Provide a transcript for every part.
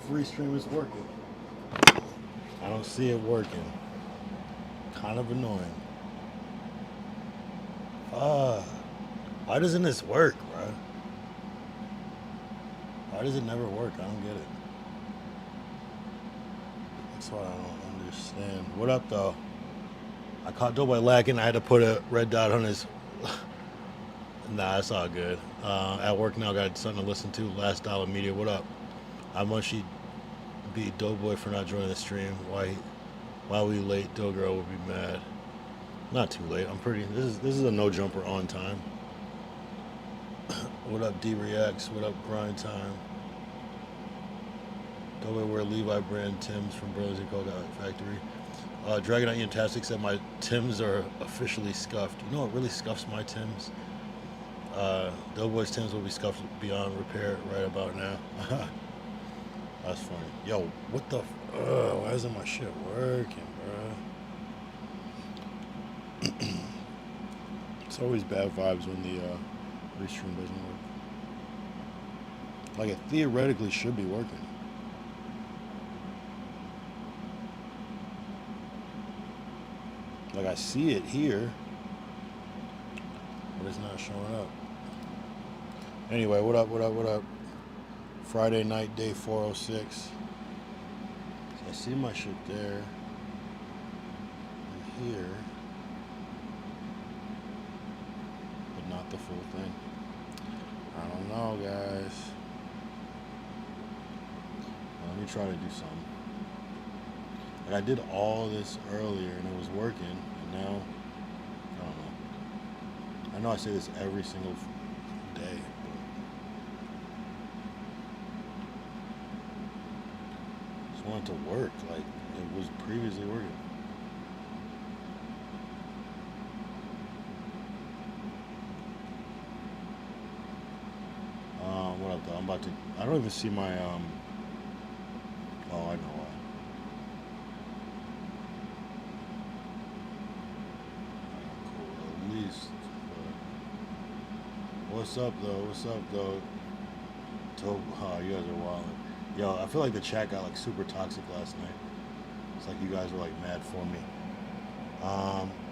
Restream is working. I don't see it working. Kind of annoying. Uh, why doesn't this work, bro? Why does it never work? I don't get it. That's what I don't understand. What up, though? I caught Doughboy lacking. I had to put a red dot on his. Nah, it's all good. At work now, got something to listen to. Last Dollar Media. What up? How much he beat Doughboy for not joining the stream? Why we late? Dough Girl would be mad. Not too late. I'm pretty. This is a no jumper on time. What up, D Reacts? What up, Grind Time? Doughboy wear Levi brand Tims from Burlington Coat Factory. Dragon Knight Fantastic said my Tims are officially scuffed. You know what really scuffs my Tims? Doughboy's Tims will be scuffed beyond repair right about now. That's funny. Yo, what the? Why isn't my shit working, bro? It's always bad vibes when the restream doesn't work. Like it theoretically should be working. Like I see it here, but it's not showing up. Anyway, what up, what up, what up? Friday night, day 406. So I see my shit there. And here. But not the full thing. I don't know, guys. Well, let me try to do something. Like I did all this earlier and it was working, and now, I don't know. I know I say this every single day. Just want it to work like it was previously working. What up though? I'm about to, I don't even see my, oh, I know why. Cool, at least. What's up though? What's up though? Oh, you guys are wild. Yo, I feel like the chat got like super toxic last night. It's like you guys were like mad for me.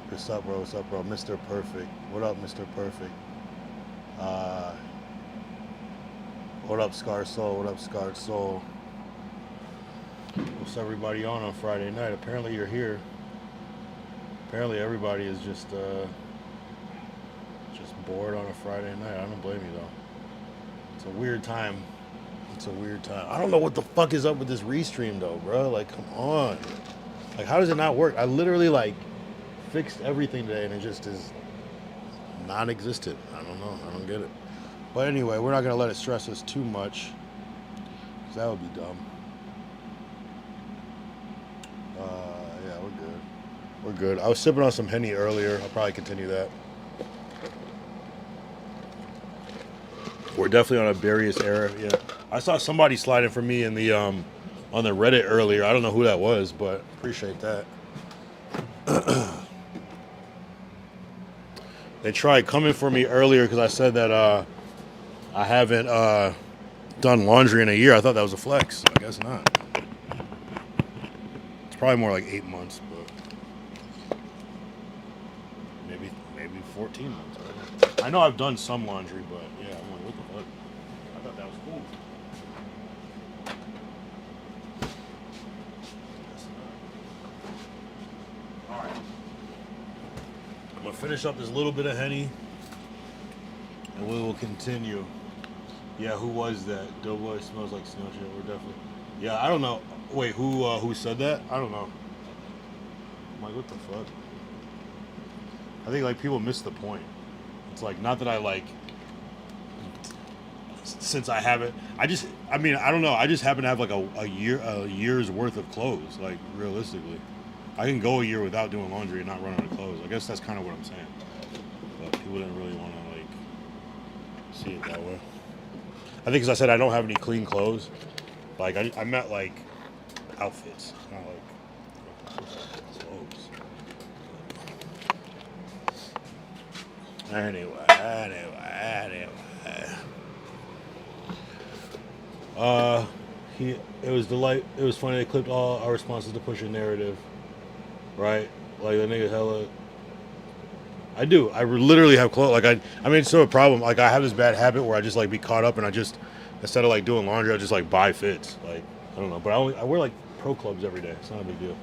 What's up, bro? What's up, bro? Mr. Perfect. What up, Mr. Perfect? What up, Scar Soul? What up, Scar Soul? What's everybody on Friday night? Apparently you're here. Apparently everybody is just bored on a Friday night. I don't blame you though. It's a weird time. It's a weird time. I don't know what the fuck is up with this restream though, bro. Like, come on. Like, how does it not work? I literally like fixed everything today and it just is non-existent. I don't know. I don't get it. But anyway, we're not gonna let it stress us too much, because that would be dumb. Yeah, we're good. We're good. I was sipping on some Henny earlier. I'll probably continue that. We're definitely on a Darius era. Yeah, I saw somebody sliding for me in the on the Reddit earlier. I don't know who that was, but appreciate that. They tried coming for me earlier because I said that I haven't done laundry in a year. I thought that was a flex. I guess not. It's probably more like 8 months, but maybe 14 months. I know I've done some laundry, but yeah, I'm like, what the fuck? I thought that was cool. All right. I'm gonna finish up this little bit of Henny, and we will continue. Yeah, who was that? Doughboy smells like snow shit. We're definitely. Yeah, I don't know. Wait, who said that? I don't know. I'm like, what the fuck? I think like people miss the point. It's like, not that I like, since I have it, I mean, I don't know. I just happen to have like a year's worth of clothes. Like, realistically, I can go a year without doing laundry and not run out of clothes. I guess that's kind of what I'm saying. But people didn't really want to like see it that way. I think, as I said, I don't have any clean clothes. Like, I meant like outfits, not like clothes. Anyway. It was It was funny. They clipped all our responses to push a narrative, right? Like the nigga hella. I do. I literally have clothes. Like I mean, it's no problem. Like I have this bad habit where I just like be caught up and I just instead of like doing laundry, I just like buy fits. Like I don't know, but I wear like pro clubs every day. It's not a big deal.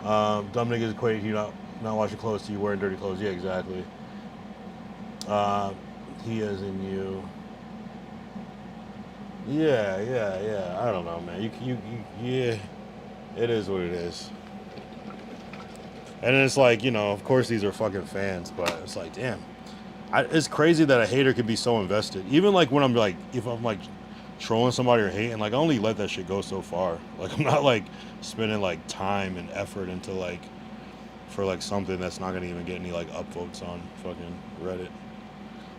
Dumb niggas equate you not washing clothes to you wearing dirty clothes. Yeah, exactly. Uh, he as in you. Yeah. I don't know, man. Yeah. It is what it is. And it's like, of course these are fucking fans, but it's like, damn. It's crazy that a hater could be so invested. Even like when I'm like, if I'm like trolling somebody or hating, like I only let that shit go so far. Like I'm not like spending like time and effort into like, for like something that's not gonna even get any like upvotes on fucking Reddit.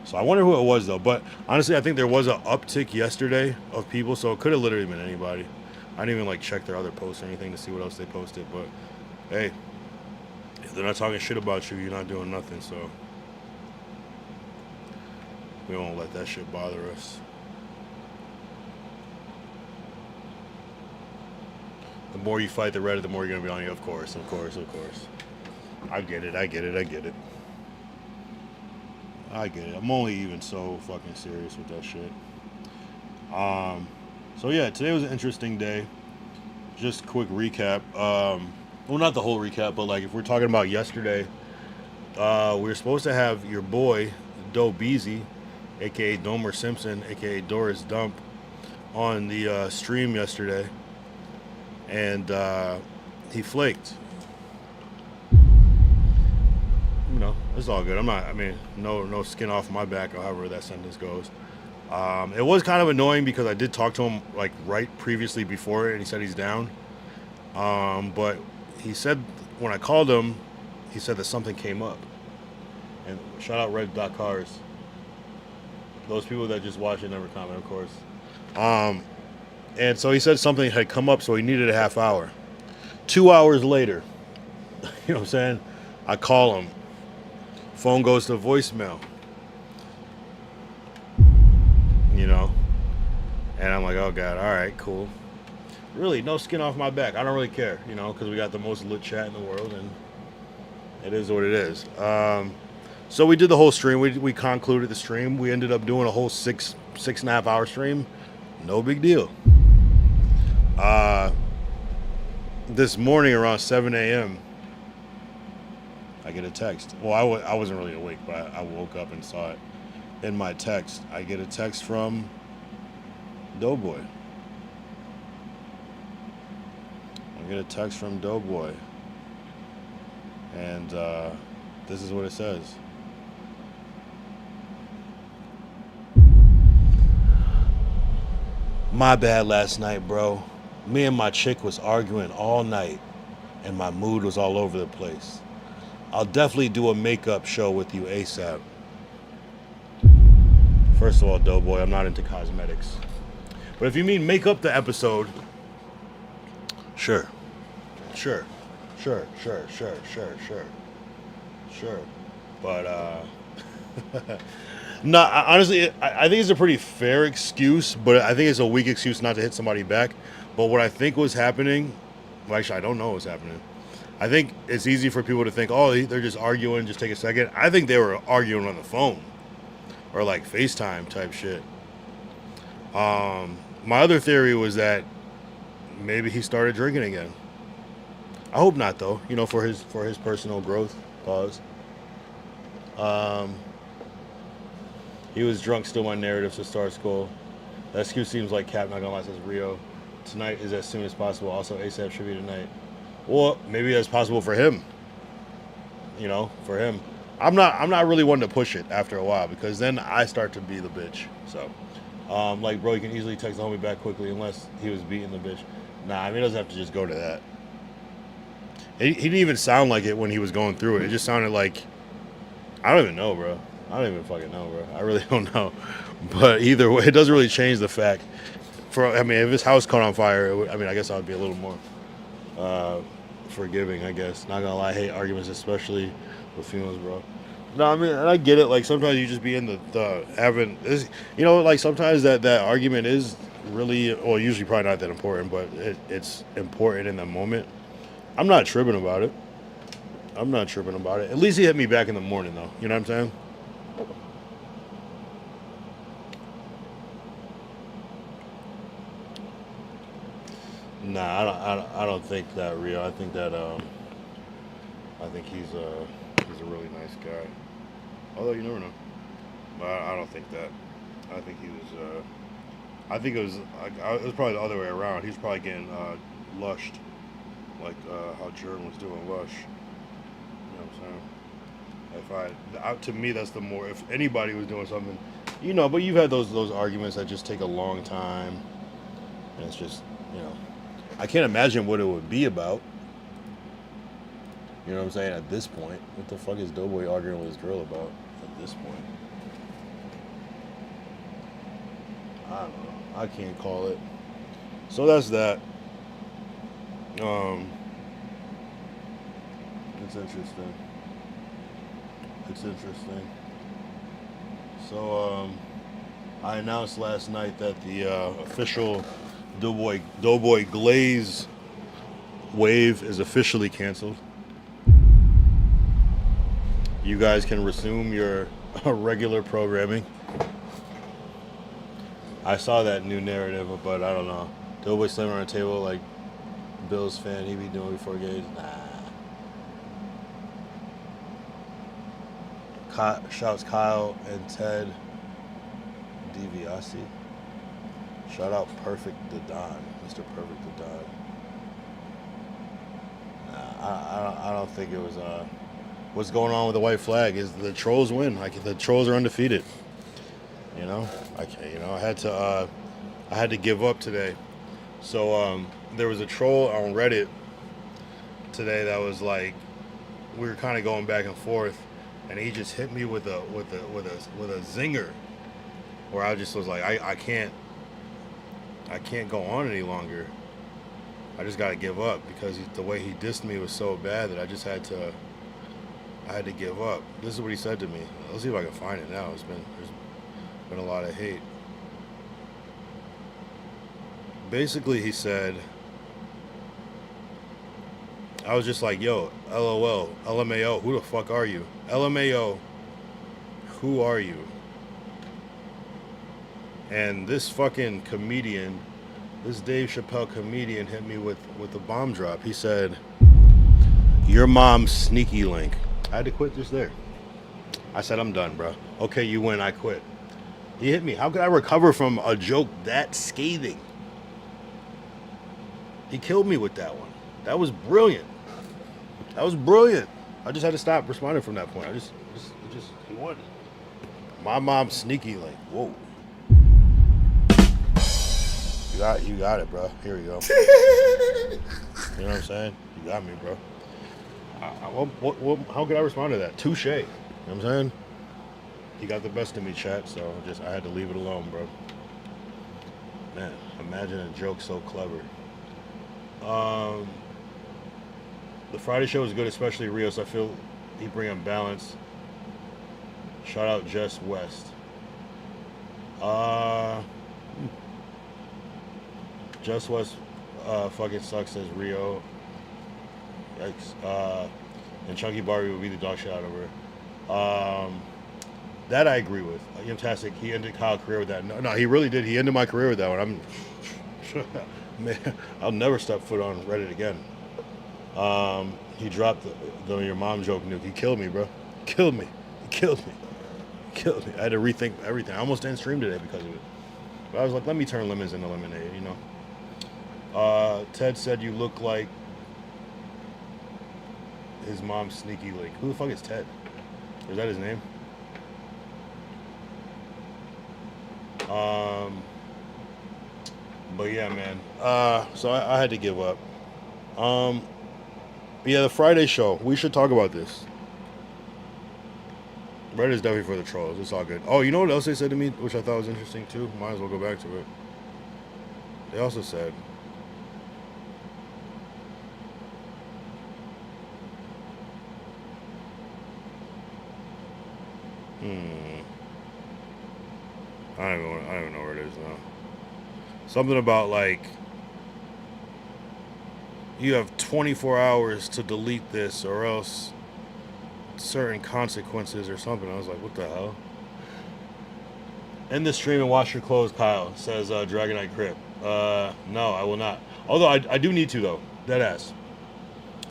So I wonder who it was though. But honestly, I think there was an uptick yesterday of people, so it could have literally been anybody. I didn't even like check their other posts or anything to see what else they posted. But hey, if they're not talking shit about you, you're not doing nothing. So we won't let that shit bother us. The more you fight the Reddit, the more you're gonna be on you. Of course. I get it. I get it. I'm only even so fucking serious with that shit. So yeah, today was an interesting day. Just quick recap. Well, not the whole recap, but like if we're talking about yesterday, we were supposed to have your boy Doe Beezy, aka Domer Simpson, aka Doris Dump, on the stream yesterday, and he flaked. It's all good. No skin off my back, or however that sentence goes. It was kind of annoying because I did talk to him like right previously before it, and he said he's down. But he said when I called him, he said that something came up. And shout out Red Dot Cars. Those people that just watch it never comment, of course. And so he said something had come up, so he needed a half hour. 2 hours later, you know what I'm saying? I call him. Phone goes to voicemail. And I'm like, oh God, all right, cool. Really, no skin off my back. I don't really care, because we got the most lit chat in the world, and it is what it is. So we did the whole stream. We concluded the stream. We ended up doing a whole six and a half hour stream. No big deal. This morning around 7 a.m., I get a text. Well, I wasn't really awake, but I woke up and saw it in my text. I get a text from Doughboy. I get a text from Doughboy. And this is what it says. My bad last night, bro. Me and my chick was arguing all night, and my mood was all over the place. I'll definitely do a makeup show with you ASAP. First of all, Doughboy, I'm not into cosmetics. But if you mean make up the episode, sure. But, no, honestly, I think it's a pretty fair excuse, but I think it's a weak excuse not to hit somebody back. But what I think was happening, well, actually, I don't know what's happening. I think it's easy for people to think, oh, they're just arguing, just take a second. I think they were arguing on the phone or like FaceTime type shit. My other theory was that maybe he started drinking again. I hope not, though, for his personal growth. Pause. He was drunk, still my narrative, so start school. That excuse seems like cap, not gonna lie, says Rio. Tonight is as soon as possible. Also, ASAP should be tonight. Well, maybe that's possible for him. For him. I'm not really one to push it after a while, because then I start to be the bitch. So, like, bro, you can easily text the homie back quickly unless he was beating the bitch. Nah, it doesn't have to just go to that. He didn't even sound like it when he was going through it. It just sounded like, I don't even know, bro. I don't even fucking know, bro. I really don't know. But either way, it doesn't really change the fact. If his house caught on fire, I guess I would be a little more forgiving, I guess. Not gonna lie, I hate arguments, especially with females, bro. No, and I get it. Like, sometimes you just be in the having this, like, sometimes that argument is really, well, usually probably not that important, but it's important in the moment. I'm not tripping about it. I'm not tripping about it. At least he hit me back in the morning, though. You know what I'm saying? Nah, I don't think that real. I think that I think he's a really nice guy. Although you never know. But I don't think that. I think he was. I think it was probably the other way around. He was probably getting lushed, like how Jordan was doing lush. You know what I'm saying? To me, that's the more. If anybody was doing something, but you've had those arguments that just take a long time, and it's just, you know, I can't imagine what it would be about. You know what I'm saying? At this point, what the fuck is Doughboy arguing with his girl about? At this point, I don't know. I can't call it. So that's that. Um, it's interesting. It's interesting. So I announced last night that the official Doughboy Glaze wave is officially canceled. You guys can resume your regular programming. I saw that new narrative, but I don't know. Doughboy slamming on the table like Bills fan he be doing before games. Nah. Shouts Kyle and Ted DiBiase. Shout out Perfect the Don, Mr. Perfect the Don. Nah, I don't think it was. What's going on with the white flag is the trolls win. The trolls are undefeated. You know, I had to give up today. So there was a troll on Reddit today that was like, we were kind of going back and forth, and he just hit me with a zinger, where I just was like, I can't go on any longer. I just got to give up because the way he dissed me was so bad that I had to give up. This is what he said to me. Let's see if I can find it now. There's been a lot of hate. Basically, he said, I was just like, yo, LOL, LMAO, who the fuck are you? LMAO, who are you? And this fucking comedian, this Dave Chappelle comedian hit me with a bomb drop. He said, your mom's sneaky link. I had to quit just there. I said, I'm done, bro. Okay, you win, I quit. He hit me. How could I recover from a joke that scathing? He killed me with that one. That was brilliant. I just had to stop responding from that point. He won. My mom's sneaky link. Whoa. You got it, bro. Here we go. You know what I'm saying? You got me, bro. How could I respond to that? Touche. You know what I'm saying? He got the best of me, chat, so I had to leave it alone, bro. Man, imagine a joke so clever. The Friday show was good, especially Rios. I feel he bring him balance. Shout out Jess West. Jess West fucking sucks, says Rio. Yikes. And Chunky Barbie would be the dog shit out of her. That I agree with. Fantastic. He ended Kyle's career with that. No, he really did. He ended my career with that one. Man, I'll never step foot on Reddit again. He dropped the your mom joke nuke. He killed me, bro. Killed me. I had to rethink everything. I almost didn't stream today because of it. But I was like, let me turn lemons into lemonade, you know. Ted said you look like his mom's sneaky link. Who the fuck is Ted? Is that his name? But yeah, man. So I had to give up. Yeah, the Friday show. We should talk about this. Reddit is definitely for the trolls. It's all good. Oh, you know what else they said to me, which I thought was interesting too? Might as well go back to it. They also said, I don't even know where it is now. Something about like you have 24 hours to delete this or else certain consequences or something. I was like, what the hell? End the stream and wash your clothes, Kyle, says Dragonite Crip. No, I will not. Although I do need to, though. Dead ass.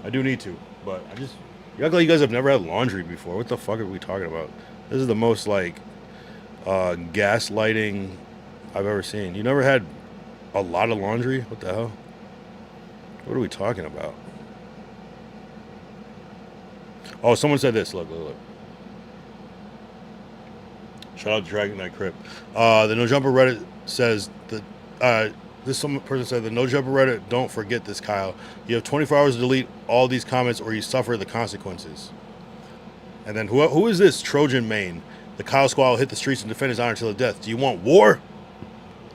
I do need to. But I just... You act like you guys have never had laundry before. What the fuck are we talking about? This is the most, like, gaslighting I've ever seen. You never had a lot of laundry? What the hell? What are we talking about? Oh, someone said this. Look, look, look. Shout out to Dragon Knight Crip. The No Jumper Reddit says that this some person said the No Jumper Reddit, don't forget this, Kyle. You have 24 hours to delete all these comments or you suffer the consequences. And then who is this Trojan main? The Kyle Squad will hit the streets and defend his honor until the death. Do you want war?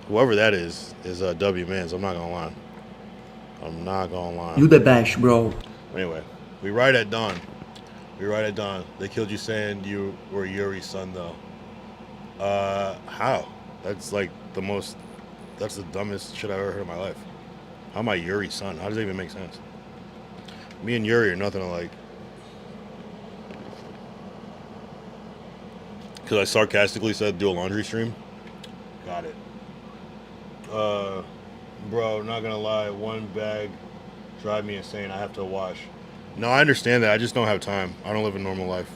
Whoever that is W Mans. I'm not gonna lie. I'm not gonna lie. You the best, bro. Anyway, we ride at dawn. We ride at dawn. They killed you saying you were Yuri's son, though. How? That's like that's the dumbest shit I've ever heard in my life. How am I Yuri's son? How does that even make sense? Me and Yuri are nothing alike. Because I sarcastically said do a laundry stream? Got it. Bro, not gonna lie, one bag drive me insane. I have to wash. No, I understand that. I just don't have time. I don't live a normal life.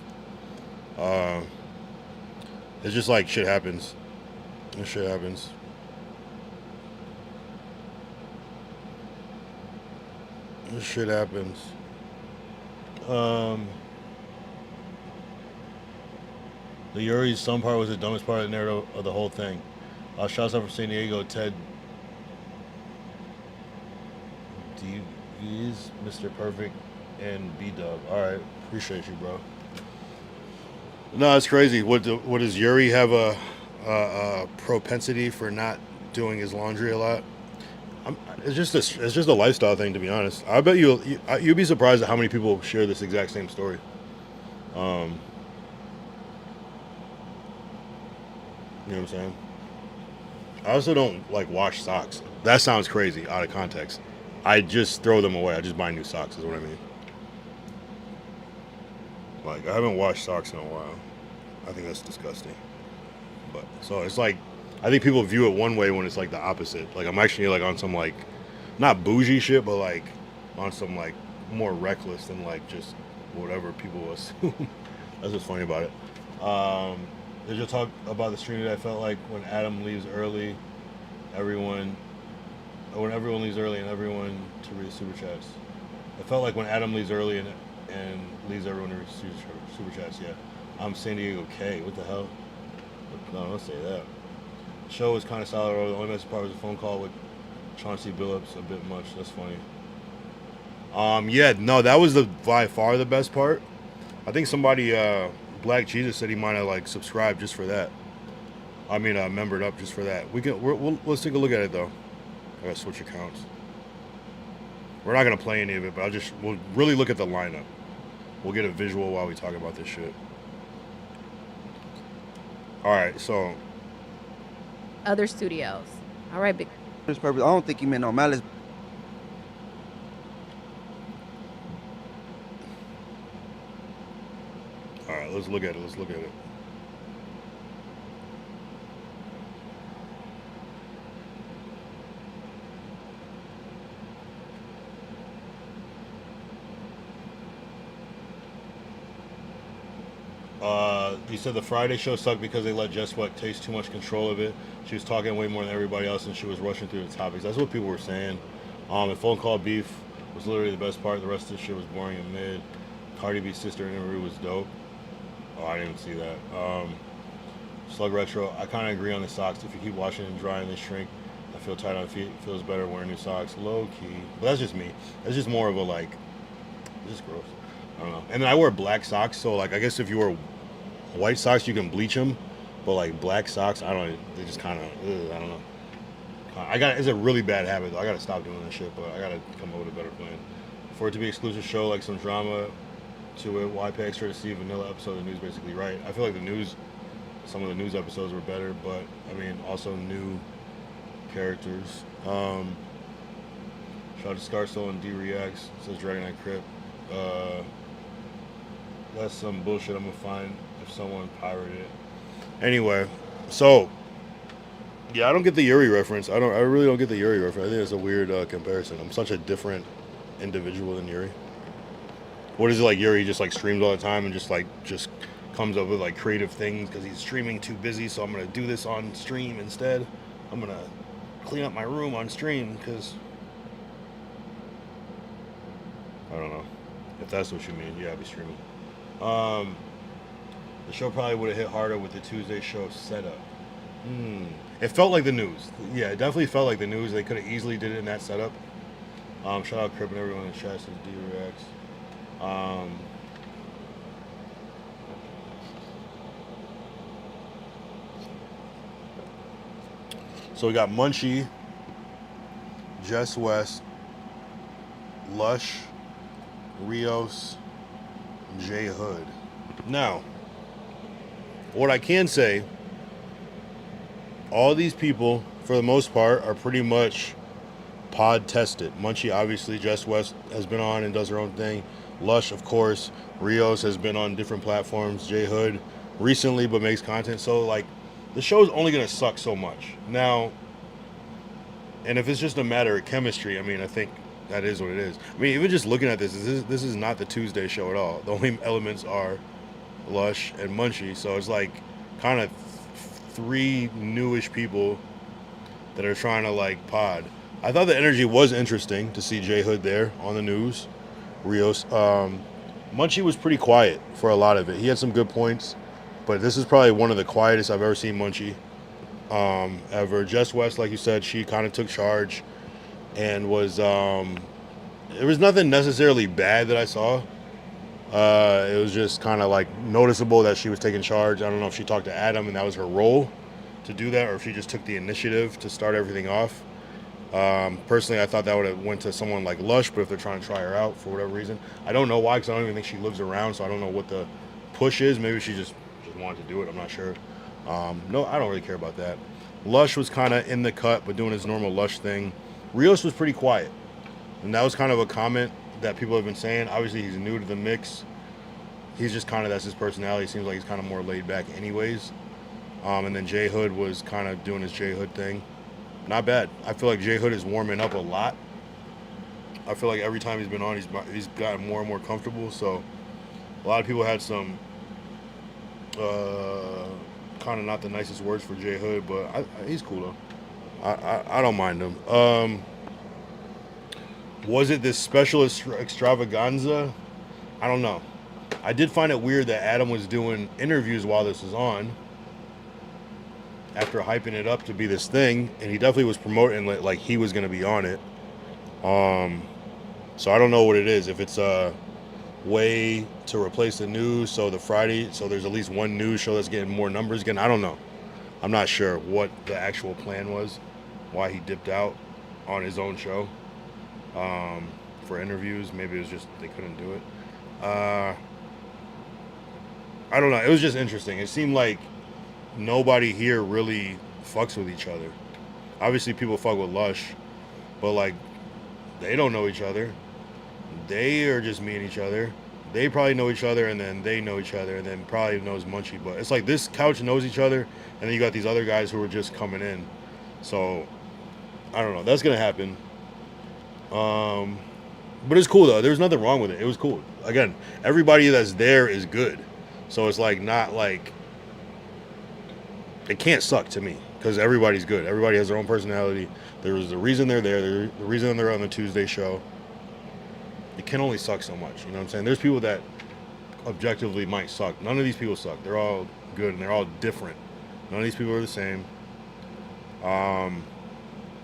It's just like shit happens. This shit happens. This shit happens. The Yuri's son part was the dumbest part of the narrative of the whole thing. Shouts out from San Diego, Ted DV's, Mr. Perfect, and B-Dub. Alright, appreciate you, bro. No, it's crazy. What does Yuri have a propensity for not doing his laundry a lot? It's just a lifestyle thing, to be honest. I bet you'd be surprised at how many people share this exact same story. You know what I'm saying? I also don't like wash socks. That sounds crazy out of context. I just throw them away. I just buy new socks is what I mean. Like, I haven't washed socks in a while. I think that's disgusting. But so it's like, I think people view it one way when it's like the opposite. Like, I'm actually like on some like, not bougie shit, but like on some like more reckless than like just whatever people assume. That's what's funny about it. Did you talk about the stream that I felt like when Adam leaves early, when everyone leaves early and everyone to read super chats? It felt like when Adam leaves early and leaves everyone to read super chats. Yeah, I'm San Diego K. What the hell? No, don't say that. The show was kind of solid. The only message part was a phone call with Chauncey Billups. A bit much. That's funny. Yeah, no, that was by far the best part. I think somebody, Black Jesus said he might have like subscribed just for that. I mean, membered up just for that. Let's take a look at it though. I gotta switch accounts. We're not gonna play any of it, but we'll really look at the lineup. We'll get a visual while we talk about this shit. All right, so other studios. All right, big. I don't think he meant no malice. All right, let's look at it. You said the Friday show sucked because they let Jess Sweat take too much control of it. She was talking way more than everybody else, and she was rushing through the topics. That's what people were saying. And phone call beef was literally the best part. The rest of the shit was boring and mid. Cardi B's sister interview was dope. Oh, I didn't even see that. Slug Retro, I kind of agree on the socks. If you keep washing and drying, they shrink. I feel tight on feet. It feels better wearing new socks. Low key. But that's just me. That's just more of a like, it's just gross. I don't know. And then I wear black socks, so like I guess if you wear white socks, you can bleach them. But like black socks, I don't know. They just kind of, I don't know. It's a really bad habit though. I gotta stop doing that shit, but I gotta come up with a better plan. For it to be exclusive show, like some drama to it, why pay extra to see a vanilla episode of the news? Basically, right? I feel like some of the news episodes were better, but I mean, also new characters. Shout out to Scarsoul and D Reacts. Says Dragon Knight Crypt. That's some bullshit I'm gonna find if someone pirated it. Anyway, so yeah, I don't get the Yuri reference. I really don't get the Yuri reference. I think it's a weird comparison. I'm such a different individual than Yuri. What is it like? Yuri just like streams all the time and just comes up with like creative things because he's streaming too busy. So I'm gonna do this on stream instead. I'm gonna clean up my room on stream because I don't know if that's what you mean. Yeah, I'll be streaming. The show probably would have hit harder with the Tuesday show setup. It felt like the news. Yeah, it definitely felt like the news. They could have easily did it in that setup. Shout out Crip and everyone in the chat says D Reacts. So we got Munchie, Jess West, Lush, Rios, J Hood. Now, what I can say, all these people, for the most part, are pretty much pod tested. Munchie, obviously, Jess West has been on and does her own thing. Lush, of course. Rios has been on different platforms. J Hood recently, but makes content. So, like, the show's only going to suck so much. Now, and if it's just a matter of chemistry, I mean, I think that is what it is. I mean, even just looking at this is not the Tuesday show at all. The only elements are Lush and Munchie. So it's like kind of three newish people that are trying to like pod. I thought the energy was interesting to see J Hood there on the news. Rios. Munchie was pretty quiet for a lot of it. He had some good points, but this is probably one of the quietest I've ever seen Munchie ever. Jess West, like you said, she kind of took charge and was there was nothing necessarily bad that I saw. It was just kind of like noticeable that she was taking charge. I don't know if she talked to Adam and that was her role to do that, or if she just took the initiative to start everything off. Personally, I thought that would have went to someone like Lush, but if they're trying to try her out for whatever reason, I don't know why, because I don't even think she lives around, so I don't know what the push is. Maybe she just wanted to do it. I'm not sure. No, I don't really care about that. Lush was kind of in the cut, but doing his normal Lush thing. Rios was pretty quiet, and that was kind of a comment that people have been saying. Obviously, he's new to the mix. He's just kind of, that's his personality. Seems like he's kind of more laid back anyways. And then J Hood was kind of doing his J Hood thing. Not bad. I feel like J Hood is warming up a lot. I feel like every time he's been on, he's gotten more and more comfortable. So a lot of people had some kind of not the nicest words for J Hood, but he's cool though. I don't mind him. Was it this special extravaganza? I don't know. I did find it weird that Adam was doing interviews while this was on, after hyping it up to be this thing, and he definitely was promoting like he was going to be on it. So I don't know what it is. If it's a way to replace the news, so the Friday, so there's at least one news show that's getting more numbers again. I don't know. I'm not sure what the actual plan was, why he dipped out on his own show for interviews. Maybe it was just they couldn't do it. I don't know. It was just interesting. It seemed like nobody here really fucks with each other. Obviously, people fuck with Lush, but like they don't know each other. They are just meeting each other. They probably know each other, and then they know each other, and then probably knows Munchie. But it's like this couch knows each other, and then you got these other guys who are just coming in. So I don't know. That's gonna happen. But it's cool though. There's nothing wrong with it. It was cool. Again, everybody that's there is good. So it's like not like it can't suck to me because everybody's good. Everybody has their own personality. There was the reason they're there. The reason they're on the Tuesday show. It can only suck so much. You know what I'm saying? There's people that objectively might suck. None of these people suck. They're all good and they're all different. None of these people are the same. I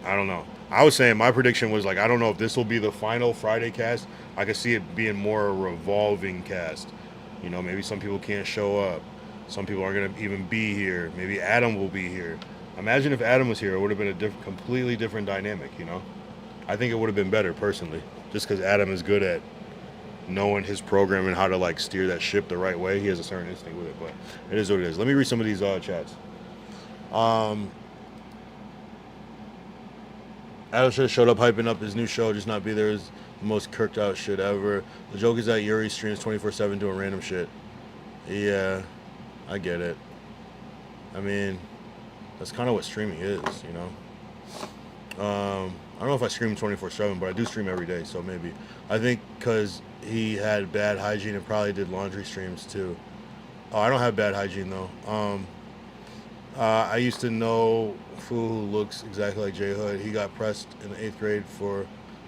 don't know. I was saying my prediction was like, I don't know if this will be the final Friday cast. I could see it being more a revolving cast. You know, maybe some people can't show up. Some people aren't going to even be here. Maybe Adam will be here. Imagine if Adam was here, it would have been a completely different dynamic, you know? I think it would have been better, personally. Just because Adam is good at knowing his program and how to, like, steer that ship the right way. He has a certain instinct with it, but it is what it is. Let me read some of these chats. Adam should have showed up hyping up his new show, just not be there is the most kirked out shit ever. The joke is that Yuri streams 24/7 doing random shit. Yeah, I get it. I mean, that's kind of what streaming is, you know. I don't know if I stream 24/7, but I do stream every day, so maybe. I think because he had bad hygiene and probably did laundry streams too. Oh, I don't have bad hygiene though. I used to know fool who looks exactly like J Hood. He got pressed in the 8th grade for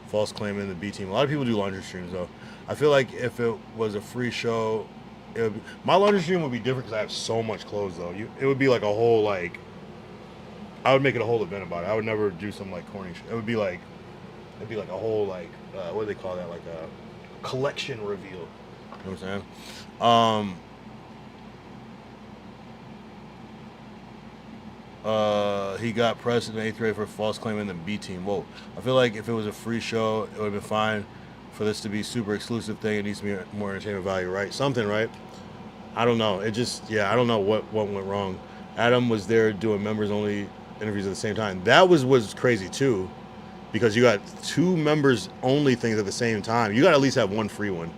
false claim in the B team. A lot of people do laundry streams though. I feel like if it was a free show, my laundry stream would be different because I have so much clothes though. It would be like a whole like. I would make it a whole event about it. I would never do some like corny shit. It'd be like a whole like what do they call that? Like a collection reveal. You know what I'm saying? He got pressed in the 8th grade for false claim in the B team. Whoa. I feel like if it was a free show, it would have been fine. For this to be super exclusive thing, it needs to be more entertainment value, right? Something, right? I don't know. It just, yeah, I don't know what went wrong. Adam was there doing members only interviews at the same time. That was crazy too, because you got 2 members only things at the same time. You got to at least have one free one.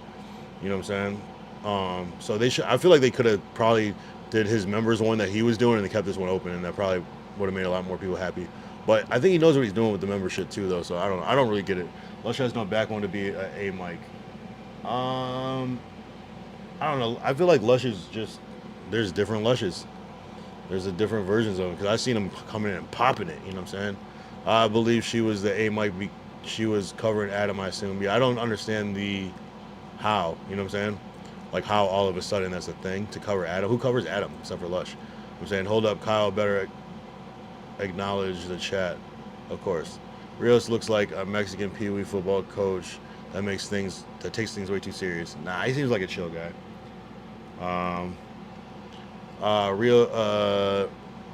You know what I'm saying? So they should. I feel like they could have probably did his members one that he was doing, and they kept this one open, and that probably would have made a lot more people happy. But I think he knows what he's doing with the membership too, though. So I don't know. I don't really get it. Lush has no backbone to be a mic. I don't know. I feel like Lush is just there's different Lushes. There's a different versions of him because I've seen him coming in and popping it. You know what I'm saying? I believe she was the A mic. She was covering Adam. I assume. Yeah, I don't understand the how. You know what I'm saying? Like how all of a sudden that's a thing to cover Adam. Who covers Adam except for Lush? I'm saying, hold up, Kyle. Better acknowledge the chat. Of course, Rios looks like a Mexican Pee Wee football coach that takes things way too serious. Nah, he seems like a chill guy.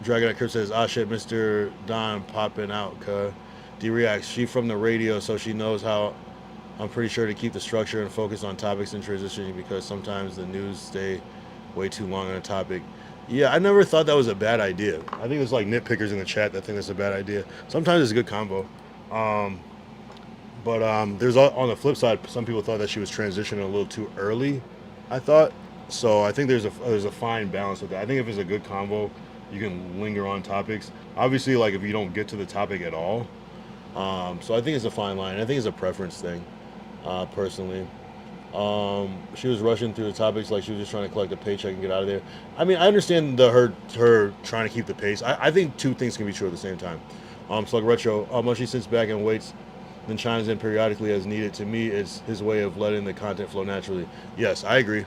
Dragon Crip says, ah shit, Mr. Don popping out, cuh. D reacts, she from the radio, so she knows how. I'm pretty sure to keep the structure and focus on topics and transitioning because sometimes the news stay way too long on a topic. Yeah, I never thought that was a bad idea. I think there's like nitpickers in the chat that think that's a bad idea. Sometimes it's a good combo. But there's on the flip side, some people thought that she was transitioning a little too early, I thought. So I think there's a fine balance with that. I think if it's a good combo, you can linger on topics. Obviously, like if you don't get to the topic at all. So I think it's a fine line. I think it's a preference thing, personally. She was rushing through the topics like she was just trying to collect a paycheck and get out of there. I mean, I understand her trying to keep the pace. I think 2 things can be true at the same time. Slug Retro, Mushy sits back and waits, then chimes in periodically as needed. To me, it's his way of letting the content flow naturally. Yes, I agree.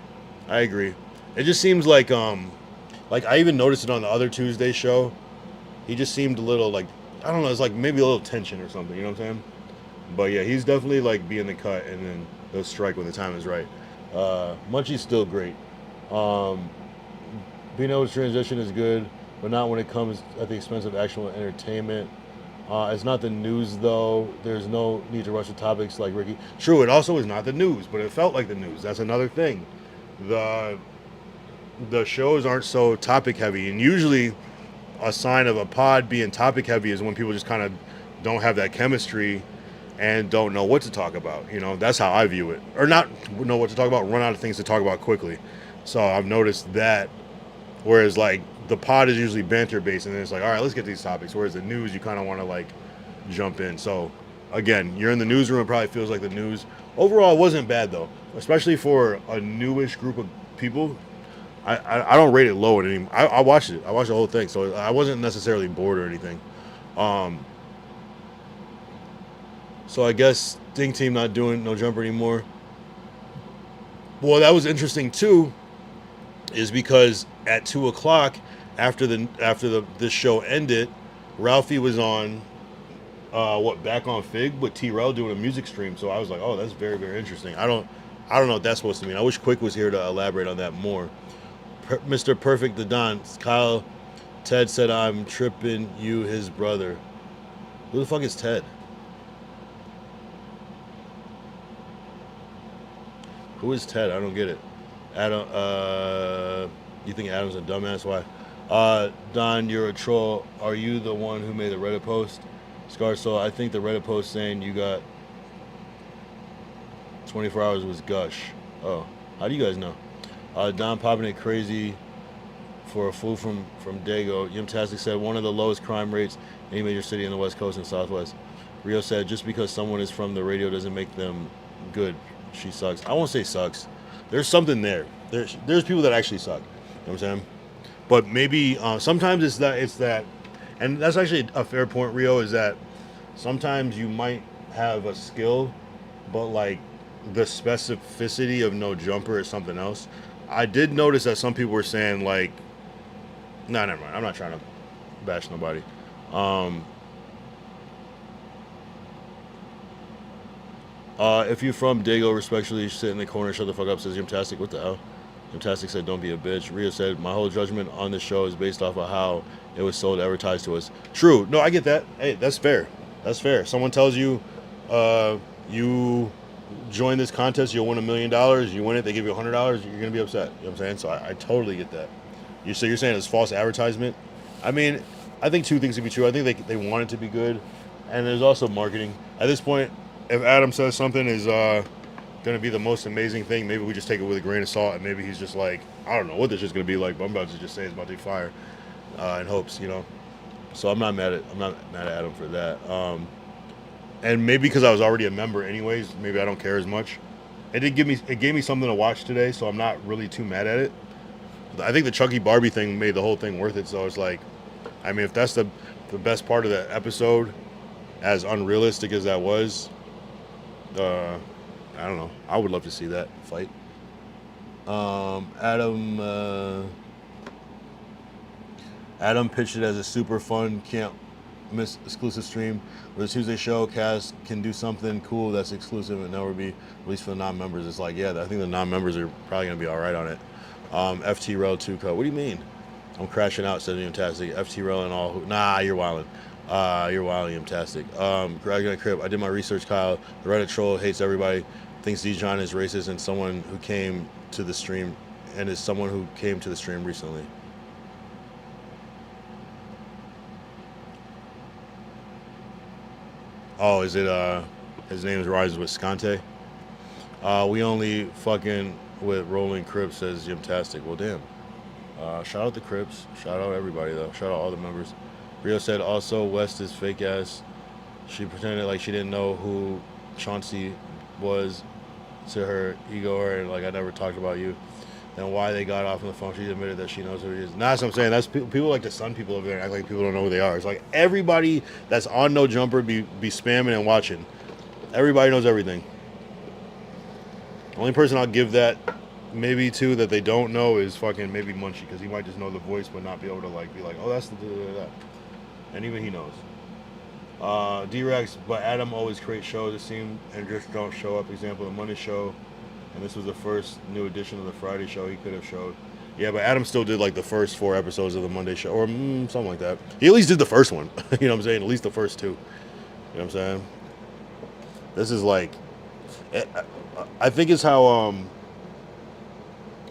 It just seems like I even noticed it on the other Tuesday show. He just seemed a little like, I don't know, it's like maybe a little tension or something, you know what I'm saying? But yeah, he's definitely like being the cut and then he'll strike when the time is right. Munchie's still great. Being able to transition is good, but not when it comes at the expense of actual entertainment. It's not the news though. There's no need to rush the topics like Ricky. True, it also is not the news, but it felt like the news. That's another thing. The shows aren't so topic heavy, and usually a sign of a pod being topic heavy is when people just kind of don't have that chemistry and don't know what to talk about. You know, that's how I view it. Or not know what to talk about, run out of things to talk about quickly. So I've noticed that. Whereas like the pod is usually banter based, and then it's like, all right, let's get these topics. Whereas the news, you kind of want to like jump in. So again, you're in the newsroom, it probably feels like the news. Overall, it wasn't bad though, especially for a newish group of people. I don't rate it low at any. I watched it. I watched the whole thing, so I wasn't necessarily bored or anything. So I guess Ding Team not doing No Jumper anymore. Well, that was interesting too, is because at 2:00 after this show ended, Ralphie was on back on Fig with T-Rel doing a music stream. So I was like, oh, that's very, very interesting. I don't know what that's supposed to mean. I wish Quick was here to elaborate on that more. Mr. Perfect the Don, Kyle, Ted said I'm tripping you, his brother. Who the fuck is Ted? Who is Ted? I don't get it. Adam, you think Adam's a dumbass? Why? Don, you're a troll. Are you the one who made the Reddit post? Scar, so I think the Reddit post saying you got 24 hours was gush. Oh, how do you guys know? Don popping it crazy for a fool from Dago. Yimtastic said one of the lowest crime rates in any major city in the West Coast and Southwest. Rio said just because someone is from the radio doesn't make them good. She sucks. I won't say sucks. There's something there. There's people that actually suck. You know what I'm saying? But maybe sometimes it's that, and that's actually a fair point, Rio, is that sometimes you might have a skill, but like the specificity of no jumper is something else. I did notice that some people were saying like, no, never mind. I'm not trying to bash nobody. If you're from Dago, respectfully, sit in the corner, shut the fuck up, says Yimtastic. What the hell? Yimtastic said, don't be a bitch. Rio said, my whole judgment on this show is based off of how it was sold, advertised to us. True. No, I get that. Hey, that's fair. That's fair. Someone tells you, you join this contest, you'll win $1 million. You win it, they give you $100. You're gonna be upset. You know what I'm saying? So I totally get that. So you're saying it's false advertisement? I mean, I think two things could be true. I think they want it to be good, and there's also marketing. At this point, if Adam says something is going to be the most amazing thing, maybe we just take it with a grain of salt, and maybe he's just like, I don't know what this is going to be like, but I'm about to just say it's about to be fire, in hopes, you know. So I'm not mad at Adam for that. And maybe because I was already a member anyways, maybe I don't care as much. It gave me something to watch today, so I'm not really too mad at it. I think the Chucky Barbie thing made the whole thing worth it. So it's like, I mean, if that's the best part of the episode, as unrealistic as that was, I don't know. I would love to see that fight. Adam pitched it as a super fun, can't miss exclusive stream where the Tuesday show cast can do something cool that's exclusive and never be released for the non-members. It's like, yeah, I think the non-members are probably gonna be all right on it. FT Rel 2 cut. What do you mean? I'm crashing out, said Fantastic. FT Rel and all. Nah, you're wildin'. You're wilding, fantastic. Greg and Crip, I did my research, Kyle. The Reddit troll hates everybody, thinks Dijon is racist, and someone who came to the stream, and is someone who came to the stream recently. Oh, is it, his name is Rise Wisconte? We only fucking with Rolling Crips, says Jimtastic. Well, damn. Shout out the Crips. Shout out everybody, though. Shout out all the members. Rio said also West is fake ass. She pretended like she didn't know who Chauncey was to her ego, or like I never talked about you. And why they got off on the phone, she admitted that she knows who he is. Nah, that's what I'm saying. That's people like to sun people over there and act like people don't know who they are. It's like everybody that's on No Jumper be spamming and watching. Everybody knows everything. The only person I'll give that maybe to that they don't know is fucking maybe Munchie, because he might just know the voice but not be able to like be like, oh, that's the da-da-da-da. And even he knows. D-Rex, but Adam always creates shows that seem and just don't show up. Example, the Monday show, and this was the first new edition of the Friday show he could have showed. Yeah, but Adam still did like the first 4 episodes of the Monday show, or something like that. He at least did the first one. You know what I'm saying? At least the first 2. You know what I'm saying? This is like, I think it's how,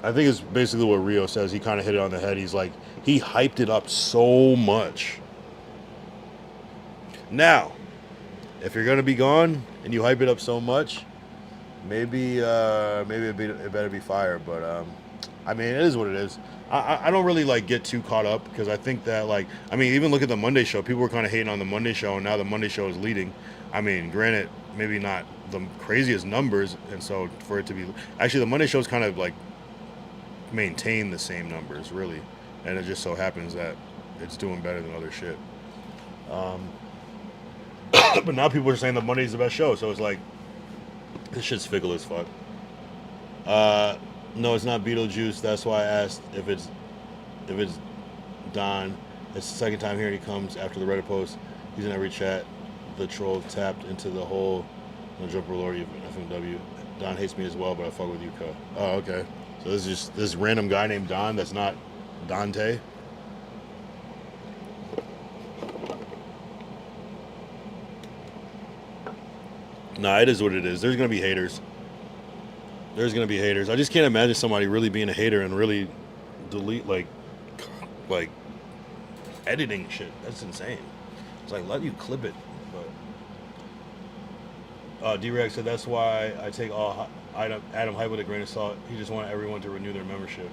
I think it's basically what Rio says. He kind of hit it on the head. He's like, he hyped it up so much. Now, if you're gonna be gone and you hype it up so much, maybe it better be fire. But I mean, it is what it is. I don't really like get too caught up, because I think that, like, I mean, even look at the Monday show. People were kind of hating on the Monday show, and now the Monday show is leading. I mean, granted, maybe not the craziest numbers, and so for it to be actually the Monday show is kind of like maintain the same numbers really, and it just so happens that it's doing better than other shit. But now people are saying the Monday's the best show, so it's like, this shit's fickle as fuck. No, it's not Beetlejuice. That's why I asked if it's Don. It's the second time here he comes after the Reddit post. He's in every chat. The troll tapped into the whole No Jumper Lordy of FMW. Don hates me as well, but I fuck with you, Ko. Oh, okay. So this is just this random guy named Don that's not Dante. Nah, it is what it is. There's gonna be haters. There's gonna be haters. I just can't imagine somebody really being a hater and really delete like editing shit. That's insane. It's like, let you clip it. But D-Rex said that's why I take all Adam hype with a grain of salt. He just wanted everyone to renew their membership.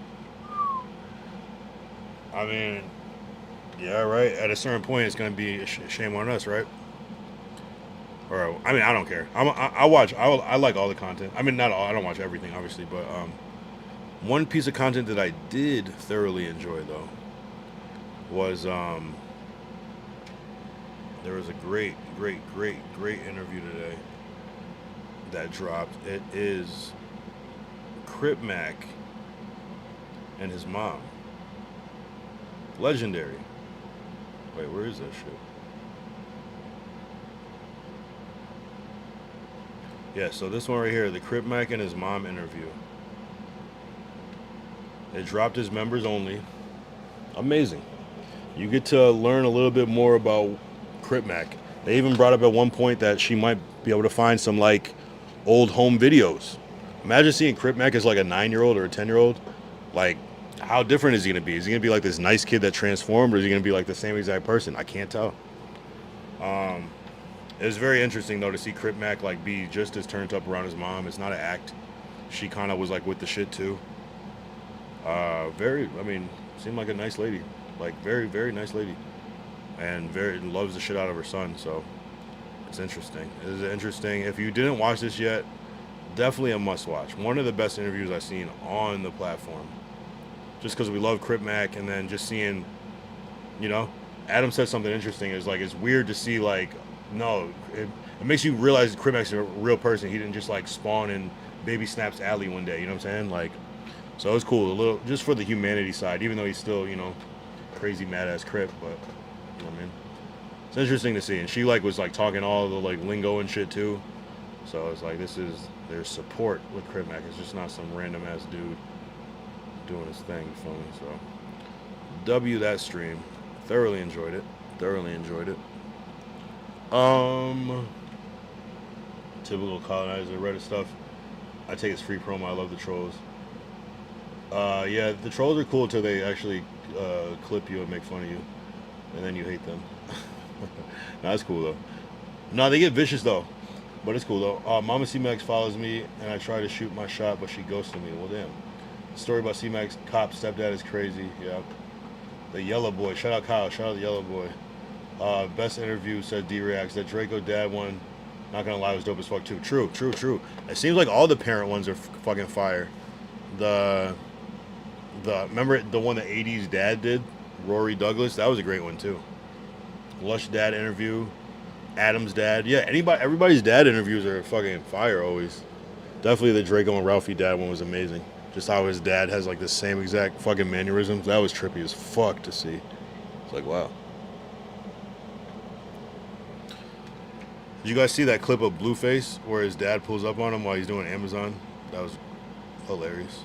I mean, yeah, right. At a certain point, it's gonna be a shame on us, right? Or I mean, I don't care. I watch. I like all the content. I mean, not all. I don't watch everything, obviously, but one piece of content that I did thoroughly enjoy though was there was a great interview today that dropped. It is Crip Mac and his mom. Legendary. Wait, where is that shit? Yeah, so this one right here, the Crip Mac and his mom interview. It dropped as members only. Amazing. You get to learn a little bit more about Crip Mac. They even brought up at one point that she might be able to find some like old home videos. Imagine seeing Crip Mac as like a 9-year-old or a 10-year-old. Like, how different is he gonna be? Is he gonna be like this nice kid that transformed, or is he gonna be like the same exact person? I can't tell. It was very interesting though to see Crip Mac like be just as turned up around his mom. It's not an act. She kind of was like with the shit too. I mean, seemed like a nice lady, like very nice lady, and very loves the shit out of her son. So it's interesting. It is interesting. If you didn't watch this yet, definitely a must watch. One of the best interviews I've seen on the platform. Just because we love Crip Mac, and then just seeing, you know, Adam said something interesting. It's like it's weird to see like, no, it makes you realize Crip Mac's a real person. He didn't just like spawn in Baby Snap's alley one day. You know what I'm saying? Like, so it was cool. A little just for the humanity side, even though he's still, you know, crazy mad ass Crip, but you know what I mean? It's interesting to see. And she like was like talking all the like lingo and shit too. So it's like there's support with Crip Mac. It's just not some random ass dude doing his thing, you feel me? So W that stream. Thoroughly enjoyed it. Typical colonizer Reddit stuff. I take his free promo. I love the trolls. Yeah, the trolls are cool until they actually clip you and make fun of you, and then you hate them. No, that's cool though. No, they get vicious though, but it's cool though. Mama C-Max follows me, and I try to shoot my shot, but she ghosted me. Well, damn. The story about C-Max cop stepdad is crazy. Yeah. The Yellow Boy. Shout out Kyle. Shout out the Yellow Boy. Best interview, said D-Reacts. That Draco dad one, not gonna lie, was dope as fuck too. True. It seems like all the parent ones are fucking fire. Remember the one the 80s dad did? Rory Douglas? That was a great one too. Lush dad interview. Adam's dad. Yeah, everybody's dad interviews are fucking fire always. Definitely the Draco and Ralphie dad one was amazing. Just how his dad has like the same exact fucking mannerisms. That was trippy as fuck to see. It's like, wow. Did you guys see that clip of Blueface where his dad pulls up on him while he's doing Amazon? That was hilarious.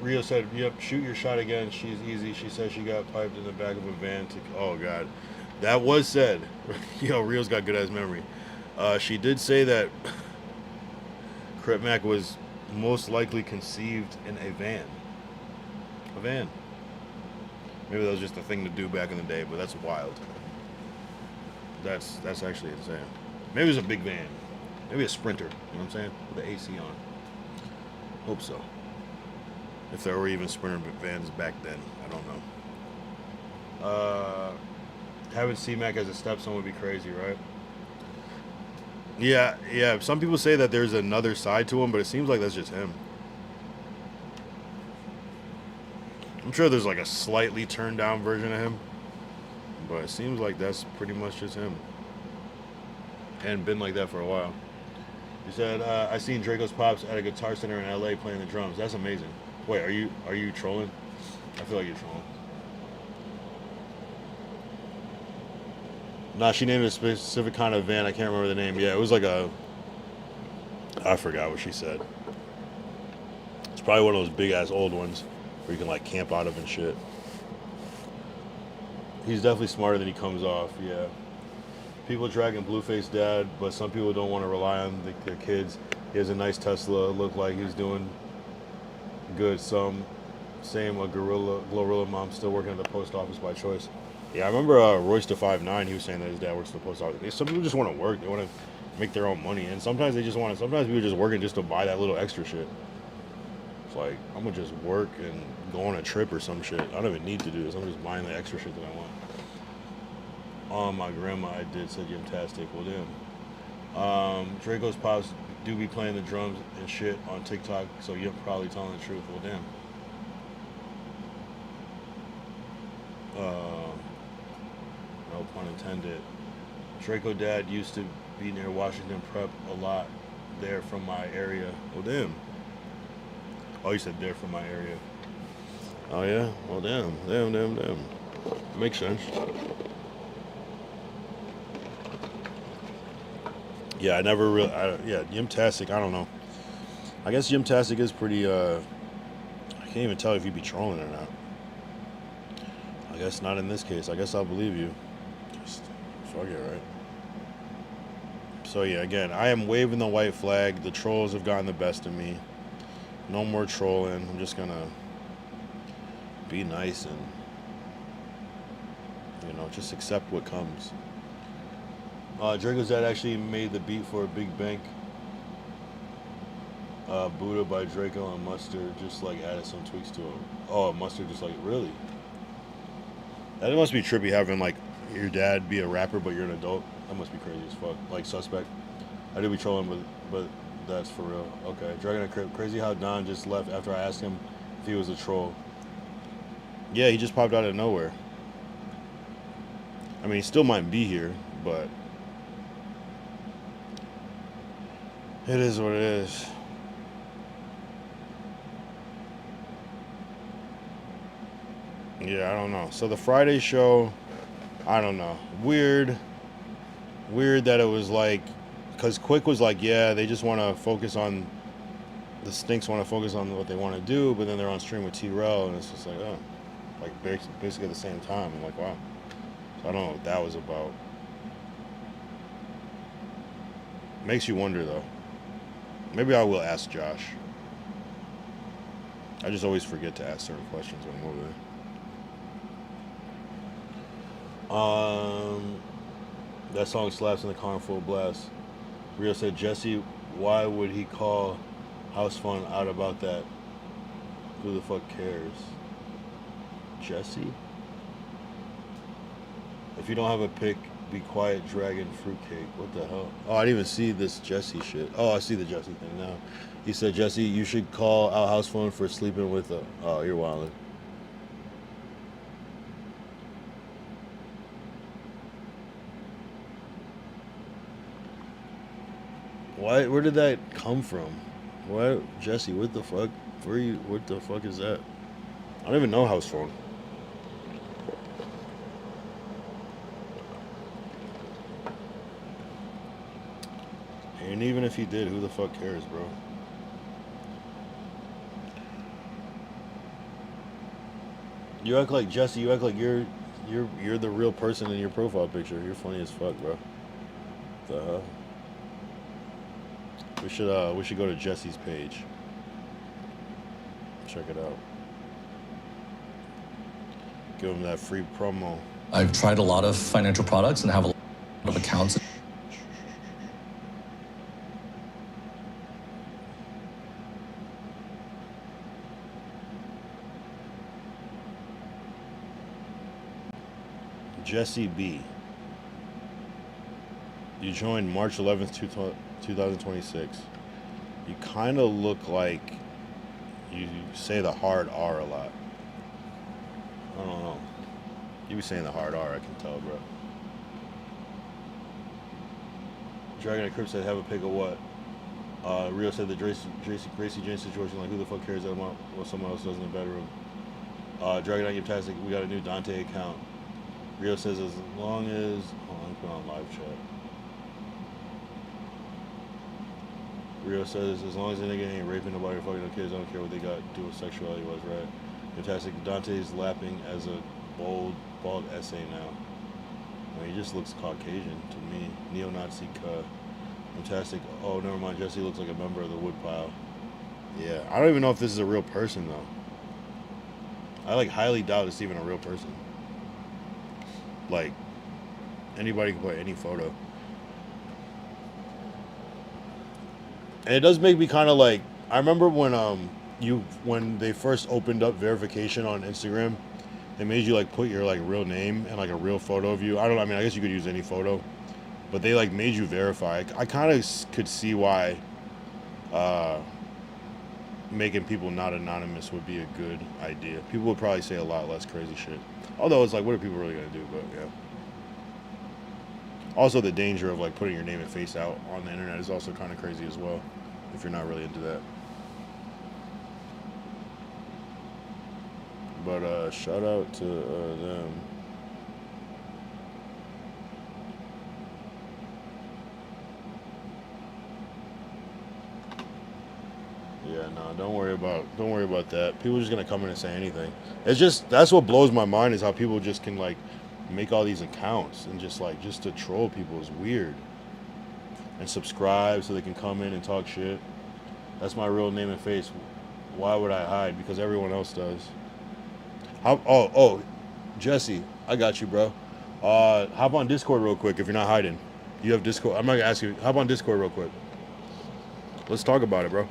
Rio said, yep, shoot your shot again. She's easy. She said she got piped in the back of a van. Oh, God. That was said. Yo, Rio's got good ass memory. She did say that Crip Mac was most likely conceived in a van. A van. Maybe that was just a thing to do back in the day, but that's wild. That's actually insane. Maybe it was a big van. Maybe a Sprinter, you know what I'm saying? With the AC on. Hope so. If there were even Sprinter vans back then, I don't know. Having C-Mac as a stepson would be crazy, right? Yeah. Some people say that there's another side to him, but it seems like that's just him. I'm sure there's like a slightly turned down version of him, but it seems like that's pretty much just him. And been like that for a while. He said, I seen Draco's Pops at a Guitar Center in LA playing the drums. That's amazing. Wait, are you trolling? I feel like you're trolling. Nah, she named a specific kind of van. I can't remember the name. Yeah, it was like I forgot what she said. It's probably one of those big ass old ones where you can like camp out of and shit. He's definitely smarter than he comes off, yeah. People dragging Blueface dad, but some people don't want to rely on their kids. He has a nice Tesla, looked like he's doing good. Same, a Glorilla mom still working at the post office by choice. Yeah, I remember Royce to 5'9", he was saying that his dad works at the post office. Some people just want to work. They want to make their own money. And sometimes they just want to, sometimes people just working just to buy that little extra shit. It's like, I'm going to just work and go on a trip or some shit. I don't even need to do this. I'm just buying the extra shit that I want. My grandma, I did, said Yimtastic. Well, damn. Draco's pops do be playing the drums and shit on TikTok, so you're probably telling the truth. Well, damn. No pun intended. Draco dad used to be near Washington Prep a lot there from my area. Well, damn. Oh, you said there from my area. Oh, yeah? Well, damn. Makes sense. Yeah, I never really, yeah, Yimtastic, I don't know. I guess Yimtastic is pretty, I can't even tell if you'd be trolling or not. I guess not in this case. I guess I'll believe you. Just fuck it, right? So yeah, again, I am waving the white flag. The trolls have gotten the best of me. No more trolling. I'm just gonna be nice and, you know, just accept what comes. Draco's dad actually made the beat for a Big Bank. Buddha by Draco and Mustard just like added some tweaks to it. Oh, Mustard just like, really? That must be trippy having like your dad be a rapper but you're an adult. That must be crazy as fuck. Like Suspect. I do be trolling, but that's for real. Okay, Dragon and Crip. Crazy how Don just left after I asked him if he was a troll. Yeah, he just popped out of nowhere. I mean, he still might be here, but it is what it is. Yeah, I don't know. So the Friday show, I don't know. Weird that it was like, because Quick was like, yeah, they just want to focus on, the Stinks want to focus on what they want to do, but then they're on stream with T-Rel, and it's just like, oh, like basically at the same time. I'm like, wow. So I don't know what that was about. Makes you wonder, though. Maybe I will ask Josh. I just always forget to ask certain questions when I'm over there. That song slaps in the car full blast. Rio said, Jesse, why would he call House Fun out about that? Who the fuck cares? Jesse? If you don't have a pick, be quiet, dragon, fruitcake. What the hell? Oh, I didn't even see this Jesse shit. Oh, I see the Jesse thing now. He said, Jesse, you should call out House Phone for sleeping with a... Oh, you're wildin'. Why? Where did that come from? What? Jesse, what the fuck? Where you... What the fuck is that? I don't even know House Phone. And even if he did, who the fuck cares, bro? You act like Jesse. You act like you're the real person in your profile picture. You're funny as fuck, bro. What the hell? We should go to Jesse's page. Check it out. Give him that free promo. I've tried a lot of financial products and have a lot of accounts. Jesse B. You joined March 11th, 2026. You kind of look like you say the hard R a lot. I don't know. You be saying the hard R, I can tell, bro. Dragon and Crip said, have a pick of what? Rio said the Gracie Jane situation, like who the fuck cares about what someone else does in the bedroom? Dragon and Fantastic, we got a new Dante account. Rio says as long as... Oh, I'm putting on live chat. Rio says as long as the nigga ain't raping nobody or fucking no kids, I don't care what they got to do with sexuality was, right? Fantastic. Dante's lapping as a bald essay now. I mean, he just looks Caucasian to me. Neo-Nazi Fantastic. Oh, never mind. Jesse looks like a member of the Woodpile. Yeah, I don't even know if this is a real person, though. I, like, highly doubt it's even a real person. Like, anybody can put any photo. And it does make me kind of like, I remember when they first opened up verification on Instagram, they made you like put your like real name and like a real photo of you. I don't know, I mean, I guess you could use any photo, but they like made you verify. I kind of could see why making people not anonymous would be a good idea. People would probably say a lot less crazy shit. Although it's like, what are people really gonna do? But yeah. Also, the danger of like putting your name and face out on the internet is also kind of crazy as well, if you're not really into that. But shout out to them. Yeah, no, don't worry about that. People are just gonna come in and say anything. It's just, that's what blows my mind, is how people just can like make all these accounts and just to troll people is weird. And subscribe so they can come in and talk shit. That's my real name and face. Why would I hide? Because everyone else does. Jesse, I got you, bro. Hop on Discord real quick if you're not hiding. You have Discord. I'm not gonna ask you. Hop on Discord real quick. Let's talk about it, bro.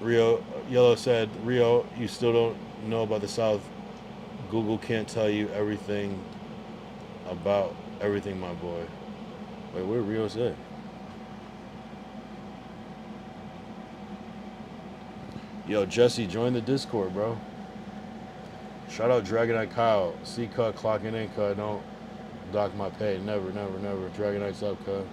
Rio Yellow said, Rio, you still don't know about the South. Google can't tell you everything about everything, my boy. Wait, what did Rio say? Yo, Jesse, join the Discord, bro. Shout out Dragonite Kyle. C cut clocking in, cut. Don't dock my pay. Never, never, never. Dragonite's up, cut.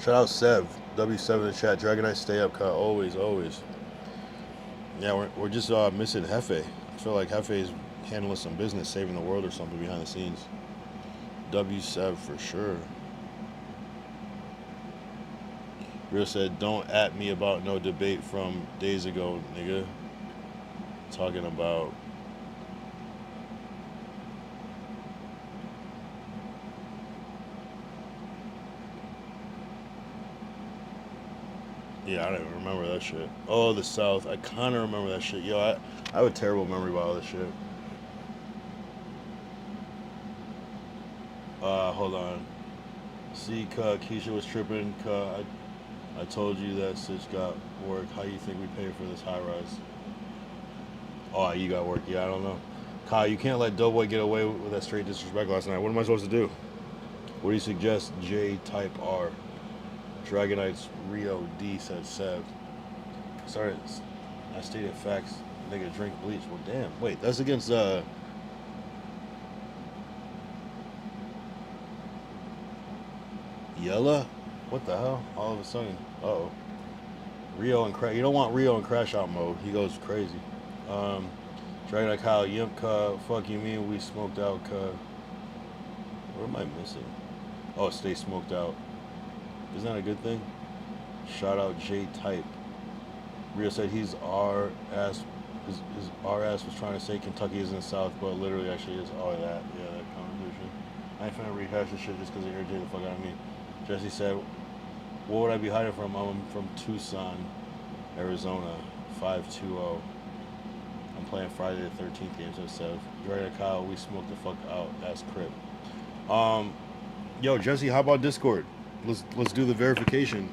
Shout out Sev. W7 in the chat. Dragonite stay up, cut. Always, always. Yeah, we're just missing Hefe. I feel like Hefe is handling some business, saving the world or something behind the scenes. W7 for sure. Real said, don't at me about no debate from days ago, nigga. Talking about yeah, I don't even remember that shit. Oh, the South. I kind of remember that shit. Yo, I have a terrible memory about all this shit. Hold on. See, Keisha was tripping. I told you that Stitch got work. How you think we pay for this high rise? Oh, you got work. Yeah, I don't know. Kyle, you can't let Doughboy get away with that straight disrespect last night. What am I supposed to do? What do you suggest? J type R. Dragonites Rio D said Sev. Sorry, I stated facts. Nigga drink bleach. Well, damn. Wait, that's against Yella? What the hell? All of a sudden. Uh-oh. Rio and Crash. You don't want Rio in crash out mode. He goes crazy. Dragonite Kyle, Yimp, fuck you mean we smoked out, what am I missing? Oh, stay smoked out. Isn't that a good thing? Shout out J Type. Rio said he's our ass. His our ass was trying to say Kentucky is in the South, but literally actually is all of that. Yeah, that conversation. I ain't finna rehash this shit just because it irritated the fuck out of me. Jesse said, what would I be hiding from? I'm from Tucson, Arizona, 520. I'm playing Friday the 13th game, so it says, Dragonite Kyle, we smoked the fuck out. That's Crip. Yo, Jesse, how about Discord? Let's do the verification.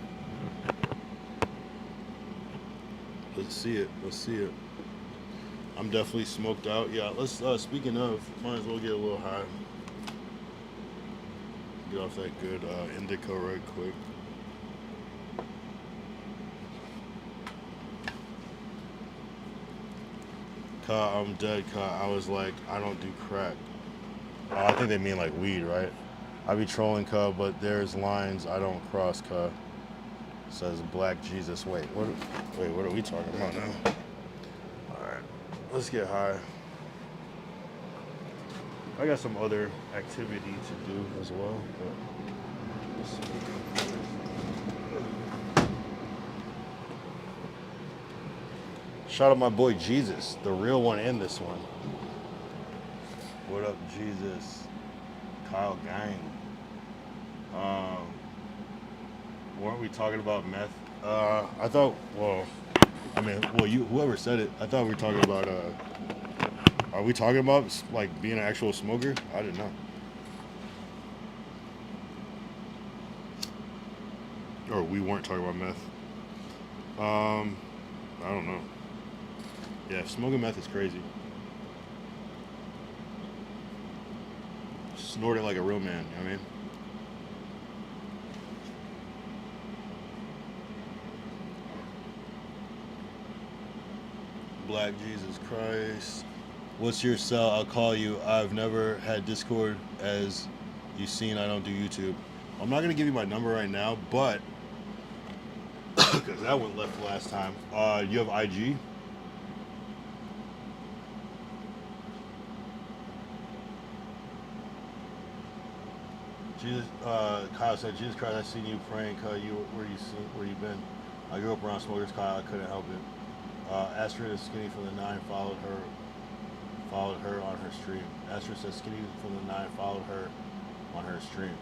Let's see it. Let's see it. I'm definitely smoked out. Yeah, let's speaking of, might as well get a little high. Get off that good indica right quick. I'm dead, I was like, I don't do crack. I think they mean like weed, right? I be trolling, but there's lines I don't cross, Says Black Jesus. Wait, what are we talking about now? Alright, let's get high. I got some other activity to do as well, but let's see. Shout out my boy Jesus, the real one and this one. What up, Jesus? Kyle Gang. Weren't we talking about meth? I thought. Well, I mean, well, you whoever said it. I thought we were talking about. Are we talking about like being an actual smoker? I didn't know. Or we weren't talking about meth. I don't know. Yeah, smoking meth is crazy. Snort it like a real man, you know what I mean? Black Jesus Christ. What's your cell? I'll call you. I've never had Discord. As you've seen, I don't do YouTube. I'm not going to give you my number right now, but because that went left last time. You have IG? Jesus, Kyle said, Jesus Christ, I seen you praying. Kyle, where you been? I grew up around smokers, Kyle. I couldn't help it. Astra is skinny from the 9. Followed her on her stream. Astra says skinny from the 9. Followed her on her stream.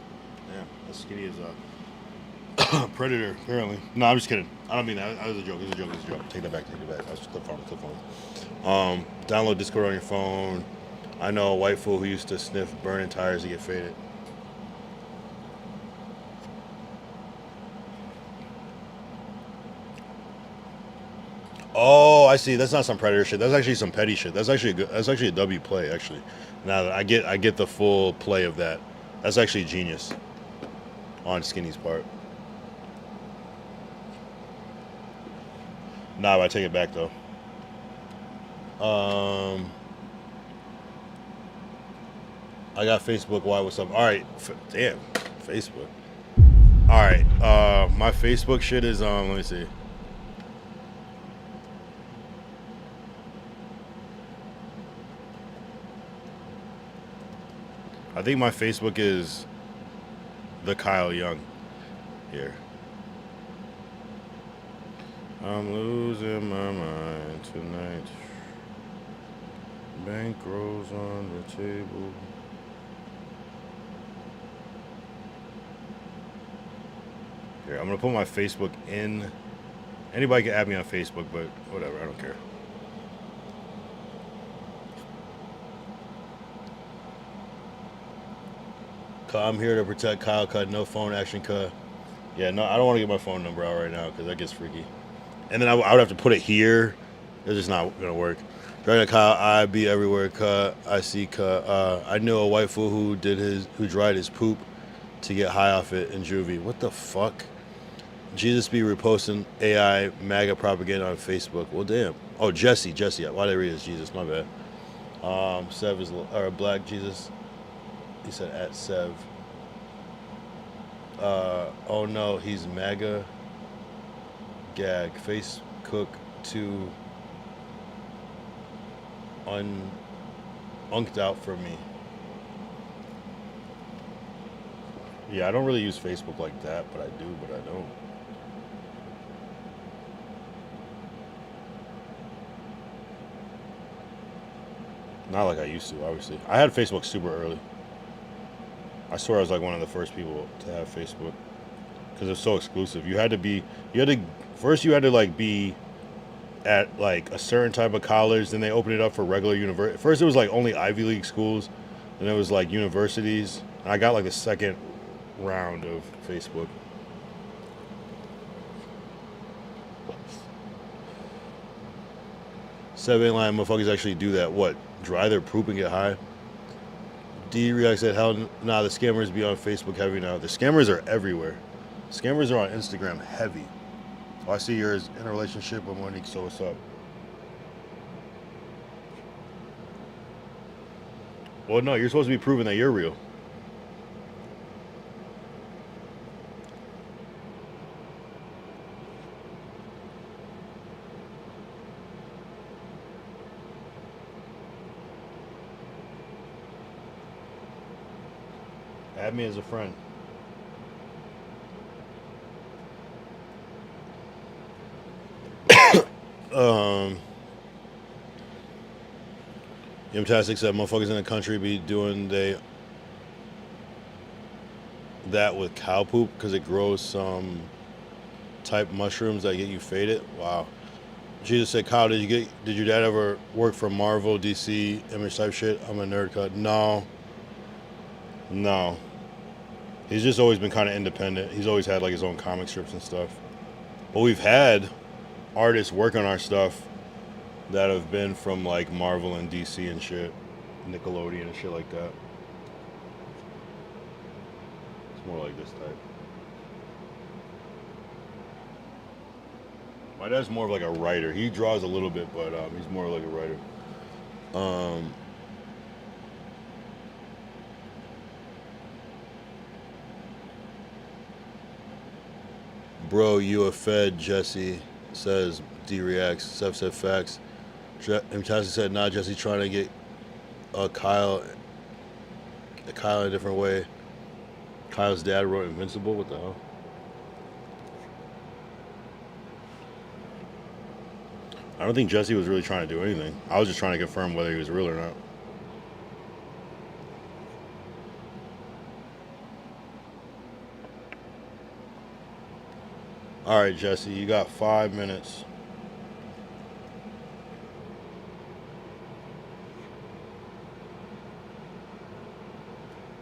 Damn, that's skinny as a predator. Apparently. No, I'm just kidding. I don't mean that. That was a joke. It was a joke. It was a joke. Take that back. Take it back. That's clip phone. Download Discord on your phone. I know a white fool who used to sniff burning tires to get faded. Oh, I see. That's not some predator shit. That's actually some petty shit. That's actually That's actually a W play. Actually, now that I get the full play of that. That's actually genius on Skinny's part. Nah, but I take it back though. I got Facebook. Why? What's up? All right. Damn, Facebook. All right. My Facebook shit is let me see. I think my Facebook is the Kyle Young here. I'm losing my mind tonight. Bankrolls on the table. Here, I'm gonna put my Facebook in. Anybody can add me on Facebook, but whatever, I don't care. I'm here to protect Kyle Cut. No phone action cut. Yeah, no, I don't want to get my phone number out right now because that gets freaky. And then I would have to put it here. It's just not gonna work. Dragon Kyle, I be everywhere. Cut. I see cut. I knew a white fool who dried his poop to get high off it in juvie. What the fuck? Jesus be reposting AI MAGA propaganda on Facebook. Well, damn. Oh, Jesse. Why did I read it as Jesus? My bad. Sev is Black Jesus. He said at Sev. Oh no, he's MAGA. Gag. Face cook to unked out for me. Yeah, I don't really use Facebook like that, but I do, but I don't. Not like I used to, obviously. I had Facebook super early. I swear I was like one of the first people to have Facebook because it's so exclusive. You had to like be at like a certain type of college, then they opened it up for regular university. First it was like only Ivy League schools, then it was like universities. And I got like the second round of Facebook. Seven line motherfuckers actually do that. What? Dry their poop and get high? D React said, hell nah, the scammers be on Facebook heavy now. The scammers are everywhere. Scammers are on Instagram heavy. Oh, I see you're in a relationship with Monique, so what's up? Well, no, you're supposed to be proving that you're real. Add me as a friend. Imtastic said motherfuckers in the country be doing that with cow poop because it grows some type mushrooms that get you faded. Wow. Jesus said, Kyle, did your dad ever work for Marvel, DC, Image type shit? I'm a nerd cut. No. He's just always been kind of independent. He's always had like his own comic strips and stuff. But we've had artists work on our stuff that have been from like Marvel and DC and shit, Nickelodeon and shit like that. It's more like this type. My dad's more of like a writer. He draws a little bit, but he's more like a writer. Bro, you a fed, Jesse, says D reacts. Seth said facts. Tassie said, nah, Jesse trying to get Kyle in a different way. Kyle's dad wrote Invincible. What the hell? I don't think Jesse was really trying to do anything. I was just trying to confirm whether he was real or not. All right, Jesse, you got 5 minutes.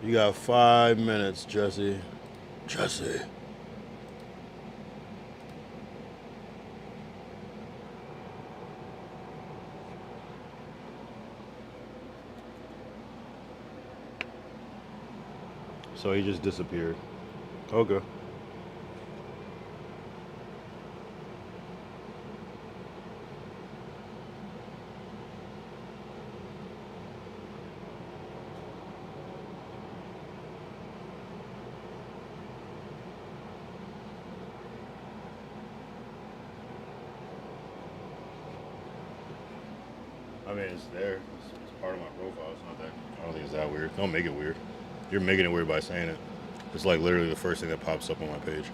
You got 5 minutes, Jesse. Jesse. So he just disappeared. Okay. I mean, it's there. It's part of my profile. It's not that. I don't think it's that weird. Don't make it weird. You're making it weird by saying it. It's like literally the first thing that pops up on my page.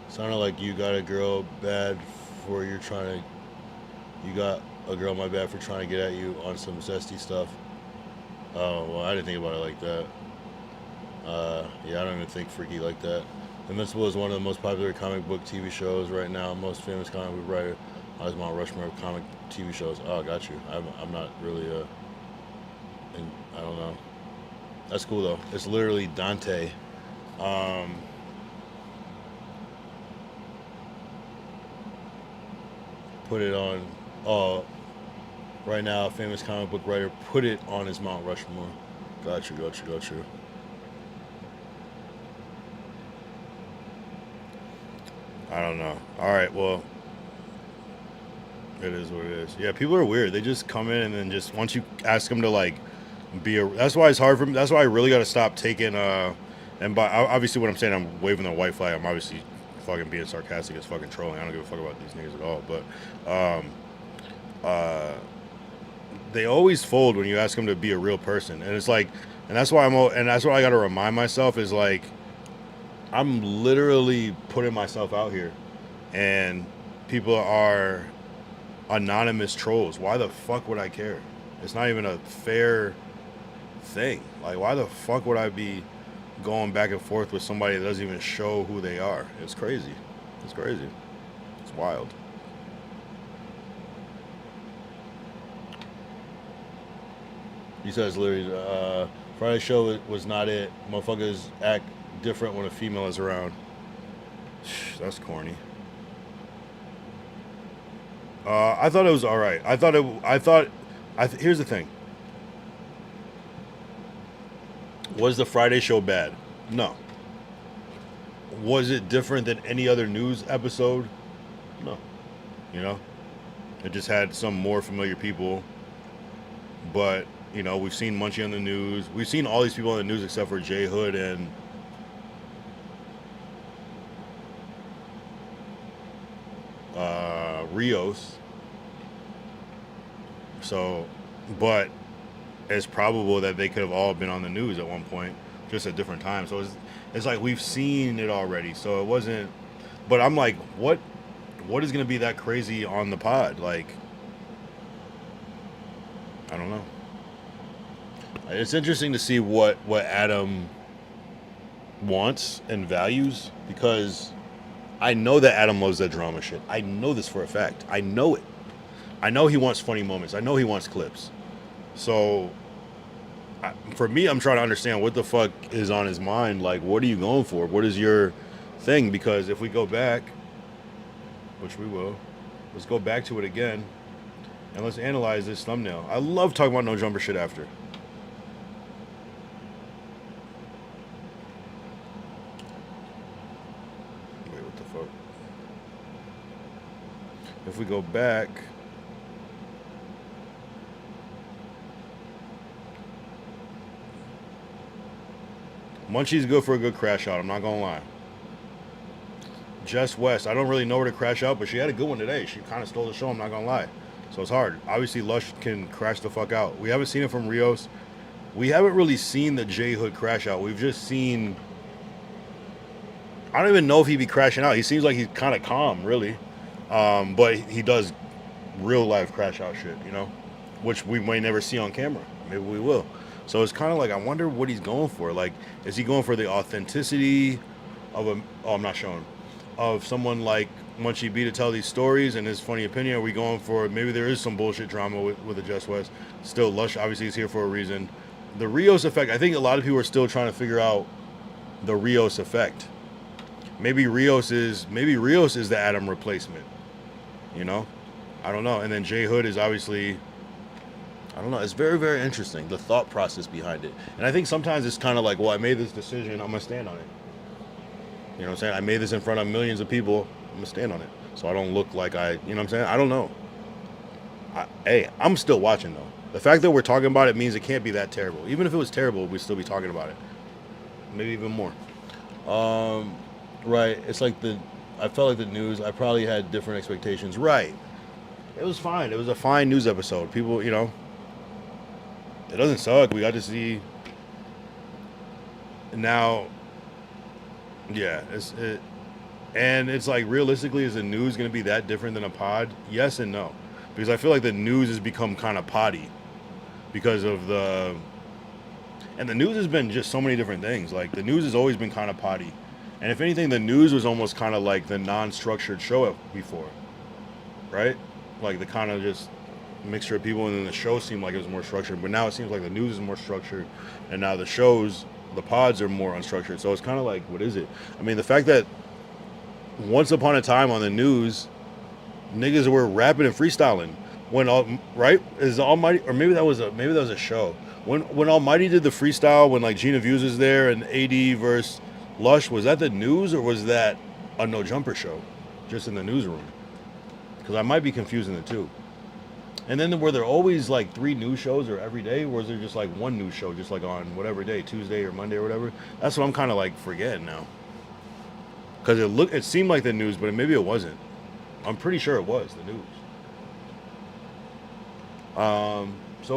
Sounded like you got a girl bad for you're trying to. You got a girl my bad for trying to get at you on some zesty stuff. Oh, well, I didn't think about it like that. Yeah, I don't even think freaky like that. Invincible is one of the most popular comic book TV shows right now. Most famous comic book writer on Mount Rushmore of comic TV shows. Oh, got you. I'm not really I don't know. That's cool though. It's literally Dante. Put it on. Oh, right now, a famous comic book writer put it on his Mount Rushmore. Got you. I don't know. All right, well, it is what it is. Yeah, people are weird. They just come in and then just once you ask them to like be a. That's why it's hard for me. That's why I really got to stop taking. And by obviously what I'm saying, I'm waving the white flag. I'm obviously fucking being sarcastic as fucking trolling. I don't give a fuck about these niggas at all. But they always fold when you ask them to be a real person, and it's like, and that's why that's what I got to remind myself is like. I'm literally putting myself out here, and people are anonymous trolls. Why the fuck would I care? It's not even a fair thing. Like, why the fuck would I be going back and forth with somebody that doesn't even show who they are? It's crazy. It's wild. He says literally, Friday show was not it. Motherfuckers act different when a female is around. That's corny. I thought it was all right. Here's the thing. Was the Friday show bad? No. Was it different than any other news episode? No. You know, it just had some more familiar people. But you know, we've seen Munchie on the news. We've seen all these people on the news except for Jay Hood and. Rios. So, but it's probable that they could have all been on the news at one point, just at different times. So it's like we've seen it already. So it wasn't. But I'm like, what is going to be that crazy on the pod? Like, I don't know. It's interesting to see what Adam wants and values, because I know that Adam loves that drama shit. I know this for a fact. I know it. I know he wants funny moments. I know he wants clips. So for me, I'm trying to understand what the fuck is on his mind. Like, what are you going for? What is your thing? Because if we go back, which we will, let's go back to it again and let's analyze this thumbnail. I love talking about no jumper shit after. Wait, what the fuck? If we go back, Munchie's good for a good crash out, I'm not gonna lie. Jess West, I don't really know her to crash out, but she had a good one today. She kind of stole the show, I'm not gonna lie. So it's hard. Obviously, Lush can crash the fuck out. We haven't seen it from Rios. We haven't really seen the J Hood crash out. We've just seen... I don't even know if he'd be crashing out. He seems like he's kind of calm, really. But he does real life crash out shit, you know? Which we may never see on camera. Maybe we will. So it's kind of like, I wonder what he's going for. Like, is he going for the authenticity of a... Oh, I'm not showing. Of someone like Munchie B to tell these stories and his funny opinion? Are we going for... Maybe there is some bullshit drama with the Just West. Still, Lush obviously is here for a reason. The Rios effect, I think a lot of people are still trying to figure out the Rios effect. Maybe Rios is the Adam replacement. You know? I don't know. And then J Hood is obviously... I don't know. It's very, very interesting, the thought process behind it. And I think sometimes it's kind of like, well, I made this decision, I'm going to stand on it. You know what I'm saying? I made this in front of millions of people, I'm going to stand on it. So I don't look like I, you know what I'm saying? I don't know. Hey, I'm still watching, though. The fact that we're talking about it means it can't be that terrible. Even if it was terrible, we'd still be talking about it. Maybe even more. Right. It's like I felt like the news, I probably had different expectations. Right. It was fine. It was a fine news episode. People, you know, it doesn't suck. We got to see. Now, yeah, and it's like, realistically, is the news going to be that different than a pod? Yes and no. Because I feel like the news has become kind of poddy because of and the news has been just so many different things. Like, the news has always been kind of poddy. And if anything, the news was almost kind of like the non-structured show before, right? Like the kind of just mixture of people, and then the show seemed like it was more structured. But now it seems like the news is more structured, and now the shows, the pods are more unstructured. So it's kind of like, what is it? I mean, the fact that once upon a time on the news, niggas were rapping and freestyling right? Is Almighty, or maybe that was a show. When Almighty did the freestyle, when like Gina Views was there and AD versus Lush, was that the news or was that a No Jumper show, just in the newsroom? Because I might be confusing the two. And then were there always like 3 news shows or every day, or was there just like one news show, just like on whatever day, Tuesday or Monday or whatever? That's what I'm kind of like forgetting now. Because it seemed like the news, but maybe it wasn't. I'm pretty sure it was the news. So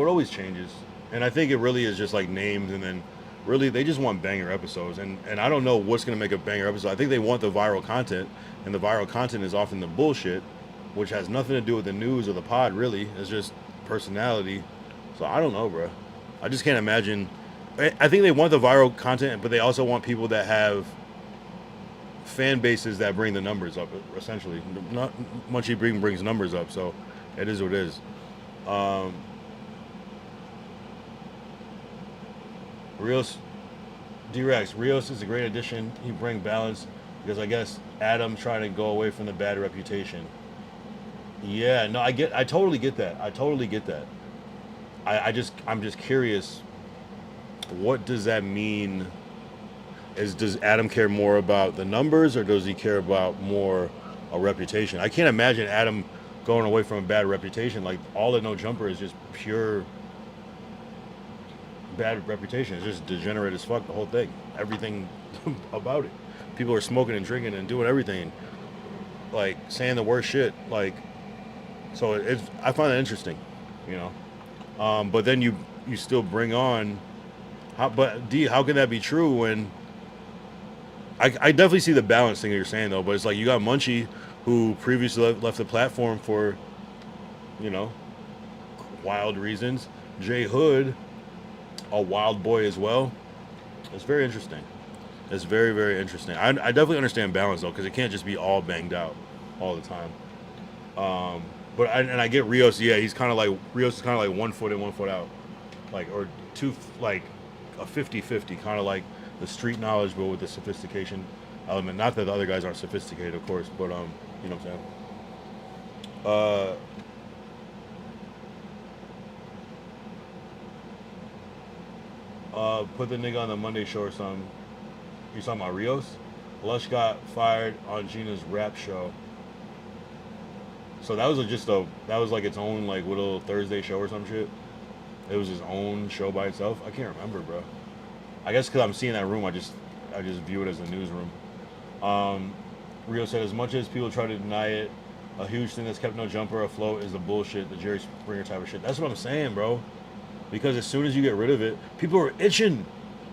it always changes, and I think it really is just like names, and then really they just want banger episodes, and I don't know what's gonna make a banger episode. I think they want the viral content, and the viral content is often the bullshit, which has nothing to do with the news or the pod. Really, it's just personality. So I don't know, bro. I just can't imagine. I think they want the viral content, but they also want people that have fan bases that bring the numbers up. Essentially, not Munchie brings numbers up, so it is what it is. Rios, D-Rex, Rios is a great addition. He brings balance because I guess Adam's trying to go away from the bad reputation. Yeah, no, I totally get that. I'm just curious, what does that mean? Does Adam care more about the numbers, or does he care about more a reputation? I can't imagine Adam going away from a bad reputation. Like, all at No Jumper is just pure bad reputation. It's just degenerate as fuck, the whole thing. Everything about it. People are smoking and drinking and doing everything. Like, saying the worst shit. Like, so I find that interesting, you know. But then you still bring on... how can that be true when... I definitely see the balance thing that you're saying, though, but it's like you got Munchie, who previously left the platform for, you know, wild reasons. J Hood, a wild boy as well. It's very interesting. It's very, very interesting. I definitely understand balance though, because it can't just be all banged out all the time. And I get Rios. Yeah, he's kind of like Rios is kind of like 1 foot in, 1 foot out, like or two like a 50-50, kind of like the street knowledge, but with the sophistication element. Not that the other guys aren't sophisticated, of course, but you know what I'm saying. Put the nigga on the Monday show or something. You talking about Rios? Lush got fired on Gina's rap show. So that was that was like its own like little Thursday show or some shit. It was his own show by itself. I can't remember, bro. I guess because I'm seeing that room, I just view it as a newsroom. Rio said, as much as people try to deny it, a huge thing that's kept No Jumper afloat is the bullshit, the Jerry Springer type of shit. That's what I'm saying, bro. Because as soon as you get rid of it, people are itching.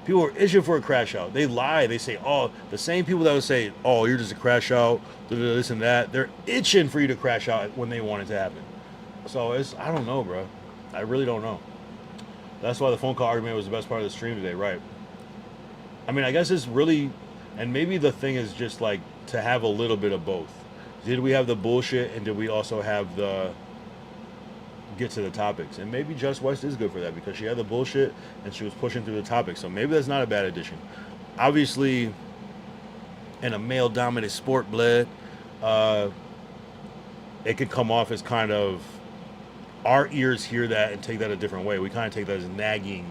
People are itching for a crash out. They lie. They say, oh, the same people that would say, oh, you're just a crash out, this and that. They're itching for you to crash out when they want it to happen. So I don't know, bro. I really don't know. That's why the phone call argument was the best part of the stream today, right? I mean, I guess it's really, and maybe the thing is just like to have a little bit of both. Did we have the bullshit and did we also have the get to the topics? And maybe Just West is good for that because she had the bullshit and she was pushing through the topics. So maybe that's not a bad addition. Obviously, in a male-dominated sport, blood, it could come off as kind of, our ears hear that and take that a different way. We kind of take that as nagging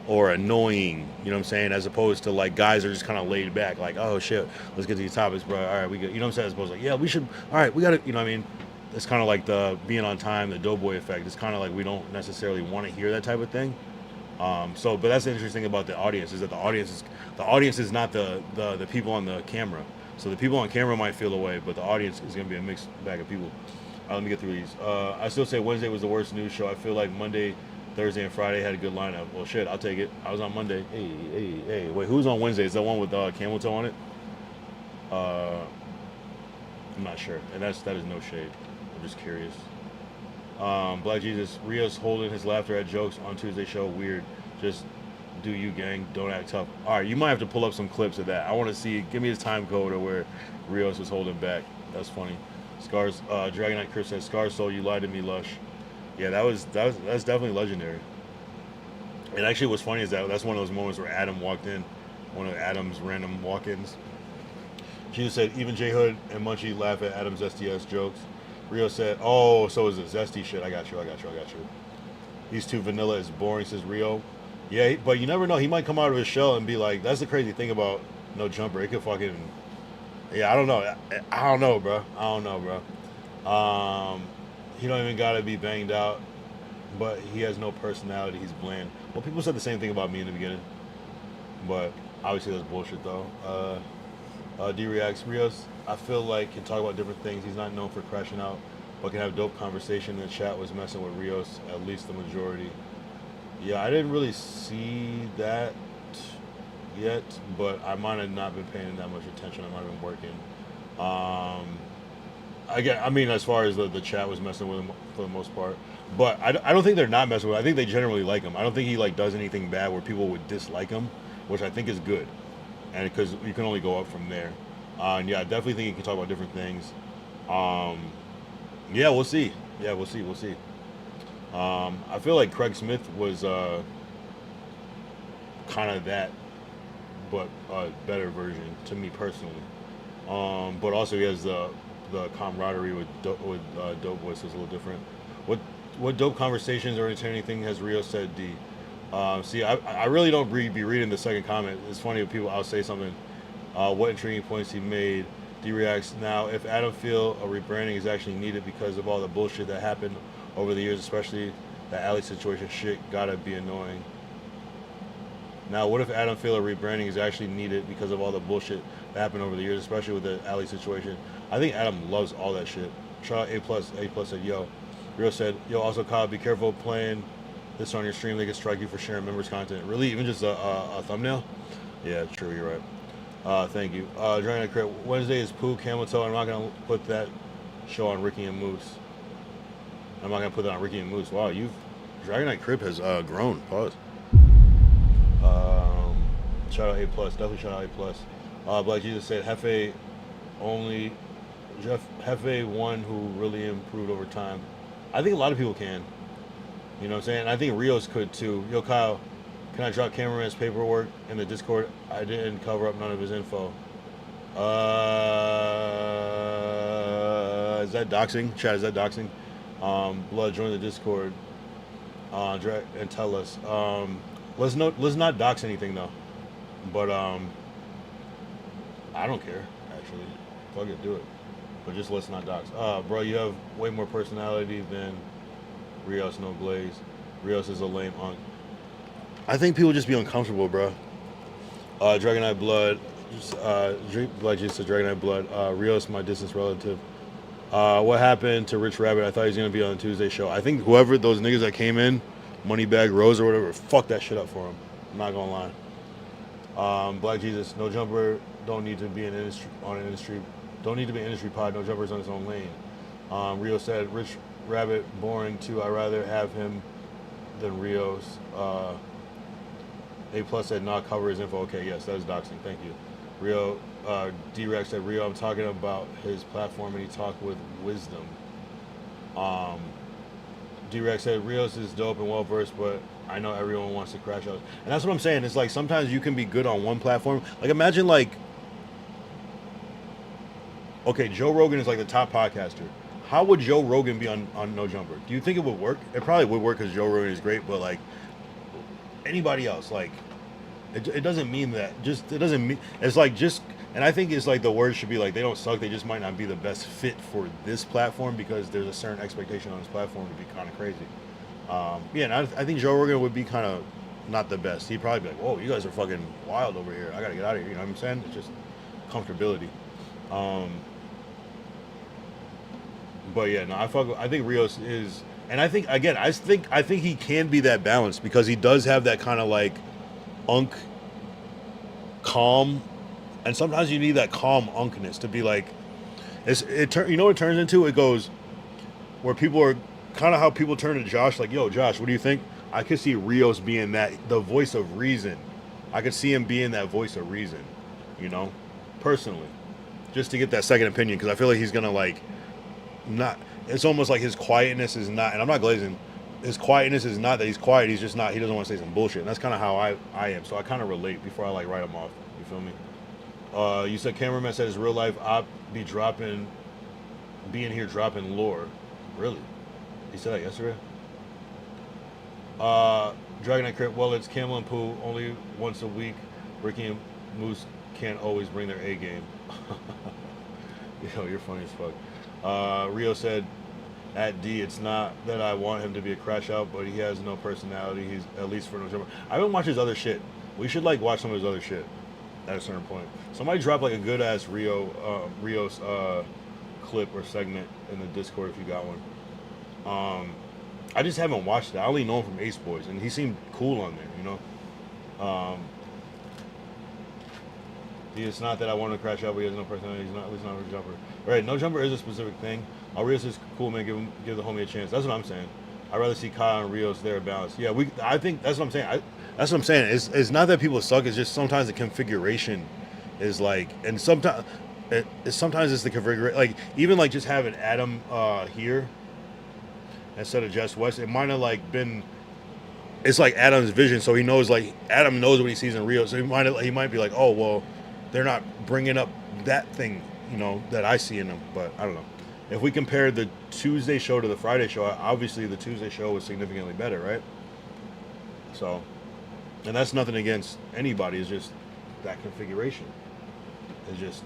or annoying, you know what I'm saying? As opposed to like guys are just kind of laid back, like, oh shit, let's get to these topics, bro. All right, we get, you know what I'm saying? As opposed to like, yeah, we should, all right, we got to, you know what I mean? It's kind of like the being on time, the doughboy effect. It's kind of like we don't necessarily want to hear that type of thing. But that's the interesting thing about the audience is that the audience is not the people on the camera. So the people on camera might feel away, but the audience is going to be a mixed bag of people. Let me get through these. I still say Wednesday was the worst news show. I feel like Monday, Thursday, and Friday had a good lineup. Well, shit, I'll take it. I was on Monday. Hey. Wait, who's on Wednesday? Is that one with Camel Toe on it? I'm not sure. And that is no shade. I'm just curious. Black Jesus, Rios holding his laughter at jokes on Tuesday show. Weird. Just do you, gang. Don't act tough. All right, you might have to pull up some clips of that. I want to see. Give me the time code of where Rios was holding back. That's funny. Scars. Dragon Knight Chris says, "Scars soul, you lied to me, Lush." Yeah, that's definitely legendary. And actually, what's funny is that's one of those moments where Adam walked in, one of Adam's random walk-ins. Gina said, even J Hood and Munchie laugh at Adam's SDS jokes. Rio said, oh, so is it zesty shit? I got you. He's too vanilla, it's boring, says Rio. Yeah, but you never know. He might come out of his shell and be like, that's the crazy thing about No Jumper. It could fucking, yeah, I don't know, bro. He don't even gotta be banged out, but he has no personality. He's bland. Well, people said the same thing about me in the beginning, but obviously that's bullshit though. D reacts, Rios, I feel like can talk about different things. He's not known for crashing out, but can have dope conversation. The chat was messing with Rios, at least the majority. Yeah, I didn't really see that yet, but I might have not been paying that much attention. I might have been working. I mean, as far as the chat was messing with him for the most part, but I don't think they're not messing with him. I think they generally like him. I don't think he like does anything bad where people would dislike him, which I think is good, and because you can only go up from there. And yeah, I definitely think he can talk about different things. Yeah, we'll see. We'll see. I feel like Craig Smith was kind of that, but a better version to me personally. But also he has the camaraderie with Dope Voice is a little different. What dope conversations or entertaining thing has Rio said? D. See, I really don't be reading the second comment. It's funny when people, I'll say something. What intriguing points he made. D reacts, now if Adam feel a rebranding is actually needed because of all the bullshit that happened over the years, especially the alley situation, shit gotta be annoying. Now what if Adam feel a rebranding is actually needed because of all the bullshit that happened over the years, especially with the alley situation? I think Adam loves all that shit. Shout out A+ said, yo. Rio said, yo, also Kyle, be careful playing this on your stream. They can strike you for sharing members content. Really? Even just a thumbnail? Yeah, true, you're right. Thank you. Dragon Crit, Wednesday is Pooh, Camel Toe. I'm not going to put that show on Ricky and Moose. I'm not going to put that on Ricky and Moose. Wow, Dragon Knight Crip has grown. Pause. Shout out A plus. Definitely shout out A plus. Black Jesus said Hefe only. Hefe one who really improved over time. I think a lot of people can. You know what I'm saying? I think Rios could too. Yo, Kyle, can I drop cameraman's paperwork in the Discord? I didn't cover up none of his info. Is that doxing? Chat, is that doxing? Blood, join the Discord. And tell us. Let's not dox anything though. But I don't care actually. Fuck it, do it. But just let's not dox. Bro, you have way more personality than Rios. No glaze. Rios is a lame unk. I think people just be uncomfortable, bro. Dragon Eye Blood. Like just said, Dragon Eye Blood. Rios, my distant relative. What happened to Rich Rabbit? I thought he was gonna be on the Tuesday show. I think whoever those niggas that came in, Moneybag Rose or whatever, fuck that shit up for him. I'm not gonna lie. Black Jesus, no jumper. Don't need to be an industry Don't need to be an industry pod. No jumper's on his own lane. Rio said, Rich Rabbit boring too. I'd rather have him than Rios. A plus said not cover his info. Okay, yes, that is doxing. Thank you. Rio, D-Rex said, Rio, I'm talking about his platform and he talked with wisdom. D-Rex said, Rios is dope and well-versed, but I know everyone wants to crash out. And that's what I'm saying. It's like sometimes you can be good on one platform. Like imagine like, okay, Joe Rogan is like the top podcaster. How would Joe Rogan be on No Jumper? Do you think it would work? It probably would work because Joe Rogan is great, but like anybody else, like it doesn't mean that. Just it doesn't mean it's like just. And I think it's like the word should be like they don't suck. They just might not be the best fit for this platform because there's a certain expectation on this platform to be kind of crazy. Yeah, and I think Joe Rogan would be kind of not the best. He'd probably be like, "Whoa, you guys are fucking wild over here. I gotta get out of here." You know what I'm saying? It's just comfortability. But yeah, no, I think Rios is, and I think again, I think he can be that balance because he does have that kind of like calm, and sometimes you need that calm unkness to be like, you know what it turns into? It goes where people are kind of how people turn to Josh, like, yo, Josh, what do you think? I could see Rios being the voice of reason. I could see him being that voice of reason, you know, personally, just to get that second opinion because I feel like he's gonna like. Not, it's almost like his quietness is not, and I'm not glazing, his quietness is not that he's quiet, he's just not, he doesn't want to say some bullshit, and that's kind of how I am, so I kind of relate before I like write him off, you feel me? You said cameraman said his real life op being here dropping lore. Really? He said that yesterday? Dragon Knight Crypt, well, it's Camel and Pooh only once a week. Ricky and Moose can't always bring their A game. Yo, you're funny as fuck. Rio said, at D, it's not that I want him to be a crash out, but he has no personality. He's at least for No Jumper. I haven't watched his other shit. We should like watch some of his other shit at a certain point. Somebody drop like a good ass Rios clip or segment in the Discord if you got one. I just haven't watched it. I only know him from Ace Boys, and he seemed cool on there, you know. It's not that I want to crash out, but he has no personality. He's not, at least not a jumper. Right, No Jumper is a specific thing. Rios is cool, man. Give the homie a chance. That's what I'm saying. I'd rather see Kyle and Rios there balanced. Yeah, I think that's what I'm saying. That's what I'm saying. It's not that people suck. It's just sometimes the configuration is like, and sometimes it's the configuration. Like even like just having Adam here instead of Jess West, it might have like been. It's like Adam's vision, so he knows like Adam knows what he sees in Rios. So he might be like, oh well. They're not bringing up that thing, you know, that I see in them. But I don't know. If we compare the Tuesday show to the Friday show, obviously the Tuesday show was significantly better, right? So, and that's nothing against anybody. It's just that configuration. It's just,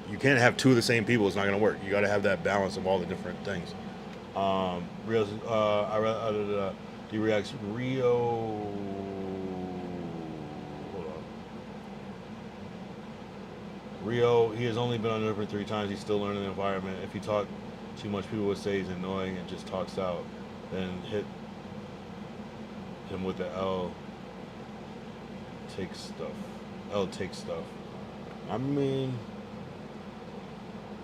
you can't have two of the same people. It's not going to work. You got to have that balance of all the different things. D-Reacts Rio... Rio, he has only been on River 3 times. He's still learning the environment. If he talked too much, people would say he's annoying and just talks out. Then hit him with the L takes stuff. I mean,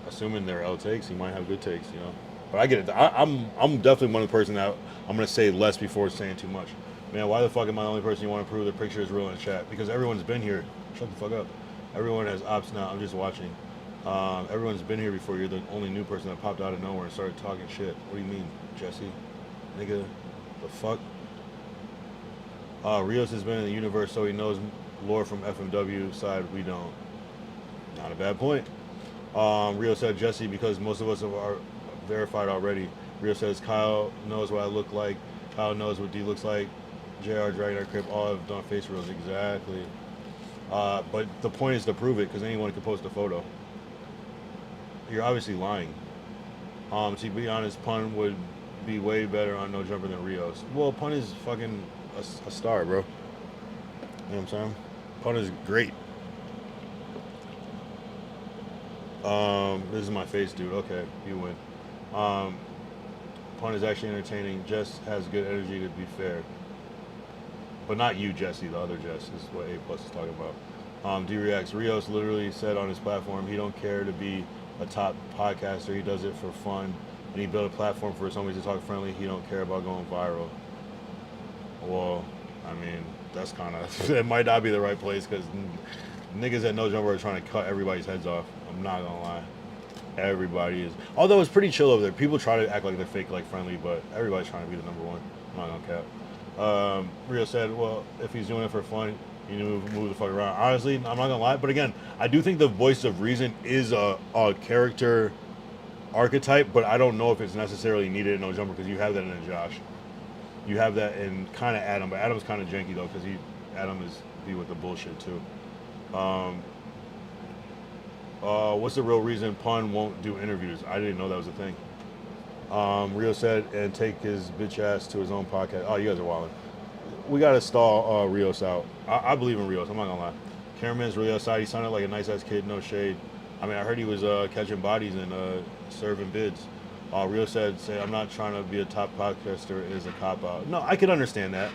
assuming they're L takes, he might have good takes, you know. But I get it. I'm definitely one of the person that I'm gonna say less before saying too much. Man, why the fuck am I the only person you want to prove the picture is real in chat? Because everyone's been here. Shut the fuck up. Everyone has ops now. I'm just watching. Everyone's been here before. You're the only new person that popped out of nowhere and started talking shit. What do you mean, Jesse? Nigga, the fuck? Rios has been in the universe, so he knows lore from FMW side. We don't. Not a bad point. Rio said Jesse because most of us are verified already. Rio says Kyle knows what I look like. Kyle knows what D looks like. JR, Dragon, our crib, all have done face reels. Exactly. But the point is to prove it because anyone can post a photo. You're obviously lying. To be honest, Pun would be way better on No Jumper than Rios. Well, Pun is fucking a star, bro. You know what I'm saying? Pun is great. This is my face, dude. Okay, you win. Pun is actually entertaining. Jess has good energy, to be fair. But not you, Jesse. The other Jess is what A Plus is talking about. D-Reacts. Rios literally said on his platform he don't care to be a top podcaster. He does it for fun. And he built a platform for his homies to talk friendly. He don't care about going viral. Well, I mean, that's kind of... it might not be the right place because niggas at No Jumper are trying to cut everybody's heads off. I'm not going to lie. Everybody is. Although it's pretty chill over there. People try to act like they're fake, like friendly, but everybody's trying to be the number one. I'm not going to cap. Rio said, well, if he's doing it for fun, you need to move the fuck around. Honestly, I'm not gonna lie, but again, I do think the voice of reason is a character archetype, but I don't know if it's necessarily needed in No Jumper because you have that in Josh. You have that in kind of Adam, but Adam's kind of janky though because Adam is be with the bullshit too. What's the real reason Pun won't do interviews? I didn't know that was a thing. Rio said, and take his bitch ass to his own podcast. Oh, you guys are wilding. We gotta stall Rios out. I believe in Rios. I'm not gonna lie. Cameraman's really outside. He sounded like a nice ass kid. No shade. I mean, I heard he was catching bodies and serving bids. Rio said, "Say I'm not trying to be a top podcaster is a cop out." No, I could understand that.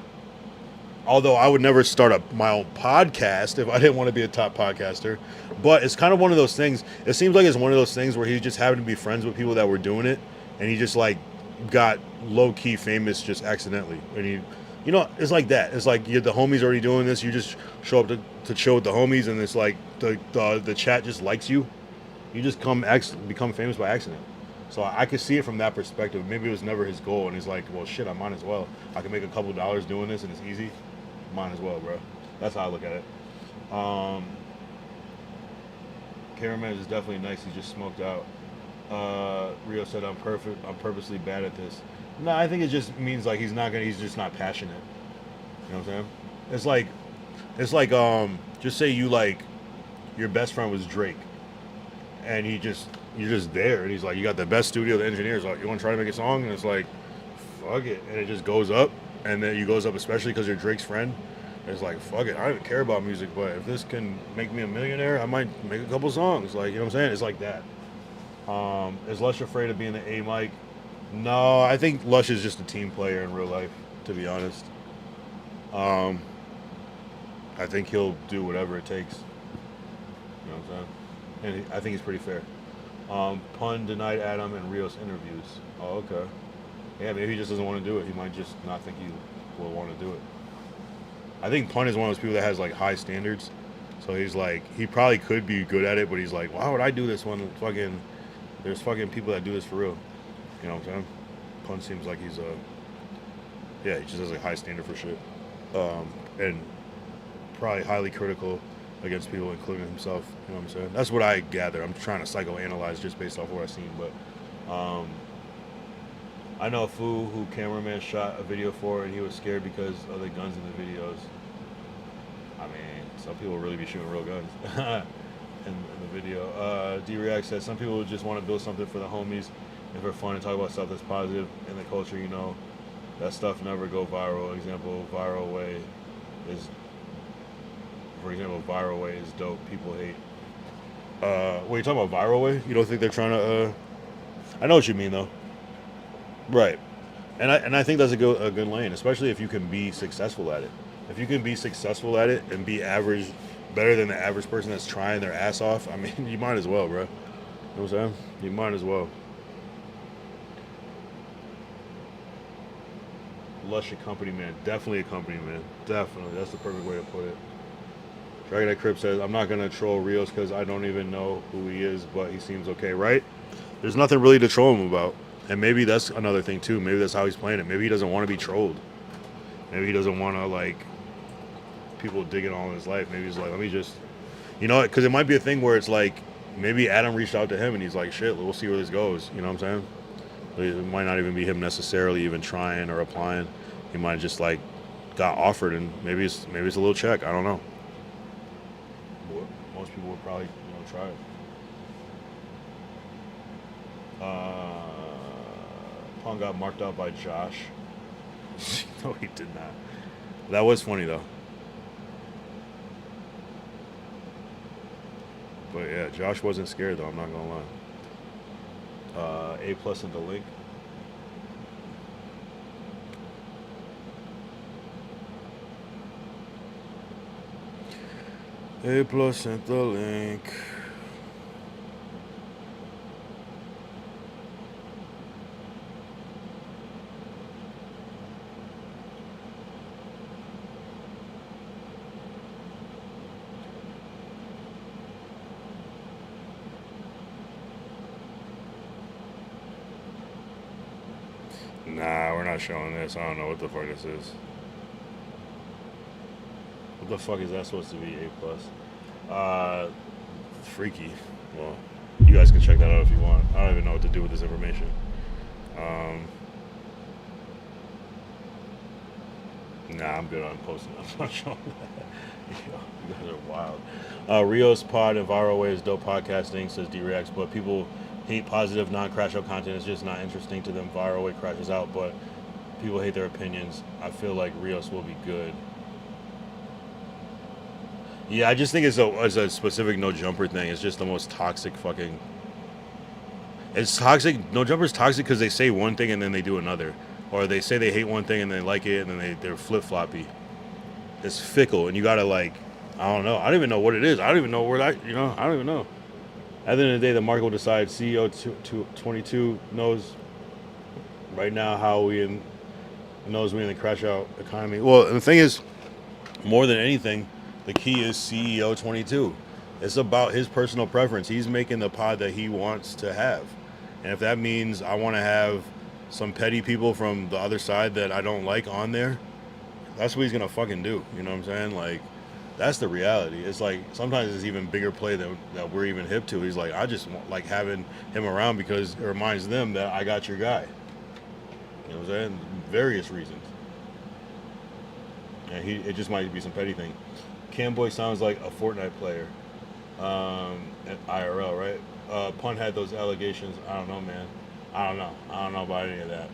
Although I would never start my own podcast if I didn't want to be a top podcaster. But it's kind of one of those things. It seems like it's one of those things where he just happened to be friends with people that were doing it, and he just like got low key famous just accidentally. And he. You know, it's like that. It's like the homies already doing this. You just show up to chill with the homies, and it's like the chat just likes you. You just become famous by accident. So I could see it from that perspective. Maybe it was never his goal, and he's like, well, shit, I might as well. I can make a couple dollars doing this, and it's easy. Might as well, bro. That's how I look at it. Cameraman is definitely nice. He just smoked out. Rio said, I'm purposely bad at this. No, I think it just means like he's just not passionate. You know what I'm saying? It's like just say you like your best friend was Drake, and you're just there, and he's like, you got the best studio, the engineers like, you want to try to make a song, and it's like, fuck it, and it just goes up, and then you goes up, especially because you're Drake's friend. And it's like, fuck it, I don't even care about music, but if this can make me a millionaire, I might make a couple songs. Like, you know what I'm saying? It's like that. Is Lush afraid of being the A mic? No, I think Lush is just a team player in real life, to be honest. I think he'll do whatever it takes. You know what I'm saying? And I think he's pretty fair. Pun denied Adam and Rios interviews. Oh, okay. Yeah, maybe he just doesn't want to do it. He might just not think he will want to do it. I think Pun is one of those people that has like high standards. So he's like, he probably could be good at it, but he's like, why would I do this when there's fucking people that do this for real? You know what I'm saying? Pun seems like he's he just has a high standard for shit. And probably highly critical against people, including himself. You know what I'm saying? That's what I gather. I'm trying to psychoanalyze just based off what I've seen. But I know a fool who cameraman shot a video for, and he was scared because of the guns in the videos. I mean, some people really be shooting real guns in the video. D-React says some people just want to build something for the homies and for fun and talk about stuff that's positive in the culture, you know. That stuff never go viral. Example, viral way is dope. People hate. What are you talking about, viral way? You don't think they're trying to, I know what you mean though. Right. And I think that's a good lane, especially if you can be successful at it. If you can be successful at it and be average, better than the average person that's trying their ass off, I mean, you might as well, bro. You know what I'm saying? You might as well. lush accompaniment. Definitely accompaniment. Definitely. That's the perfect way to put it. Dragon Crip says, I'm not going to troll Rios because I don't even know who he is, but he seems okay, right? There's nothing really to troll him about. And maybe that's another thing, too. Maybe that's how he's playing it. Maybe he doesn't want to be trolled. Maybe he doesn't want to, like, people digging all in his life. Maybe he's like, let me just, you know, because it might be a thing where it's like, maybe Adam reached out to him and he's like, shit, we'll see where this goes. You know what I'm saying? It might not even be him necessarily even trying or applying. He might have just, like, got offered, and maybe it's a little check. I don't know. Most people would probably, try it. Pong got marked out by Josh. No, he did not. That was funny, though. But, yeah, Josh wasn't scared, though. I'm not going to lie. A+ in the link. A+ sent the link. Nah, we're not showing this. I don't know what the fuck this is. What the fuck is that supposed to be, A+? Freaky. Well, you guys can check that out if you want. I don't even know what to do with this information. Nah, I'm good on posting. I'm not showing that. You guys are wild. Rios Pod and Viral Way is dope podcasting, says D-Rex, but people hate positive, non-crash out content. It's just not interesting to them. Viral Way crashes out, but people hate their opinions. I feel like Rios will be good. Yeah, I just think it's a specific no jumper thing. It's just the most toxic fucking. It's toxic. No jumper's toxic because they say one thing and then they do another, or they say they hate one thing and they like it and then they're flip floppy. It's fickle, and you gotta, like, I don't know. I don't even know what it is. I don't even know where I don't even know. At the end of the day, the market will decide. CEO 22 knows right now how knows we in the crash out economy. Well, and the thing is, more than anything, the key is CEO 22. It's about his personal preference. He's making the pod that he wants to have. And if that means I want to have some petty people from the other side that I don't like on there, that's what he's going to fucking do. You know what I'm saying? Like, that's the reality. It's like, sometimes it's even bigger play that we're even hip to. He's like, I just like having him around because it reminds them that I got your guy. You know what I'm saying? Various reasons. And it just might be some petty thing. Camboy sounds like a Fortnite player at IRL, right? Pun had those allegations. I don't know, man. I don't know about any of that.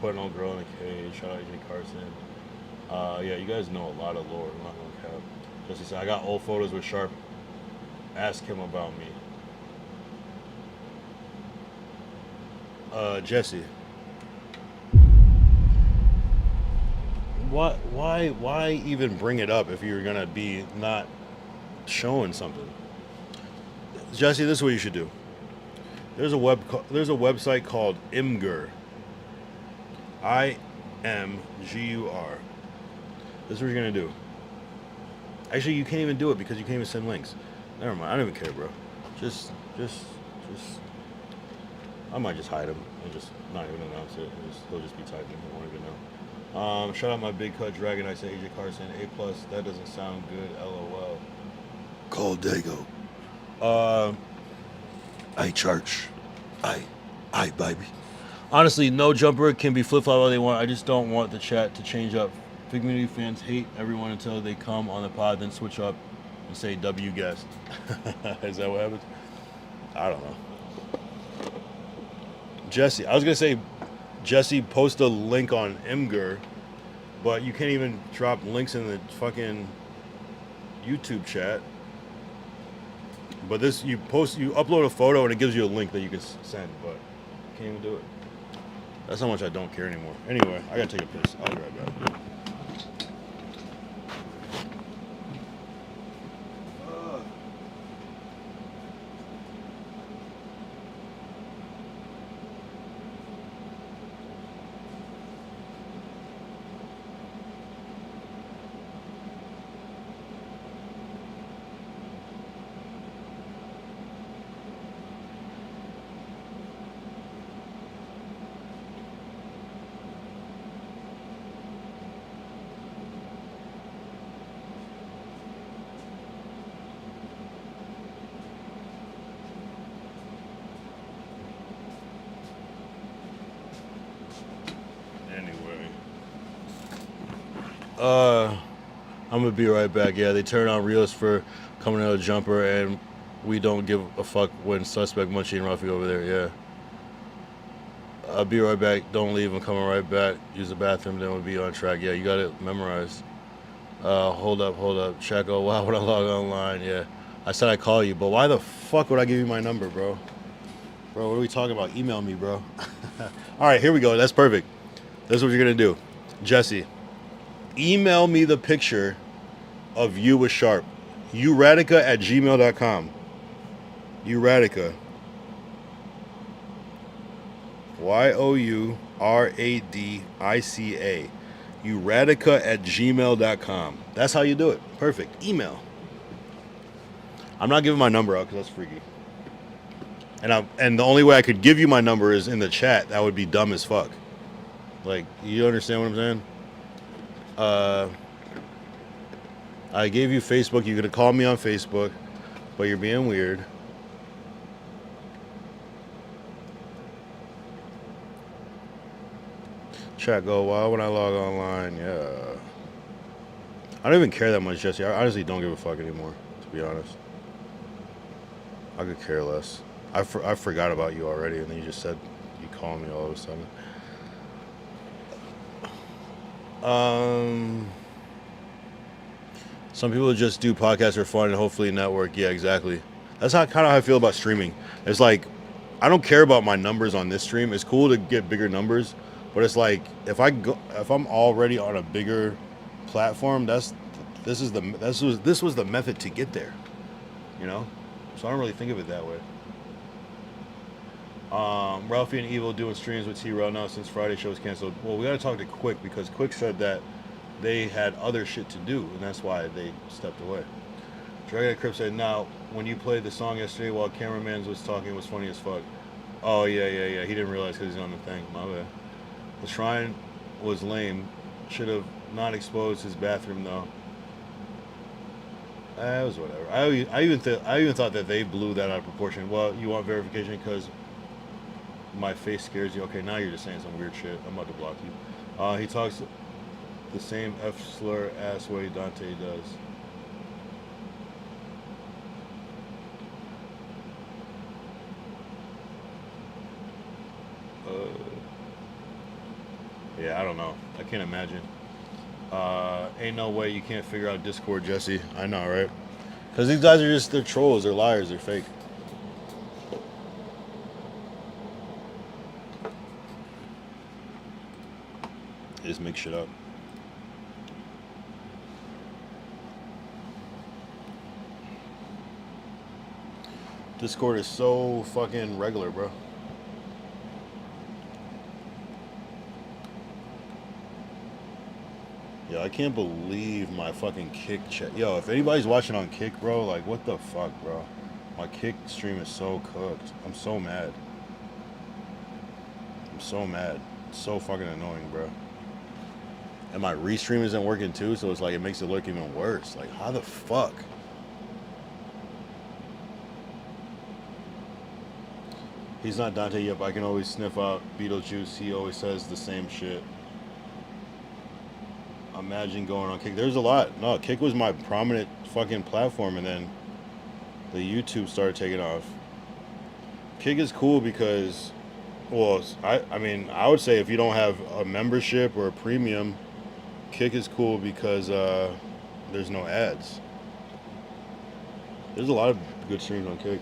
Put an old girl in a cage. Shout out AJ Carson. Yeah, you guys know a lot of lore. I'm not going to cap. Jesse said, I got old photos with Sharp. Ask him about me. Jesse. Why even bring it up if you're gonna be not showing something? Jesse, this is what you should do. There's a website called Imgur. IMGUR. This is what you're gonna do. Actually, you can't even do it because you can't even send links. Never mind. I don't even care, bro. Just. I might just hide him and just not even announce it. He'll just be typing. He won't even know. Shout out my big cut dragon. I say AJ Carson A+. That doesn't sound good. LOL. Call Dago. I church. I baby. Honestly, no jumper can be flip flop all they want. I just don't want the chat to change up. Big community fans hate everyone until they come on the pod, then switch up and say W guest. Is that what happens? I don't know. Jesse, I was gonna say, Jesse, post a link on Imgur, but you can't even drop links in the fucking YouTube chat. But this, you upload a photo and it gives you a link that you can send, but you can't even do it. That's how much I don't care anymore. Anyway, I gotta take a piss. I'll be right back. I'm gonna be right back. Yeah, they turn on Rios for coming out of jumper, and we don't give a fuck when suspect Munchie and Ruffy over there. Yeah. I'll be right back. Don't leave. I'm coming right back. Use the bathroom, then we'll be on track. Yeah, you got it memorized. Hold up. Check. Oh, wow, when I log online. Yeah. I said I'd call you, but why the fuck would I give you my number, bro? Bro, what are we talking about? Email me, bro. All right, here we go. That's perfect. This is what you're going to do. Jesse, email me the picture of you with Sharp. Uradica@gmail.com. Uradica. YOURADICA. Uradica@gmail.com. That's how you do it. Perfect. Email. I'm not giving my number out because that's freaky. And the only way I could give you my number is in the chat. That would be dumb as fuck. Like, you understand what I'm saying? I gave you Facebook. You're gonna call me on Facebook, but you're being weird. Chat go wild when I log online. Yeah. I don't even care that much, Jesse. I honestly don't give a fuck anymore, to be honest. I could care less. I forgot about you already, and then you just said you called me all of a sudden. Some people just do podcasts for fun and hopefully network. Yeah, exactly. That's kind of how I feel about streaming. It's like, I don't care about my numbers on this stream. It's cool to get bigger numbers, but it's like if I'm already on a bigger platform, this was the method to get there, you know. So I don't really think of it that way. Ralphie and Evil doing streams with T-Rail now since Friday show was canceled. Well, we got to talk to Quick because Quick said that they had other shit to do, and that's why they stepped away. Dragon Crip said, now, when you played the song yesterday while cameraman was talking, it was funny as fuck. Oh, yeah. He didn't realize because he's on the thing. My bad. The shrine was lame. Should have not exposed his bathroom, though. It was whatever. I even thought that they blew that out of proportion. Well, you want verification because my face scares you. Okay, now you're just saying some weird shit. I'm about to block you. He talks the same F-slur ass way Dante does. Yeah, I don't know. I can't imagine. Ain't no way you can't figure out Discord, Jesse. I know, right? Because these guys are they're trolls, they're liars, they're fake. They just make shit up. Discord is so fucking regular, bro. Yo, I can't believe my fucking Kick chat. Yo, if anybody's watching on Kick, bro, like, what the fuck, bro? My Kick stream is so cooked. I'm so mad. I'm so mad. It's so fucking annoying, bro. And my restream isn't working too, so it's like it makes it look even worse. Like, how the fuck? He's not Dante yet, but I can always sniff out Beetlejuice. He always says the same shit. Imagine going on Kick. There's a lot. No, Kick was my prominent fucking platform, and then the YouTube started taking off. Kick is cool because, well, I mean, I would say if you don't have a membership or a premium, Kick is cool because there's no ads. There's a lot of good streams on Kick.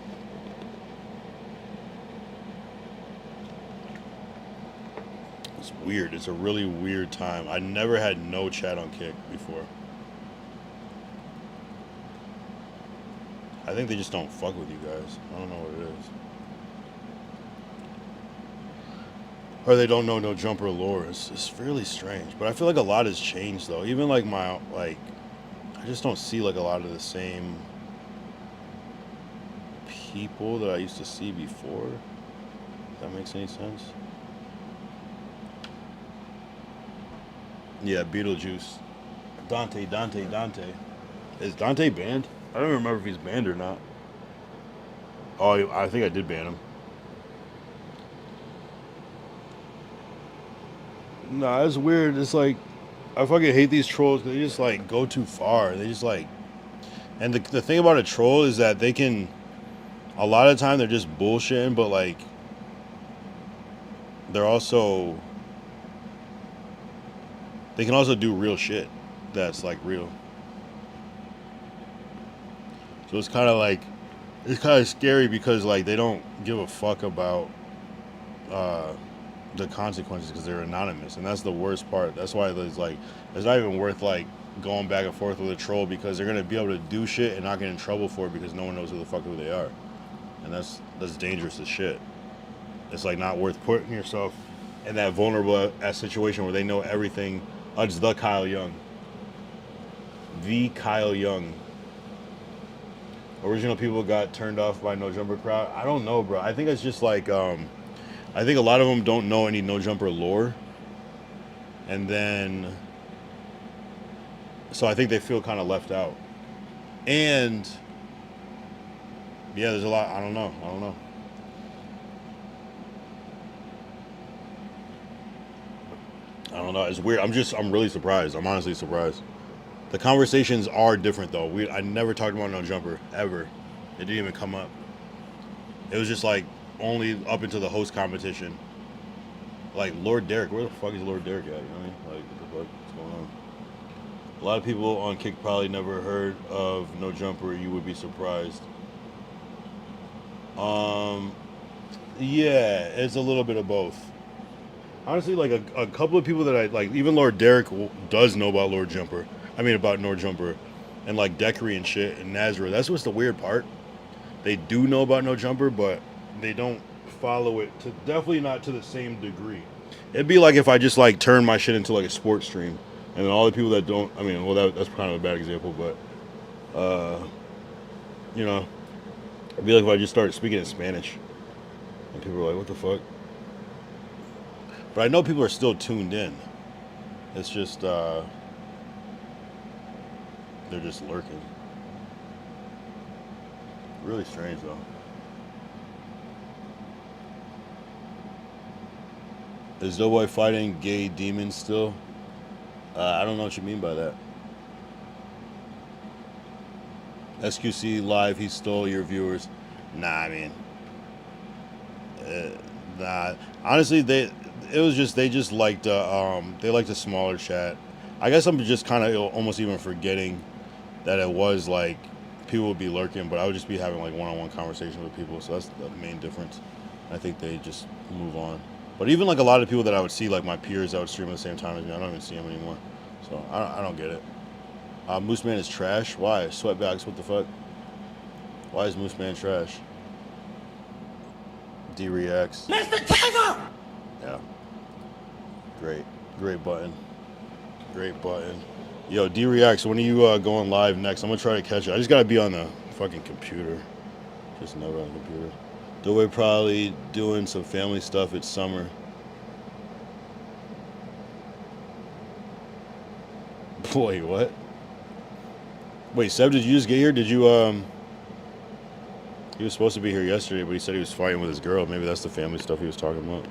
It's weird. It's a really weird time. I never had no chat on Kick before. I think they just don't fuck with you guys. I don't know what it is. Or they don't know no jumper lore. It's really strange. But I feel like a lot has changed though. Even like I just don't see like a lot of the same people that I used to see before. If that makes any sense. Yeah, Beetlejuice. Dante. Is Dante banned? I don't remember if he's banned or not. Oh, I think I did ban him. Nah, it's weird. It's like, I fucking hate these trolls because they just like go too far. They just like, and the thing about a troll is that they can, a lot of the time they're just bullshitting, but like, they're also, they can also do real shit that's like real. So it's kind of like, it's kind of scary because like they don't give a fuck about the consequences because they're anonymous, and that's the worst part. That's why it's like it's not even worth like going back and forth with a troll because they're gonna be able to do shit and not get in trouble for it because no one knows who the fuck who they are, and that's dangerous as shit. It's like not worth putting yourself in that vulnerable situation where they know everything. It's the Kyle Young. The Kyle Young. Original people got turned off by No Jumper crowd. I don't know, bro. I think it's just like I think a lot of them don't know any No Jumper lore, and then so I think they feel kind of left out. And yeah, there's a lot. I don't know. It's weird. I'm really surprised. I'm honestly surprised. The conversations are different though. I never talked about No Jumper ever. It didn't even come up. It was just like only up into the host competition. Like Lord Derek, where the fuck is Lord Derek at? You know what I mean? Like what the fuck? What's going on? A lot of people on Kick probably never heard of No Jumper. You would be surprised. Yeah, it's a little bit of both. Honestly, like a couple of people that I like, even Lord Derek does know about Lord Jumper. I mean, about No Jumper, and like Deckery and shit, and Nazareth. That's what's the weird part. They do know about No Jumper, but they don't follow it to, definitely not to the same degree. It'd be like if I just like turned my shit into like a sports stream, and then all the people that don't, I mean, well that's kind of a bad example, but you know, it'd be like if I just started speaking in Spanish, and people are like, what the fuck? But I know people are still tuned in. It's just they're just lurking. Really strange though. Is Doughboy fighting gay demons still? I don't know what you mean by that. SQC live, he stole your viewers. Nah, I mean, nah. Honestly, they just liked they liked a smaller chat. I guess I'm just kind of almost even forgetting that it was like people would be lurking, but I would just be having like one-on-one conversation with people. So that's the main difference. I think they just move on. But even like a lot of people that I would see, like my peers that would stream at the same time as me, I don't even see them anymore. So I don't get it. Moose Man is trash. Why? Sweatbags, what the fuck? Why is Moose Man trash? D-Reacts. Mr. Tiger! Yeah. Great button. Great button. Yo, D-Reacts, when are you going live next? I'm gonna try to catch it. I just gotta be on the fucking computer. Just never on the computer. We're probably doing some family stuff. It's summer. Boy, what? Wait, Seb, did you just get here? Did you, he was supposed to be here yesterday, but he said he was fighting with his girl. Maybe that's the family stuff he was talking about.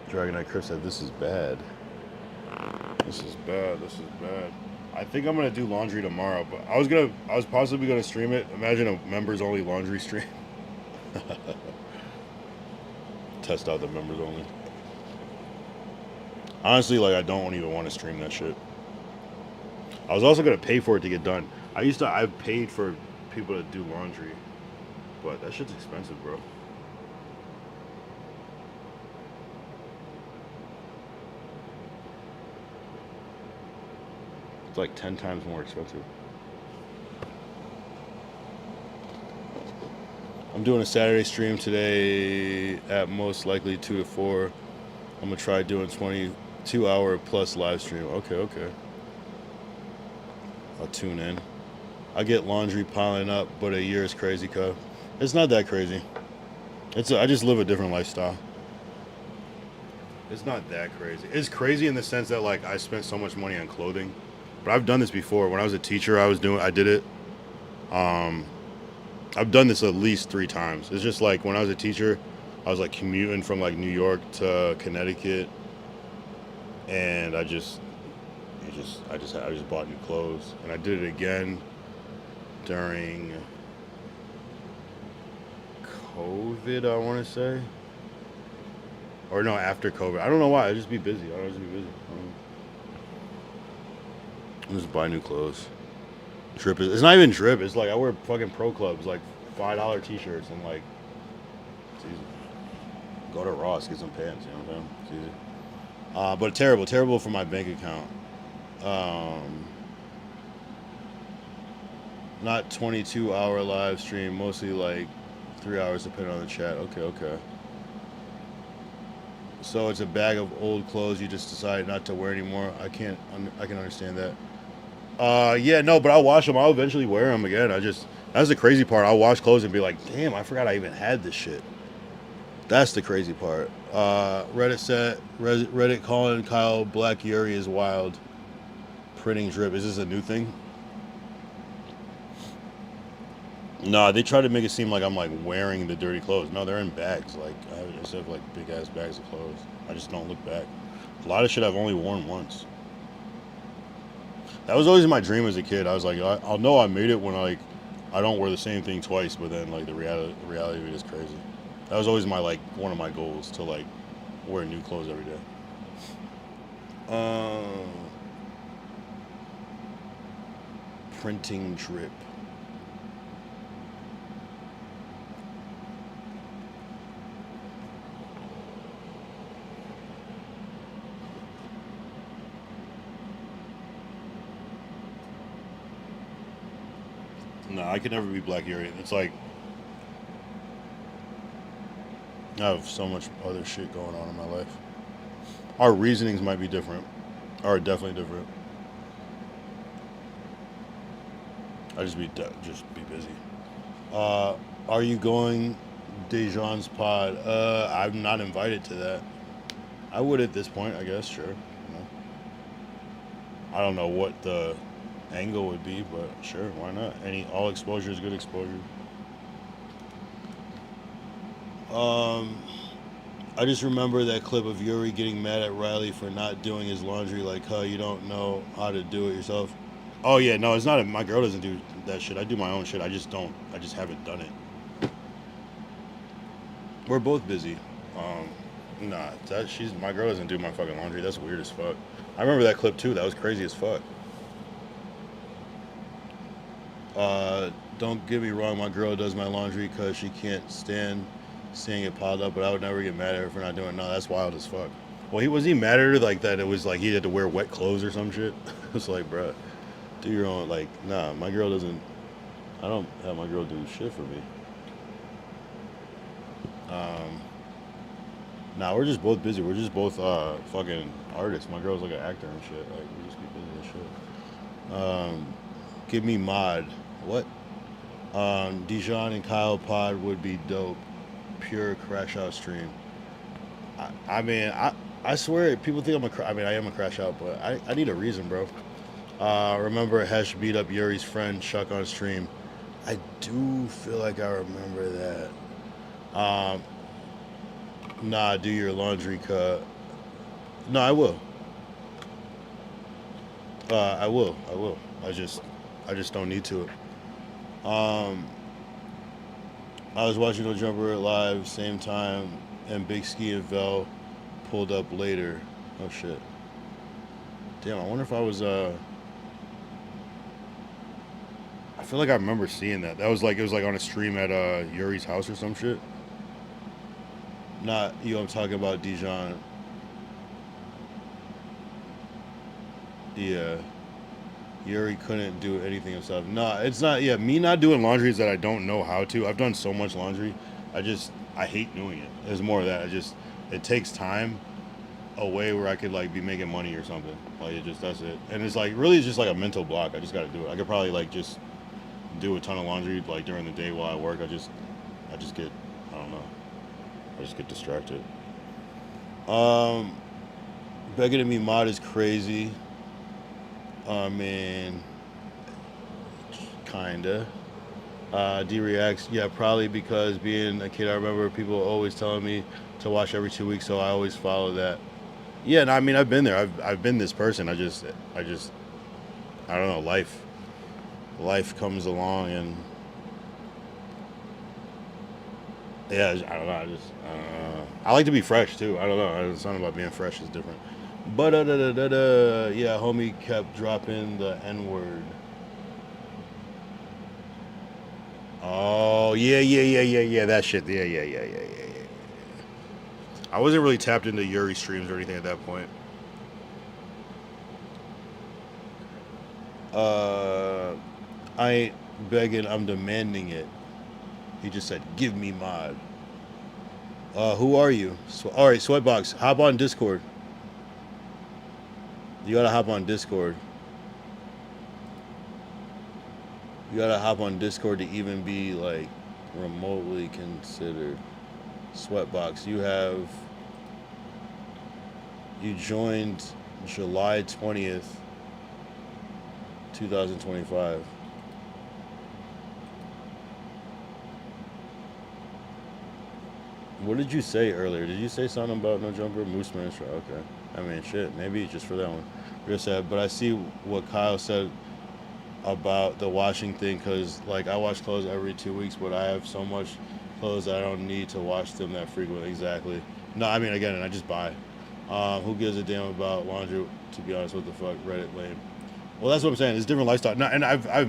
Dragon Knight Chris said, this is bad. This is bad. I think I'm gonna do laundry tomorrow, but I was possibly gonna stream it. Imagine a members only laundry stream. Test out the members only. Honestly, like I don't even want to stream that shit. I was also gonna pay for it to get done. I've paid for people to do laundry, but that shit's expensive, bro. It's like 10 times more expensive. I'm doing a Saturday stream today at most likely 2 to 4. I'm gonna try doing 22-hour plus live stream. Okay. I'll tune in. I get laundry piling up, but a year is crazy, cuz. It's not that crazy. I just live a different lifestyle. It's not that crazy. It's crazy in the sense that like I spent so much money on clothing. But I've done this before. When I was a teacher, I did it. I've done this at least 3 times. It's just like when I was a teacher, I was like commuting from like New York to Connecticut. and I just bought new clothes, and I did it again during COVID, I want to say, or no, after COVID. I don't know why. I just be busy. I just buy new clothes. Drip is. It's not even drip. It's like I wear fucking pro clubs, like $5 t-shirts, and like it's easy. Go to Ross, get some pants. You know what I'm saying? It's easy. But terrible for my bank account. Not 22-hour live stream, mostly like 3 hours depending on the chat. Okay. So it's a bag of old clothes you just decided not to wear anymore. I can understand that. Yeah, no, but I'll wash them. I'll eventually wear them again. That's the crazy part. I'll wash clothes and be like, damn, I forgot I even had this shit. That's the crazy part. Reddit calling Kyle Black Yuri is wild. Printing drip. Is this a new thing? Nah, they try to make it seem like I'm like wearing the dirty clothes. No, they're in bags. Like I just have like big ass bags of clothes. I just don't look back. A lot of shit I've only worn once. That was always my dream as a kid. I was like, I'll know I made it when I don't wear the same thing twice. But then like the reality of it is crazy. That was always my like one of my goals to like wear new clothes every day. Printing drip. No, I could never be Black Yuri. It's like I have so much other shit going on in my life. Our reasonings might be different. Are definitely different. I just be busy. Are you going Dejan's pod? I'm not invited to that. I would at this point, I guess. Sure. You know. I don't know what the angle would be, but sure, why not? All exposure is good exposure. I just remember that clip of Yuri getting mad at Riley for not doing his laundry, like, huh, you don't know how to do it yourself. Oh yeah, no, it's not. My girl doesn't do that shit. I do my own shit. I just haven't done it. We're both busy. Nah, my girl doesn't do my fucking laundry. That's weird as fuck. I remember that clip too. That was crazy as fuck. Don't get me wrong, my girl does my laundry because she can't stand seeing it piled up, but I would never get mad at her for not doing it. No, that's wild as fuck. Well, was he mad at her like that? It was like he had to wear wet clothes or some shit? It's like, bruh, do your own, like, nah, my girl doesn't, I don't have my girl do shit for me. Nah, we're just both busy. We're just both fucking artists. My girl's like an actor and shit. Like, we just be busy as shit. Give me mod. What? Dijon and Kyle pod would be dope. Pure crash out stream. I mean, I swear people think I am a crash out, but I need a reason, bro. Remember Hesh beat up Yuri's friend Chuck on stream. I do feel like I remember that. Nah, do your laundry cut. No, I will. I will. I just don't need to. I was watching No Jumper live same time, and Big Ski and Vel pulled up later. Oh shit. Damn, I wonder if I was I feel like I remember seeing that. It was like on a stream at Yuri's house or some shit. Not you. I'm talking about Dijon. Yeah. Yuri couldn't do anything himself. Nah, it's not. Yeah, me not doing laundry is that I don't know how to. I've done so much laundry. I hate doing it. There's more of that. It takes time away where I could like be making money or something. Like that's it. And it's like really just like a mental block. I just got to do it. I could probably like just do a ton of laundry like during the day while I work. I just get, I don't know. I just get distracted. Begging to be mod is crazy. I mean, kinda. D reacts, yeah, probably because being a kid, I remember people always telling me to watch every 2 weeks, so I always follow that. Yeah, no, I mean I've been there. I've been this person. I don't know. Life comes along and yeah, I don't know. I like to be fresh too. I don't know. Something about being fresh is different. But yeah, homie kept dropping the N word. Oh yeah. That shit. Yeah. I wasn't really tapped into Yuri streams or anything at that point. Uh, I ain't begging. I'm demanding it. He just said, "Give me mod." Who are you? All right, Sweatbox, hop on Discord. You gotta hop on Discord. You gotta hop on Discord to even be like remotely considered. Sweatbox, you joined July 20th, 2025. What did you say earlier? Did you say something about no jumper? Moose Man? Okay. I mean, shit. Maybe just for that one. Real sad. But I see what Kyle said about the washing thing, because like I wash clothes every 2 weeks, but I have so much clothes that I don't need to wash them that frequently. Exactly. No, I mean again, I just buy. Who gives a damn about laundry? To be honest, what the fuck, Reddit lame. Well, that's what I'm saying. It's different lifestyle. No, and I've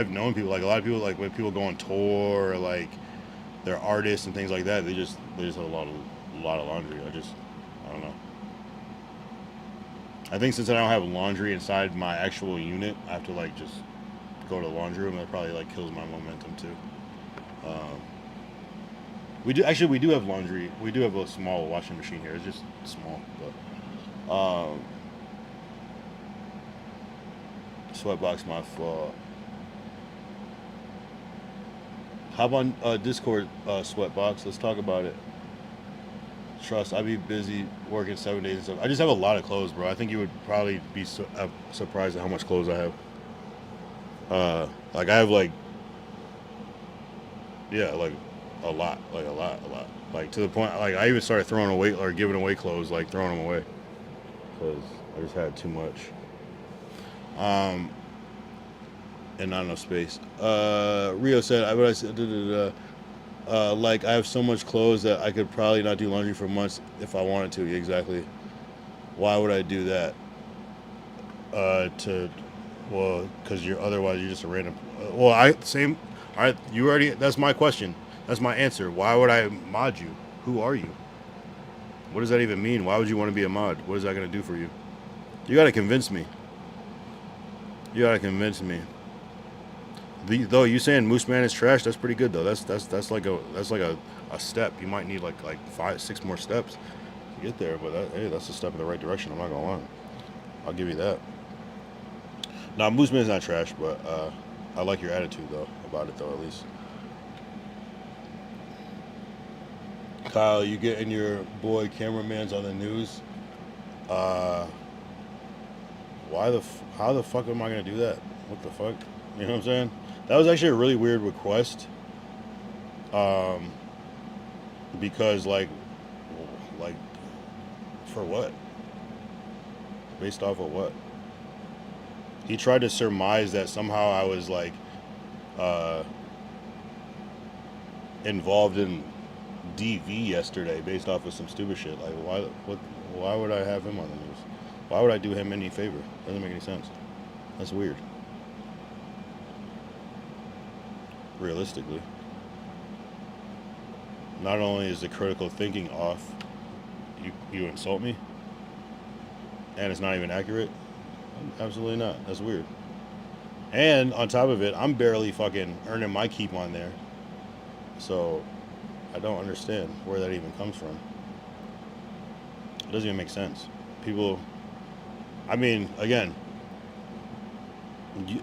known people, like a lot of people, like when people go on tour or like they're artists and things like that. They just have a lot of laundry. I don't know. I think since I don't have laundry inside my actual unit, I have to like just go to the laundry room. That probably like kills my momentum too. Um, we do have laundry. We do have a small washing machine here. It's just small, but Sweatbox my fault. Hop on Discord, Sweatbox. Let's talk about it. Trust, I be busy working 7 days and stuff. I just have a lot of clothes, bro. I think you would probably be surprised at how much clothes I have. Like I have like, yeah, like a lot. Like to the point, like I even started throwing away or giving away clothes, like throwing them away, because I just had too much. And not enough space. Rio said, I said, like I have so much clothes that I could probably not do laundry for months if I wanted to. Exactly. Why would I do that? Because you're just a random. All right, you already. That's my question. That's my answer. Why would I mod you? Who are you? What does that even mean? Why would you want to be a mod? What is that gonna do for you? You gotta convince me. Though you saying Moose Man is trash, that's pretty good though. That's like a step. You might need like 5-6 more steps to get there, but hey, that's a step in the right direction. I'm not gonna lie. I'll give you that. Nah, Moose Man's not trash, but I like your attitude though about it though at least. Kyle, you getting your boy cameraman's on the news? How the fuck am I gonna do that? What the fuck? You know what I'm saying? That was actually a really weird request. Because like for what? Based off of what? He tried to surmise that somehow I was like involved in DV yesterday based off of some stupid shit. Like why would I have him on the news? Why would I do him any favor? Doesn't make any sense. That's weird. Realistically. Not only is the critical thinking off, you insult me, and it's not even accurate. Absolutely not. That's weird. And on top of it, I'm barely fucking earning my keep on there. So I don't understand where that even comes from. It doesn't even make sense. People, I mean, again,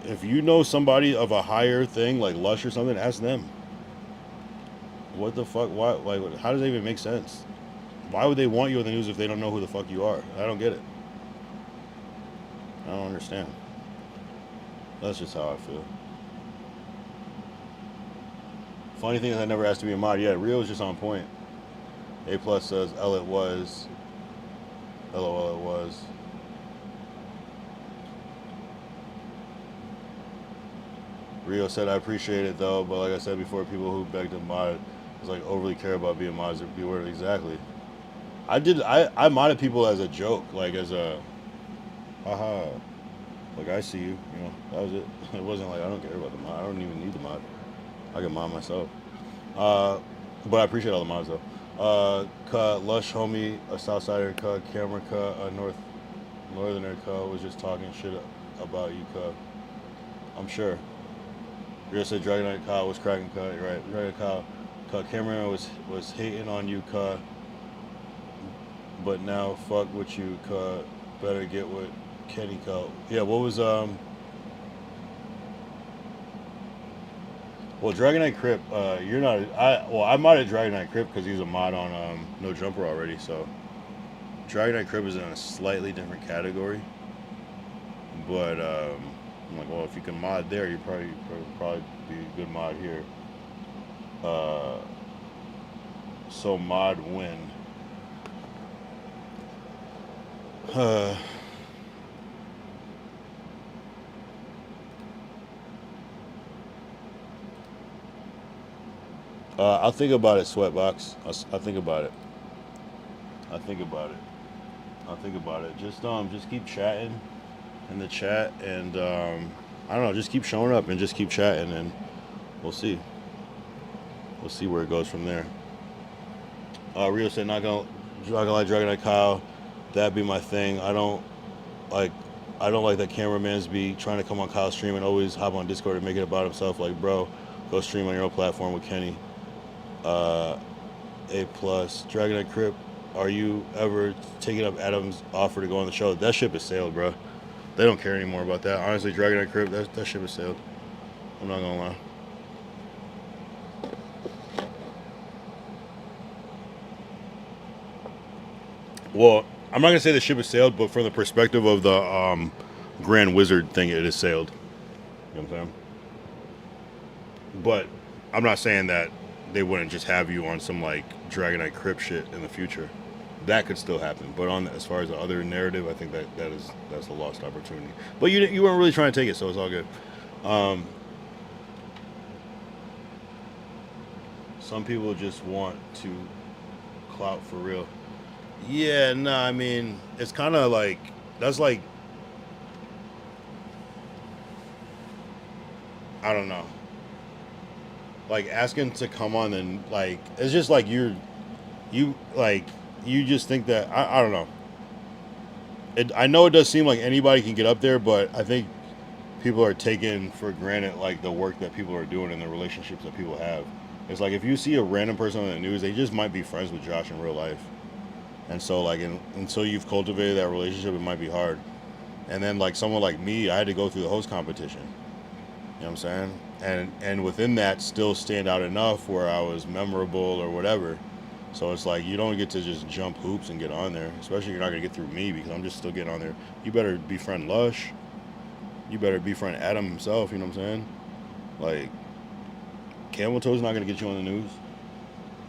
if you know somebody of a higher thing like Lush or something, ask them. What the fuck? Why? Like, how does that even make sense? Why would they want you on the news if they don't know who the fuck you are? I don't get it. I don't understand. That's just how I feel. Funny thing is, I never asked to be a mod. Yeah, Rio's just on point. A+ says, L it was. LOL, it was. Rio said, I appreciate it though, but like I said before, people who beg to mod is like overly care about being mods or be word exactly. I modded people as a joke, like as a haha. Like I see you, you know, that was it. It wasn't like I don't care about the mod. I don't even need the mod. I can mod myself. But I appreciate all the mods though. Lush homie, a Southsider camera a Northerner was just talking shit about you I'm sure. Rio said Dragon Knight Kyle was cracking You're right. Dragon Kyle Cameron was hating on you but now fuck with you better get with Kenny Yeah, what was well, Dragon Knight Crip, you're not I modded Dragon Knight Crip because he's a mod on No Jumper already, so Dragon Knight Crip is in a slightly different category. But I'm like, well, if you can mod there, you probably be a good mod here. So mod win. I'll think about it, Sweatbox. I'll think about it. I'll think about it. Just keep chatting in the chat, and I don't know, just keep showing up and just keep chatting, and we'll see. We'll see where it goes from there. Rio said, not gonna lie, Dragon Knight Kyle, that'd be my thing. I don't like that cameramans be trying to come on Kyle's stream and always hop on Discord and make it about himself. Like, bro, go stream on your own platform with Kenny. A+. Dragon Knight Crip, are you ever taking up Adam's offer to go on the show? That ship is sailed, bro. They don't care anymore about that. Honestly, Dragon Knight Crip, that ship is sailed. I'm not gonna lie. Well, I'm not gonna say the ship is sailed, but from the perspective of the Grand Wizard thing, it is sailed. You know what I'm saying? But I'm not saying that they wouldn't just have you on some like Dragon Knight Crip shit in the future. That could still happen. But on as far as the other narrative, I think that's a lost opportunity. But you weren't really trying to take it, so it's all good. Some people just want to clout for real. Yeah, no, I mean, it's kind of like, that's like, I don't know. Like, asking to come on and, like, it's just like you just think that, I don't know. I know it does seem like anybody can get up there, but I think people are taking for granted, like, the work that people are doing and the relationships that people have. It's like, if you see a random person on the news, they just might be friends with Josh in real life. And so, like, until you've cultivated that relationship, it might be hard. And then, like, someone like me, I had to go through the host competition. You know what I'm saying? And within that, still stand out enough where I was memorable or whatever. So it's like, you don't get to just jump hoops and get on there. Especially if you're not going to get through me, because I'm just still getting on there. You better befriend Lush. You better befriend Adam himself, you know what I'm saying? Like, Camel Toe's not going to get you on the news.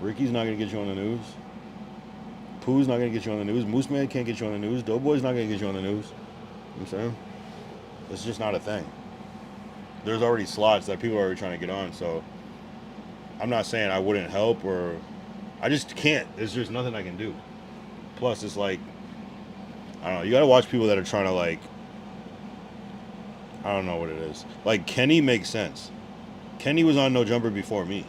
Ricky's not going to get you on the news. Pooh's not going to get you on the news. Moose Man can't get you on the news. Doughboy's not going to get you on the news. You know what I'm saying? It's just not a thing. There's already slots that people are already trying to get on, so I'm not saying I wouldn't help, or I just can't. There's just nothing I can do. Plus, it's like, I don't know, you got to watch people that are trying to, like, I don't know what it is. Like, Kenny makes sense. Kenny was on No Jumper before me. You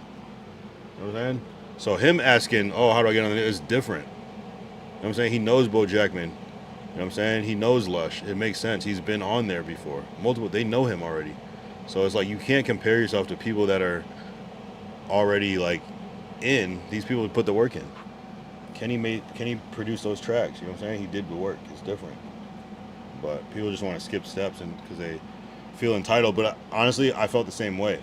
know what I'm saying? So him asking, oh, how do I get on the news, is different. You know what I'm saying? He knows Bo Jackman. You know what I'm saying? He knows Lush. It makes sense. He's been on there before. They know him already. So it's like, you can't compare yourself to people that are already, like, in. These people put the work in. Kenny produced those tracks. You know what I'm saying? He did the work. It's different. But people just want to skip steps and because they feel entitled. But honestly, I felt the same way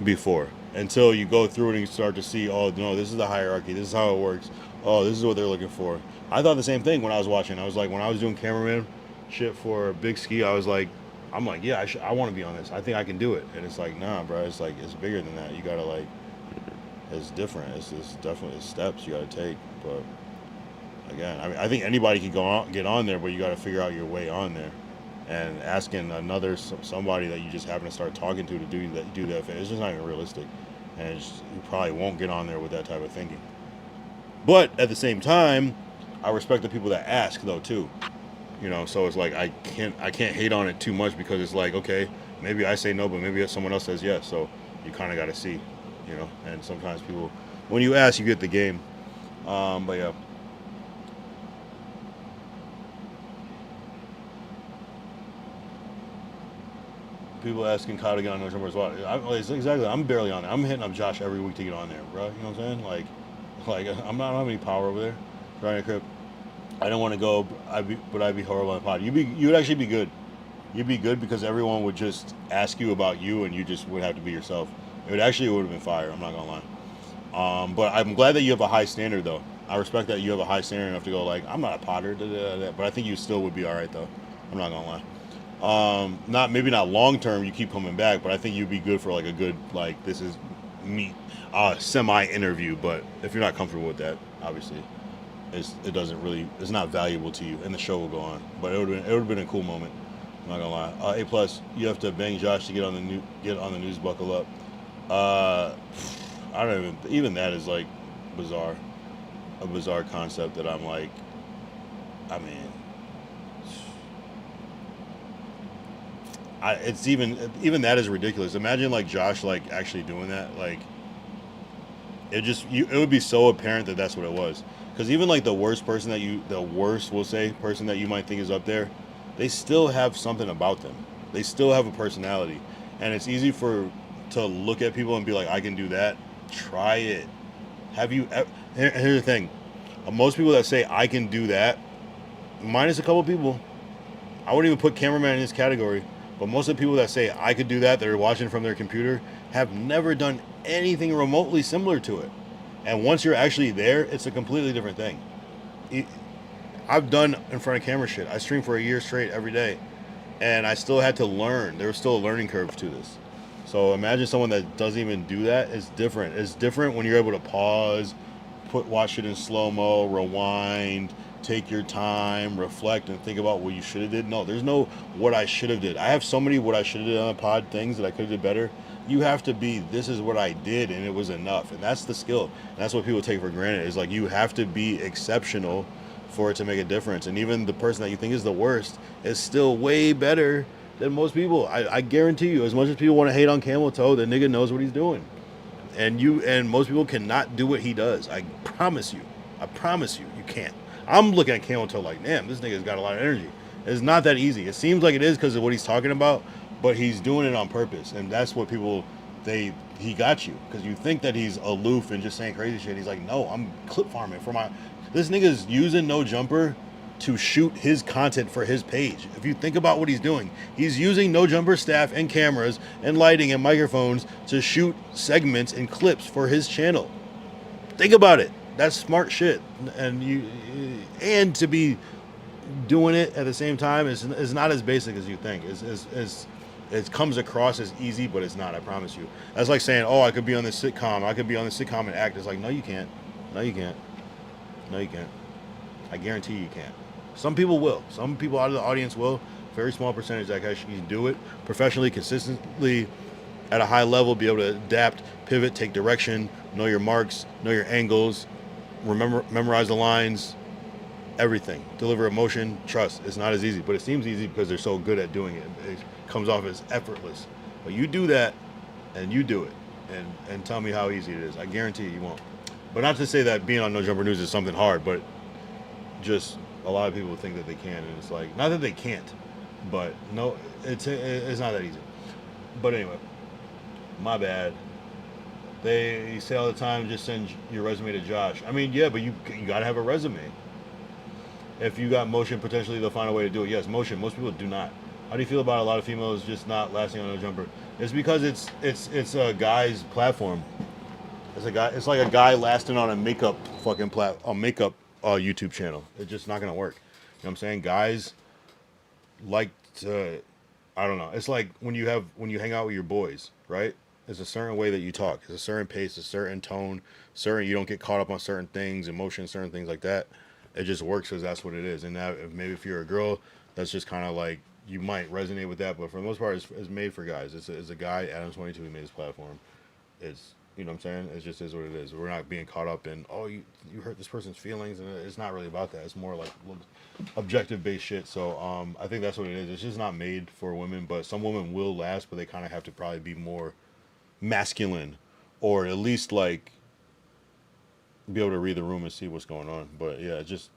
before. Until you go through it and you start to see, oh, no, this is the hierarchy. This is how it works. Oh, this is what they're looking for. I thought the same thing when I was watching. I was like, when I was doing cameraman shit for Big Ski, I was like, I'm like, yeah, I want to be on this. I think I can do it. And it's like, nah, bro. It's like, it's bigger than that. You got to, like, it's different. It's definitely steps you got to take. But Again, I mean, I think anybody can get on there, but you got to figure out your way on there. And asking somebody that you just happen to start talking to do that, it's just not even realistic, and you probably won't get on there with that type of thinking. But at the same time, I respect the people that ask though too. So it's like I can't hate on it too much because it's like, okay, maybe I say no, but maybe someone else says yes. So you kind of got to see, And sometimes people, when you ask, you get the game. But yeah. People asking Kyle to get on those numbers. What? Exactly. I'm barely on there. I'm hitting up Josh every week to get on there, bro. You know what I'm saying? Like I don't have any power over there. Trying to crib. I don't want to go. But I'd be horrible on the pod. You would actually be good. You'd be good because everyone would just ask you about you, and you just would have to be yourself. It would have been fire. I'm not gonna lie. But I'm glad that you have a high standard, though. I respect that you have a high standard enough to go like, I'm not a potter, but I think you still would be all right, though. I'm not gonna lie. Maybe not long term. You keep coming back, but I think you'd be good for like a good this is meet semi interview. But if you're not comfortable with that, obviously, it's not valuable to you, and the show will go on. But it would have been a cool moment. I'm not gonna lie. A+, you have to bang Josh to get on the news. Buckle up. I don't even that is like bizarre, a bizarre concept that I'm like, I mean. It's even that is ridiculous. Imagine like Josh like actually doing that. Like it would be so apparent that that's what it was. Because even like the worst person person that you might think is up there, they still have something about them. They still have a personality, and it's easy to look at people and be like, I can do that. Try it. Here's the thing. Most people that say I can do that, minus a couple people, I wouldn't even put cameraman in this category. But most of the people that say I could do that are watching from their computer have never done anything remotely similar to it. And once you're actually there, it's a completely different thing. I've done in front of camera shit. I streamed for a year straight every day. And I still had to learn. There was still a learning curve to this. So imagine someone that doesn't even do that. It's different. It's different when you're able to pause, watch it in slow-mo, rewind, take your time, reflect, and think about what you should have did. No, there's no what I should have did. I have so many what I should have did on the pod things that I could have did better. You have to be, this is what I did, and it was enough. And that's the skill. And that's what people take for granted. Is like you have to be exceptional for it to make a difference. And even the person that you think is the worst is still way better than most people. I guarantee you, as much as people want to hate on Camel Toe, the nigga knows what he's doing. And most people cannot do what he does. I promise you, you can't. I'm looking at Camel Toe like, damn, this nigga's got a lot of energy. It's not that easy. It seems like it is because of what he's talking about, but he's doing it on purpose, and that's what people he got you because you think that he's aloof and just saying crazy shit. He's like, no, I'm clip farming for this nigga's using No Jumper to shoot his content for his page. If you think about what he's doing, he's using No Jumper staff and cameras and lighting and microphones to shoot segments and clips for his channel. Think about it. That's smart shit. And to be doing it at the same time is not as basic as you think. It comes across as easy, but it's not, I promise you. That's like saying, oh, I could be on this sitcom. I could be on this sitcom and act. It's like, no, you can't. No, you can't. No, you can't. I guarantee you can't. Some people will. Some people out of the audience will. Very small percentage that actually can do it professionally, consistently, at a high level, be able to adapt, pivot, take direction, know your marks, know your angles, memorize the lines, everything. Deliver emotion, trust. It's not as easy, but it seems easy because they're so good at doing it. It comes off as effortless. But you do that, and you do it, and tell me how easy it is. I guarantee you won't. But not to say that being on No Jumper News is something hard, but just a lot of people think that they can, and it's like, not that they can't, but no, it's not that easy. But anyway, my bad. They say all the time, just send your resume to Josh. I mean, yeah, but you gotta have a resume. If you got motion, potentially they'll find a way to do it. Yes, motion. Most people do not. How do you feel about a lot of females just not lasting on No Jumper? It's because it's a guy's platform. It's like a guy lasting on a makeup YouTube channel. It's just not gonna work. You know what I'm saying? Guys like to, I don't know. It's like when you hang out with your boys, right? There's a certain way that you talk. There's a certain pace, a certain tone, you don't get caught up on certain things, emotions, certain things like that. It just works because that's what it is. And that maybe if you're a girl, that's just kind of like you might resonate with that. But for the most part, it's made for guys. It's a guy, Adam 22, he made his platform. It's you know what I'm saying. It just is what it is. We're not being caught up in you hurt this person's feelings, and it's not really about that. It's more like objective based shit. So I think that's what it is. It's just not made for women. But some women will last, but they kind of have to probably be more masculine, or at least like be able to read the room and see what's going on. But yeah, just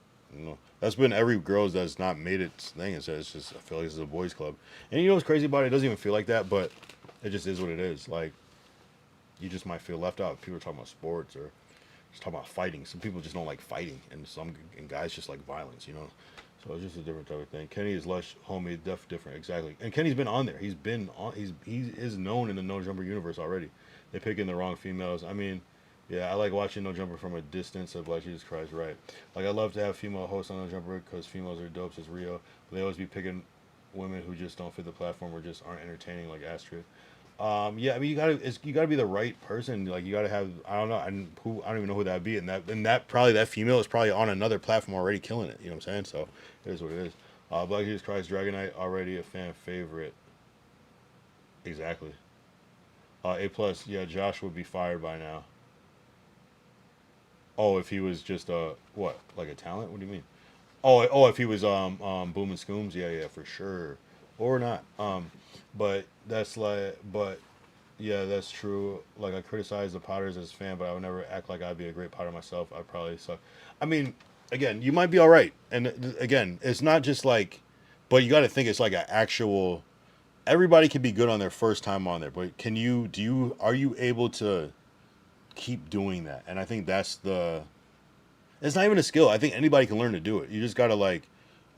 that's been every girl's that's not made its thing. It's just I feel like this is a boys' club, and you know what's crazy about it? It doesn't even feel like that, but it just is what it is. Like you just might feel left out. People are talking about sports or just talking about fighting. Some people just don't like fighting, and guys just like violence. So it's just a different type of thing. Kenny is lush, homie, different, exactly. And Kenny's been on there. He is known in the No Jumper universe already. They pick in the wrong females. I mean, yeah, I like watching No Jumper from a distance of like Jesus Christ, right? Like I love to have female hosts on No Jumper because females are dope as Rio. But they always be picking women who just don't fit the platform or just aren't entertaining like Astrid. Yeah, I mean you gotta be the right person. Like you gotta have I don't know I don't even know who that'd be, and that probably that female is probably on another platform already killing it. You know what I'm saying? So it is what it is. Black Jesus Christ Dragonite already a fan favorite. Exactly. A plus. Yeah, Josh would be fired by now. Oh, if he was just what like a talent? What do you mean? Oh, if he was Boom and Scooms, yeah, for sure, or not. But that's like, but yeah, that's true. Like I criticize the Potters as a fan, but I would never act like I'd be a great Potter myself. I probably suck. I mean, again, you might be all right, and again, it's not just like, but you got to think it's like an actual. Everybody can be good on their first time on there, but are you able to keep doing that? And I think that's the it's not even a skill. I think anybody can learn to do it. You just gotta like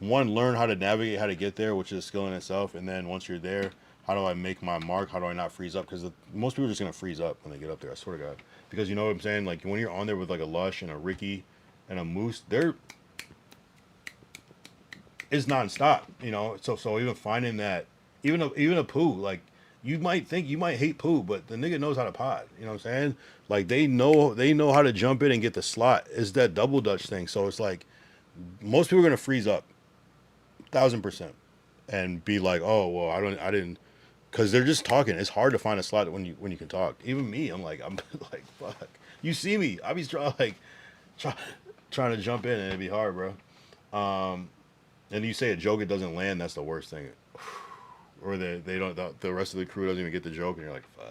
one learn how to navigate how to get there, which is a skill in itself. And then once you're there, how do I make my mark? How do I not freeze up? Because most people are just gonna freeze up when they get up there. I swear to God. Because you know what I'm saying? Like when you're on there with like a Lush and a Ricky and a Moose, it's nonstop. So even finding that, even a Pooh, like you might think you might hate Pooh, but the nigga knows how to pod. You know what I'm saying? Like they know how to jump in and get the slot. It's that double dutch thing. So it's like most people are gonna freeze up, 1,000%, and be like, oh well, I didn't, because they're just talking. It's hard to find a slot when you can talk. Even me, I'm like like fuck. You see me? I be trying to jump in and it'd be hard, bro. And you say a joke, it doesn't land. That's the worst thing. Or they don't. The rest of the crew doesn't even get the joke, and you're like, fuck.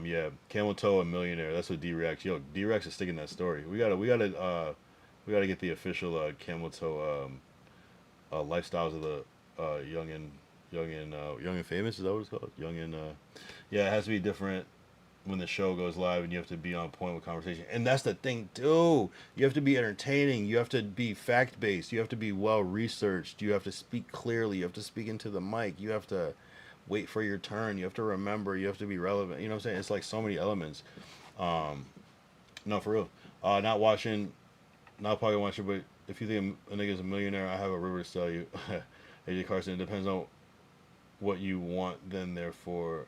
Yeah, Camel Toe a millionaire. That's what D-Rex. Yo, D-Rex is sticking that story. We gotta get the official Camel Toe lifestyles of the young and famous. Is that what it's called? Young and yeah, it has to be different when the show goes live, and you have to be on point with conversation. And that's the thing too. You have to be entertaining. You have to be fact based. You have to be well researched. You have to speak clearly. You have to speak into the mic. You have to wait for your turn. You have to remember. You have to be relevant. You know what I'm saying? It's like so many elements. No, for real. Not probably watching, but if you think a nigga's a millionaire, I have a river to sell you. AJ Carson, it depends on what you want, then therefore,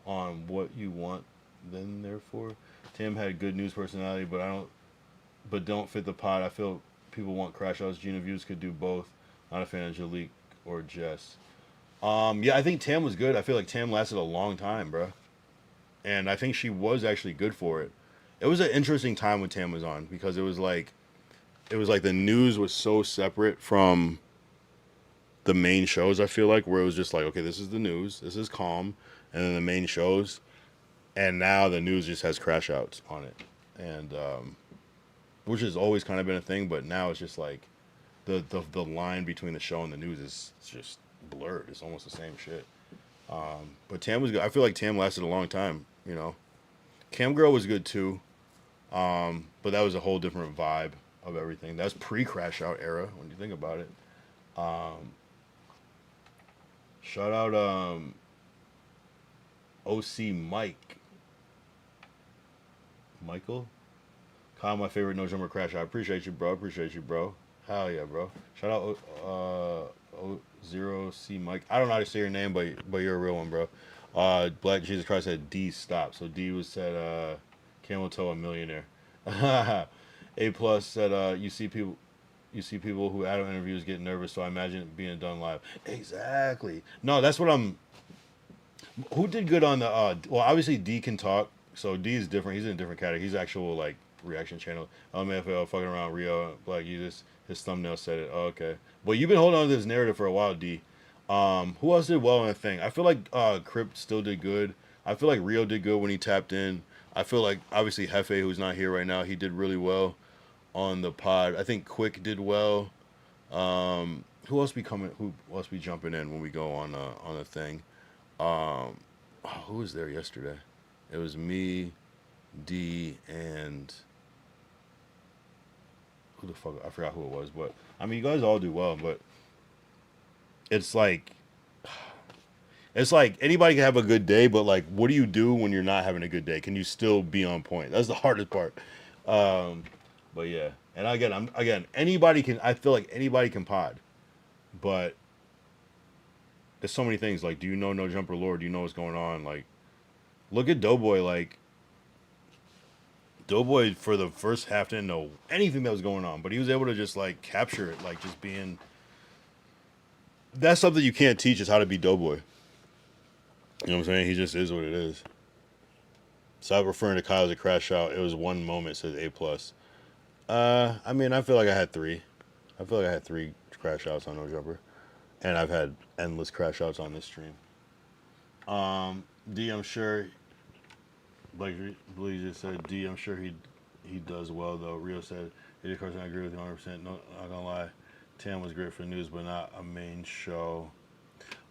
on what you want, then therefore. Tim had good news personality, but don't fit the pot. I feel people want crash outs. Gina Views could do both. Not a fan of Jalik or Jess. Yeah, I think Tam was good. I feel like Tam lasted a long time, bro. And I think she was actually good for it. It was an interesting time when Tam was on because it was like the news was so separate from the main shows. I feel like where it was just like, okay, this is the news, this is calm, and then the main shows, and now the news just has crash outs on it, and which has always kind of been a thing, but now it's just like the line between the show and the news is just blurred. It's almost the same shit. But Tam was good. I feel like Tam lasted a long time. Cam Girl was good too, but that was a whole different vibe of everything. That's pre-crash out era when you think about it. Shout out OC Michael. Kyle, my favorite No Jumper Crash. I appreciate you, bro. Hell yeah, bro. Shout out Zero C Mike. I don't know how to say your name, but you're a real one, bro. Black Jesus Christ said D stop. So D was said Camel Toe a millionaire. A plus said, you see people who add on interviews get nervous, so I imagine it being done live. Exactly. No, that's what I'm. Who did good on the? Well, obviously D can talk, so D is different. He's in a different category. He's actual like reaction channel. LMFL fucking around Rio Black Jesus. His thumbnail said it. Oh, okay. But you've been holding on to this narrative for a while, D. Who else did well on the thing? I feel like Crip still did good. I feel like Rio did good when he tapped in. I feel like obviously Hefe, who's not here right now, he did really well on the pod. I think Quick did well. Who else be coming? Who else be jumping in when we go on the thing? Who was there yesterday? It was me, D, and who the fuck? I forgot who it was. But I mean, you guys all do well. But it's like anybody can have a good day, but like, what do you do when you're not having a good day? Can you still be on point? That's the hardest part. But yeah, and again, anybody can. I feel like anybody can pod, but there's so many things. Like, do you know No Jumper Lord? Do you know what's going on? Like, look at Doughboy. Like, Doughboy for the first half didn't know anything that was going on, but he was able to just like capture it, like just being. That's something you can't teach is how to be Doughboy. You know what I'm saying? He just is what it is. Stop referring to Kyle as a crash out. It was one moment, says A plus. I mean, I feel like I had three. I feel like I had three crash outs on No Jumper. And I've had endless crash outs on this stream. D, I'm sure Blake just said D, I'm sure he does well though. Rio said, of course I agree with you 100%. No, not gonna lie. Tam was great for the news, but not a main show.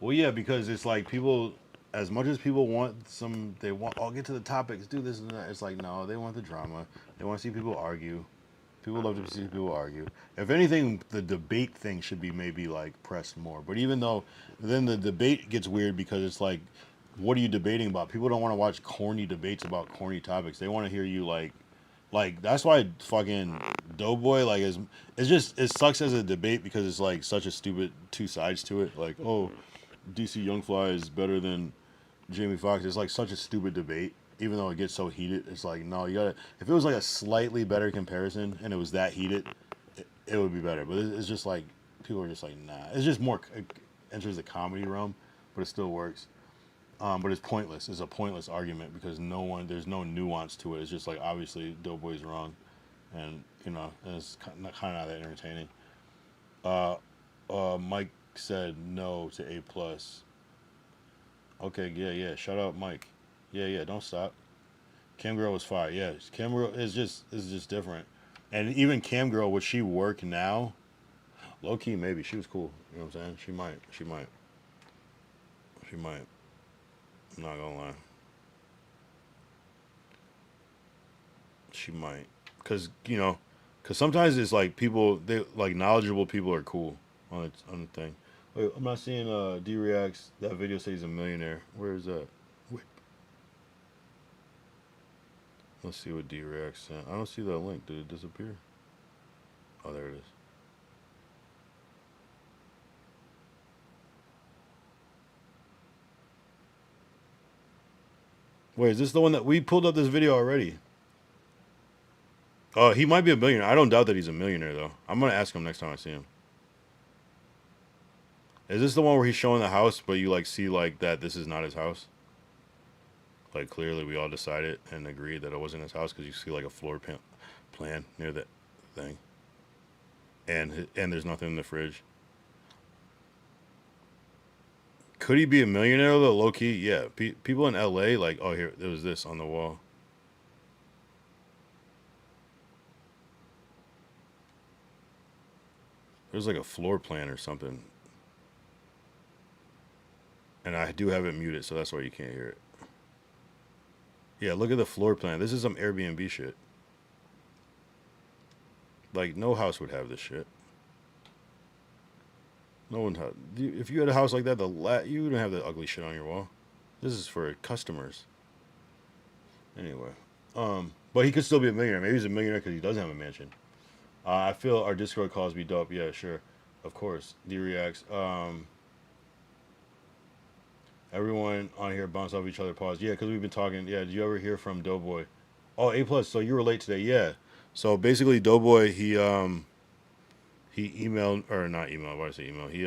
Well, yeah, because it's like people, as much as people want they want, oh, get to the topics, do this and that. It's like, no, they want the drama. They want to see people argue. People love to see people argue. If anything, the debate thing should be maybe like pressed more. But even though, then the debate gets weird because it's like, what are you debating about? People don't want to watch corny debates about corny topics. They want to hear you like that's why fucking Doughboy like is it's just it sucks as a debate because it's like such a stupid two sides to it. Like, oh, DC Young Fly is better than Jamie Foxx. It's like such a stupid debate. Even though it gets so heated, it's like, no, you gotta. If it was like a slightly better comparison and it was that heated, it would be better. But it's just like people are just like, nah. It's just more it enters the comedy realm, but it still works. But it's pointless. It's a pointless argument because there's no nuance to it. It's just like obviously Doughboy's wrong, and and it's kind of not that entertaining. Mike said no to A plus. Okay, yeah. Shout out Mike. Yeah, don't stop. Cam Girl was fire. Yeah, Cam Girl is just different. And even Cam Girl, would she work now? Low key, maybe. She was cool. You know what I'm saying? She might. I'm not gonna lie. She might. Cause sometimes it's like people they like knowledgeable people are cool on the thing. Wait, I'm not seeing D reacts. That video says he's a millionaire. Where is that? Wait. Let's see what D reacts sent. I don't see that link. Did it disappear? Oh, there it is. Wait, is this the one that we pulled up this video already? Oh, he might be a millionaire. I don't doubt that he's a millionaire though. I'm gonna ask him next time I see him. Is this the one where he's showing the house, but you like see like that this is not his house? Like clearly we all decided and agreed that it wasn't his house because you see like a floor plan near that thing. And there's nothing in the fridge. Could he be a millionaire though? Low key, yeah. People in LA like, oh here, there was this on the wall. There's like a floor plan or something. And I do have it muted, so that's why you can't hear it. Yeah, look at the floor plan. This is some Airbnb shit. Like, no house would have this shit. No one had. If you had a house like that, you wouldn't have that ugly shit on your wall. This is for customers. Anyway, but he could still be a millionaire. Maybe he's a millionaire because he doesn't have a mansion. I feel our Discord calls me dope. Yeah, sure, of course. D reacts. Everyone on here bounce off each other. Pause. Yeah, because we've been talking. Yeah, did you ever hear from Doughboy? Oh, A plus. So you were late today. Yeah. So basically, Doughboy he emailed or not emailed. Why did I say email? He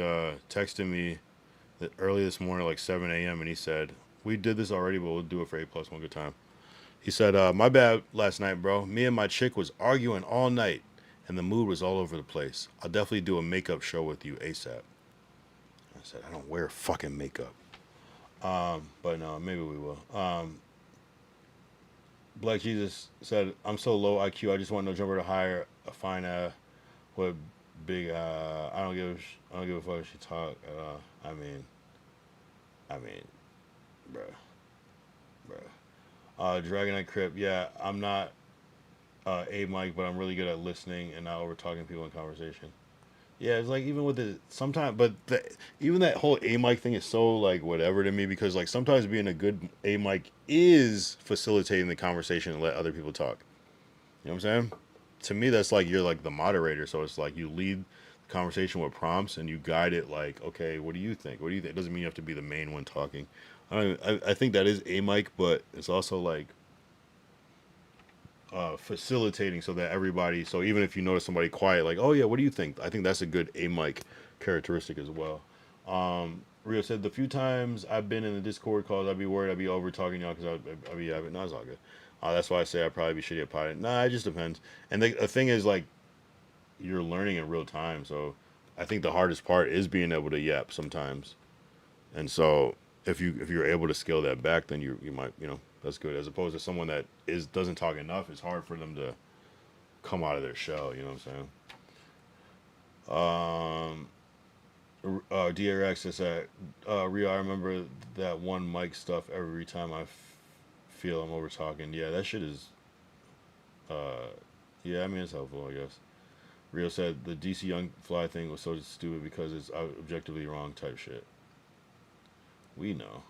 texted me early this morning, like 7 a.m. and he said, "We did this already, but we'll do it for 8+1 good time." He said, "My bad last night, bro. Me and my chick was arguing all night, and the mood was all over the place. I'll definitely do a makeup show with you ASAP." I said, "I don't wear fucking makeup." But no, maybe we will. Black Jesus said, "I'm so low IQ. I just want No Jumper to hire a fine with big. I don't give a fuck if she talk. I mean, bruh, bruh. Dragonite Crip. Yeah, I'm not a Mike, but I'm really good at listening and not over talking people in conversation. Yeah, it's like even with the sometimes, but even that whole A mic thing is so like whatever to me because like sometimes being a good A mic is facilitating the conversation and let other people talk. You know what I'm saying? To me, that's like you're like the moderator, so it's like you lead the conversation with prompts and you guide it. Like, okay, what do you think? What do you think? It doesn't mean you have to be the main one talking. I think that is A mic, but it's also like facilitating so that everybody. So even if you notice somebody quiet, like, oh yeah, what do you think? I think that's a good A mic characteristic as well. Rio said the few times I've been in the Discord calls, I'd be worried I'd be over talking y'all because I'd be having. No, it's all good. That's why I say I'd probably be shitty at potting. Nah, it just depends. And the thing is, like, you're learning in real time. So I think the hardest part is being able to yap sometimes. And so if you're able to scale that back, then you might that's good. As opposed to someone that doesn't talk enough, it's hard for them to come out of their shell. You know what I'm saying? DRX is that Rio. I remember that one mic stuff every time I feel I'm over talking. Yeah, that shit is. Uh, yeah, I mean it's helpful, I guess. Rio said the DC Young Fly thing was so stupid because it's objectively wrong type shit. We know.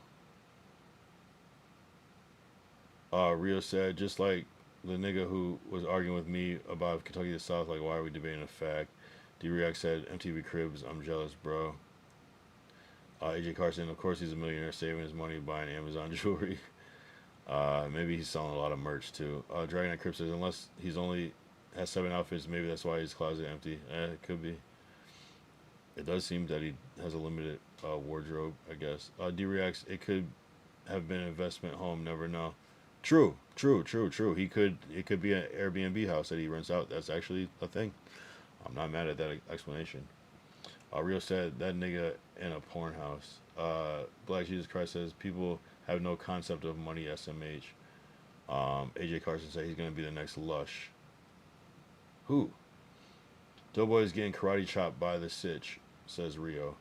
Rio said just like the nigga who was arguing with me about Kentucky the South, like why are we debating a fact? D-React said MTV Cribs, I'm jealous, bro. AJ Carson, of course he's a millionaire saving his money buying Amazon jewelry. Maybe he's selling a lot of merch too. Dragon Knight Crip says unless he's only has 7 outfits, maybe that's why his closet empty. It could be. It does seem that he has a limited wardrobe, I guess. D-Reacts, it could have been an investment home, never know. True. It could be an Airbnb house that he rents out. That's actually a thing. I'm not mad at that explanation. Rio said that nigga in a porn house. Black Jesus Christ says people have no concept of money. SMH. AJ Carson said he's gonna be the next Lush. Who? Doughboy is getting karate chopped by the sitch, says Rio.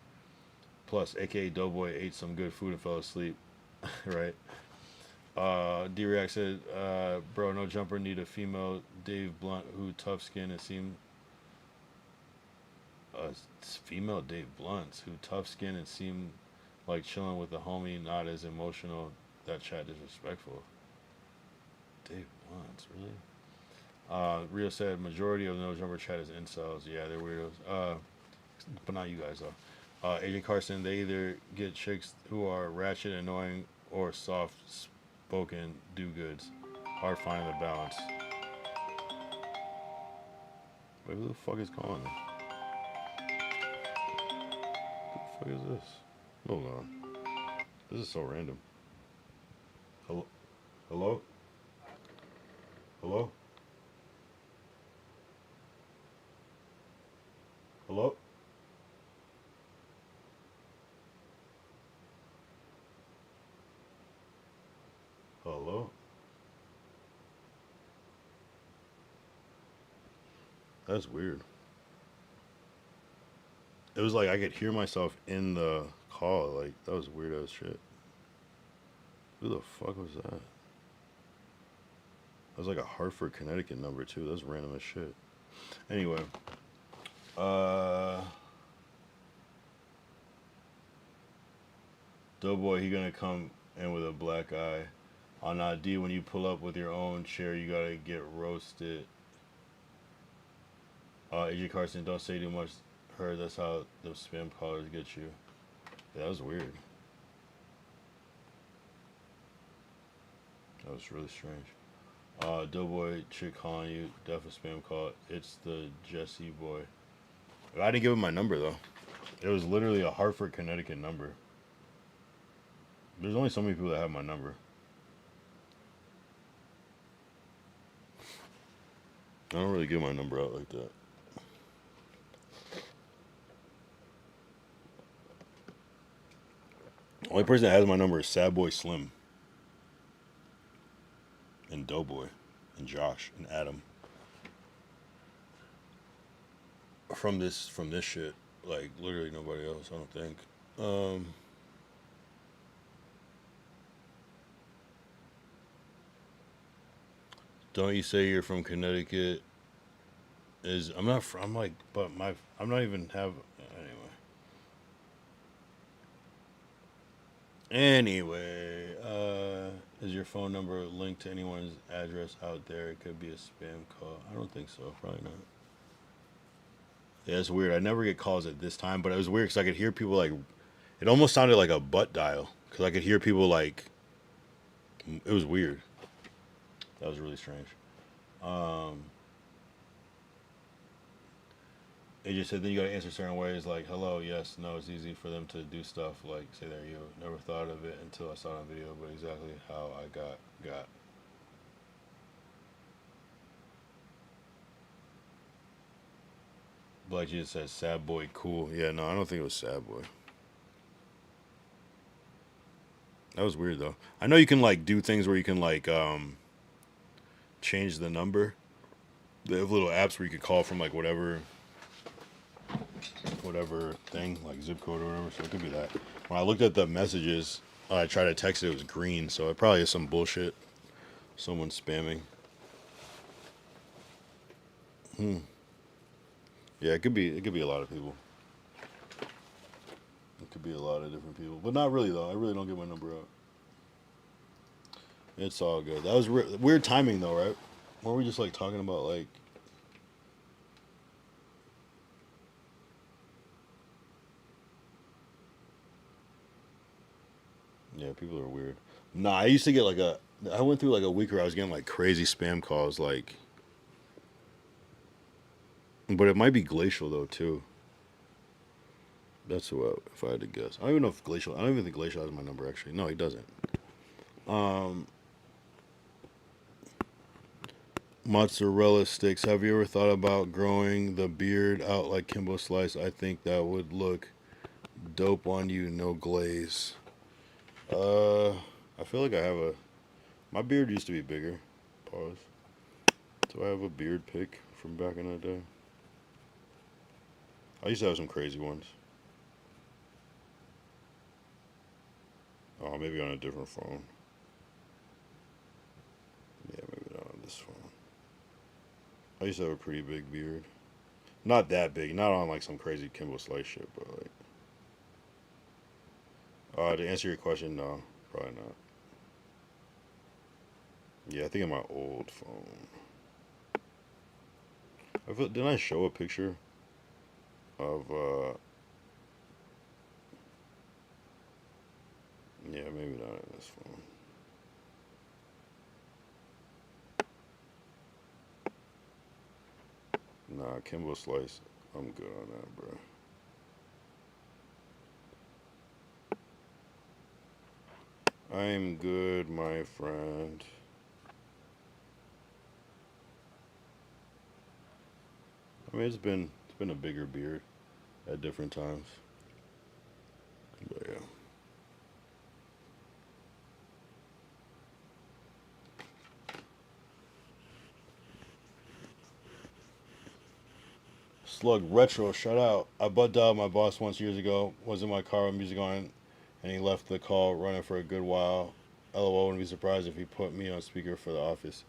Plus, aka Doughboy ate some good food and fell asleep. Right? D-React said, bro, no jumper need a female Dave Blunt who tough skin and seem female Dave Blunts who tough skin and seem like chilling with the homie, not as emotional. That chat disrespectful. Dave Blunts, really? Rio said majority of the no jumper chat is incels. Yeah, they're weirdos. But not you guys though. AJ Carson, they either get chicks who are ratchet, annoying, or soft spoken do goods. Hard finding the balance. Wait, who the fuck is calling me? What the fuck is this? Hold on. This is so random. Hello? Hello? Hello? Hello? Hello? That's weird. It was like I could hear myself in the call. Like, that was weird as shit. Who the fuck was that? That was like a Hartford, Connecticut number, too. That's random as shit. Anyway. Doughboy, he gonna come in with a black eye. On D, when you pull up with your own chair, you gotta get roasted. AJ Carson, don't say too much. Heard that's how the spam callers get you. Yeah, that was weird. That was really strange. Doughboy chick calling you. Def a spam call. It's the Jesse boy. I didn't give him my number though. It was literally a Hartford, Connecticut number. There's only so many people that have my number. I don't really give my number out like that. The only person that has my number is Sad Boy Slim. And Doughboy. And Josh. And Adam. From this shit. Like, literally nobody else, I don't think. Don't you say you're from Connecticut? I'm not from, I'm like, but I'm not even Anyway, is your phone number linked to anyone's address out there? It could be a spam call. I don't think so. Probably not. Yeah, it's weird. I never get calls at this time, but it was weird because I could hear people like, it almost sounded like a butt dial because I could hear people like, it was weird. That was really strange. It just said then you gotta answer certain ways like hello, yes, no. It's easy for them to do stuff like say there you. Never thought of it until I saw it on video, but exactly how I got. Black Jesus says sad boy cool. Yeah, no, I don't think it was sad boy. That was weird though. I know you can like do things where you can like change the number. They have little apps where you could call from like whatever thing, like zip code or whatever, so it could be that. When I looked at the messages, I tried to text it, it was green, so it probably is some bullshit. Someone spamming. Yeah, it could be a lot of people. It could be a lot of different people, but not really though. I really don't get my number out. It's all good. That was weird timing though, right? Weren't we just like talking about like? Yeah, people are weird. Nah, I used to get like I went through like a week where I was getting like crazy spam calls, like. But it might be Glacial though too. That's who if I had to guess. I don't even know if Glacial. I don't even think Glacial has my number actually. No, he doesn't. Mozzarella sticks. Have you ever thought about growing the beard out like Kimbo Slice? I think that would look dope on you. No glaze. I feel like I have my beard used to be bigger. Pause. Do I have a beard pic from back in the day? I used to have some crazy ones. Oh, maybe on a different phone. Yeah, maybe not on this phone. I used to have a pretty big beard. Not that big. Not on like some crazy Kimbo Slice shit, but like. To answer your question, no. Probably not. Yeah, I think in my old phone. Didn't I show a picture of yeah, maybe not in this phone. Nah, Kimbo Slice, I'm good on that, bro. I'm good, my friend. I mean, it's been a bigger beard at different times, but yeah. Slug Retro, shout out. I butt dialed my boss once years ago. Was in my car with music on, and he left the call running for a good while. LOL, wouldn't be surprised if he put me on speaker for the office.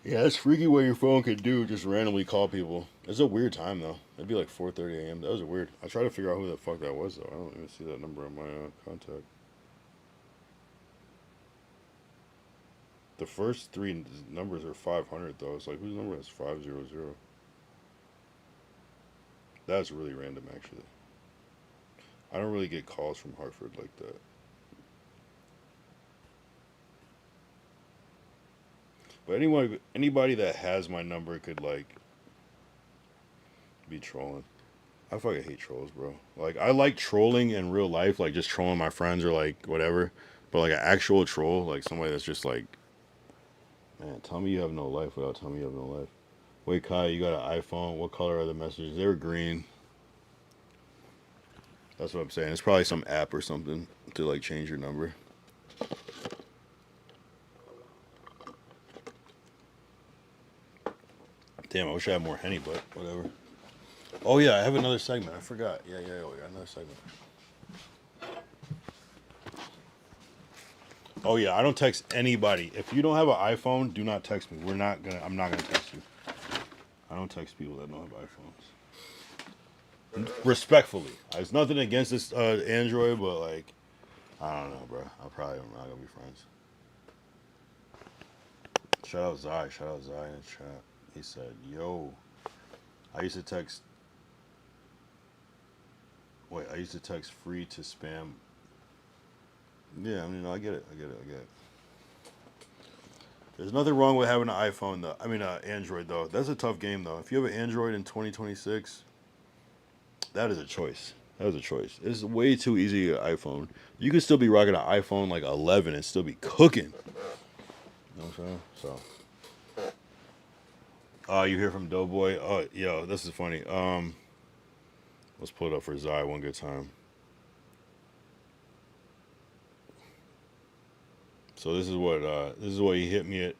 Yeah, it's freaky what your phone could do, just randomly call people. It's a weird time though. It'd be like 4:30 a.m. That was weird. I tried to figure out who the fuck that was though. I don't even see that number on my contact. The first three numbers are 500 though. It's like whose number is 500? That's really random actually. I don't really get calls from Hartford like that. But anybody that has my number could like be trolling. I fucking hate trolls, bro. Like I like trolling in real life, like just trolling my friends or like whatever. But like an actual troll, like somebody that's just like, man, tell me you have no life without telling me you have no life. Wait, Kai, you got an iPhone? What color are the messages? They were green. That's what I'm saying. It's probably some app or something to like change your number. Damn, I wish I had more Henny, but whatever. Oh yeah, I have another segment. I forgot. Yeah, we got another segment. Oh yeah, I don't text anybody. If you don't have an iPhone, do not text me. I'm not gonna text you. I don't text people that don't have iPhones. Respectfully, there's nothing against this Android, but like, I don't know, bro. I probably am not gonna be friends. Shout out Zai in the chat. He said, "Yo, I used to text. Wait, I used to text free to spam. Yeah, I mean, I get it. There's nothing wrong with having an iPhone, though. I mean, Android, though. That's a tough game, though. If you have an Android in 2026, that is a choice. That is a choice. It's way too easy to get an iPhone. You could still be rocking an iPhone like 11 and still be cooking. You know what I'm saying? So. You hear from Doughboy? Oh, yo, this is funny. Let's pull it up for Zai one good time. So this is what he hit me at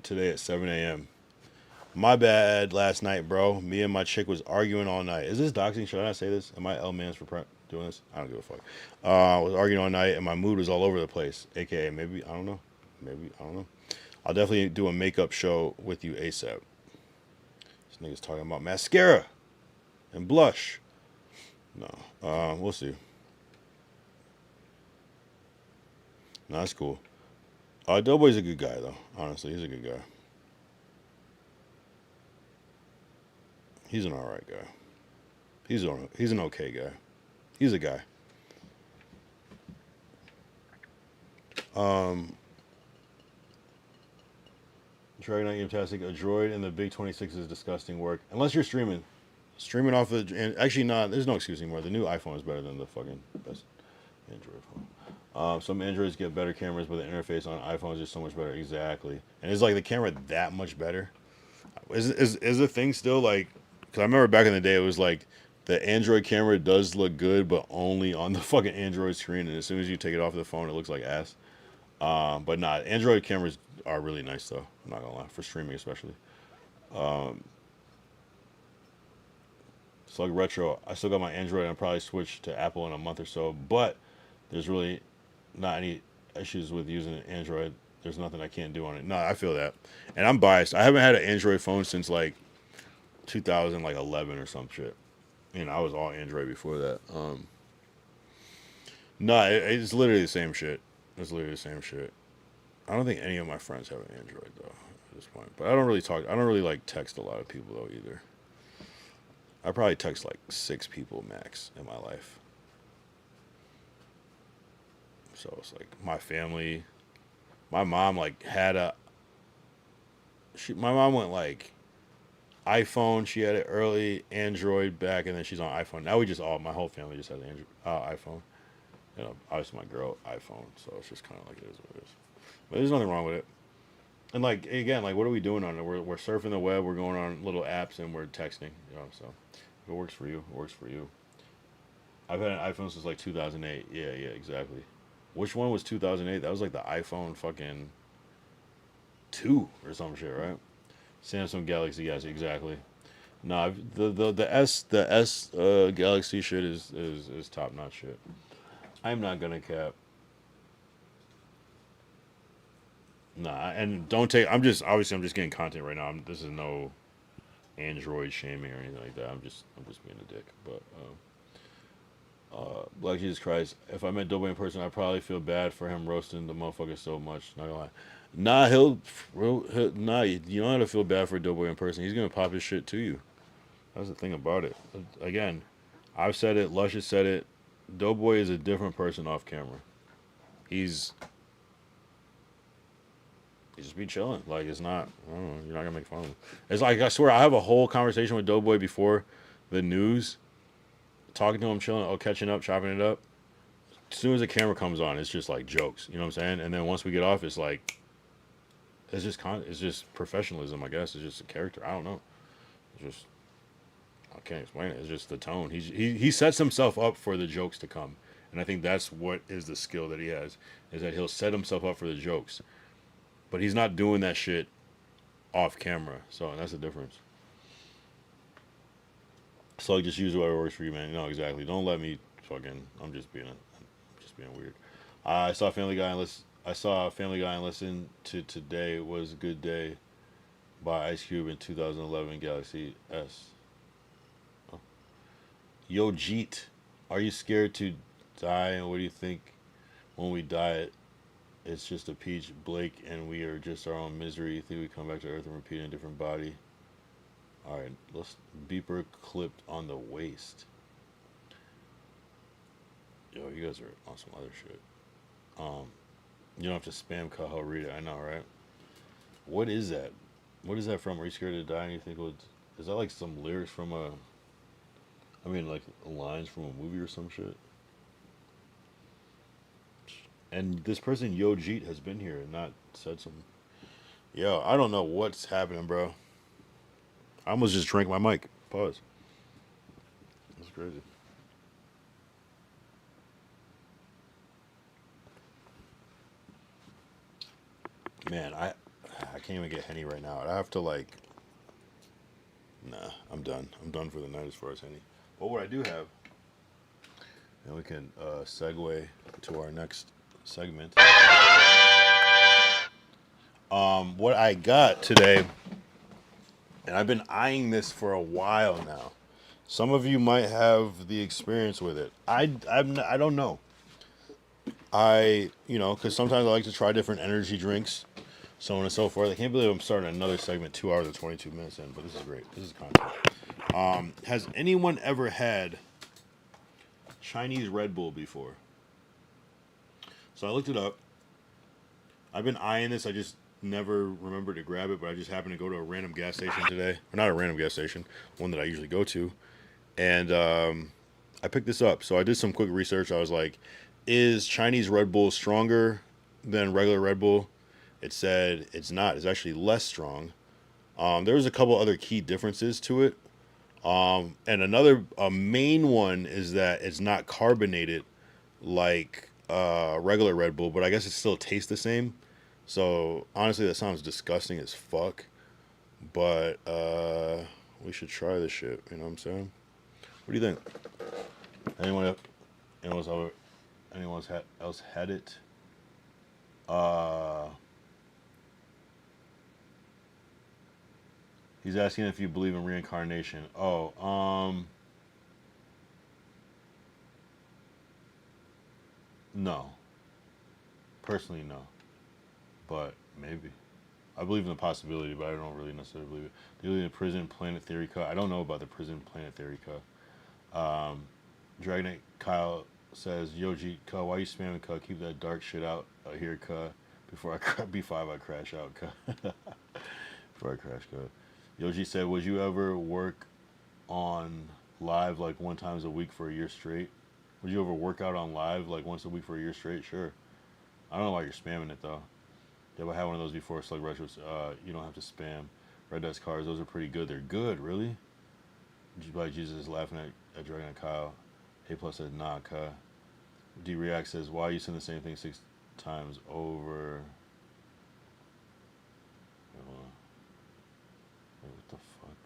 today at 7 a.m. My bad last night, bro. Me and my chick was arguing all night. Is this doxing? Should I not say this? Am I L-mans for doing this? I don't give a fuck. Was arguing all night and my mood was all over the place. AKA maybe, I don't know. I'll definitely do a makeup show with you ASAP. This nigga's talking about mascara and blush. No, we'll see. No, that's cool. Doughboy's a good guy, though. Honestly, he's a good guy. He's an alright guy. He's an okay guy. He's a guy. Dragon Knight Fantastic. A droid in the Big 26 is disgusting work. Unless you're streaming. Streaming off the... And actually, not. There's no excuse anymore. The new iPhone is better than the fucking best Android phone. Some Androids get better cameras, but the interface on iPhones is so much better. Exactly. And is like the camera that much better? Is the thing still like? Because I remember back in the day, it was like the Android camera does look good, but only on the fucking Android screen. And as soon as you take it off the phone, it looks like ass. But not Android cameras are really nice though. I'm not gonna lie, for streaming especially. Slug Retro. I still got my Android. I'll probably switch to Apple in a month or so. But there's really not any issues with using an Android. There's nothing I can't do on it. No, I feel that. And I'm biased. I haven't had an Android phone since like 2011 or some shit. You know, I was all Android before that. It's literally the same shit. It's literally the same shit. I don't think any of my friends have an Android though at this point. But I don't really like text a lot of people though either. I probably text like 6 people max in my life. So it's like my family. My mom like had my mom went like iPhone. She had it early, Android back, and then she's on iPhone. Now my whole family just has Android, iPhone. You know, obviously my girl iPhone, so it's just kind of like it is what it is. But there's nothing wrong with it. And like again, like what are we doing on it? We're surfing the web. We're going on little apps and we're texting. You know, so if it works for you, it works for you. I've had an iPhone since like 2008. Yeah, exactly. Which one was 2008? That was like the iPhone fucking 2 or some shit, right? Samsung Galaxy, yes, exactly. Nah, the S Galaxy shit is top notch shit. I'm not gonna cap. Nah, and don't take. I'm just getting content right now. This is no Android shaming or anything like that. I'm just being a dick. But Black Jesus Christ, if I met Doughboy in person, I'd probably feel bad for him roasting the motherfucker so much. Not gonna lie. Nah, you don't have to feel bad for Doughboy in person. He's gonna pop his shit to you. That's the thing about it. Again, I've said it. Lush has said it. Doughboy is a different person off camera. He's just be chilling. Like it's not. I don't know, you're not gonna make fun of him. It's like I swear I have a whole conversation with Doughboy before the news, talking to him, chilling, catching up, chopping it up. As soon as the camera comes on, it's just like jokes. You know what I'm saying? And then once we get off, it's like it's just professionalism. I guess it's just a character. I don't know. It's just I can't explain it. It's just the tone. He sets himself up for the jokes to come, and I think that's what is the skill that he has is that he'll set himself up for the jokes, but he's not doing that shit off camera. So that's the difference. So like, just use whatever works for you, man. No, exactly. Don't let me fucking. I'm just being weird. I saw Family Guy and listened to Today Was a Good Day by Ice Cube in 2011 Galaxy S. Oh. Yo, Jeet, are you scared to die? And what do you think when we die? It's just a peach, Blake, and we are just our own misery. You think we come back to Earth and repeat in a different body? All right, let's beeper clipped on the waist. Yo, you guys are on some other shit. You don't have to spam Cajo read it. I know, right? What is that? What is that from? Are you scared to die? And you think is that like some lyrics from like lines from a movie or some shit? And this person, Yo Jeet, has been here and not said something. Yo, I don't know what's happening, bro. I almost just drank my mic. Pause. That's crazy. Man, I can't even get Henny right now. I have to like. Nah, I'm done. I'm done for the night as far as Henny. But what I do have, and we can segue to our next segment. What I got today, and I've been eyeing this for a while now. Some of you might have the experience with it. I don't know. Because sometimes I like to try different energy drinks, so on and so forth. I can't believe I'm starting another segment 2 hours and 22 minutes in, but this is great. This is content. Has anyone ever had Chinese Red Bull before? So I looked it up. I've been eyeing this. I just never remembered to grab it, but I just happened to go to a random gas station today. Or not a random gas station, one that I usually go to. And I picked this up. So I did some quick research. I was like, is Chinese Red Bull stronger than regular Red Bull? It said it's not. It's actually less strong. There was a couple other key differences to it. And another main one is that it's not carbonated like regular Red Bull, but I guess it still tastes the same. So honestly, that sounds disgusting as fuck. But we should try this shit. You know what I'm saying? What do you think? Anyone else had it? He's asking if you believe in reincarnation. No. Personally, no. But maybe. I believe in the possibility, but I don't really necessarily believe it. Do you believe in prison planet theory cut? I don't know about the prison planet theory cut. Dragonite Kyle says, Yo, G, cut, why you spamming cut? Keep that dark shit out here, cut. Before I B5, I crash out, cut. Before I crash, cut. Yoji said, would you ever work on live like 1 time a week for a year straight? Would you ever work out on live like once a week for a year straight? Sure. I don't know why you're spamming it though. Yeah, I had one of those before. Slug Retros. You don't have to spam. Red Dust Cars, those are pretty good. They're good, really? By Jesus is laughing at Dragon and Kyle. A plus says, nah, Kyle. D React says, why you send the same thing 6 times over? Wait, hold on. Wait, what the fuck?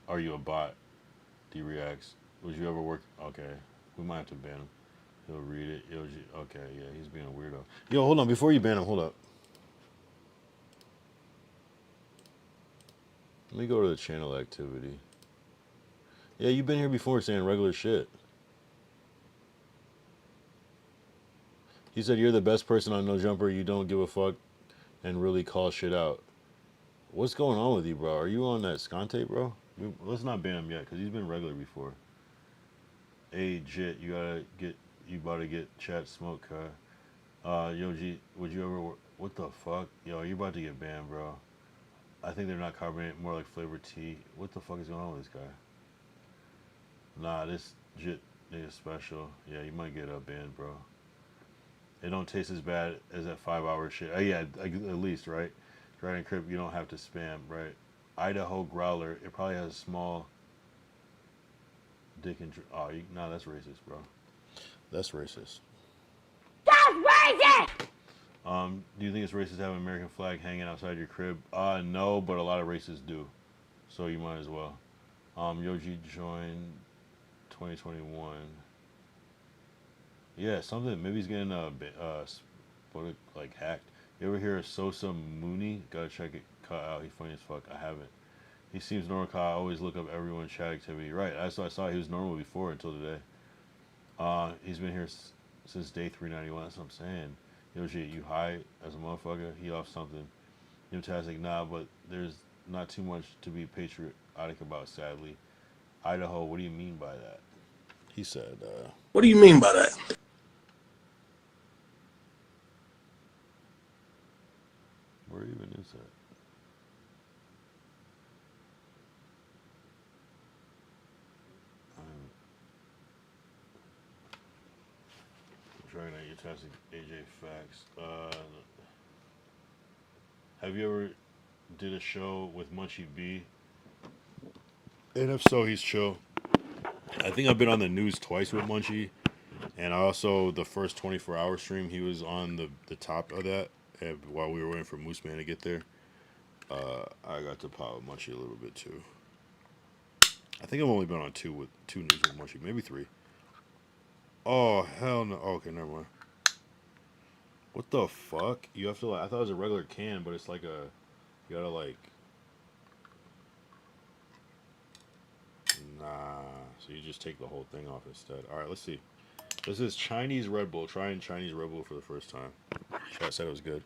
Are you a bot? D reacts. Would you ever work? Okay, we might have to ban him. He'll read it. Okay, yeah, he's being a weirdo. Yo, hold on. Before you ban him, hold up. Let me go to the channel activity. Yeah, you've been here before saying regular shit. He said you're the best person on No Jumper. You don't give a fuck and really call shit out. What's going on with you, bro? Are you on that Scante, bro? Let's not ban him yet, because he's been regular before. Hey, Jit, you about to get chat smoke, huh? Yoji, would you ever? What the fuck? Yo, you about to get banned, bro. I think they're not carbonated, more like flavored tea. What the fuck is going on with this guy? Nah, this jit nigga special. Yeah, you might get banned, bro. It don't taste as bad as that 5 hour shit. Yeah, at least, right? Dragon Crib, you don't have to spam, right? Idaho Growler, it probably has a small dick and... Oh, nah, that's racist, bro. That's racist. That's racist! Do you think it's racist to have an American flag hanging outside your crib? No, but a lot of racists do. So you might as well. Yoji joined 2021. Yeah, something. Maybe he's getting like hacked. You ever hear of Sosa Mooney? Gotta check it out. He's funny as fuck. I haven't. He seems normal. I always look up everyone's chat activity. Right. That's what I saw. He was normal before until today. He's been here since day 391. That's what I'm saying. Yoshi, you high as a motherfucker? He off something. Fantastic. Nah, but there's not too much to be patriotic about, sadly. Idaho, what do you mean by that? He said, What do you mean by that? where even is that? I'm trying out your tastic AJ Facts. Have you ever did a show with Munchie B? And if so, he's chill. I think I've been on the news twice with Munchie. And also, the first 24-hour stream, he was on the top of that. And while we were waiting for Moose Man to get there, I got to pop with Munchie a little bit too. I think I've only been on two news with Munchie, maybe three. Oh hell no! Okay, never mind. What the fuck? You have to like? I thought it was a regular can, but it's like a. You gotta like. Nah. So you just take the whole thing off instead. All right, let's see. This is Chinese Red Bull. Trying Chinese Red Bull for the first time. Chat said it was good.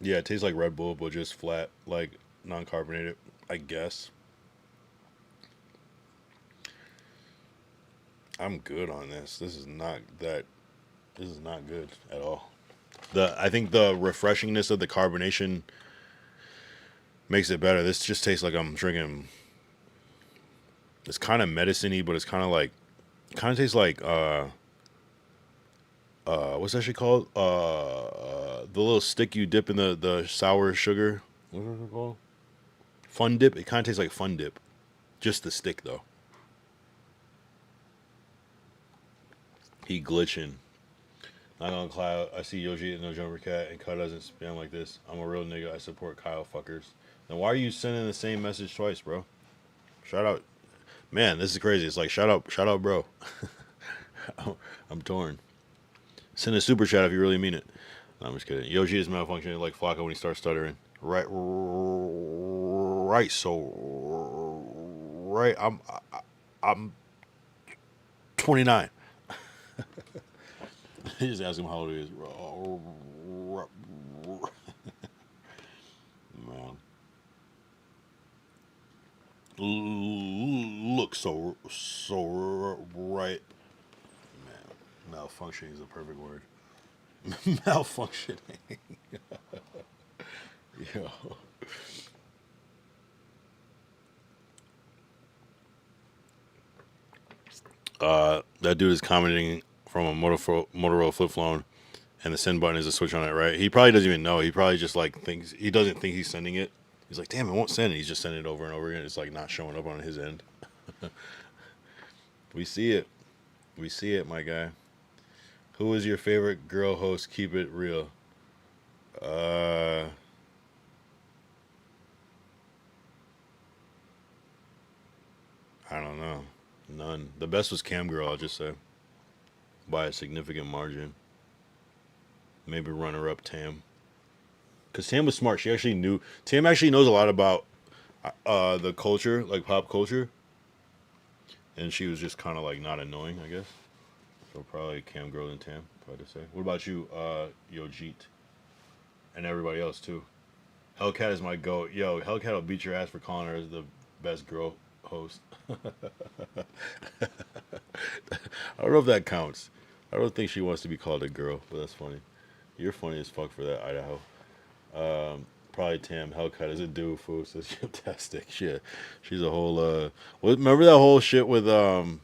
Yeah, it tastes like Red Bull, but just flat, like non-carbonated, I guess. I'm good on this. This is not good at all. I think the refreshingness of the carbonation makes it better. This just tastes like I'm drinking. It's kind of medicine-y, but it's kind of tastes like what's that shit called? The little stick you dip in the sour sugar. What is it called? Fun Dip. It kind of tastes like Fun Dip, just the stick though. He glitching. Not gonna cloud. I see Yoshi and No Jumper Cat, and Kyle doesn't spam like this. I'm a real nigga. I support Kyle fuckers. Then why are you sending the same message twice, bro? Shout out, man. This is crazy. It's like shout out, bro. I'm torn. Send a super chat if you really mean it. No, I'm just kidding. Yoshi is malfunctioning like Flocka when he starts stuttering. Right. So, right. I'm 29. He just asked him how old he is. Man. Look so right. Man, malfunctioning is the perfect word. Malfunctioning. Yo. That dude is commenting from a Motorola flip phone, and the send button is a switch on it, right? He probably doesn't even know. He probably just like thinks he doesn't think he's sending it. He's like, damn, it won't send it. He's just sending it over and over again. It's like not showing up on his end. We see it. We see it, my guy. Who is your favorite girl host? Keep it real. I don't know. None. The best was Cam Girl, I'll just say. By a significant margin. Maybe runner-up Tam. Because Tam was smart. She actually knew. Tam actually knows a lot about the culture, like pop culture. And she was just kind of like not annoying, I guess. So probably Cam Girl and Tam, if I had to say. What about you, Yojit? And everybody else, too. Hellcat is my goat. Yo, Hellcat will beat your ass for calling her the best girl host. I don't know if that counts. I don't think she wants to be called a girl, but that's funny. You're funny as fuck for that, Idaho. Probably Tam Hellcat is a dude, fool. Says fantastic shit. She's a whole. Remember that whole shit with her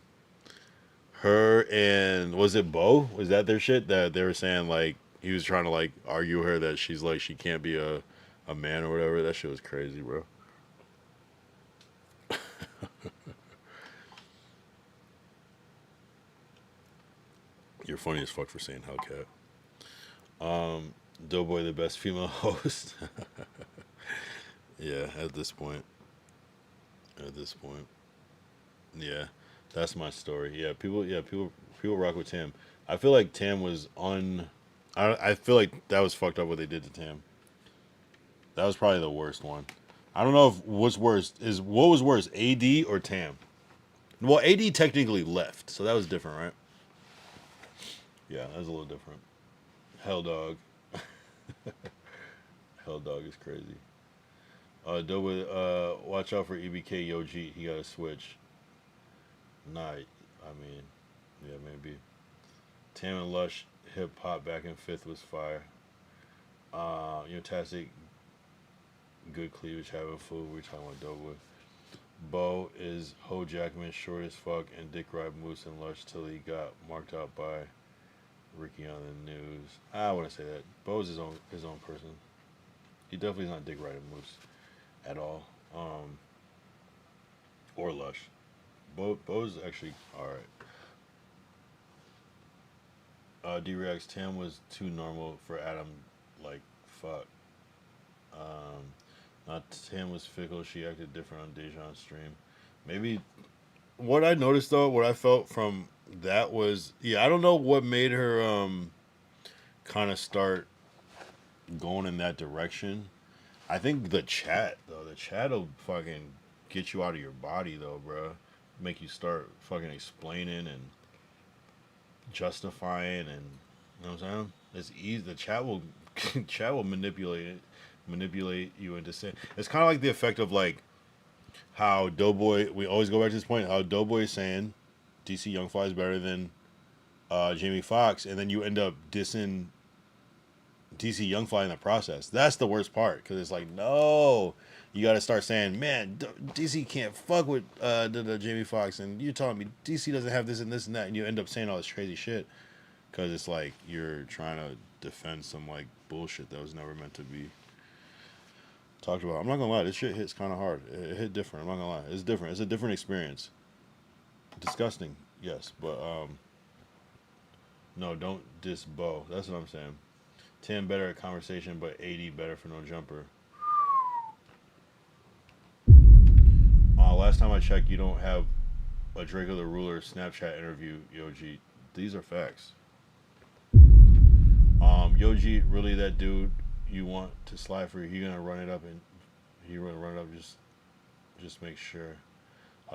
and was it Bo? Was that their shit that they were saying like he was trying to like argue her that she's like she can't be a man or whatever. That shit was crazy, bro. You're funny as fuck for saying Hellcat. Doughboy, the best female host. Yeah, at this point. At this point. Yeah, that's my story. People rock with Tam. I feel like Tam was on. I feel like that was fucked up what they did to Tam. That was probably the worst one. I don't know if what's worse is what was worse, AD or Tam. Well, AD technically left, so that was different, right? Yeah, that was a little different. Hell dog. Hell dog is crazy. Watch out for EBK Yoji. He got a switch. Nah, I mean, yeah, maybe. Tam and Lush hip hop back in fifth was fire. Tastic, good cleavage, having food. We're talking about Doughboy. Bo is Ho Jackman, short as fuck, and Dick ride Moose and Lush till he got marked out by Ricky on the news. I wouldn't say that. Bo's his own person. He definitely is not Dick riding Moose at all. Or Lush. Bo's actually alright. D-Rex, Tam was too normal for Adam. Like, fuck. Not Tam was fickle. She acted different on Dejan's stream. Maybe what I noticed though, what I felt from that was, I don't know what made her kind of start going in that direction. I think the chat though, the chat will fucking get you out of your body though, bro. Make you start fucking explaining and justifying, and you know what I'm saying? It's easy. The chat will chat will manipulate you into saying. It's kind of like the effect of like how Doughboy. We always go back to this point. How Doughboy is saying DC Young Fly is better than Jamie Foxx, and then you end up dissing DC Young Fly in the process. That's the worst part because it's like no. You got to start saying, man, DC can't fuck with the Jamie Foxx, and you're telling me DC doesn't have this and this and that, and you end up saying all this crazy shit because it's like you're trying to defend some like bullshit that was never meant to be talked about. I'm not gonna lie, this shit hits kind of hard. It hit different. I'm not gonna lie, it's different. It's a different experience. Disgusting, yes, but no, don't diss Bo. That's what I'm saying. Tam better at conversation, but 80 better for no jumper. Last time I checked, you don't have a Draco the Ruler Snapchat interview, Yoji. These are facts. Yoji, really that dude you want to slide for? He gonna run it up and he gonna run it up. Just make sure.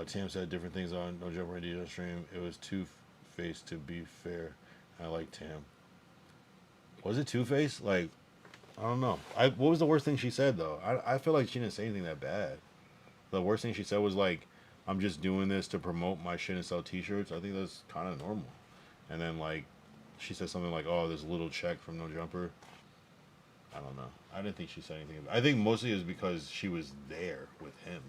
Tam said different things on No Jumper and stream. It was two-faced to be fair. I like Tam. Was it two-faced? Like, I don't know. What was the worst thing she said though? I feel like she didn't say anything that bad. The worst thing she said was like, I'm just doing this to promote my shit and sell t-shirts. I think that's kind of normal. And then like, she said something like, oh, there's a little check from No Jumper. I don't know. I didn't think she said anything. I think mostly it was because she was there with him.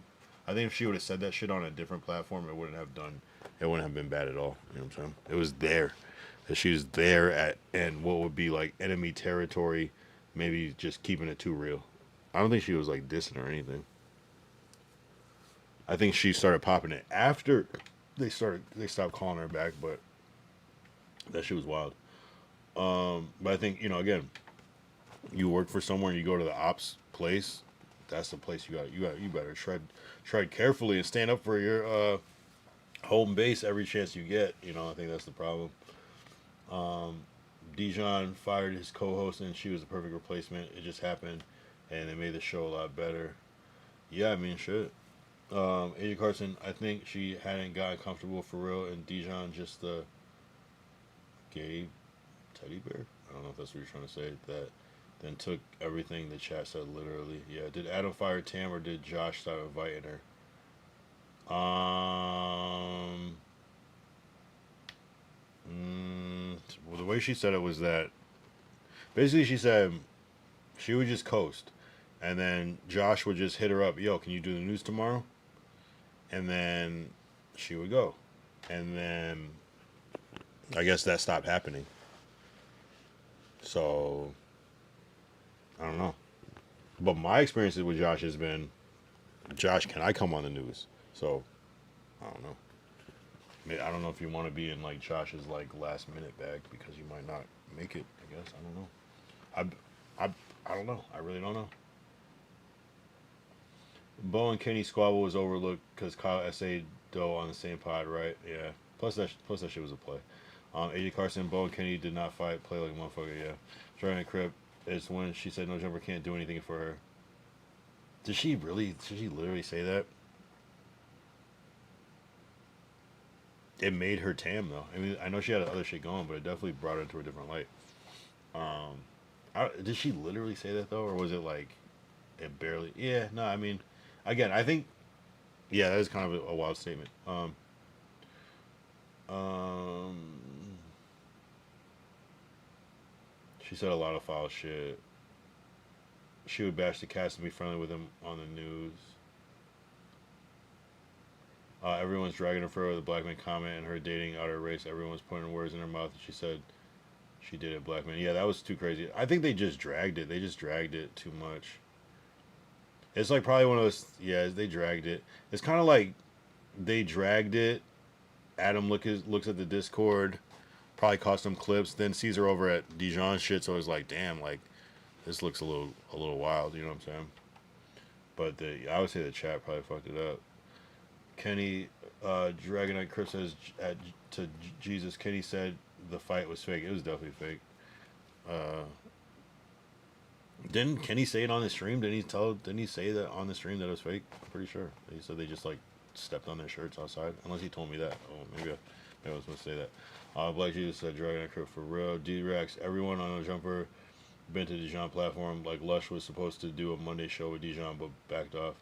I think if she would have said that shit on a different platform, it wouldn't have been bad at all. You know what I'm saying? It was there. That she was there at, and what would be like enemy territory, maybe just keeping it too real. I don't think she was like dissing or anything. I think she started popping it after they stopped calling her back, but that shit was wild. But I think, again, you work for somewhere and you go to the ops place, that's the place you better tread carefully and stand up for your home base every chance you get. I think that's the problem. Dijon fired his co-host and she was the perfect replacement. It just happened and it made the show a lot better. Yeah, I mean, shit. AJ Carson, I think she hadn't gotten comfortable for real, and Dijon just the gay teddy bear. I don't know if that's what you're trying to say. That then took everything the chat said literally. Yeah, did Adam fire Tam or did Josh start inviting her? the way she said it was that basically she said she would just coast, and then Josh would just hit her up, yo, can you do the news tomorrow? And then she would go, and then I guess that stopped happening. So I don't know. But my experiences with Josh has been, Josh, can I come on the news? So I don't know. I don't know if you want to be in like Josh's like last minute bag because you might not make it. I guess I don't know. I don't know. I really don't know. Bo and Kenny squabble was overlooked because Kyle S.A. Doe on the same pod, right? Yeah. Plus that shit was a play. AJ Carson, Bo and Kenny did not fight. Play like a motherfucker. Yeah. Jordan Crip is when she said no jumper can't do anything for her. Did she literally say that? It made her Tam though. I mean, I know she had other shit going, but it definitely brought her into a different light. Did she literally say that though, or was it like it barely? Yeah, no. I mean, again, I think, yeah, that is kind of a wild statement. She said a lot of foul shit. She would bash the cast and be friendly with him on the news. Everyone's dragging her for the black man comment and her dating out her race. Everyone's putting words in her mouth. And she said she did it, black man. Yeah, that was too crazy. I think they just dragged it. They just dragged it too much. It's like probably one of those. Yeah, they dragged it. It's kind of like they dragged it. Adam looks at the Discord, probably caught some clips, then sees her over at Dijon shit. So it's like, damn, like this looks a little wild. You know what I'm saying? But I would say the chat probably fucked it up. Kenny, Dragonite Chris says to Jesus. Kenny said the fight was fake. It was definitely fake. Didn't Kenny say it on the stream? Didn't he say that on the stream that it was fake? I'm pretty sure. He said they just like stepped on their shirts outside. Unless he told me that. Oh, maybe I was supposed to say that. Black Jesus said Dragonite Chris for real. D-Rex, everyone on the jumper been to Dijon platform. Like Lush was supposed to do a Monday show with Dijon, but backed off.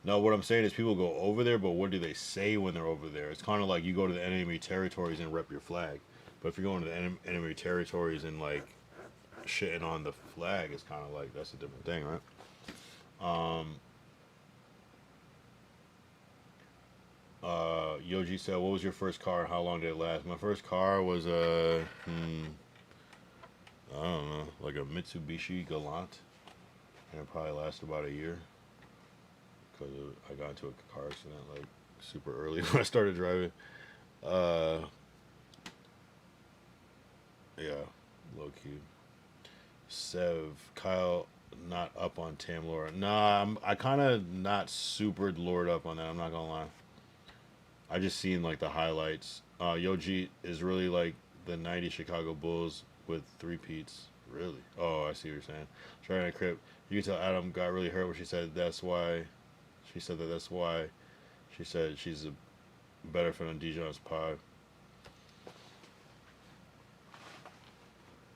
No, what I'm saying is people go over there, but what do they say when they're over there? It's kind of like you go to the enemy territories and rep your flag. But if you're going to the enemy territories and like shitting on the flag, it's kind of like that's a different thing, right? Yoji said, "What was your first car? How long did it last?" My first car was I don't know, like a Mitsubishi Galant, and it probably lasted about a year. Because I got into a car accident like super early when I started driving. Yeah, low key. Sev, Kyle, not up on Tam Laura. Nah, I kind of not super lured up on that. I'm not gonna lie. I just seen like the highlights. Yoji is really like the '90s Chicago Bulls with three-peats. Really? Oh, I see what you're saying. Trying to crip. You can tell Adam got really hurt when she said that's why. She said that's why. She said she's a better fan of Dijon's pod.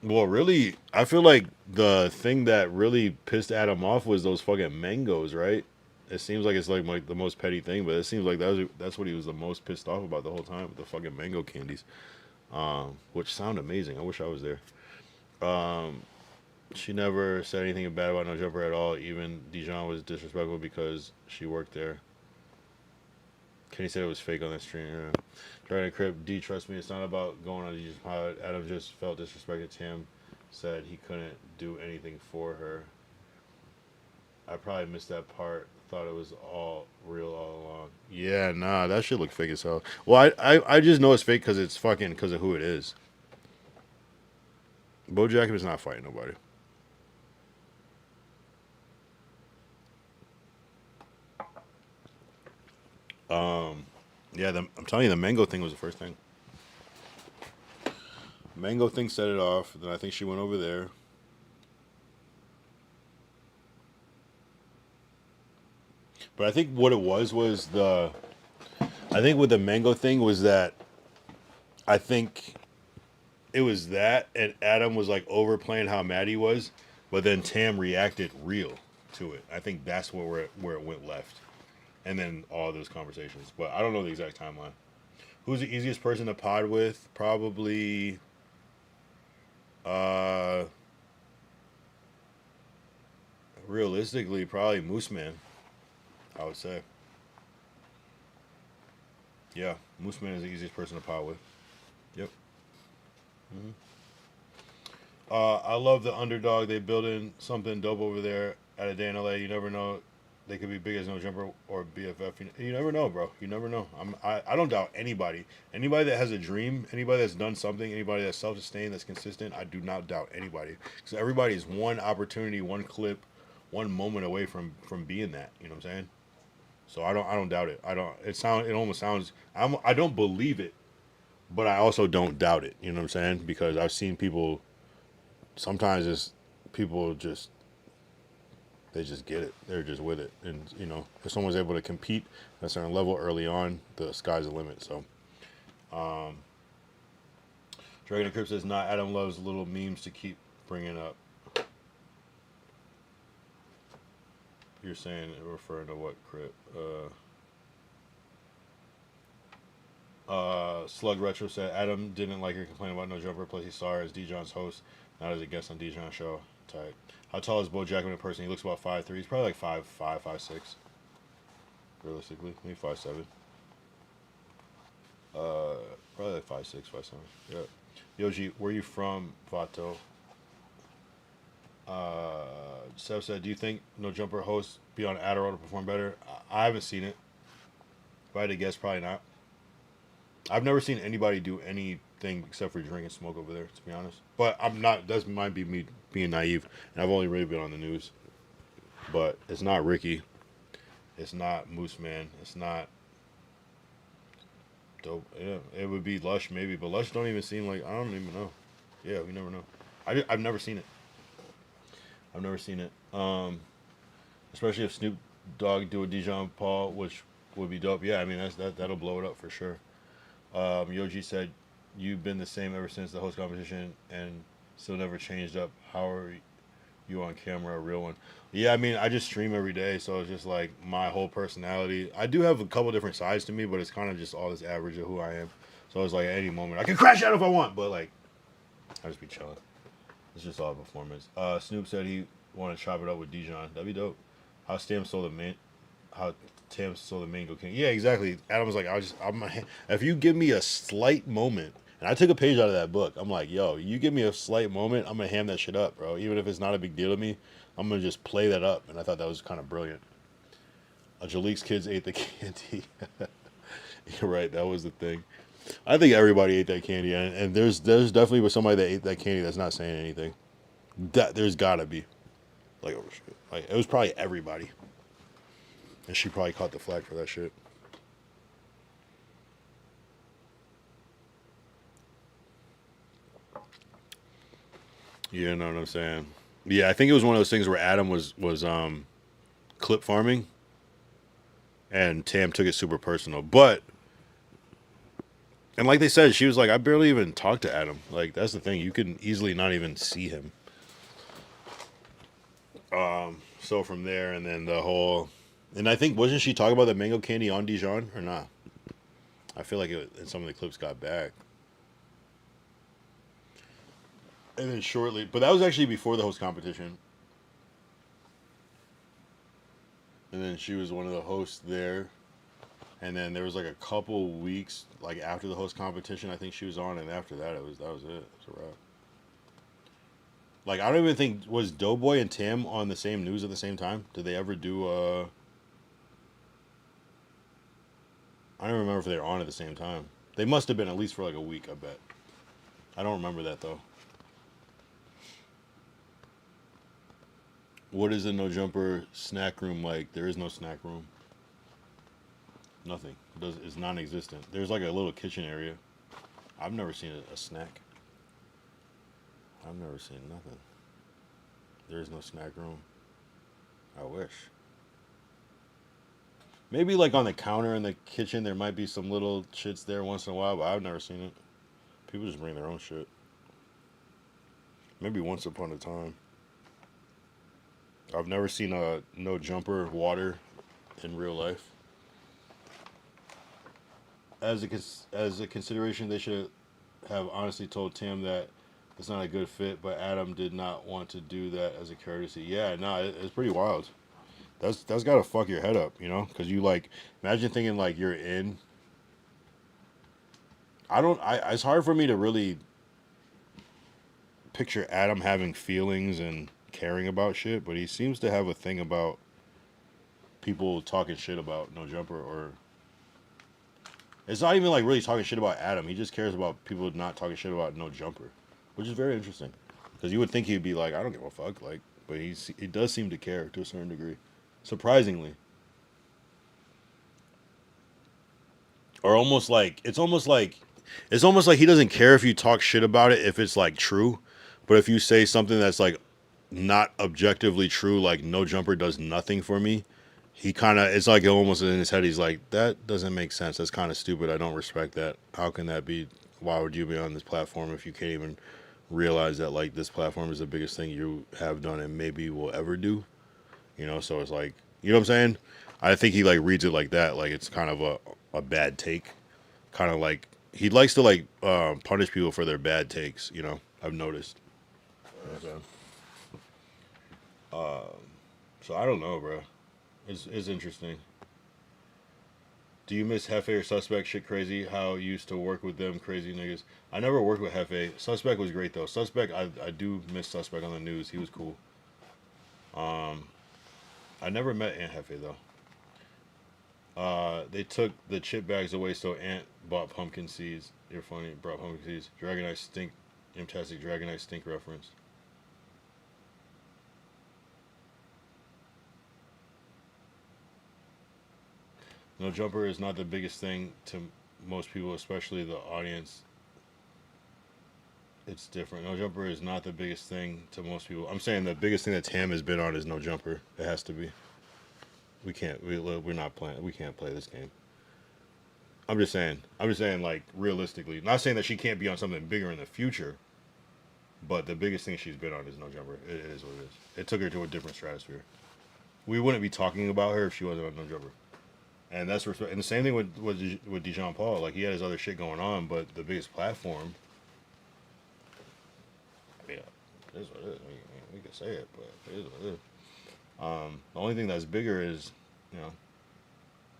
Well, really, I feel like the thing that really pissed Adam off was those fucking mangoes, right? It seems like it's like the most petty thing, but it seems like that's what he was the most pissed off about the whole time, the fucking mango candies, which sound amazing. I wish I was there. She never said anything bad about No Jumper at all. Even Dijon was disrespectful because she worked there. Kenny said it was fake on the stream. Yeah. Trying to crib. D, trust me, it's not about going on DJ's pilot. Adam just felt disrespected. Tim said he couldn't do anything for her. I probably missed that part. Thought it was all real all along. Yeah, nah, that shit look fake as hell. Well, I just know it's fake because it's fucking because of who it is. Bo Jacob is not fighting nobody. Yeah, I'm telling you, the mango thing was the first thing. Mango thing set it off. Then I think she went over there. But I think what it was I think with the mango thing was that I think it was that, and Adam was like overplaying how mad he was, but then Tam reacted real to it. I think that's where it went left. And then all those conversations. But I don't know the exact timeline. Who's the easiest person to pod with? Probably Uh, realistically, probably Moose Man. I would say. Yeah, Moose Man is the easiest person to pot with. Yep. I love the underdog. They building something dope over there at a day in LA. You never know. They could be big as No Jumper or BFF. You never know, bro. You never know. I don't doubt anybody. Anybody that has a dream, anybody that's done something, anybody that's self-sustained, that's consistent, I do not doubt anybody. Because everybody is one opportunity, one clip, one moment away from being that. You know what I'm saying? So I don't doubt it. I don't. It almost sounds. I don't believe it, but I also don't doubt it. You know what I'm saying? Because I've seen people. Sometimes it's people just they just get it. They're just with it, and if someone's able to compete at a certain level early on, the sky's the limit. So, Dragon and Crip says not. Adam loves little memes to keep bringing up. You're saying referring to what, Crip? Slug Retro said Adam didn't like her complaint about No Jumper. Plus, he saw her as Dijon's host, not as a guest on Dijon's show. Type. How tall is Bo Jackman in person? He looks about 5'3". He's probably like 5'5", 5'6". Realistically, maybe 5'7". Probably like 5'6", 5'7". Yeah. Yoji, where you from, Vato? Seb said, do you think No Jumper hosts be on Adderall to perform better? I haven't seen it. If I had to guess, probably not. I've never seen anybody do anything except for drink and smoke over there, to be honest. But I'm not. That might be me being naive, and I've only really been on the news. But it's not Ricky. It's not Moose Man. It's not Dope. Yeah, it would be Lush maybe, but Lush don't even seem like I don't even know. Yeah, we never know. I've never seen it. I've never seen it. Especially if Snoop Dogg do a Dijon Paul, which would be dope. Yeah, I mean that'll blow it up for sure. Yoji said, "You've been the same ever since the host competition, and still never changed up. How are you on camera, a real one?" Yeah, I mean, I just stream every day, so it's just like my whole personality. I do have a couple different sides to me, but it's kind of just all this average of who I am. So it's like at any moment I can crash out if I want, but like I just be chilling. It's just all performance. Snoop said he want to chop it up with Dijon. That'd be dope. How Stam sold the main, how Tam sold the mango king. Yeah, exactly. Adam was like, if you give me a slight moment, and I took a page out of that book. I'm like, yo, you give me a slight moment, I'm gonna ham that shit up, bro. Even if it's not a big deal to me, I'm gonna just play that up. And I thought that was kind of brilliant. Jalik's kids ate the candy. You're right, that was the thing. I think everybody ate that candy, and there's definitely was somebody that ate that candy that's not saying anything. There's gotta be, like, oh shit, like it was probably everybody, and she probably caught the flag for that shit. You know what I'm saying? Yeah, I think it was one of those things where Adam was clip farming, and Tam took it super personal, but. And like they said, she was like, I barely even talked to Adam. Like, that's the thing. You can easily not even see him. So from there, and then the whole... And I think, wasn't she talking about the mango candy on Dijon or not? I feel like some of the clips got back. And then shortly... But that was actually before the host competition. And then she was one of the hosts there. And then there was like a couple weeks, like after the host competition, I think she was on, and after that, that was it. It was a wrap. Like, I don't even think, was Doughboy and Tam on the same news at the same time? Did they ever do I don't remember if they were on at the same time. They must have been at least for like a week, I bet. I don't remember that though. What is a No Jumper snack room like? There is no snack room. Nothing. It's non-existent. There's like a little kitchen area. I've never seen a snack. I've never seen nothing. There is no snack room. I wish. Maybe like on the counter in the kitchen there might be some little shits there once in a while, but I've never seen it. People just bring their own shit. Maybe once upon a time. I've never seen a No Jumper water in real life. As a consideration, they should have honestly told Tim that It's not a good fit, but Adam did not want to do that as a courtesy. Yeah, no, it's pretty wild. That's gotta fuck your head up, you know? Because you like imagine thinking like you're in. I don't. I It's hard for me to really picture Adam having feelings and caring about shit, but he seems to have a thing about people talking shit about No Jumper, or it's not even like really talking shit about Adam. He just cares about people not talking shit about No Jumper, which is very interesting. Because you would think he'd be like, I don't give a fuck, like, but he does seem to care to a certain degree, surprisingly, or it's almost like he doesn't care if you talk shit about it if it's like true, but if you say something that's like not objectively true, like No Jumper does nothing for me, he kind of, it's like almost in his head, he's like, that doesn't make sense. That's kind of stupid. I don't respect that. How can that be? Why would you be on this platform if you can't even realize that like this platform is the biggest thing you have done and maybe will ever do? You know, so it's like, you know what I'm saying? I think he like reads it like that, like it's kind of a bad take, kind of like he likes to like punish people for their bad takes. You know, I've noticed. You know what I'm saying? So I don't know, bro. It's interesting. Do you miss Hefe or Suspect? Shit crazy. How you used to work with them crazy niggas. I never worked with Hefe. Suspect was great though. Suspect, I do miss Suspect on the news. He was cool. I never met Aunt Hefe though. They took the chip bags away, so Aunt bought pumpkin seeds. You're funny. Brought pumpkin seeds. Dragonite stink. Fantastic Dragonite stink reference. No Jumper is not the biggest thing to most people, especially the audience. It's different. No Jumper is not the biggest thing to most people. I'm saying the biggest thing that Tam has been on is No Jumper. It has to be. We can't. We're not playing. We can't play this game. I'm just saying. I'm just saying, like realistically. Not saying that she can't be on something bigger in the future, but the biggest thing she's been on is No Jumper. It is what it is. It took her to a different stratosphere. We wouldn't be talking about her if she wasn't on No Jumper. And that's respect. And the same thing with Dijon Paul. Like he had his other shit going on, but the biggest platform. I mean, it is what it is. We can say it, but it is what it is. The only thing that's bigger is, you know,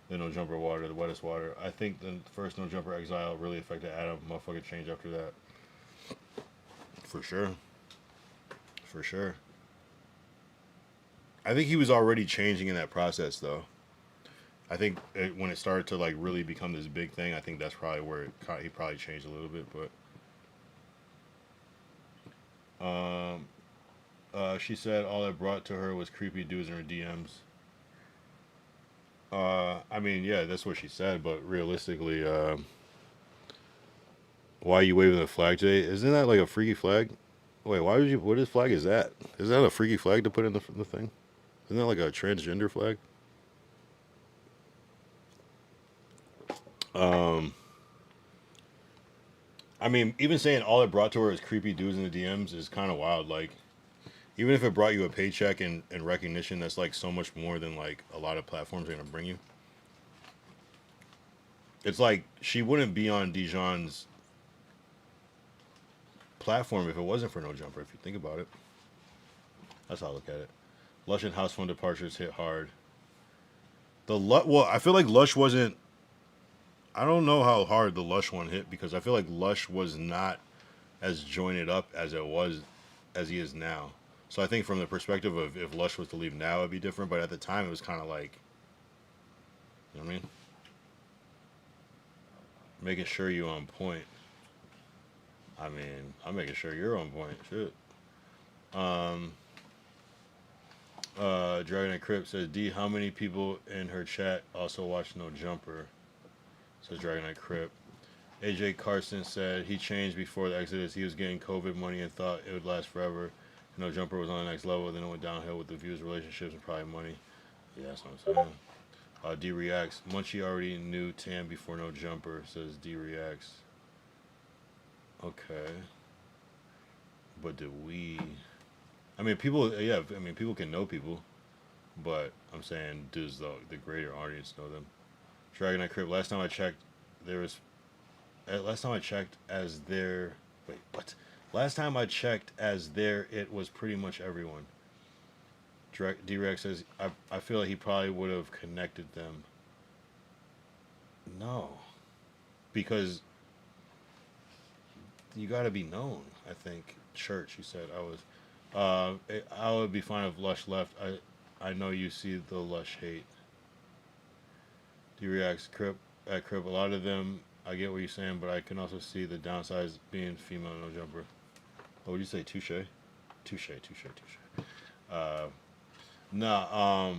the No Jumper water, the wettest water. I think the first No Jumper exile really affected Adam. Motherfucker changed after that. For sure. For sure. I think he was already changing in that process, though. I think when it started to like really become this big thing, I think that's probably where he probably changed a little bit. But she said all it brought to her was creepy dudes in her DMs. I mean, yeah, that's what she said, but realistically, why are you waving the flag today? Isn't that like a freaky flag? Wait, why would you? What flag is that? Is that a freaky flag to put in the thing? Isn't that like a transgender flag? I mean, even saying all it brought to her is creepy dudes in the DMs is kind of wild. Like, even if it brought you a paycheck and recognition, that's like so much more than like a lot of platforms are gonna bring you. It's like she wouldn't be on Dijon's platform if it wasn't for No Jumper. If you think about it, that's how I look at it. Lush and House Phone departures hit hard. Well, I feel like Lush wasn't. I don't know how hard the Lush one hit because I feel like Lush was not as jointed up as it was as he is now. So I think from the perspective of if Lush was to leave now, it'd be different. But at the time, it was kind of like, you know what I mean? Making sure you're on point. I mean, I'm making sure you're on point. Shit. Dragon and Crip says, D, how many people in her chat also watch No Jumper? Says Dragon and Crip. AJ Carson said he changed before the Exodus. He was getting COVID money and thought it would last forever. No Jumper was on the next level. Then it went downhill with the views, relationships, and probably money. Yeah, that's what I'm saying. D reacts. Munchie already knew Tam before No Jumper. Says D reacts. Okay. But do we? I mean, people. Yeah, I mean, people can know people, but I'm saying, does the greater audience know them? Dragonite Crib. Last time I checked, there was. Last time I checked, as there. Wait, what? Last time I checked, as there, it was pretty much everyone. D-Rex says, I feel like he probably would have connected them. No. Because you got to be known, I think. Church, he said. I would be fine if Lush left. I know you see the Lush hate. D-Rex, at Crip, a lot of them, I get what you're saying, but I can also see the downsides being female no jumper. What would you say? Touche? Touche. Uh, nah,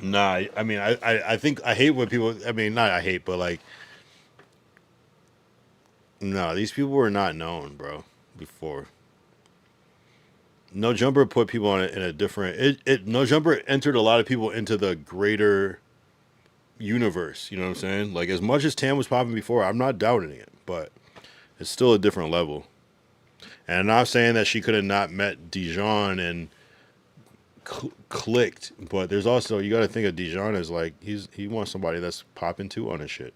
nah, I mean, I think I hate when people, I mean, not I hate, but like, no, these people were not known, bro, before. No Jumper put people on it in a different, No Jumper entered a lot of people into the greater universe, you know what I'm saying? Like, as much as Tam was popping before, I'm not doubting it, but it's still a different level. And I'm not saying that she could have not met Dijon and clicked, but there's also, you got to think of Dijon as like, he wants somebody that's popping too on his shit.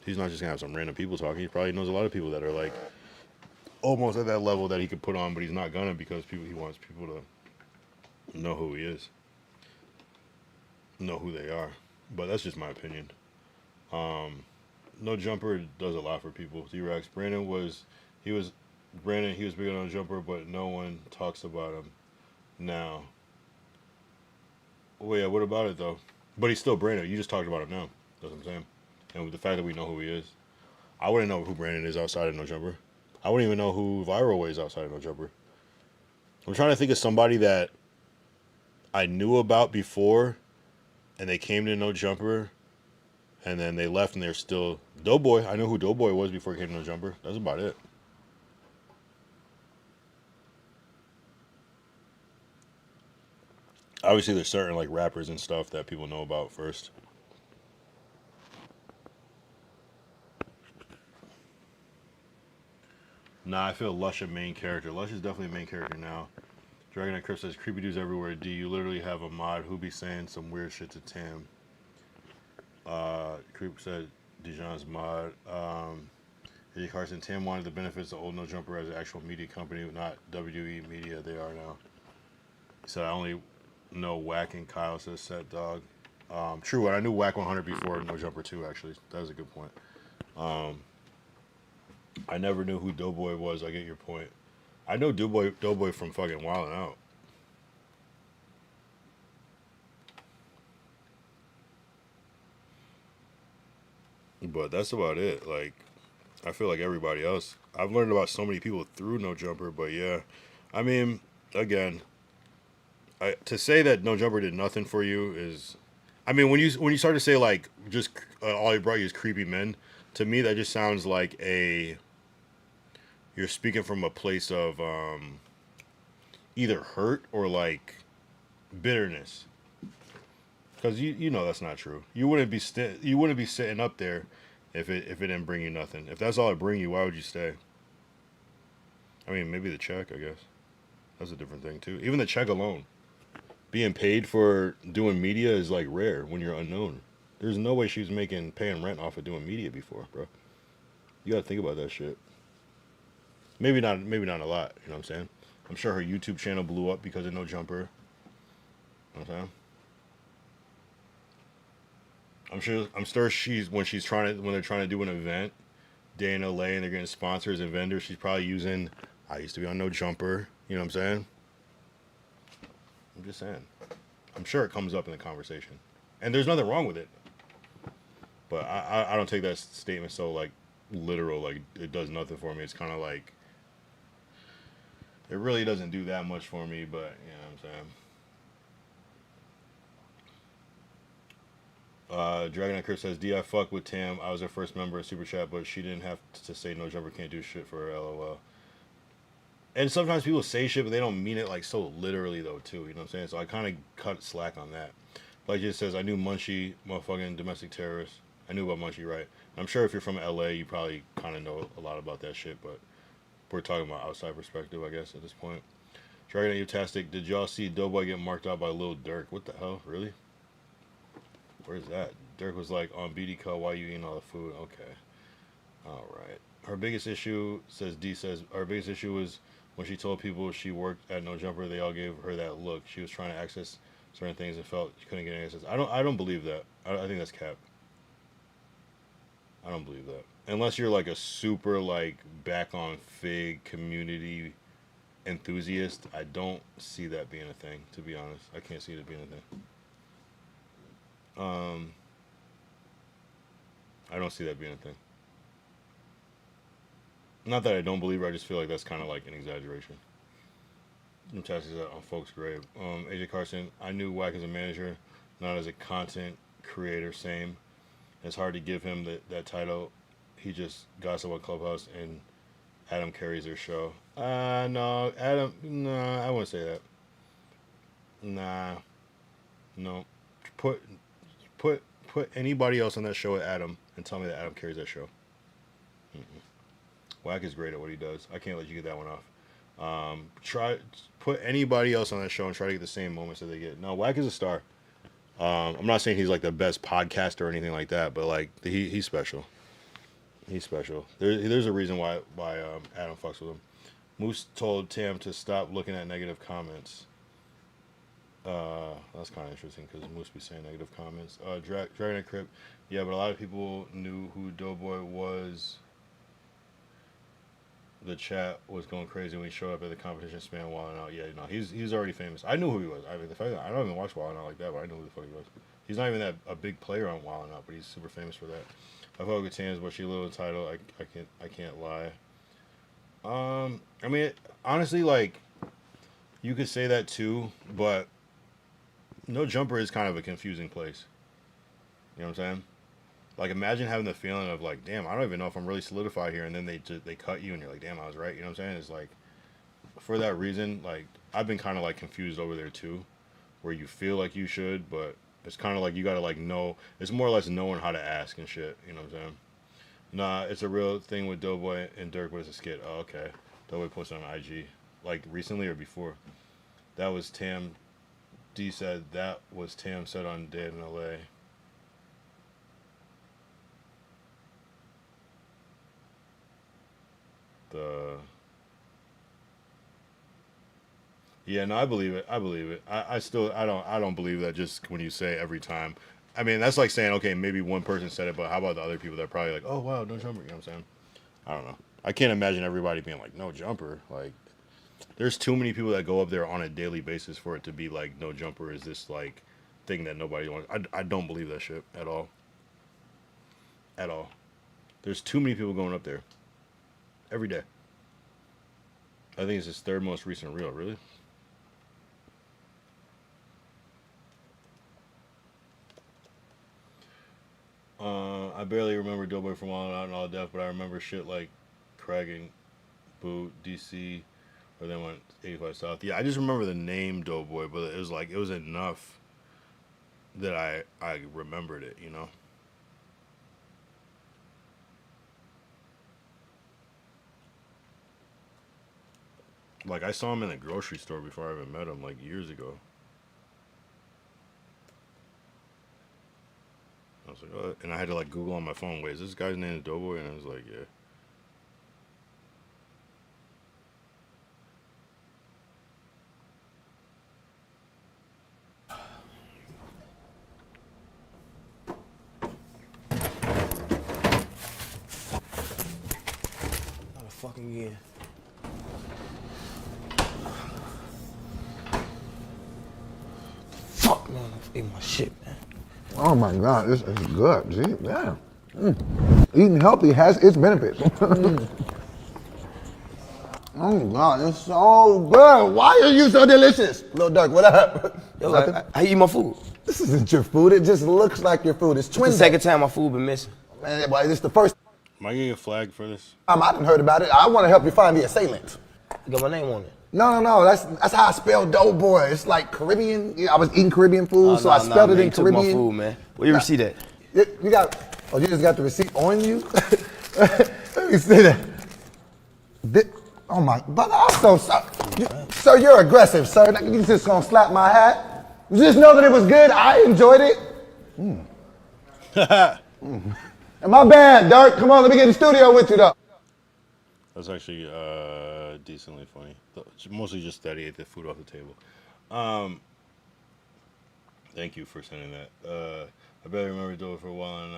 He's not just gonna have some random people talking. He probably knows a lot of people that are like almost at that level that he could put on, but he's not gonna, because he wants people to know who he is, know who they are. But that's just my opinion. No Jumper does a lot for people. D-Rex, he was big on No Jumper, but no one talks about him now. Well, yeah, what about it though? But he's still Brandon. You just talked about him now. That's what I'm saying. And with the fact that we know who he is, I wouldn't know who Brandon is outside of No Jumper. I wouldn't even know who Viral is outside of No Jumper. I'm trying to think of somebody that I knew about before, and they came to No Jumper, and then they left, and they're still Doughboy. I know who Doughboy was before he came to No Jumper. That's about it. Obviously, there's certain like rappers and stuff that people know about first. Nah, I feel Lush a main character. Lush is definitely a main character now. Dragon Knight Crip says, creepy dudes everywhere. Do you literally have a mod who be saying some weird shit to Tam? Creep said, Dijon's mod. Eddie Carson, Tam wanted the benefits of old No Jumper as an actual media company, not WWE media. They are now. He said, I only know Whack and Kyle, says Set Dog. True, I knew Whack 100 before No Jumper 2, actually. That was a good point. I never knew who Doughboy was. I get your point. I know Doughboy from fucking Wildin' Out. But that's about it. Like, I feel like everybody else. I've learned about so many people through No Jumper, but yeah. I mean, again, to say that No Jumper did nothing for you is, I mean, when you start to say like just all he brought you is creepy men, to me that just sounds like you're speaking from a place of either hurt or like bitterness, because you know that's not true. You wouldn't be sitting up there if it didn't bring you nothing. If that's all it bring you, why would you stay? I mean, maybe the check, I guess. That's a different thing too. Even the check alone, being paid for doing media is like rare when you're unknown. There's no way she was paying rent off of doing media before, bro. You gotta think about that shit. Maybe not a lot, you know what I'm saying? I'm sure her YouTube channel blew up because of No Jumper. You know what I'm saying? I'm sure when they're trying to do an event day in LA and they're getting sponsors and vendors, she's probably using, I used to be on No Jumper, you know what I'm saying? I'm just saying. I'm sure it comes up in the conversation. And there's nothing wrong with it. But I don't take that statement so like literal, like it does nothing for me. It's kind of like, it really doesn't do that much for me, but you know what I'm saying? Dragon Knight Chris says, I fuck with Tam. I was her first member of Super Chat, but she didn't have to say No Jumper can't do shit for her, LOL. And sometimes people say shit, but they don't mean it like so literally though too, you know what I'm saying? So I kind of cut slack on that. Like it says, I knew Munchie, motherfucking domestic terrorist. I knew about Munchie, right? I'm sure if you're from LA, you probably kind of know a lot about that shit, but we're talking about outside perspective, I guess, at this point. Dragon Utastic, did y'all see Doughboy get marked out by Lil Durk? What the hell? Really? Where's that? Dirk was like, on BD Co, why you eating all the food? Okay. Alright. Her biggest issue, says D says, our biggest issue was when she told people she worked at No Jumper, they all gave her that look. She was trying to access certain things and felt she couldn't get access. I don't believe that. I think that's cap. I don't believe that. Unless you're like a super like back on Fig community enthusiast, I don't see that being a thing, to be honest. I can't see it being a thing. I don't see that being a thing. Not that I don't believe her, I just feel like that's kind of like an exaggeration. I'm testing that on folks' grave. AJ Carson, I knew Wack as a manager, not as a content creator, same. It's hard to give him that title. He just gossip on Clubhouse and Adam carries their show. No, Adam, I wouldn't say that. Nah, no. Put anybody else on that show with Adam and tell me that Adam carries that show. Wack is great at what he does. I can't let you get that one off. Try put anybody else on that show and try to get the same moments that they get. No, Wack is a star. I'm not saying he's like the best podcaster or anything like that, but like he's special. He's special. There's a reason why Adam fucks with him. Moose told Tam to stop looking at negative comments. That's kind of interesting because Moose be saying negative comments. Dragon and Crip, yeah, but a lot of people knew who Doughboy was. The chat was going crazy when he showed up at the competition span Wild 'N Out. Yeah, no, he's already famous. I knew who he was. I mean, the fact that I don't even watch Wild 'N Out like that, but I knew who the fuck he was. He's not even that a big player on Wild 'N Out, but he's super famous for that. I fuck with Tams, but she little title. I can't lie. I mean, honestly, like you could say that too, but No Jumper is kind of a confusing place. You know what I'm saying? Like, imagine having the feeling of like, damn, I don't even know if I'm really solidified here, and then they cut you, and you're like, damn, I was right. You know what I'm saying? It's like, for that reason, like I've been kind of like confused over there too, where you feel like you should, but it's kind of like you gotta like know. It's more or less knowing how to ask and shit. You know what I'm saying? Nah, it's a real thing with Doughboy and Dirk, but it's a skit. Oh, okay. Doughboy posted on IG, like recently or before. That was Tam. D said that was Tam said on Dead in LA. Yeah, no, I believe it. I believe it. I don't believe that just when you say it every time. I mean, that's like saying, okay, maybe one person said it, but how about the other people that are probably like, oh wow, No Jumper, you know what I'm saying? I don't know. I can't imagine everybody being like, No Jumper. Like, there's too many people that go up there on a daily basis for it to be like No Jumper is this like thing that nobody wants. I don't believe that shit at all. At all. There's too many people going up there every day. I think it's his third most recent reel. Really? I barely remember Doughboy from Wild 'N Out and All Death, but I remember shit like Cragging, Boot, DC, or then went 85 South. Yeah, I just remember the name Doughboy, but it was like it was enough that I remembered it, you know. Like I saw him in the grocery store before I even met him, like years ago. I was like, oh, and I had to like Google on my phone. Wait, is this guy's name Doughboy? And I was like, yeah. Not a fucking year. Fuck, man, I'm eating my shit, man. Oh my God, this is good. See, yeah. Eating healthy has its benefits. Oh God, it's so good. Why are you so delicious? Lil Durk, what up? Yo, I eat my food. This isn't your food. It just looks like your food. It's It's twin. the second time my food been missing. Man, boy, this is the first Am I getting a flag for this? time I done heard about it. I want to help you find the assailant. You got my name on it. No. That's how I spell Doughboy. It's like Caribbean. Yeah, I was eating Caribbean food, so I spelled it man, in you took Caribbean. my food, man. Where you receipt at? You got? Oh, you just got the receipt on you? Let me see that. Oh my! But I'm so sorry. Sir, you're aggressive, sir. You just gonna slap my hat? Just know that it was good. I enjoyed it. And my bad, Dirk. Come on, let me get in the studio with you, though. That's actually decently funny. Mostly just that he ate the food off the table. Thank you for sending that. I barely remember doing it for a while on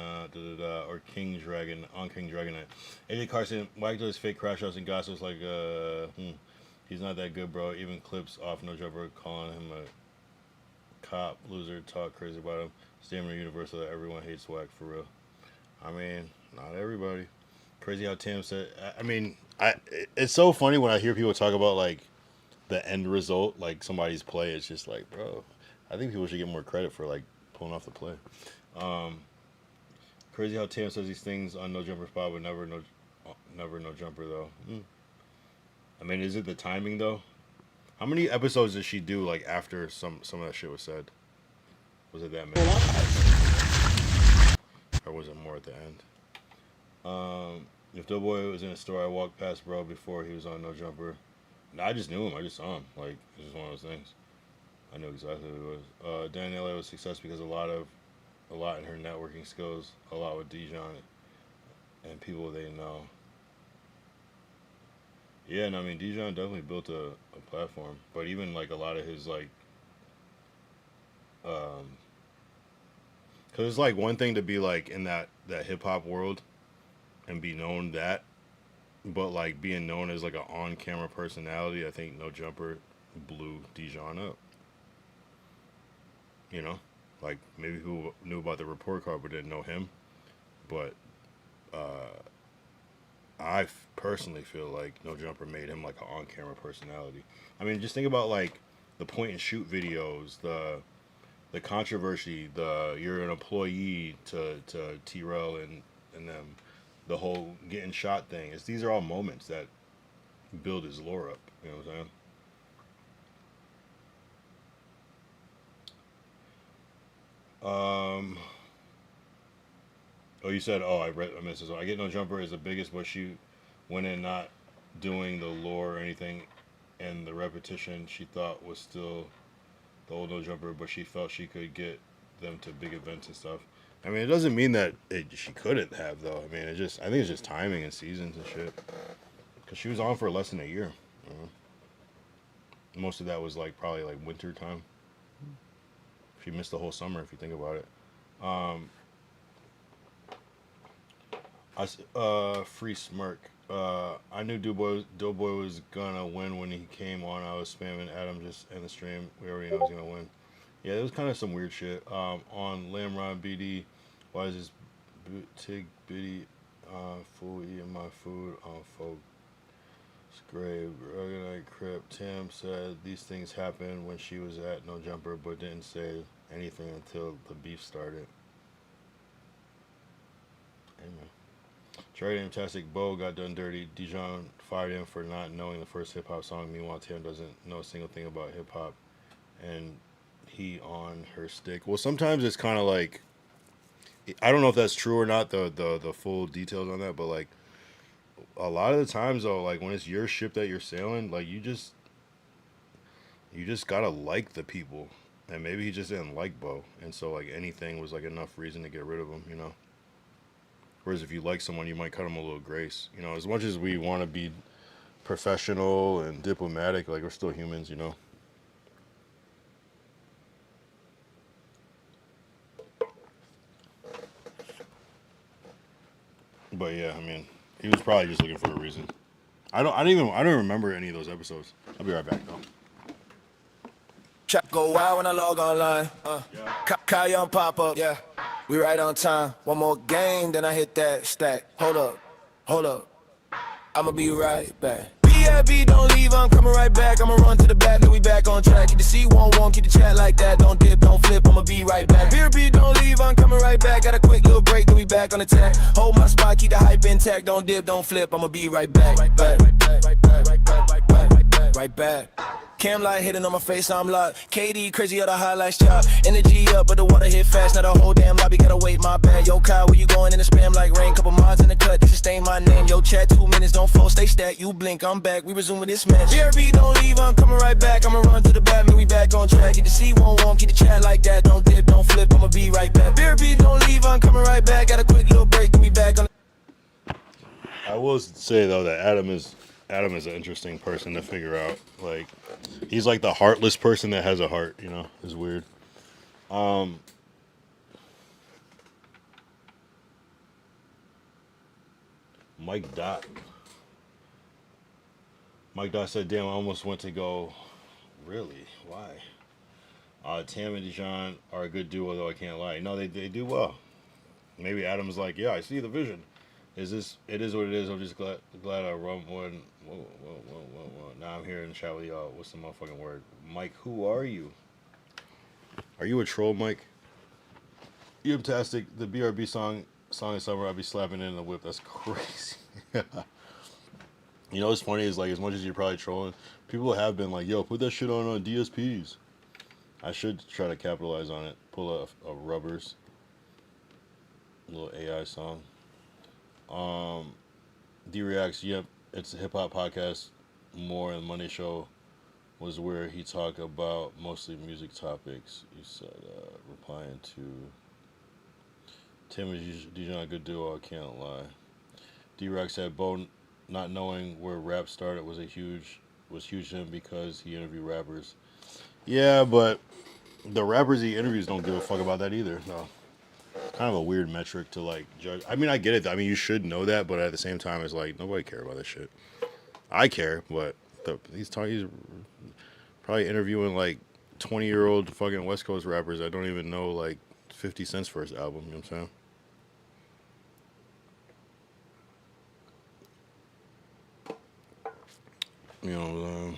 or King Dragon on King Dragon Night. AJ Carson whacked his fake crash outs and gossips like he's not that good, bro. Even clips off No Jumper calling him a cop loser, talk crazy about him. Stamina universal that everyone hates whack for real. I mean, not everybody. Crazy how Tim said. I mean, it's so funny when I hear people talk about like the end result, like somebody's play. It's just like, bro, I think people should get more credit for like pulling off the play. Crazy how Tam says these things on No Jumper spot, but never No Jumper though. I mean, is it the timing though? How many episodes did she do like after some of that shit was said? Was it that many? Or was it more at the end? If Doughboy was in a store, I walked past bro before he was on No Jumper. Nah, I just knew him. I just saw him. Like, it's just one of those things. I knew exactly who it was. Daniela was success because a lot in her networking skills, a lot with Dijon and people they know. Yeah, and I mean, Dijon definitely built a platform. But even, like, a lot of his, like, because it's, like, one thing to be, like, in that hip-hop world and be known that, but, like, being known as, like, an on-camera personality, I think No Jumper blew Dijon up. You know? Like, maybe who knew about the report card but didn't know him. But, I personally feel like No Jumper made him like an on-camera personality. I mean, just think about like the point and shoot videos, the controversy, you're an employee to T-Rell and them, the whole getting shot thing. These are all moments that build his lore up. You know what I'm saying? Oh, you said, I missed this one. I get No Jumper is the biggest, but she went in not doing the lore or anything, and the repetition she thought was still the old No Jumper, but she felt she could get them to big events and stuff. I mean, it doesn't mean that she couldn't have, though. I mean, I think it's just timing and seasons and shit. Because she was on for less than a year. Most of that was like probably like winter time. She missed the whole summer if you think about it. Free Smirk. I knew Doughboy was gonna win when he came on. I was spamming Adam just in the stream. We already know he's gonna win. Yeah, there was kind of some weird shit. On Lamron BD, why is this Tig Bitty fool eating my food on folk? Grave, Organite Crip. Tim said these things happened when she was at No Jumper, but didn't say anything until the beef started. Amen. Trey Fantastic Bo got done dirty. Dijon fired him for not knowing the first hip hop song. Meanwhile, Tim doesn't know a single thing about hip hop, and he on her stick. Well, sometimes it's kind of like, I don't know if that's true or not. The full details on that, but like a lot of the times though, like when it's your ship that you're sailing, like you just gotta like the people, and maybe he just didn't like Bo, and so like anything was like enough reason to get rid of him, you know. Whereas if you like someone, you might cut them a little grace. You know, as much as we want to be professional and diplomatic, like we're still humans, you know. But yeah, I mean, he was probably just looking for a reason. I don't remember any of those episodes. I'll be right back though. Trap go wild when I log online. Kyle Young pop up. Yeah. We right on time. One more game, then I hit that stack. Hold up. I'ma be right back. BFB, don't leave, I'm coming right back. I'ma run to the back, then we back on track. Keep the C11, keep the chat like that. Don't dip, don't flip, I'ma be right back. BFB, don't leave, I'm coming right back. Got a quick little break, then we back on the track. Hold my spot, keep the hype intact. Don't dip, don't flip, I'ma be right back. Right back. Cam light hitting on my face, I'm locked. KD crazy, all the highlights chop. Energy up, but the water hit fast. Now the whole damn lobby gotta wait, my bad. Yo, Kyle, where you going in the spam like rain? Couple mods in the cut, this sustain my name. Yo, chat, 2 minutes, don't fall, stay stacked. You blink, I'm back, we resume with this match. BRB, don't leave, I'm coming right back. I'ma run to the back, man, we back on track. Get the C11, keep the chat like that. Don't dip, don't flip, I'ma be right back. BRB, don't leave, I'm coming right back. Got a quick little break, then we back on the... I will say though that Adam is an interesting person to figure out. Like, he's like the heartless person that has a heart. You know, it's weird. Mike Dot. Mike Dot said, "Damn, I almost went to go. Really? Why?" Tam and Dijon are a good duo, though I can't lie. No, they do well. Maybe Adam's like, yeah, I see the vision. It is what it is. I'm just glad I run one. Whoa. Now I'm here in the chat with y'all. What's the motherfucking word? Mike, who are you? Are you a troll, Mike? You're fantastic. The BRB song is summer. I'll be slapping it in the whip. That's crazy. You know what's funny is like as much as you're probably trolling, people have been like, yo, put that shit on DSPs. I should try to capitalize on it. Pull a Rubbers little AI song. D Reacts, yep, it's a hip hop podcast more, and Monday Show was where he talked about mostly music topics. You said replying to Tim is DJ a good duo, I can't lie. D Rex said Bo not knowing where rap started was huge to him because he interviewed rappers. Yeah, but the rappers he interviews don't give a fuck about that either. No. Kind of a weird metric to like judge. I mean, I get it. I mean, you should know that, but at the same time, it's like nobody care about this shit. I care, but he's probably interviewing like 20-year-old fucking West Coast rappers that don't even know like 50 Cent's first album. You know what I'm saying? You know,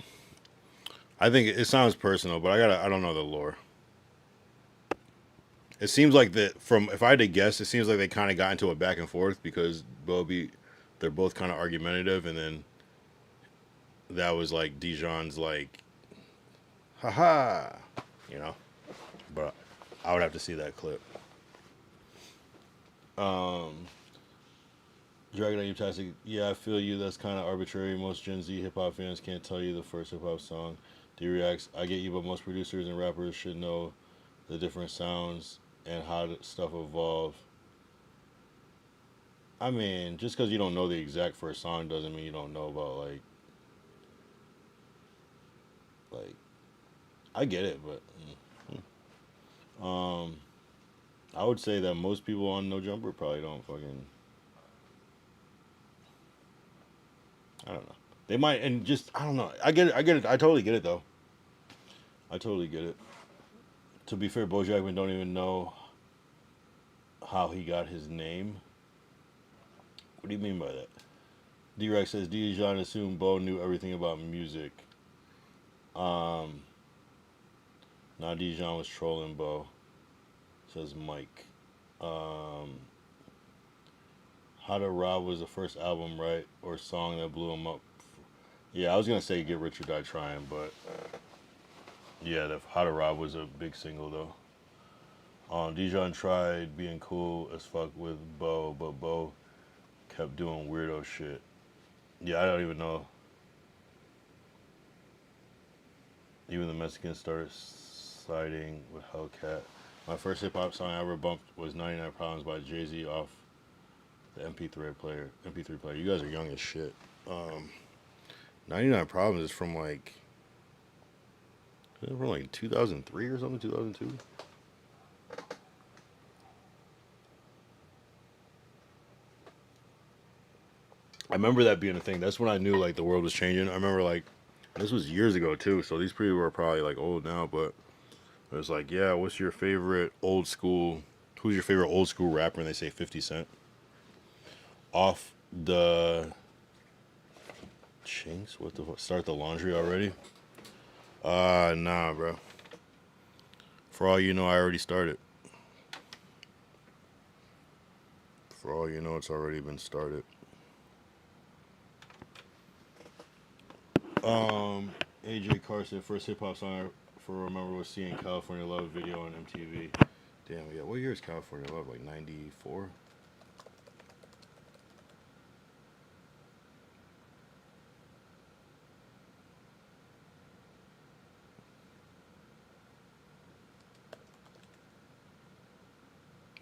I think it sounds personal, but I don't know the lore. It seems like if I had to guess, it seems like they kind of got into a back and forth because they're both kind of argumentative, and then that was like Dijon's like, haha, you know. But I would have to see that clip. Dragon Age Tastic, yeah, I feel you. That's kind of arbitrary. Most Gen Z hip hop fans can't tell you the first hip hop song. D Reacts, I get you, but most producers and rappers should know the different sounds and how stuff evolve. I mean, just because you don't know the exact first song doesn't mean you don't know about like I get it, but I would say that most people on No Jumper probably don't fucking. I don't know. They might, and just I don't know. I get it. I get it. I totally get it though. I totally get it. To be fair, Bo Jackman don't even know how he got his name. What do you mean by that? D-Rex says Dijon assumed Bo knew everything about music. Now Dijon was trolling Bo. Says Mike. How to Rob was the first album, right? Or song that blew him up. Yeah, I was gonna say Get Rich or Die Trying, but yeah, the How to Rob was a big single though. Dijon tried being cool as fuck with Bo, but Bo kept doing weirdo shit. Yeah, I don't even know. Even the Mexicans started siding with Hellcat. My first hip hop song I ever bumped was 99 Problems by Jay-Z off the MP3 player. You guys are young as shit. 99 Problems is from like 2003 or something, 2002. I remember that being a thing. That's when I knew like the world was changing. I remember like this was years ago too, so these people are probably like old now, but it was like, yeah, what's your favorite old school? Who's your favorite old school rapper? And they say 50 Cent. Off the Chinks? What the fuck? Start the Laundry already? Nah, bro. For all you know, I already started. For all you know, it's already been started. AJ Carson, first hip hop song I remember was seeing California Love video on MTV. Damn, yeah. What year is California Love? Like 94?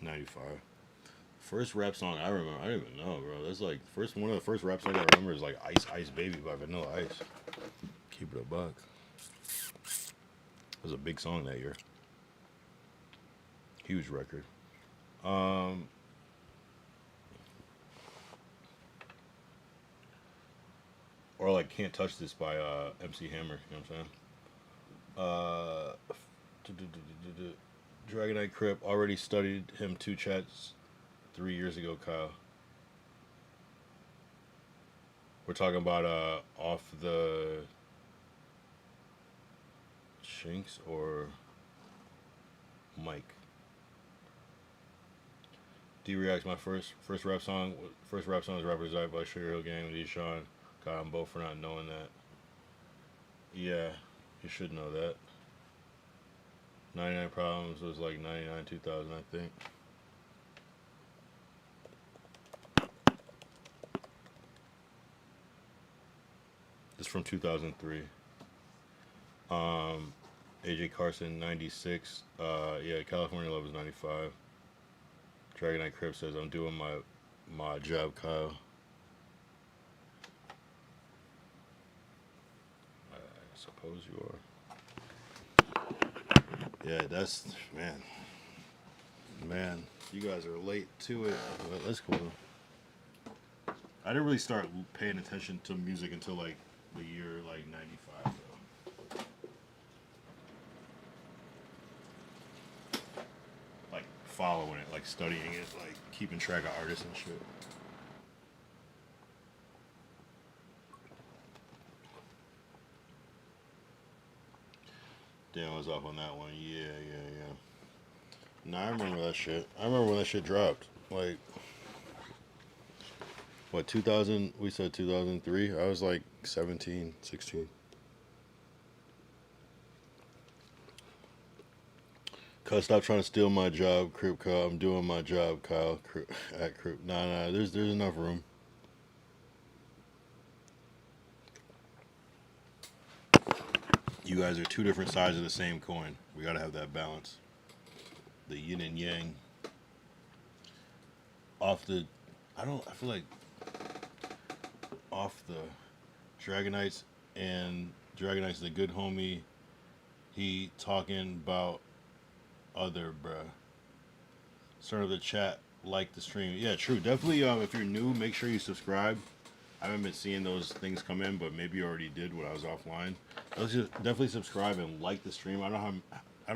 '95. First rap song I remember, I don't even know, bro. That's like one of the first rap songs I remember is like Ice Ice Baby by Vanilla Ice. Keep it a buck. It was a big song that year. Huge record. Or like Can't Touch This by MC Hammer, you know what I'm saying? Dragonite Crip already studied him 2 chats 3 years ago, Kyle. We're talking about Off the Shinks or Mike. D Reacts my first rap song. First rap song is Rapper's Eye by Sugar Hill Gang with Deshaun. God, I'm both for not knowing that. Yeah, you should know that. 99 Problems was like 99, 2000, I think. It's from 2003. AJ Carson, 96. Yeah, California Love is 95. Dragonite Crip says, I'm doing my job, Kyle. I suppose you are. Yeah, that's, man, you guys are late to it, but that's cool. I didn't really start paying attention to music until like the year like 95 though. Like following it, like studying it, like keeping track of artists and shit. Damn, I was off on that one. Yeah. Nah, I remember that shit. I remember when that shit dropped. Like, what, 2000? We said 2003? I was like 17, 16. Cuz, stop trying to steal my job, Crip Kyle. I'm doing my job, Kyle. At Crip. Nah, there's enough room. You guys are 2 different sides of the same coin. We gotta have that balance. The yin and yang. I feel like off the Dragonites and Dragonites the good homie, he talking about other bruh. Start of the chat, like the stream. Yeah, true. Definitely if you're new, make sure you subscribe. I haven't been seeing those things come in, but maybe you already did when I was offline. Let's just definitely subscribe and like the stream. I don't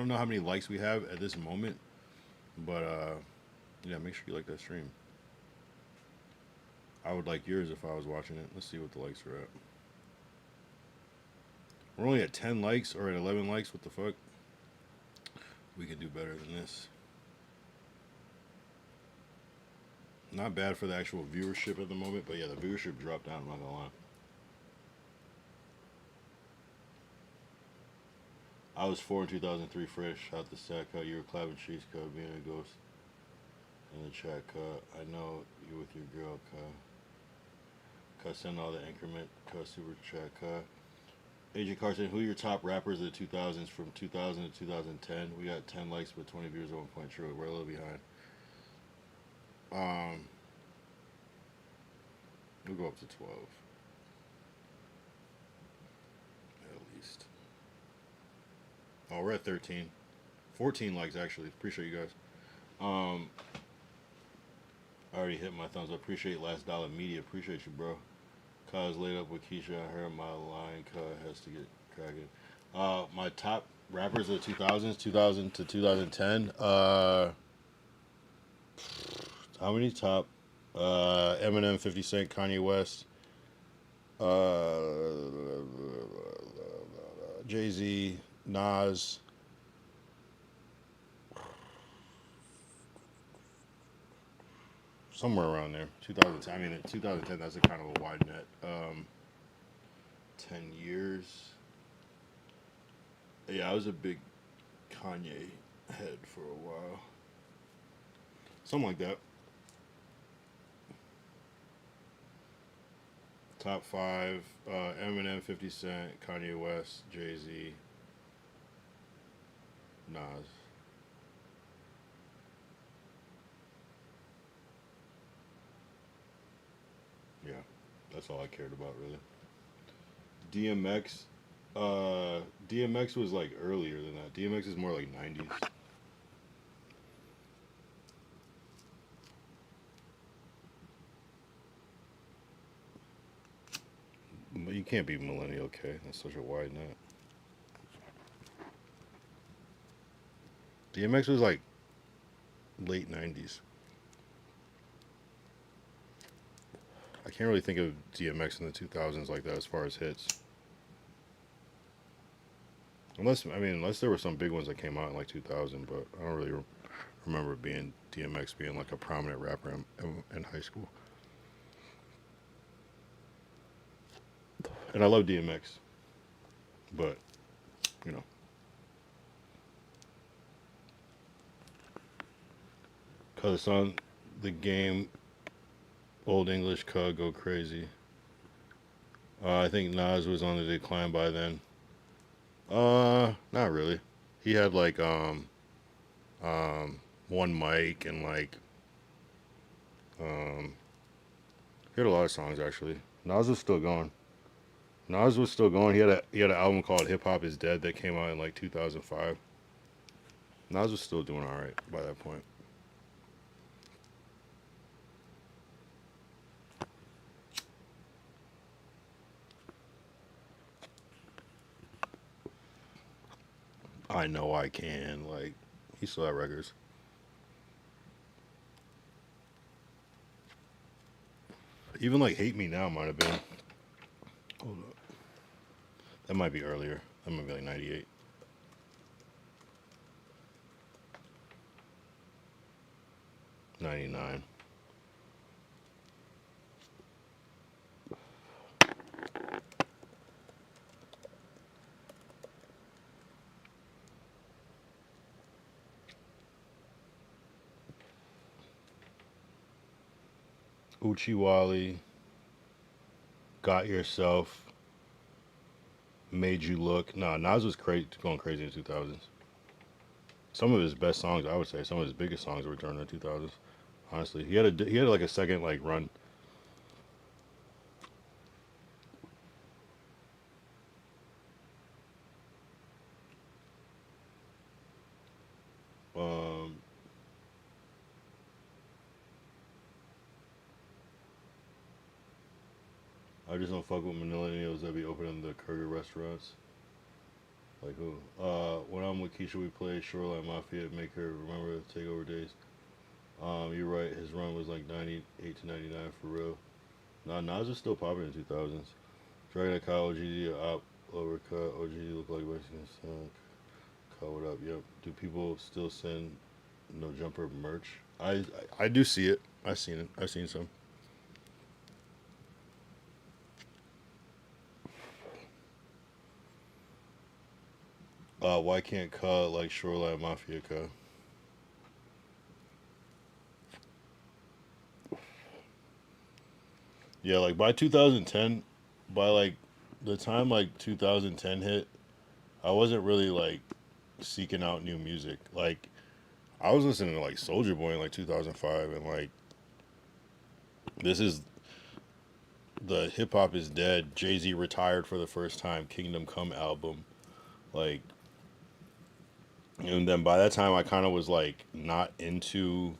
know how many likes we have at this moment, but yeah, make sure you like that stream. I would like yours if I was watching it. Let's see what the likes are at. We're only at 10 likes or at 11 likes. What the fuck? We could do better than this. Not bad for the actual viewership at the moment, but yeah, the viewership dropped down, I'm not gonna lie. I was 4 in 2003 fresh. Out the sack cut. You were clapping cheese cut, being a ghost. In the chat cut. I know you with your girl cut. Cut, send all the increment. Cut, super chat cut. AJ Carson, who are your top rappers of the 2000s from 2000 to 2010? We got 10 likes but 20 viewers at 1 point. True, we're a little behind. We'll go up to 12. At least. Oh, we're at 13. 14 likes, actually. Appreciate you guys. I already hit my thumbs up. Appreciate Last Dollar Media. Appreciate you, bro. Kyle is laid up with Keisha. I heard my line. Kyle has to get cracking. My top rappers of the 2000s, 2000 to 2010. How many top? Eminem, 50 Cent, Kanye West, Jay-Z, Nas, somewhere around there. 2010. I mean, 2010. That's a kind of a wide net. 10 years. Yeah, I was a big Kanye head for a while. Something like that. Top 5, Eminem, 50 Cent, Kanye West, Jay-Z, Nas. That's all I cared about, really. DMX, DMX was like earlier than that. DMX is more like 90s. But you can't be millennial, okay? That's such a wide net. DMX was like late 90s. I can't really think of DMX in the 2000s like that as far as hits. Unless there were some big ones that came out in like 2000, but I don't really remember being DMX being like a prominent rapper in high school. And I love DMX, but you know, cause on the game, Old English Cud go crazy. I think Nas was on the decline by then. Not really. He had like one mic and like he had a lot of songs actually. Nas was still going. Nas was still going. He had an album called Hip Hop Is Dead that came out in like 2005. Nas was still doing all right by that point. I know I can. Like, he still had records. Even like Hate Me Now might have been. Hold up. That might be earlier. That might be like 98. '99. Uchiwali, Got Yourself, Made You Look. Nah, Nas was going crazy in the 2000s. Some of his best songs, I would say, some of his biggest songs were during the 2000s. Honestly, he had like a second like run. Um, I just don't fuck with millennials that be opening the burger restaurants. Like who? When I'm with Keisha, we play Shoreline Mafia, make her remember the takeover days. You're right. His run was like 98 to 99 for real. Nah, Nas was still popping in 2000s. Dragon Kyle, OGD, Op, Overcut, OGD look like Mexican son. Kyle, what up? Yep. Do people still send No Jumper merch? I do see it. I've seen it. I've seen some. Why can't cut like Shoreline Mafia cut? Yeah, like by 2010, by like the time like 2010 hit, I wasn't really like seeking out new music. Like I was listening to like Soldier Boy in like 2005, and like this is the Hip Hop Is Dead. Jay-Z retired for the first time. Kingdom Come album, like, and then by that time I kind of was like not into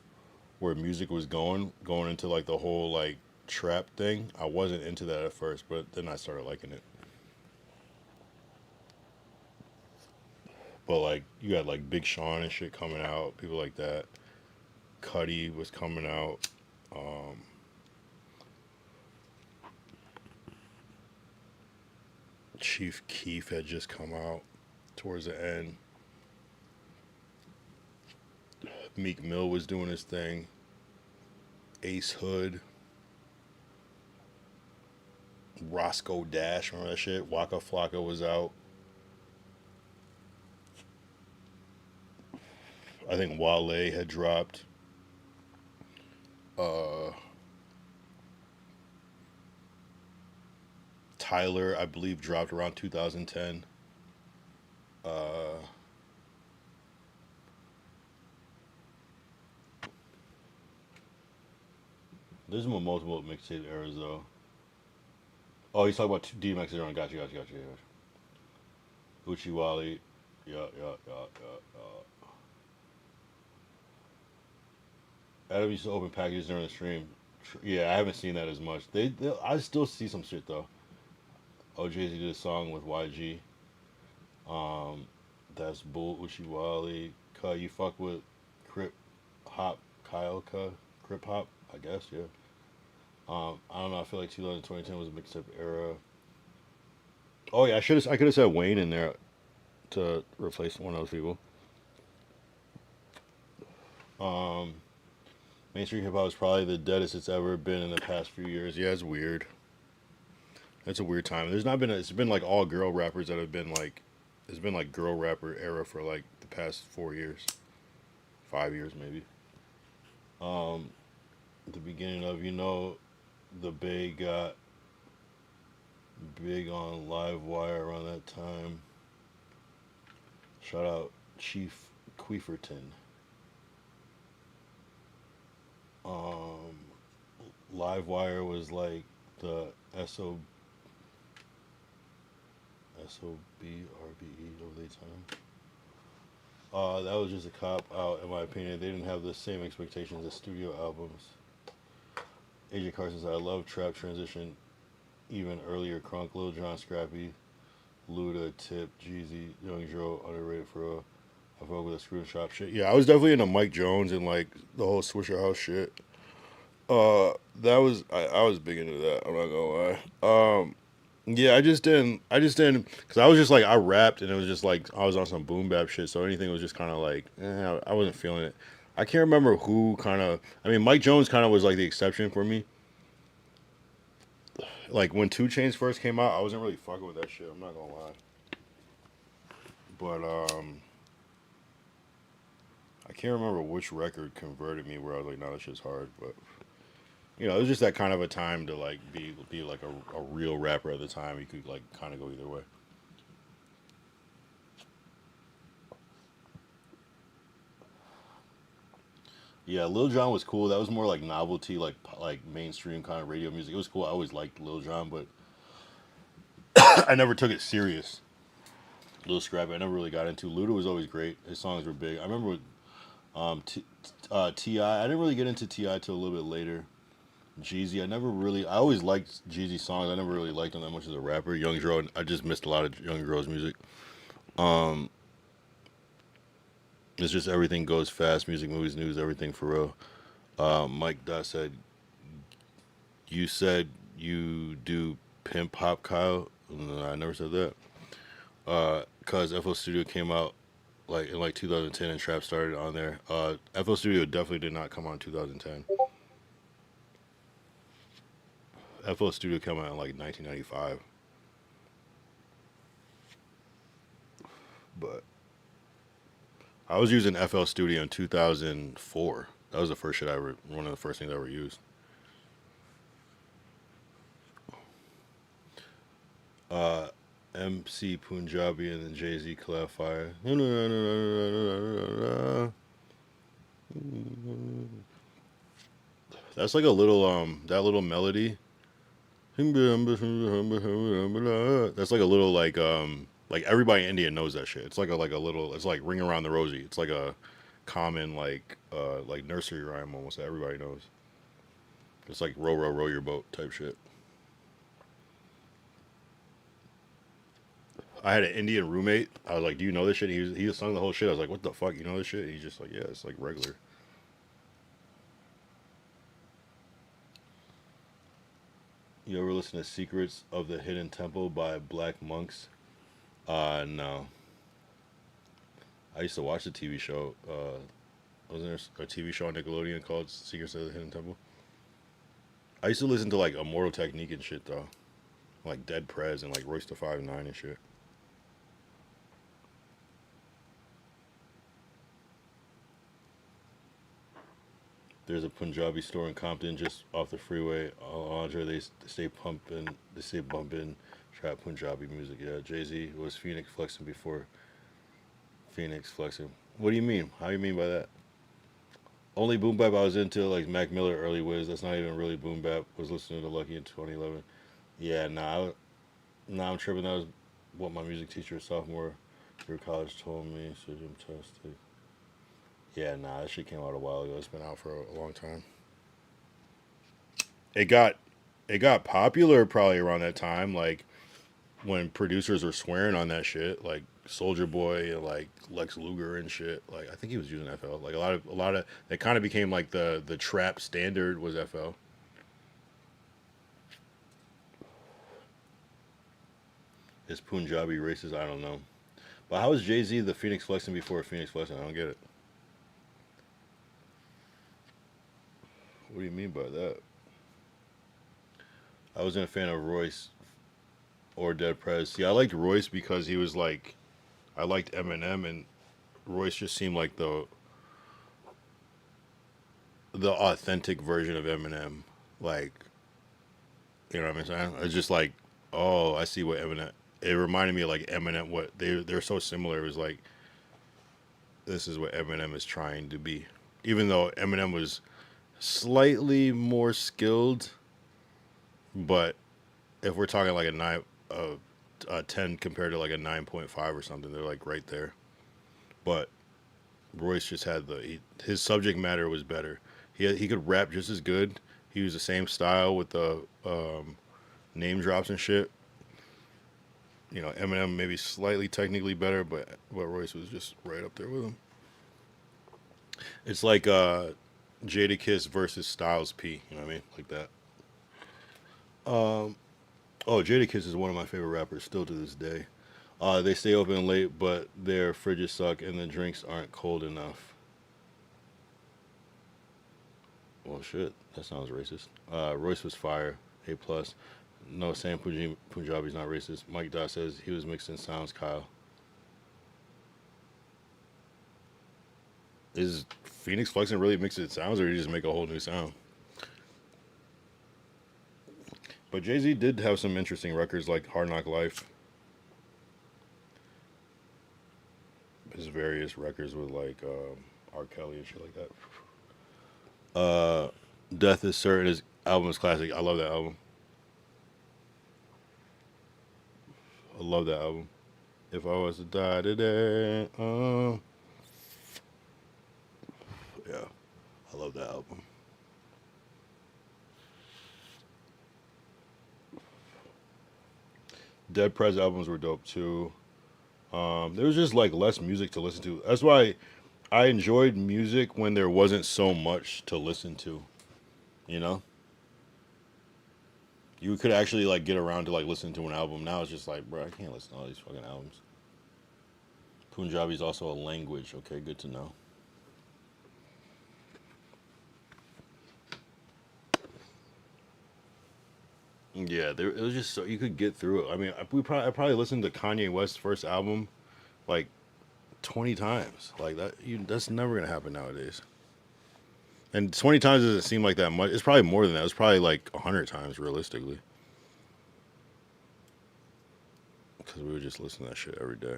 where music was going into like the whole like trap thing. I wasn't into that at first, but then I started liking it. But like you had like Big Sean and shit coming out, people like that. Cuddy was coming out. Chief Keef had just come out towards the end. Meek Mill was doing his thing. Ace Hood. Roscoe Dash, remember that shit? Waka Flocka was out. I think Wale had dropped. Tyler, I believe, dropped around 2010. There's multiple mixtape eras though. Oh, he's talking about DMX on. Got you. Uchi Wally. Yeah. Adam used to open packages during the stream. Yeah, I haven't seen that as much. I still see some shit though. Oh, Jay-Z did a song with YG. Um, that's Bull Uchi Wally. You fuck with Crip Hop Kyle Crip Hop, I guess, yeah. I don't know. I feel like 2010 was a mixed up era. Oh yeah, I could have said Wayne in there to replace one of those people. Um, Mainstream hip hop is probably the deadest it's ever been in the past few years. Yeah, it's weird. It's a weird time. It's been like all girl rappers that have been like, it's been like girl rapper era for like the past 4 years, 5 years maybe. Um, the beginning of the Bay got big on Live Wire around that time. Shout out Chief Queeferton. Um, Livewire was like the SOBRBE of the time. That was just a cop out, in my opinion. They didn't have the same expectations as studio albums. AJ Carson said, I love trap transition even earlier. Crunk, Lil Jon, Scrappy, Luda, Tip, Jeezy, Young Dro, underrated for real. I fuck with the screw shop shit. Yeah, I was definitely into Mike Jones and like the whole Swisher House shit. That was I was big into that. I'm not gonna lie. Yeah, because I was just like I rapped and it was just like I was on some boom bap shit. So anything was just kind of like I wasn't feeling it. I can't remember who kind of. I mean, Mike Jones kind of was like the exception for me. Like when 2 Chainz first came out, I wasn't really fucking with that shit. I'm not gonna lie. But I can't remember which record converted me where I was like, no, that shit's hard. But it was just that kind of a time to like be like a real rapper at the time. You could like kind of go either way. Yeah, Lil Jon was cool. That was more like novelty, like mainstream kind of radio music. It was cool. I always liked Lil Jon, but I never took it serious. Lil Scrappy, I never really got into. Luda was always great. His songs were big. I remember with Ti. I didn't really get into Ti till a little bit later. Jeezy, I always liked Jeezy songs. I never really liked him that much as a rapper. Young Dro, I just missed a lot of Young Dro's music. Um, it's just everything goes fast. Music, movies, news, everything for real. Mike Dot said, you said you do pimp hop, Kyle. No, I never said that. Cause FL Studio came out like in like 2010 and trap started on there. FL Studio definitely did not come on in 2010. FL Studio came out in like 1995. But I was using FL Studio in 2004. That was the first shit one of the first things I ever used. MC Punjabi and then Jay-Z collab fire. That's like a little that little melody. That's like a little like everybody in India knows that shit. It's like a little, it's like Ring Around the Rosie. It's like a common like nursery rhyme almost that everybody knows. It's like row row row your boat type shit. I had an Indian roommate. I was like, "Do you know this shit?" He sung the whole shit. I was like, "What the fuck? You know this shit?" He's just like, "Yeah, it's like regular." You ever listen to Secrets of the Hidden Temple by Black Monks? No. I used to watch the TV show. Wasn't there a TV show on Nickelodeon called Secrets of the Hidden Temple? I used to listen to like Immortal Technique and shit though, like Dead Prez and like Royce the 5'9" and shit. There's a Punjabi store in Compton just off the freeway. Andre, they stay pumping, they stay bumping trap Punjabi music. Yeah, Jay-Z was Phoenix flexing before Phoenix flexing. What do you mean? How do you mean by that? Only boom bap I was into like Mac Miller, Early Wiz. That's not even really boom bap. Was listening to Lucky in 2011. Yeah, nah, I'm tripping. That was what my music teacher sophomore through college told me. So I'm tested. Yeah, nah, that shit came out a while ago. It's been out for a long time. It got it got popular probably around that time, like when producers were swearing on that shit, like Soldier Boy and like Lex Luger and shit. Like I think he was using FL. Like a lot of that kind of became like the trap standard was FL. Is Punjabi racist? I don't know. But how is Jay Z the Phoenix flexing before Phoenix flexing? I don't get it. What do you mean by that? I wasn't a fan of Royce or Dead Prez. See, I liked Royce because he was like, I liked Eminem, and Royce just seemed like the authentic version of Eminem. Like, you know what I'm saying? It's just like, oh, I see what Eminem. It reminded me of like Eminem. What they're so similar. It was like this is what Eminem is trying to be. Even though Eminem was slightly more skilled, but if we're talking like a 10 compared to like a 9.5 or something, they're like right there. But Royce just had his subject matter was better. He could rap just as good. He used the same style with the name drops and shit. You know, Eminem maybe slightly technically better, but Royce was just right up there with him. It's like Jadakiss versus Styles P. You know what I mean? Like that. Oh, Jadakiss is one of my favorite rappers still to this day. They stay open late, but their fridges suck and the drinks aren't cold enough. Well, shit, that sounds racist. Royce was fire, A plus. No, Sam Punjabi's not racist. Mike Dot says he was mixing sounds. Kyle, is Phoenix flexing really mixing sounds, or did he just make a whole new sound? But Jay Z did have some interesting records like Hard Knock Life. His various records with like R. Kelly and shit like that. Death is Certain. His album is classic. I love that album. I love that album. If I was to die today, yeah, I love that album. Dead Prez albums were dope too. There was just like less music to listen to. That's why I enjoyed music when there wasn't so much to listen to. You know, you could actually like get around to like listening to an album. Now it's just like, bro, I can't listen to all these fucking albums. Punjabi is also a language. Okay, good to know. Yeah, it was just so you could get through it. I mean, I probably listened to Kanye West's first album like 20 times. Like that's never gonna happen nowadays. And 20 times doesn't seem like that much. It's probably more than that. It's probably like 100 times realistically. Because we would just listen to that shit every day.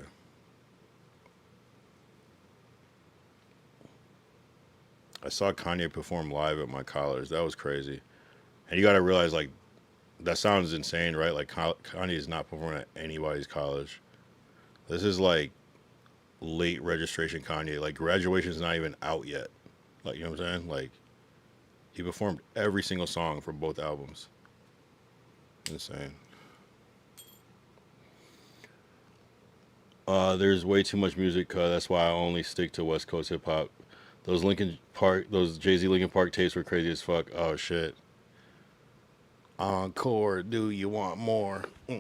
I saw Kanye perform live at my college. That was crazy. And you got to realize, like, that sounds insane, right? Like, Kanye is not performing at anybody's college. This is like late registration Kanye. Like, graduation's not even out yet. Like, you know what I'm saying? Like, he performed every single song from both albums. Insane. There's way too much music. That's why I only stick to West Coast hip hop. Those Jay Z Linkin Park tapes were crazy as fuck. Oh shit. Encore, do you want more? Yeah,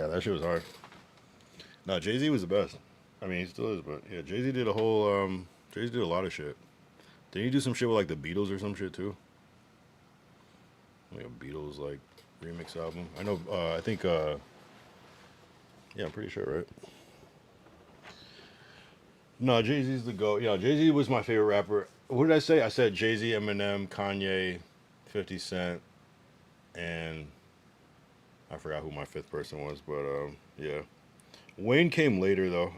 that shit was hard. No, Jay Z was the best. I mean, he still is, but yeah, Jay Z did Jay Z did a lot of shit. Didn't he do some shit with like the Beatles or some shit too? Like a Beatles like remix album. I know. I think. Yeah, I'm pretty sure, right? No, Jay Z's the GOAT. Yeah, Jay Z was my favorite rapper. What did I say? I said Jay Z, Eminem, Kanye, 50 Cent, and I forgot who my fifth person was, but yeah. Wayne came later though.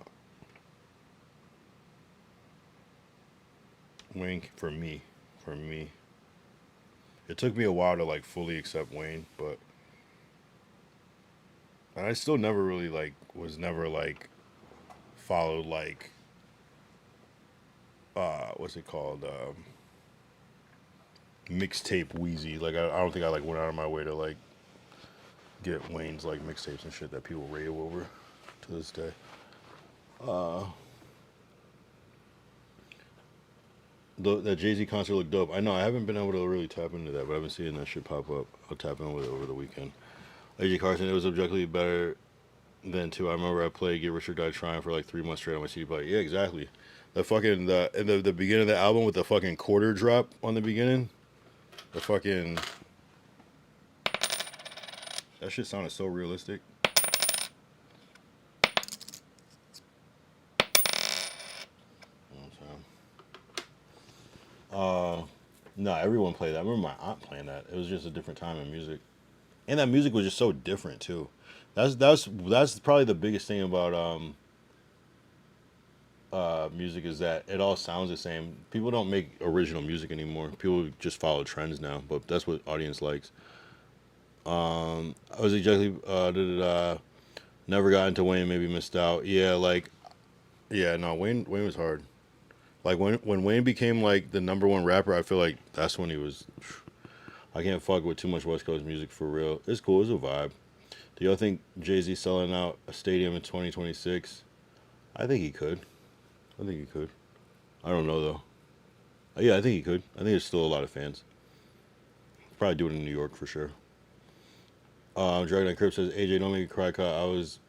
Wayne for me. It took me a while to like fully accept Wayne, but And I still never really like was never like followed like what's it called mixtape Wheezy. Like I don't think I like went out of my way to like get Wayne's like mixtapes and shit that people rave over to this day. That Jay-Z concert looked dope. I know I haven't been able to really tap into that, but I've been seeing that shit pop up. I'll tap in with it over the weekend. AJ Carson, it was objectively better than two. I remember I played Get Rich or Die Trying for like 3 months straight on my CD player. Yeah, exactly. The fucking the beginning of the album with the fucking quarter drop on the beginning. The fucking that shit sounded so realistic. No, everyone played that. I remember my aunt playing that. It was just a different time in music, and that music was just so different too. That's probably the biggest thing about music is that it all sounds the same. People don't make original music anymore. People just follow trends now, but that's what audience likes. I was exactly never got into Wayne, maybe missed out. Yeah, like yeah, no, Wayne was hard. Like when Wayne became like the number one rapper, I feel like that's when he was. I can't fuck with too much West Coast music for real. It's cool, it's a vibe. Do y'all think Jay-Z selling out a stadium in 2026? I think he could. I think he could. I don't know though. Yeah, I think he could. I think there's still a lot of fans. Probably do it in New York for sure. Dragon and Crip says, AJ, don't make me cry, cause I was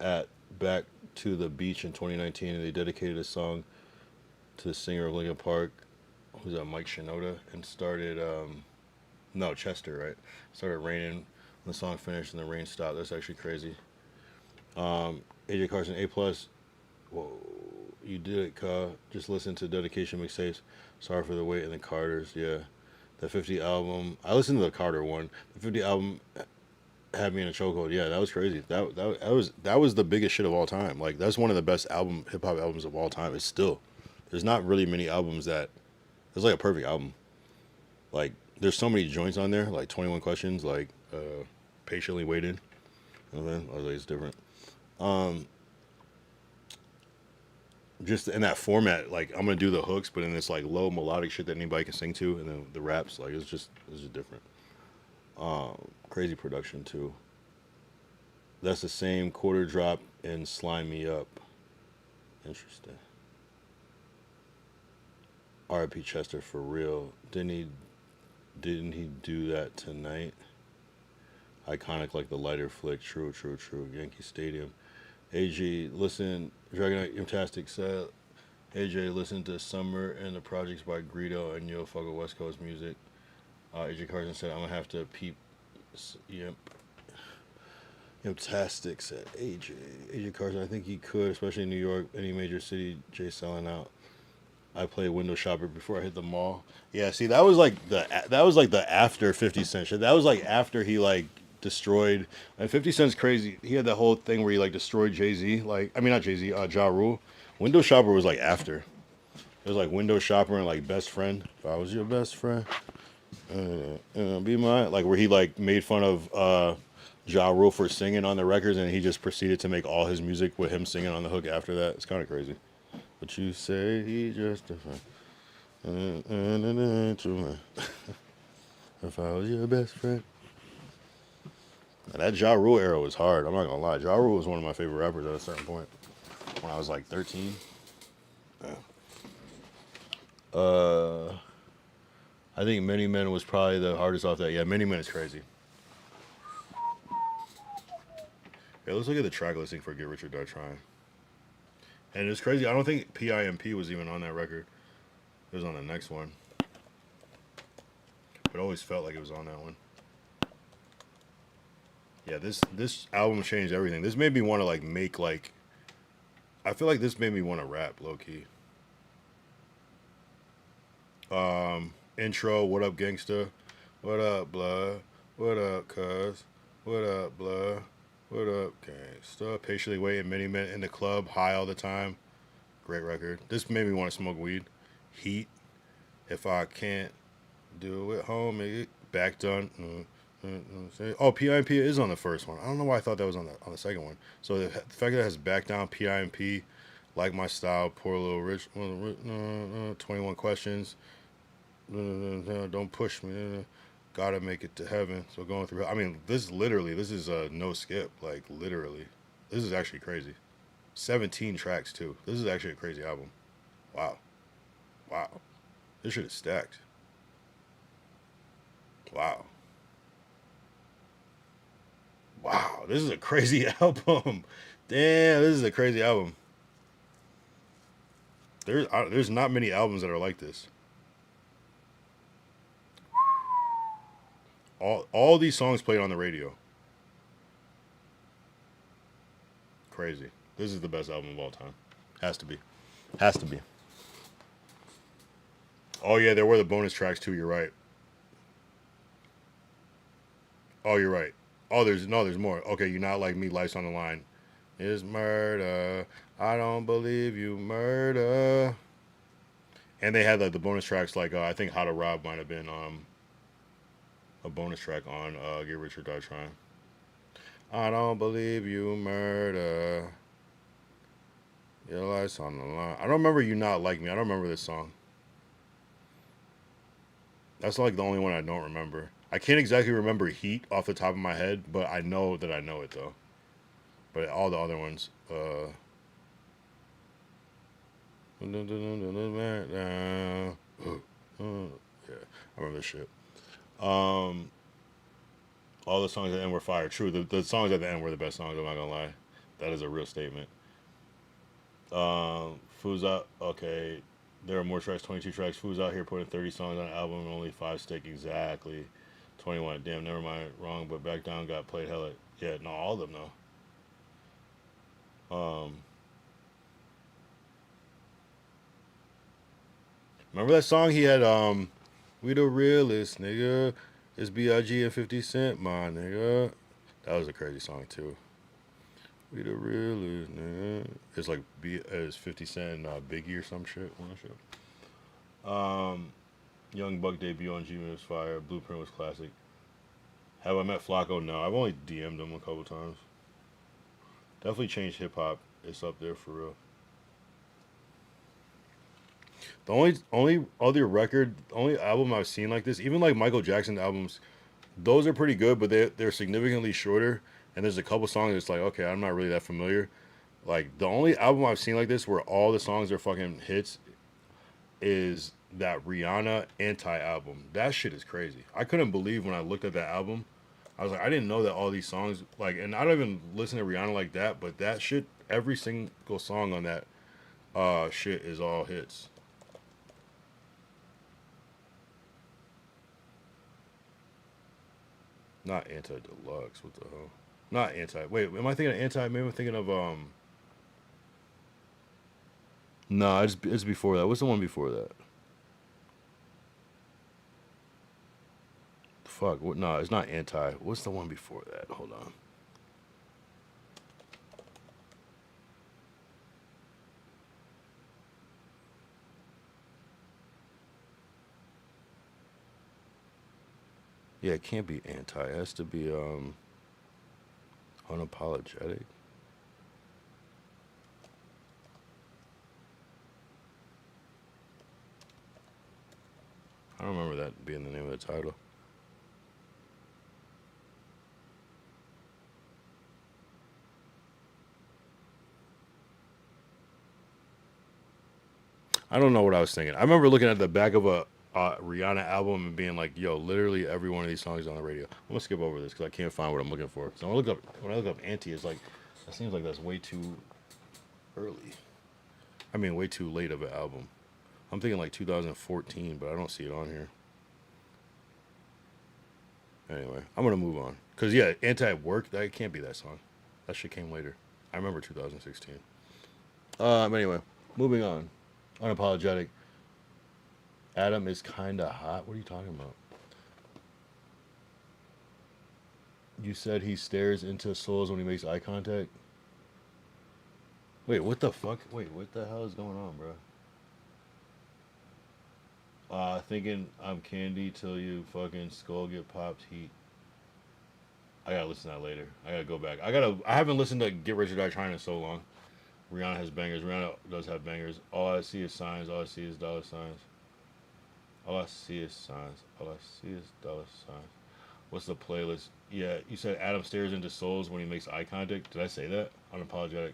at Back to the Beach in 2019 and they dedicated a song to the singer of Linkin Park, who's Mike Shinoda, and started, no, Chester, right? Started raining when the song finished and the rain stopped. That's actually crazy. AJ Carson, A+, whoa, you did it, cuh. Just listen to Dedication mixtapes. Sorry for the wait, and the Carters, yeah. The 50 album, I listened to the Carter one. The 50 album had me in a chokehold. Yeah, that was crazy. That was the biggest shit of all time. Like that's one of the best hip hop albums of all time. It's still, there's not really many albums that, it's like a perfect album. Like there's so many joints on there, like 21 Questions, like Patiently Waited. And then I was like, it's different. Just in that format, like I'm gonna do the hooks, but in this like low melodic shit that anybody can sing to, and then the raps, like it's just different. Crazy production too. That's the same quarter drop in Slime Me Up. Interesting. R.I.P. Chester for real. Didn't he do that tonight? Iconic like the lighter flick. True. Yankee Stadium. AJ, listen. Dragonite Fantastic said, AJ, listen to Summer and the Projects by Greedo and you'll fuck with West Coast music. AJ Carson said, I'm gonna have to peep. Yep. Fantastic said AJ Carson, I think he could, especially in New York, any major city. Jay selling out. I played Window Shopper before I hit the mall. Yeah, see, that was like the after 50 Cent shit. That was like after he like destroyed. And 50 Cent's crazy. He had that whole thing where he like destroyed Jay-Z. Like, I mean not Jay-Z, Ja Rule. Window Shopper was like after. It was like Window Shopper and like Best Friend. If I was your best friend, be mine. Like where he like made fun of Ja Rule for singing on the records, and he just proceeded to make all his music with him singing on the hook after that. It's kind of crazy. But you say he just a friend. If I was your best friend. And that Ja Rule era was hard. I'm not gonna lie. Ja Rule was one of my favorite rappers at a certain point. When I was like 13. I think Many Men was probably the hardest off that. Yeah, Many Men is crazy. Yeah, let's look at the track listing for Get Rich or Die Trying. And it's crazy. I don't think PIMP was even on that record. It was on the next one. But it always felt like it was on that one. Yeah, this album changed everything. This made me want to like make like. I feel like this made me want to rap low key. Intro. What up, gangsta? What up, blood? What up, cuz? What up, blood? What up, gangsta? Patiently waiting, many men in the club, high all the time. Great record. This made me want to smoke weed. Heat. If I can't do it, home, make it back done. Oh, PIMP is on the first one. I don't know why I thought that was on the second one. So the fact that it has back down PIMP, like my style, poor little rich, 21 questions. Don't push me. Gotta make it to heaven. So going through. I mean, this is a no skip. Like literally, this is actually crazy. 17 tracks too. This is actually a crazy album. Wow, wow. This shit is stacked. Wow. Wow, this is a crazy album. Damn, this is a crazy album. There's not many albums that are like this. All these songs played on the radio. Crazy. This is the best album of all time. Has to be. Has to be. Oh yeah, there were the bonus tracks too. You're right. Oh, you're right. Oh, there's more. Okay, you're not like me. Lights on the line. Is murder. I don't believe you murder. And they had like the bonus tracks like I think How to Rob might have been a bonus track on Get Rich or Die Trying. I don't believe you murder. Your lights on the line. I don't remember You Not Like Me. I don't remember this song. That's like the only one I don't remember. I can't exactly remember Heat off the top of my head, but I know that I know it though. But all the other ones, yeah, I remember this shit. All the songs at the end were fire. True, the songs at the end were the best songs. I'm not gonna lie, that is a real statement. Fools Out. Okay, there are more tracks. 22 tracks. Fools Out here putting 30 songs on an album and only 5 stick. Exactly. 21. Damn, never mind. Wrong, but Back Down got played hella. Yeah, no, all of them though. Remember that song he had? We the realest, nigga. It's B.I.G. and 50 Cent, my nigga. That was a crazy song too. We the realest, nigga. It's like it's 50 Cent, Biggie or some shit. One shit. Young Buck debut on G was fire. Blueprint was classic. Have I met Flacco? No, I've only DM'd him a couple times. Definitely changed hip hop. It's up there for real. The only other record, the only album I've seen like this, even like Michael Jackson albums, those are pretty good, but they're significantly shorter. And there's a couple songs that's like, okay, I'm not really that familiar. Like the only album I've seen like this where all the songs are fucking hits is that Rihanna Anti album. That shit is crazy. I couldn't believe when I looked at that album. I was like, I didn't know that all these songs like, and I don't even listen to Rihanna like that, but that shit, every single song on that shit is all hits. Not Anti Deluxe. What the hell? Not Anti. Wait, am I thinking of Anti? Maybe I'm thinking of No, it's before that. What's the one before that? Fuck. What? No, it's not Anti. What's the one before that? Hold on. Yeah, it can't be Anti. It has to be Unapologetic. I don't remember that being the name of the title. I don't know what I was thinking. I remember looking at the back of a Rihanna album and being like, "Yo, literally every one of these songs is on the radio." I'm gonna skip over this because I can't find what I'm looking for. So when I look up Anti, it's like that seems like that's way too early. I mean, way too late of an album. I'm thinking like 2014, but I don't see it on here. Anyway, I'm gonna move on because yeah, Anti Work, that can't be that song. That shit came later. I remember 2016. Anyway, moving on. Unapologetic. Adam is kinda hot. What are you talking about? You said he stares into souls when he makes eye contact. Wait, what the fuck? Wait, what the hell is going on, bro? Thinking I'm candy till you fucking skull get popped heat. I gotta listen to that later. I gotta go back. I haven't listened to Get Rich or Die Trying in so long. Rihanna has bangers. Rihanna does have bangers. All I see is signs. All I see is dollar signs. All I see is signs. All I see is dollar signs. What's the playlist? Yeah, you said Adam stares into souls when he makes eye contact. Did I say that? Unapologetic.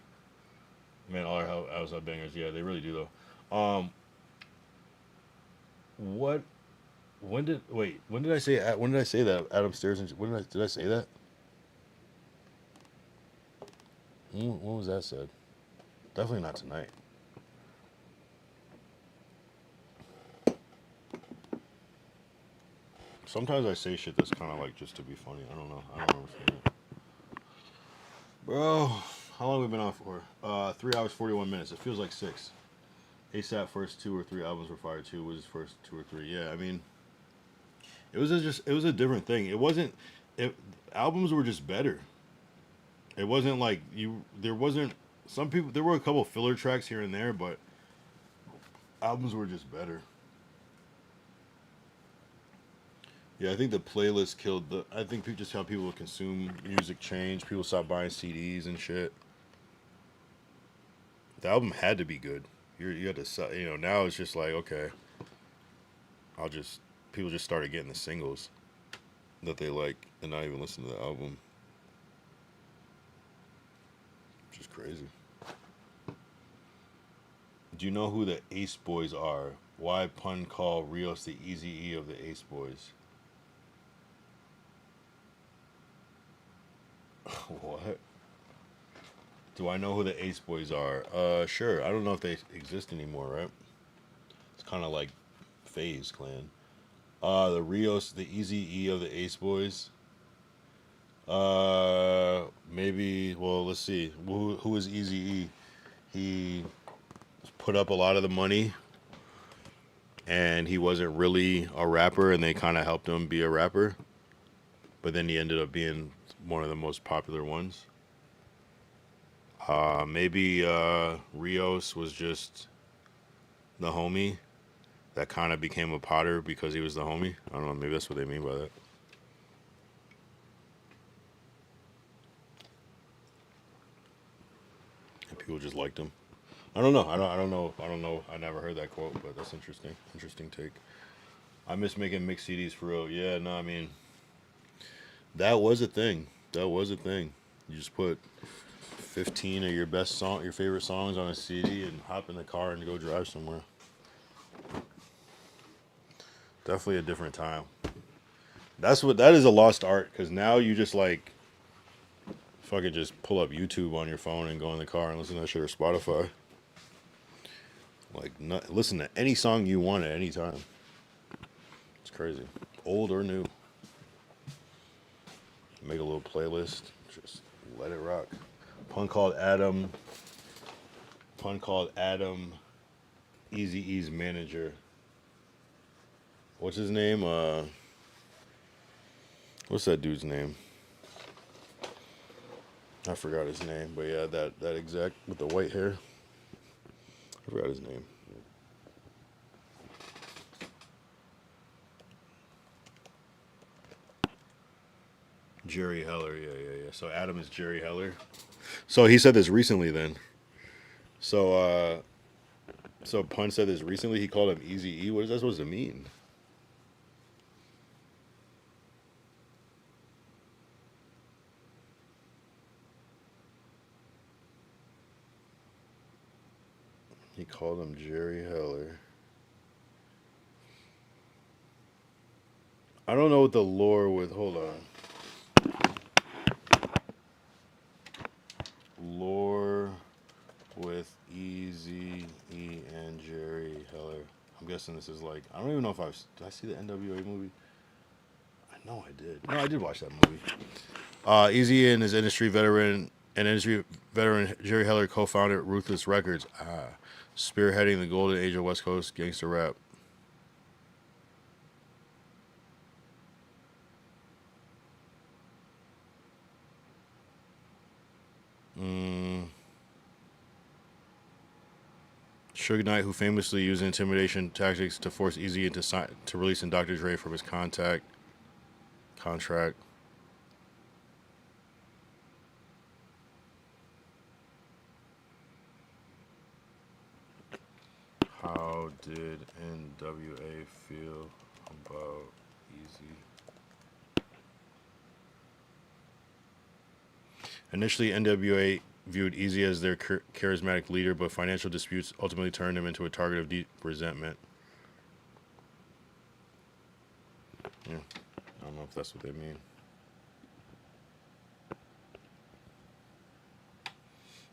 Man, all our house have bangers. Yeah, they really do though. What? When did I say? When did I say that? Adam stares into. Did I say that? When was that said? Definitely not tonight. Sometimes I say shit that's kind of like just to be funny. I don't know. I don't remember saying it. Bro, how long have we been on for? 3 hours 41 minutes. It feels like 6. ASAP first 2 or 3 albums were fire too. Was his first 2 or 3? Yeah, I mean, it was a different thing. It wasn't. Albums were just better. It wasn't like there wasn't some people. There were a couple filler tracks here and there, but albums were just better. Yeah, I think the playlist killed the. I think just how people consume music changed. People stopped buying CDs and shit. The album had to be good. You had to, now it's just like, okay, people just started getting the singles that they like and not even listen to the album. Which is crazy. Do you know who the Ace Boys are? Why pun call Rios the Eazy-E of the Ace Boys? What? Do I know who the Ace Boys are? Sure. I don't know if they exist anymore, right? It's kind of like FaZe Clan. The Rios, the Eazy-E of the Ace Boys. Maybe. Well, let's see. Who is Eazy-E? He put up a lot of the money, and he wasn't really a rapper, and they kind of helped him be a rapper. But then he ended up being one of the most popular ones. Maybe Rios was just the homie that kind of became a Potter because he was the homie. I don't know. Maybe that's what they mean by that. And people just liked him. I don't know. I don't know. I never heard that quote, but that's interesting. Interesting take. I miss making mixed CDs for real. Yeah, no, I mean, that was a thing. You just put 15 of your favorite songs on a CD and hop in the car and go drive somewhere. Definitely a different time. That is a lost art, because now you just like fucking just pull up YouTube on your phone and go in the car and listen to that shit, or Spotify. Like, listen to any song you want at any time. It's crazy. Old or new. Make a little playlist. Just let it rock. Pun called Adam, Eazy-E's manager. What's his name? What's that dude's name? I forgot his name, but yeah, that exec with the white hair. I forgot his name. Jerry Heller, yeah. So Adam is Jerry Heller. So he said this recently then. So Pun said this recently. He called him Eazy-E. What is that supposed to mean? He called him Jerry Heller. I don't know what the lore with. Hold on. Lore with Eazy-E and Jerry Heller. I'm guessing this is like, I don't even know if did I see the NWA movie? I know I did. No, I did watch that movie. Eazy and his industry veteran Jerry Heller co-founded Ruthless Records, spearheading the golden age of West Coast gangster rap. Suge Knight, who famously used intimidation tactics to force Eazy to release Dr. Dre from his contract. did NWA feel about Easy? Initially, NWA viewed Easy as their charismatic leader, but financial disputes ultimately turned him into a target of deep resentment. Yeah, I don't know if that's what they mean.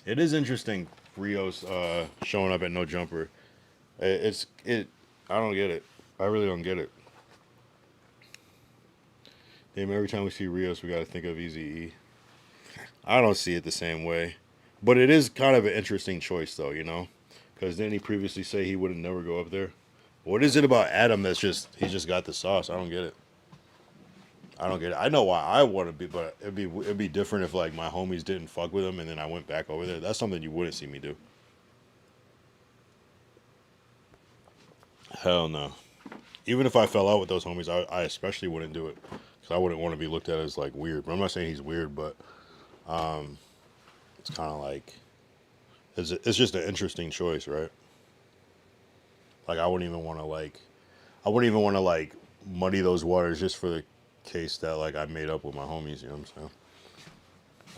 It is interesting, Rios showing up at No Jumper. I don't get it. I really don't get it. Damn, every time we see Rios, we got to think of Easy E. I don't see it the same way, but it is kind of an interesting choice, though. Because didn't he previously say he would never go up there? What is it about Adam that's he just got the sauce? I don't get it. I know why I want to be, but it'd be different if like my homies didn't fuck with him and then I went back over there. That's something you wouldn't see me do. Hell no. Even if I fell out with those homies, I especially wouldn't do it because I wouldn't want to be looked at as like weird. But I'm not saying he's weird, but it's kind of like it's just an interesting choice, right? Like I wouldn't even want to like muddy those waters just for the case that like I made up with my homies. You know what I'm saying?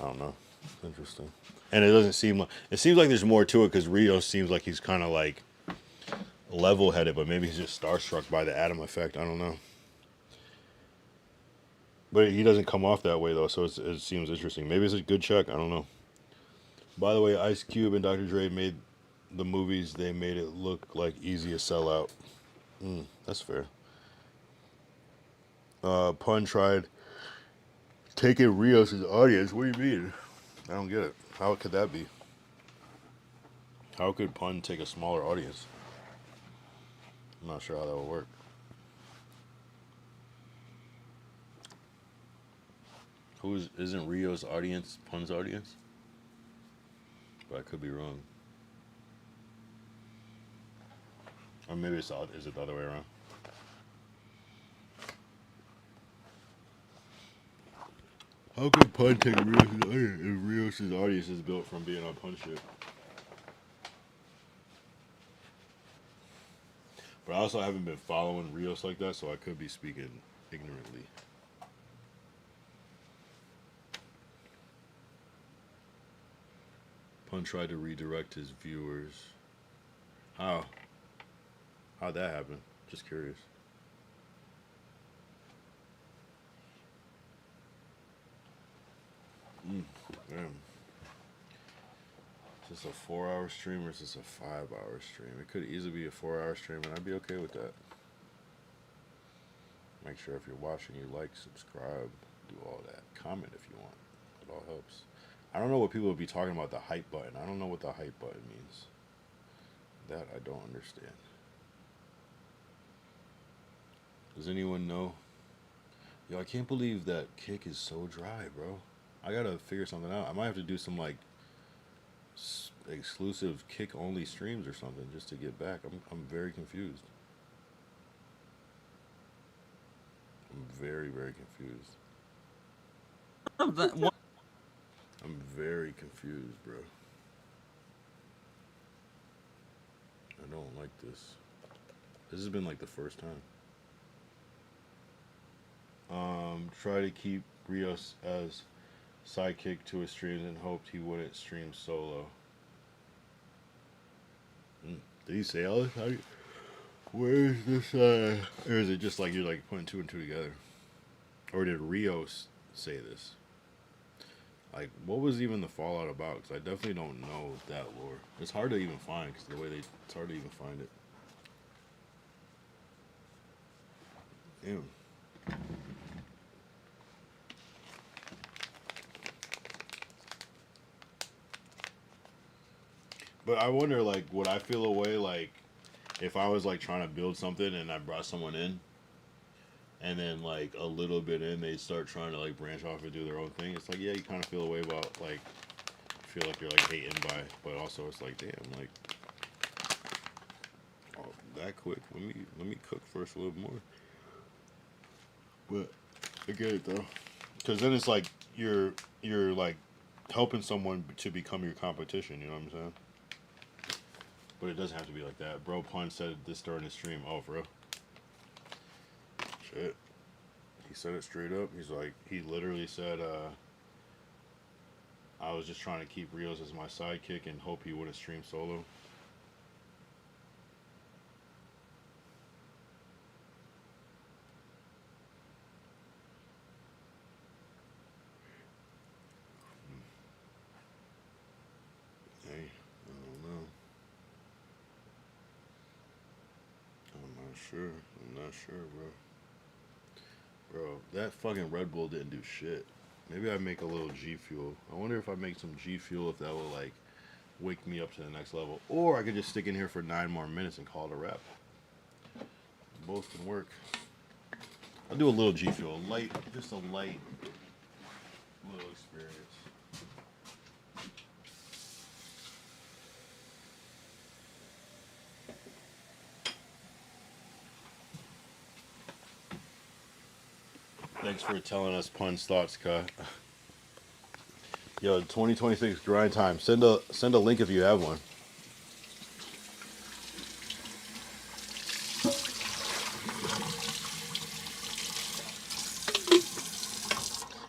I don't know. It's interesting, and it seems like there's more to it because Rio seems like he's kind of like level-headed, but maybe he's just starstruck by the Adam effect. I don't know, but he doesn't come off that way though, so it seems interesting. Maybe it's a good check. I don't know. By the way, Ice Cube and Dr. Dre made the movies. They made it look like easy a sellout. That's fair. Pun tried taking Rios' audience. What do you mean? I don't get it. How could that be? How could Pun take a smaller audience? I'm not sure how that would work. Isn't Rio's audience Pun's audience? But I could be wrong. Or maybe is it the other way around? How could Pun take Rios' audience if Rios' audience is built from being on Pun shit? But I also haven't been following Rios like that, so I could be speaking ignorantly. Pun tried to redirect his viewers. How? How'd that happen? Just curious. Damn. Is this a 4-hour stream or is this a 5-hour stream? It could easily be a 4-hour stream, and I'd be okay with that. Make sure if you're watching, you like, subscribe, do all that. Comment if you want. It all helps. I don't know what people would be talking about the hype button. I don't know what the hype button means. That I don't understand. Does anyone know? Yo, I can't believe that Kick is so dry, bro. I gotta figure something out. I might have to do some like exclusive Kick only streams or something just to get back. I'm very confused. I'm very, very confused. I'm very confused, bro. I don't like this. This has been like the first time. Try to keep Rios as sidekick to his streams and hoped he wouldn't stream solo. Did he say all this? Where is this? Or is it just like you're like putting two and two together? Or did Rios say this? Like, what was even the fallout about? Because I definitely don't know that lore. It's hard to even find because it's hard to even find it. Damn. But I wonder, like, would I feel a way, like, if I was, like, trying to build something and I brought someone in, and then, like, a little bit in, they start trying to, like, branch off and do their own thing. It's like, yeah, you kind of feel a way about, like, feel like you're, like, hating by, but also it's like, damn, like, oh, that quick. Let me cook first a little more. But I get it, though. Because then it's like, you're, like, helping someone to become your competition, you know what I'm saying? But it doesn't have to be like that. Bro Pun said this during the stream. Oh, for real? Shit. He said it straight up. He's like, he literally said, I was just trying to keep Rios as my sidekick and hope he wouldn't stream solo. Hey, I don't know. I'm not sure, bro. Bro, that fucking Red Bull didn't do shit. Maybe I make a little G Fuel. I wonder if I make some G Fuel, if that will, like, wake me up to the next level. Or I could just stick in here for 9 more minutes and call it a wrap. Both can work. I'll do a little G Fuel. Just a light little experience. Thanks for telling us Pun's thoughts, Ka. Yo, 2026 grind time. Send a link if you have one.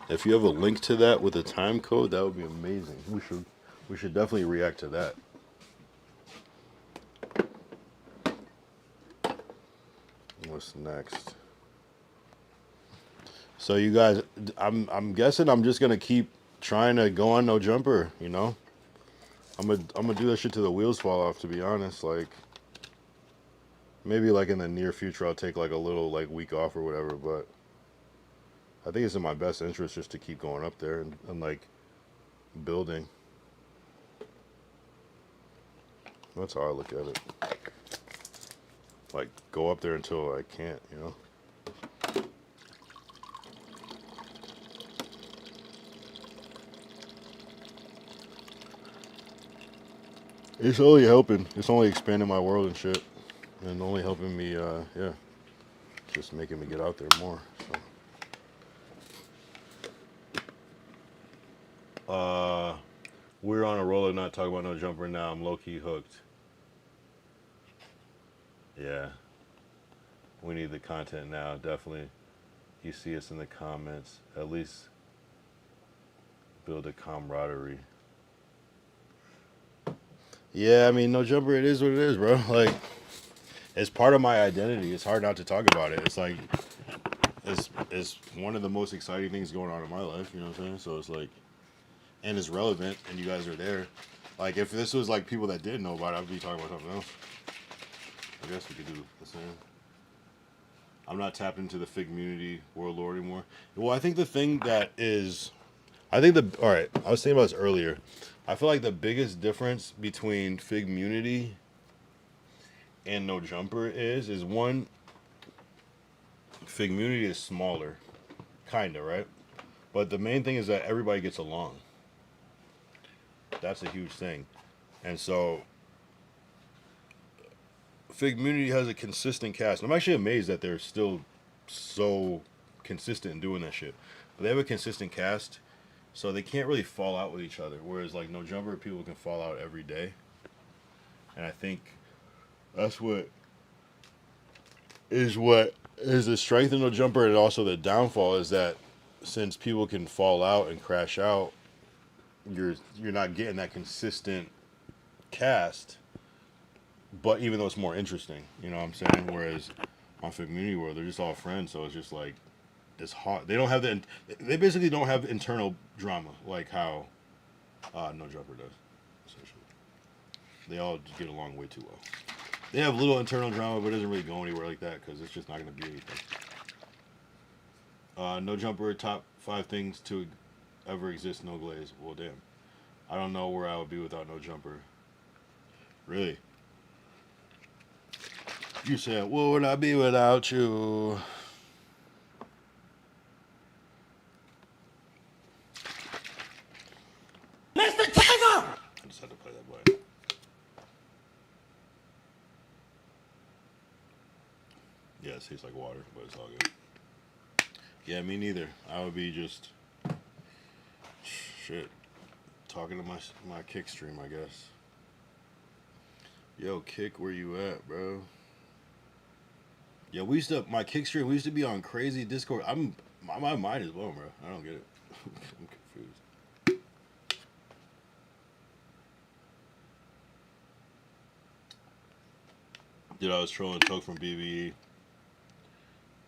If you have a link to that with a time code, that would be amazing. We should definitely react to that. What's next? So you guys, I'm guessing I'm just gonna keep trying to go on No Jumper. You know, I'm gonna do that shit till the wheels fall off. To be honest, like maybe like in the near future I'll take like a little like week off or whatever. But I think it's in my best interest just to keep going up there and like building. That's how I look at it. Like go up there until I can't, you know. It's only helping. It's only expanding my world and shit. And only helping me, yeah. Just making me get out there more. So. We're on a roll of not talking about No Jumper now. I'm low-key hooked. Yeah. We need the content now, definitely. You see us in the comments. At least build a camaraderie. Yeah, I mean, No Jumper, it is what it is, bro. Like, it's part of my identity. It's hard not to talk about it. It's like, it's one of the most exciting things going on in my life, you know what I'm saying? So it's like, and it's relevant, and you guys are there. Like, if this was like people that didn't know about it, I'd be talking about something else. I guess we could do the same. I'm not tapped into the Fig community world lore anymore. Well, I think the thing that is, all right, I was thinking about this earlier. I feel like the biggest difference between Fig Munity and No Jumper is one, Fig Munity is smaller, kinda, right? But the main thing is that everybody gets along. That's a huge thing. And so Fig Munity has a consistent cast. I'm actually amazed that they're still so consistent in doing that shit. But they have a consistent cast, so they can't really fall out with each other. Whereas like No Jumper, people can fall out every day. And I think that's what is the strength of No Jumper, and also the downfall is that since people can fall out and crash out, you're not getting that consistent cast. But even though it's more interesting, you know what I'm saying? Whereas on Fig Community World, they're just all friends, so it's just like it's hot. They don't have they basically don't have internal drama like how No Jumper does. Essentially, they all just get along way too well. They have little internal drama, but it doesn't really go anywhere like that because it's just not going to be anything. No Jumper, top 5 things to ever exist, no glaze. Well, damn. I don't know where I would be without No Jumper. Really? You said, what would I be without you? Mr. Tiger! I just had to play that button. Yeah, it tastes like water, but it's all good. Yeah, me neither. I would be just shit talking to my kick stream, I guess. Yo, Kick, where you at, bro? Yeah, my kick stream, we used to be on crazy Discord. My mind is blown, bro. I don't get it. I'm confused. Dude, I was trolling Toke from BBE.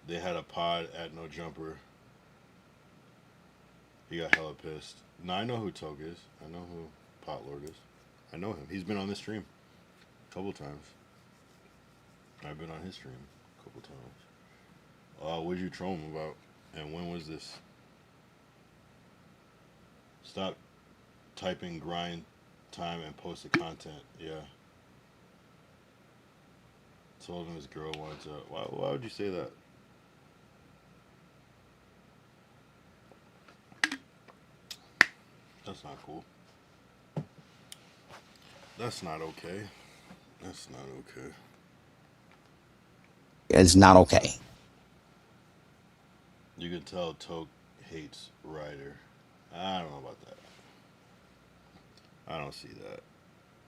They had a pod at No Jumper. He got hella pissed. Now I know who Toke is. I know who Pot Lord is. I know him. He's been on this stream a couple times. I've been on his stream a couple times. What'd you troll him about? And when was this? Stop typing grind time and post the content. Yeah. Told him his girl wanted to. Why would you say that? That's not cool. That's not okay. That's not okay. It's not okay. You can tell Toke hates Ryder. I don't know about that. I don't see that.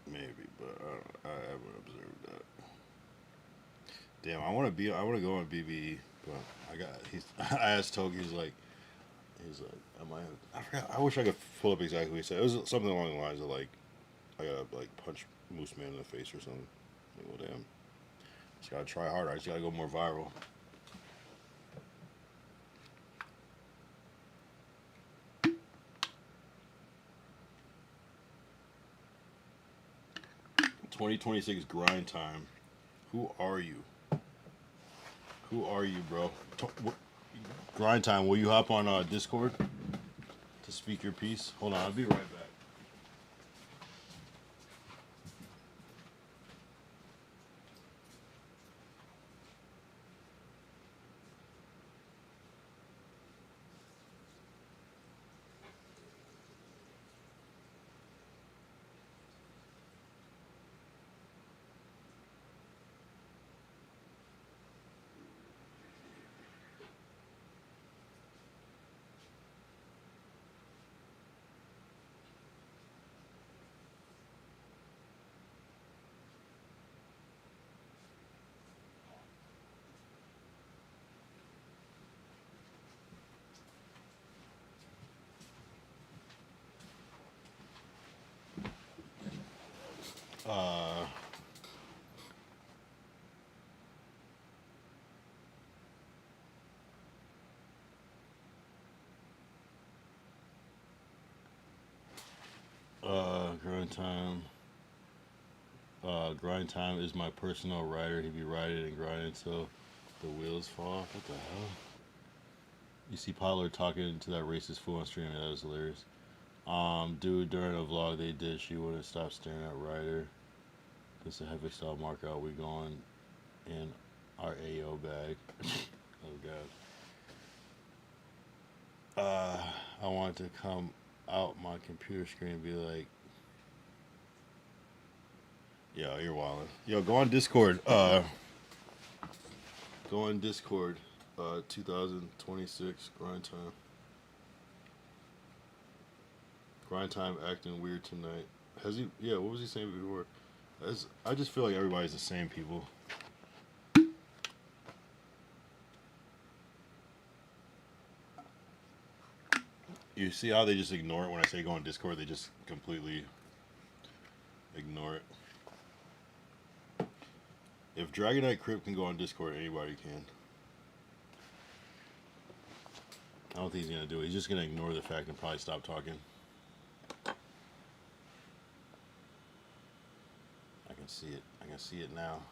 Maybe, but I haven't observed that. Damn, I want to go on BBE, but I asked Toke. He's like, I forgot. I wish I could pull up exactly what he said. It was something along the lines of like, I gotta like punch Moose Man in the face or something. Like, well, damn. Just gotta try harder. I just gotta go more viral. "2026 grind time." Who are you? Who are you, bro? Grind time. Will you hop on Discord to speak your piece? Hold on, I'll be right back. Grind time. Grind time is my personal rider. He be riding and grinding until the wheels fall off. What the hell? You see Pollard talking to that racist fool on stream. That was hilarious. Dude, during a vlog they did, she wouldn't stop staring at Ryder. This a heavy style markout. We going in our AO bag. Oh god. I want to come out my computer screen and be like, yo, you're wildin'. Yo, go on Discord. Go on Discord. 2026 grind time. Grind time acting weird tonight. Has he? Yeah. What was he saying before? I just feel like everybody's the same people. You see how they just ignore it when I say go on Discord? They just completely ignore it. If Dragonite Crypt can go on Discord, anybody can. I don't think he's gonna do it. He's just gonna ignore the fact and probably stop talking. I can see it. I can see it now.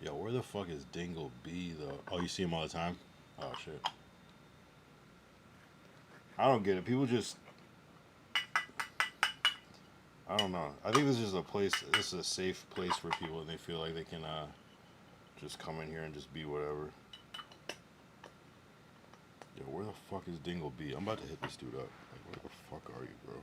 Yo, where the fuck is Dingle B though? Oh, you see him all the time? Oh shit. I don't get it. People just, I don't know. I think this is a place. This is a safe place for people, and they feel like they can just come in here and just be whatever. Yo, where the fuck is Dingle B? I'm about to hit this dude up. Like, where the fuck are you, bro?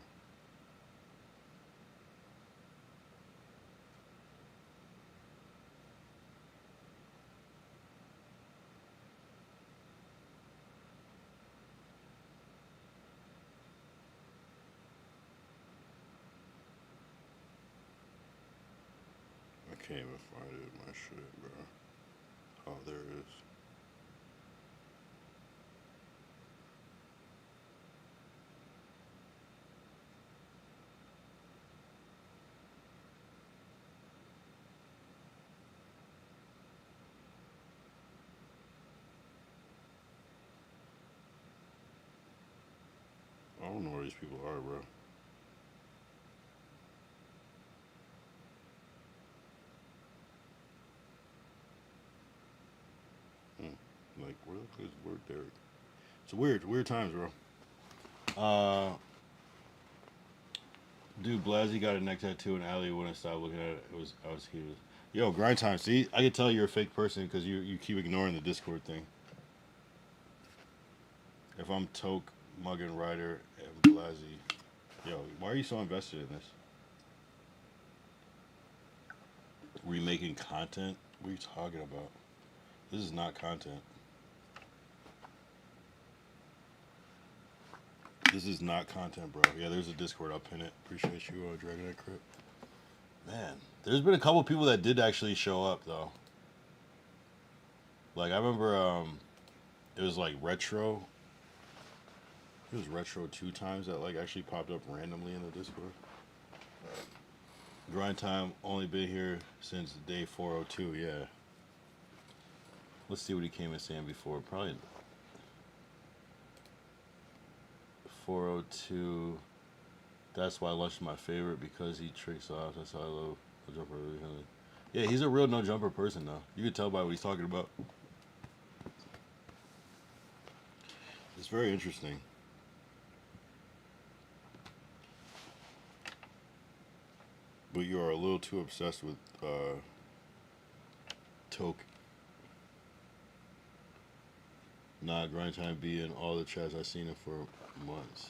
can't even find it in my shit, bro. Oh, there it is. I don't know where these people are, bro. Like, where the fuck is Word Derek? It's weird times, bro. Dude, Blasey got a neck tattoo and Allie wouldn't stop looking at it. He was. Yo, grind time. See, I can tell you're a fake person because you keep ignoring the Discord thing. If I'm Toke, Muggin, Ryder, and Blasey, yo, why are you so invested in this? Were you making content? What are you talking about? This is not content. This is not content, bro. Yeah, there's a Discord. I'll pin it. Appreciate you, Dragon Knight Crypt. Man, there's been a couple people that did actually show up, though. Like, I remember it was, like, Retro. It was Retro 2 times that, like, actually popped up randomly in the Discord. Grind time, only been here since day 402, yeah. Let's see what he came in saying before. Probably 402. That's why lunch is my favorite, because he tricks off. That's how I love no jumper. Yeah, he's a real no jumper person though. You can tell by what he's talking about. It's very interesting. But you are a little too obsessed with Toke. Nah, grind time be in all the chats. I've seen him for months.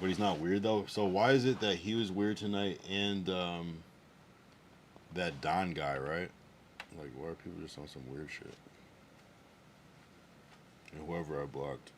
But he's not weird though. So why is it that he was weird tonight and that Don guy, right? Like, why are people just on some weird shit? And whoever I blocked.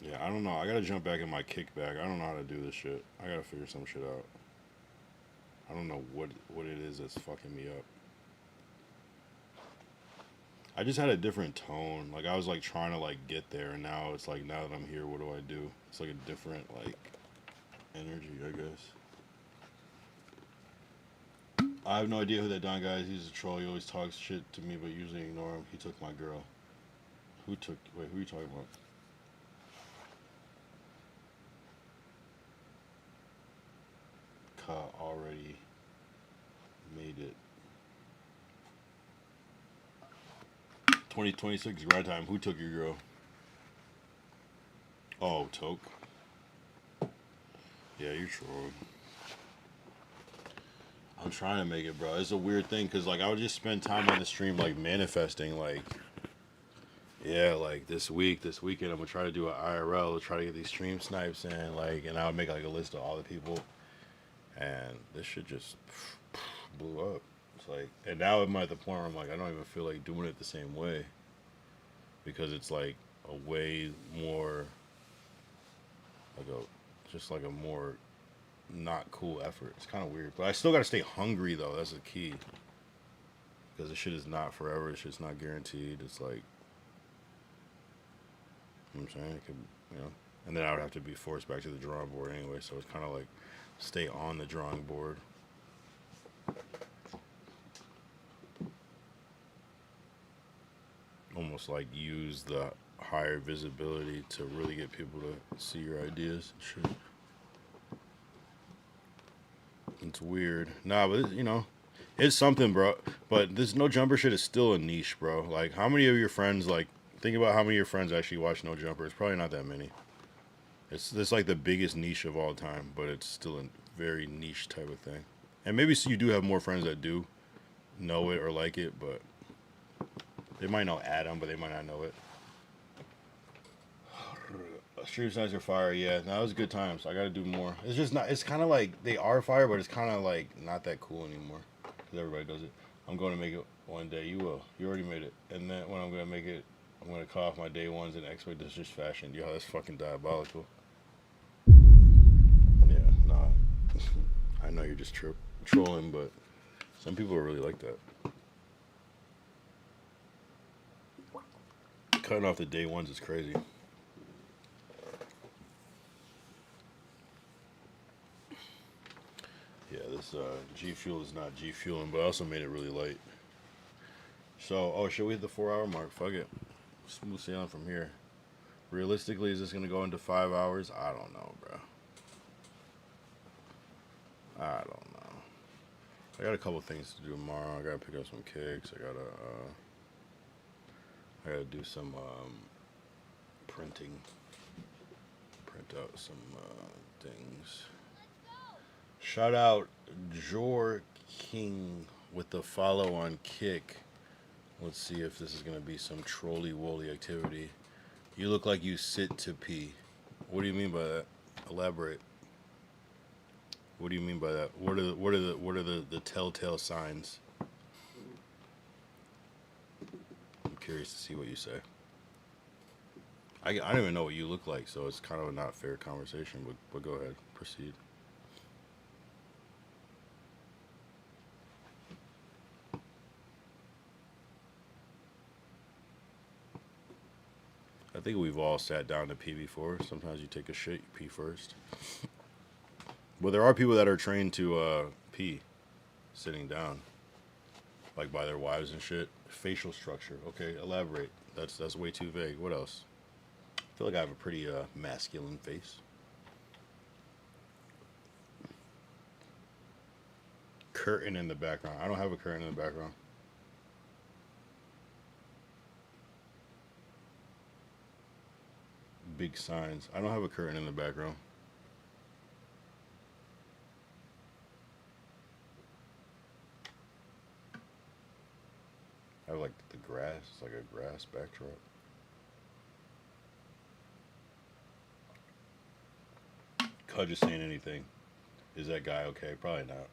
Yeah, I don't know. I gotta jump back in my kickback. I don't know how to do this shit. I gotta figure some shit out. I don't know what it is that's fucking me up. I just had a different tone. Like, I was like trying to like get there, and now it's like, now that I'm here, what do I do? It's like a different like energy, I guess. I have no idea who that Don guy is. He's a troll. He always talks shit to me, but usually ignore him. He took my girl. Wait, who are you talking about? Already made it. 2026 grind time. Who took your girl? Oh, Toke. Yeah, you're trolling. I'm trying to make it, bro. It's a weird thing because like I would just spend time on the stream like manifesting, like, yeah, like this weekend I'm gonna try to do an IRL, try to get these stream snipes in, like, and I would make like a list of all the people. And this shit just blew up. It's like, and now I'm at the point where I'm like, I don't even feel like doing it the same way, because it's like a way more, just like a more not cool effort. It's kind of weird, but I still gotta stay hungry though. That's the key, because this shit is not forever. This shit's not guaranteed. It's like, you know what I'm saying? It could, and then I would have to be forced back to the drawing board anyway. So it's kind of like, stay on the drawing board. Almost like use the higher visibility to really get people to see your ideas and shit. It's weird. Nah, but it's something, bro. But this no jumper shit is still a niche, bro. Like, how many of your friends, like, think about how many of your friends actually watch no jumper? It's probably not that many. It's like the biggest niche of all time, but it's still a very niche type of thing. And maybe you do have more friends that do know it or like it, but they might know Adam, but they might not know it. Stream sides are fire, yeah. That was good times. I gotta do more. It's just not. It's kind of like they are fire, but it's kind of like not that cool anymore. because everybody does it. I'm going to make it one day. You will. You already made it. And then when I'm going to make it, I'm going to call off my day ones and expeditious fashion. Yo, that's fucking diabolical. Yeah, nah. I know you're just trolling, but some people are really like that. Cutting off the day ones is crazy. Yeah, this G Fuel is not G Fueling, but I also made it really light. So, oh, should we hit the 4-hour mark? Fuck it. Smooth sailing from here. Realistically, is this going to go into 5 hours? I don't know, bro. I don't know. I got a couple things to do tomorrow. I got to pick up some kicks. I got to do some printing. Print out some things. Shout out Jor King with the follow on Kick. Let's see if this is going to be some trolley-woolly activity. You look like you sit to pee. What do you mean by that? Elaborate. What do you mean by that? What are the telltale signs? I'm curious to see what you say. I don't even know what you look like, so it's kind of a not fair conversation, but go ahead. Proceed. I think we've all sat down to pee before. Sometimes you take a shit, you pee first. But there are people that are trained to pee sitting down, like by their wives and shit. Facial structure. Okay, elaborate. That's way too vague. What else? I feel like I have a pretty masculine face. Curtain in the background. I don't have a curtain in the background. Big signs. I don't have a curtain in the background. I have like the grass. It's like a grass backdrop. Cud just saying anything. Is that guy okay? Probably not.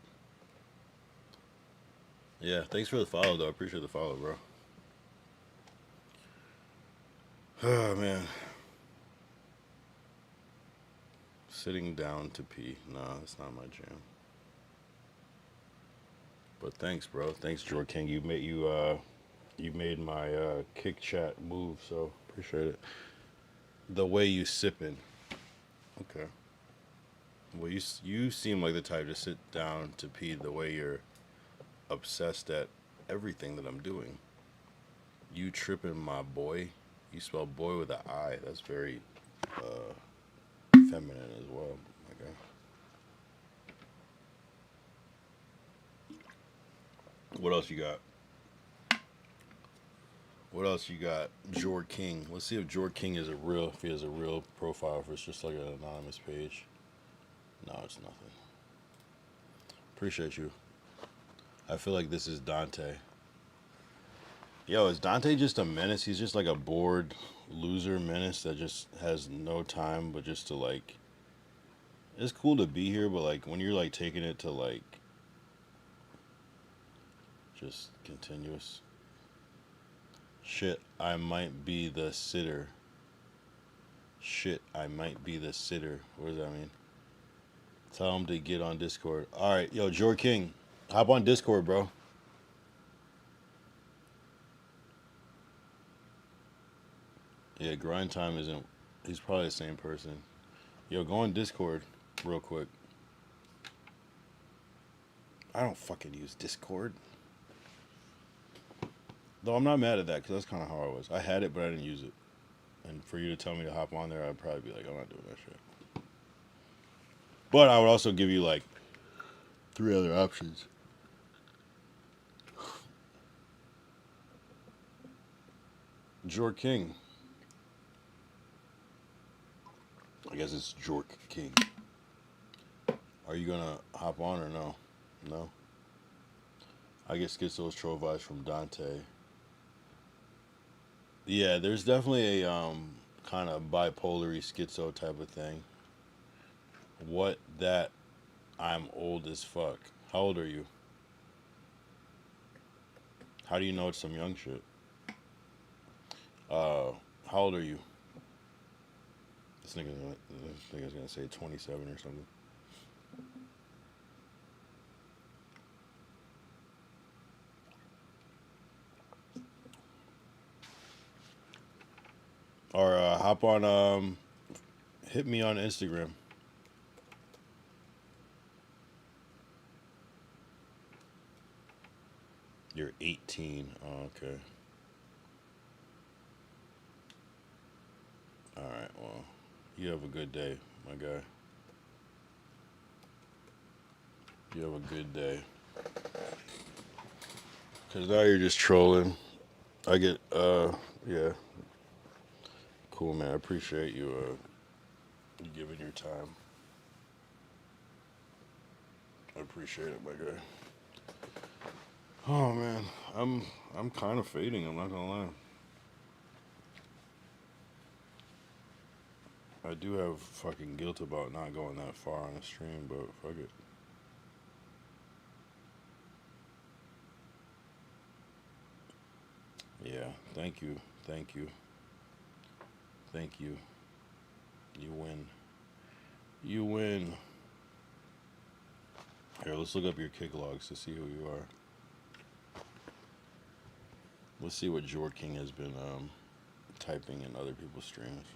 Yeah, thanks for the follow though. I appreciate the follow, bro. Oh man. Sitting down to pee. Nah, that's not my jam. But thanks, bro. Thanks, George King. You made my kick chat move, so appreciate it. The way you sipping. Okay. Well, you seem like the type to sit down to pee the way you're obsessed at everything that I'm doing. You tripping, my boy. You spell boy with an I. That's very feminine as well, my guy. What else you got? What else you got? Jord King. Let's see if Jord King is if he has a real profile, if it's just like an anonymous page. No, it's nothing. Appreciate you. I feel like this is Dante. Yo, is Dante just a menace? He's just like a bored loser menace that just has no time but just to like... It's cool to be here, but like when you're like taking it to like... just continuous. Shit, I might be the sitter. Shit, I might be the sitter. What does that mean? Tell him to get on Discord. Alright, yo, Jor King. Hop on Discord, bro. Yeah, grind time isn't... He's probably the same person. Yo, go on Discord real quick. I don't fucking use Discord. Though I'm not mad at that, because that's kind of how I was. I had it, but I didn't use it. And for you to tell me to hop on there, I'd probably be like, I'm not doing that shit. But I would also give you, like, 3 other options. Jork King. I guess it's Jork King. Are you going to hop on or no? No? I get Schizo's troll vibes from Dante. Yeah, there's definitely a kind of bipolar-y schizo type of thing. What that I'm old as fuck. How old are you? How do you know it's some young shit? How old are you? This nigga's gonna say 27 or something. Or hop on, hit me on Instagram. You're 18. Oh, okay. All right. Well, you have a good day, my guy. You have a good day. Cause now you're just trolling. I get. Yeah. Cool, man. I appreciate you giving your time. I appreciate it, my guy. Oh man, I'm kind of fading. I'm not gonna lie. I do have fucking guilt about not going that far on the stream, but fuck it. Yeah, thank you, thank you, thank you. You win. You win. Here, let's look up your kick logs to see who you are. Let's see what Jor King has been typing in other people's streams.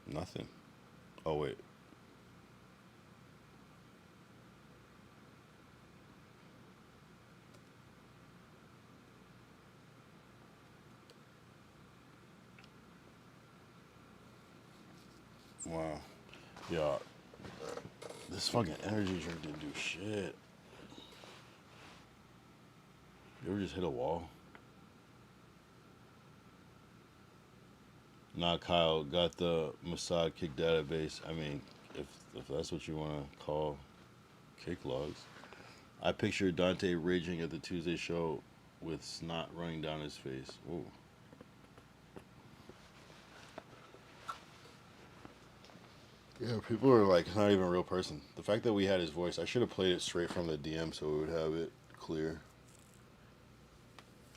Nothing. Oh wait. Wow. Yeah. This fucking energy drink didn't do shit. You ever just hit a wall? Nah, Kyle, got the Mossad kick database. I mean, if that's what you want to call kick logs. I picture Dante raging at the Tuesday show with snot running down his face. Whoa. Yeah, people are like, not even a real person. The fact that we had his voice, I should have played it straight from the DM so we would have it clear.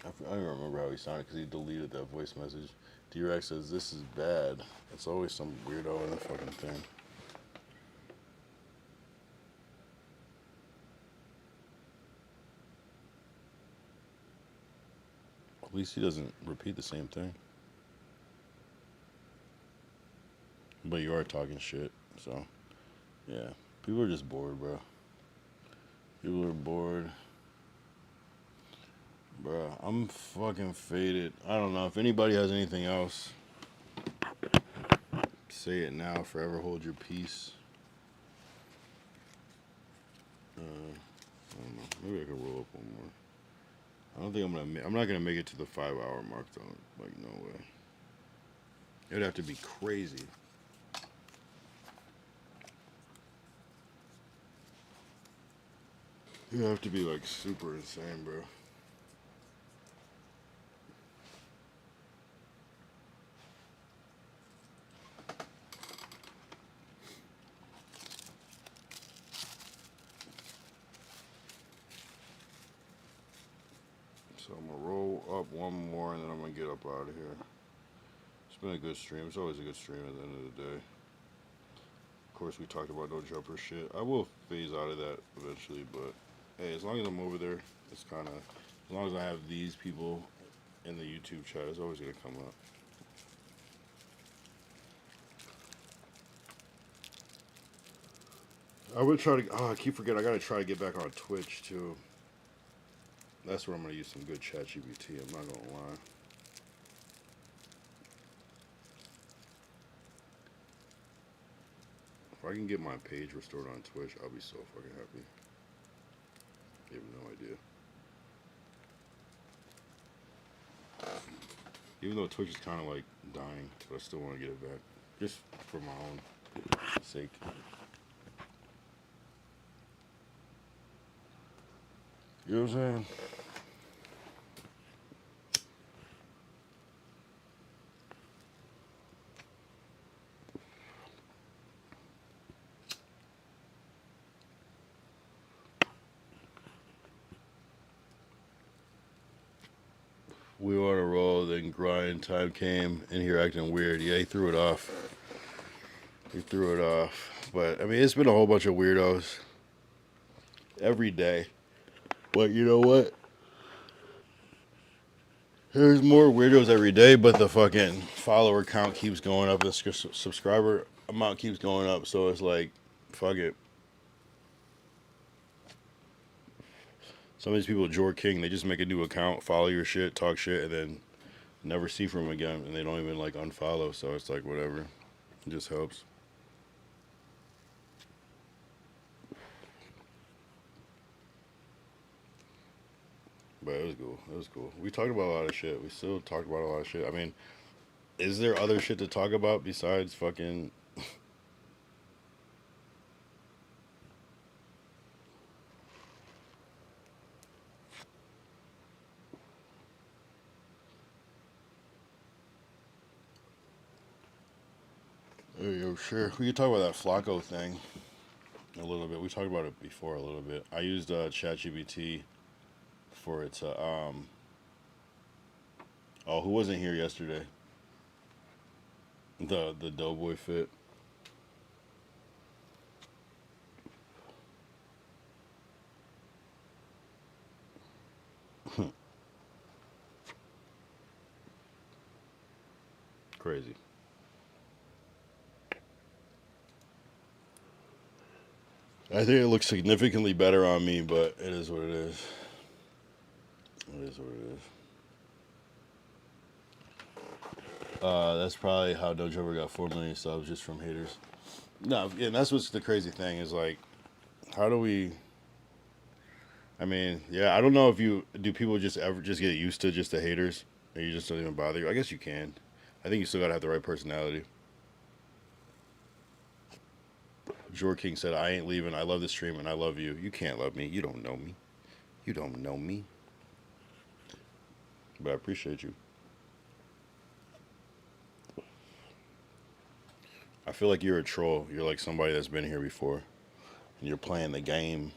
I don't even remember how he sounded because he deleted that voice message. D-Rex says, this is bad. It's always some weirdo in the fucking thing. At least he doesn't repeat the same thing. But you are talking shit, so yeah. People are just bored, bro. People are bored. Bro, I'm fucking faded. I don't know if anybody has anything else. Say it now. Forever hold your peace. I don't know. Maybe I can roll up one more. I don't think I'm not gonna make it to the 5-hour mark though. Like no way. It would have to be crazy. You have to be like super insane, bro. So I'm gonna roll up one more and then I'm gonna get up out of here. It's been a good stream. It's always a good stream at the end of the day. Of course, we talked about no jumper shit. I will phase out of that eventually, but hey, as long as I'm over there, it's kind of, as long as I have these people in the YouTube chat, it's always gonna come up. I would try to, I keep forgetting, I gotta try to get back on Twitch too. That's where I'm gonna use some good chat GPT, I'm not gonna lie. If I can get my page restored on Twitch, I'll be so fucking happy. You have no idea. Even though Twitch is kind of like dying, but I still want to get it back. Just for my own sake. You know what I'm saying? We were on a roll, then grind time came in here acting weird. Yeah, he threw it off. He threw it off. But I mean, it's been a whole bunch of weirdos every day. But you know what? There's more weirdos every day, but the fucking follower count keeps going up, the subscriber amount keeps going up. So it's like, fuck it. Some of these people, Jor King, they just make a new account, follow your shit, talk shit, and then never see from them again, and they don't even like unfollow. So it's like whatever, it just helps. But it was cool. It was cool. We talked about a lot of shit. We still talked about a lot of shit. I mean, is there other shit to talk about besides fucking? Yo, sure. We could talk about that Flacco thing a little bit. We talked about it before a little bit. I used ChatGPT for its. Oh, who wasn't here yesterday? The Doughboy fit. Crazy. I think it looks significantly better on me, but it is what it is. It is what it is. That's probably how No Joker got 4 million subs, just from haters. No, and that's what's the crazy thing is like, how do we? I mean, yeah, I don't know if do people just ever just get used to just the haters and you just don't even bother you. I guess you can. I think you still gotta have the right personality. Jor King said, I ain't leaving. I love the stream and I love you. You can't love me. You don't know me. You don't know me. But I appreciate you. I feel like you're a troll. You're like somebody that's been here before. And you're playing the game.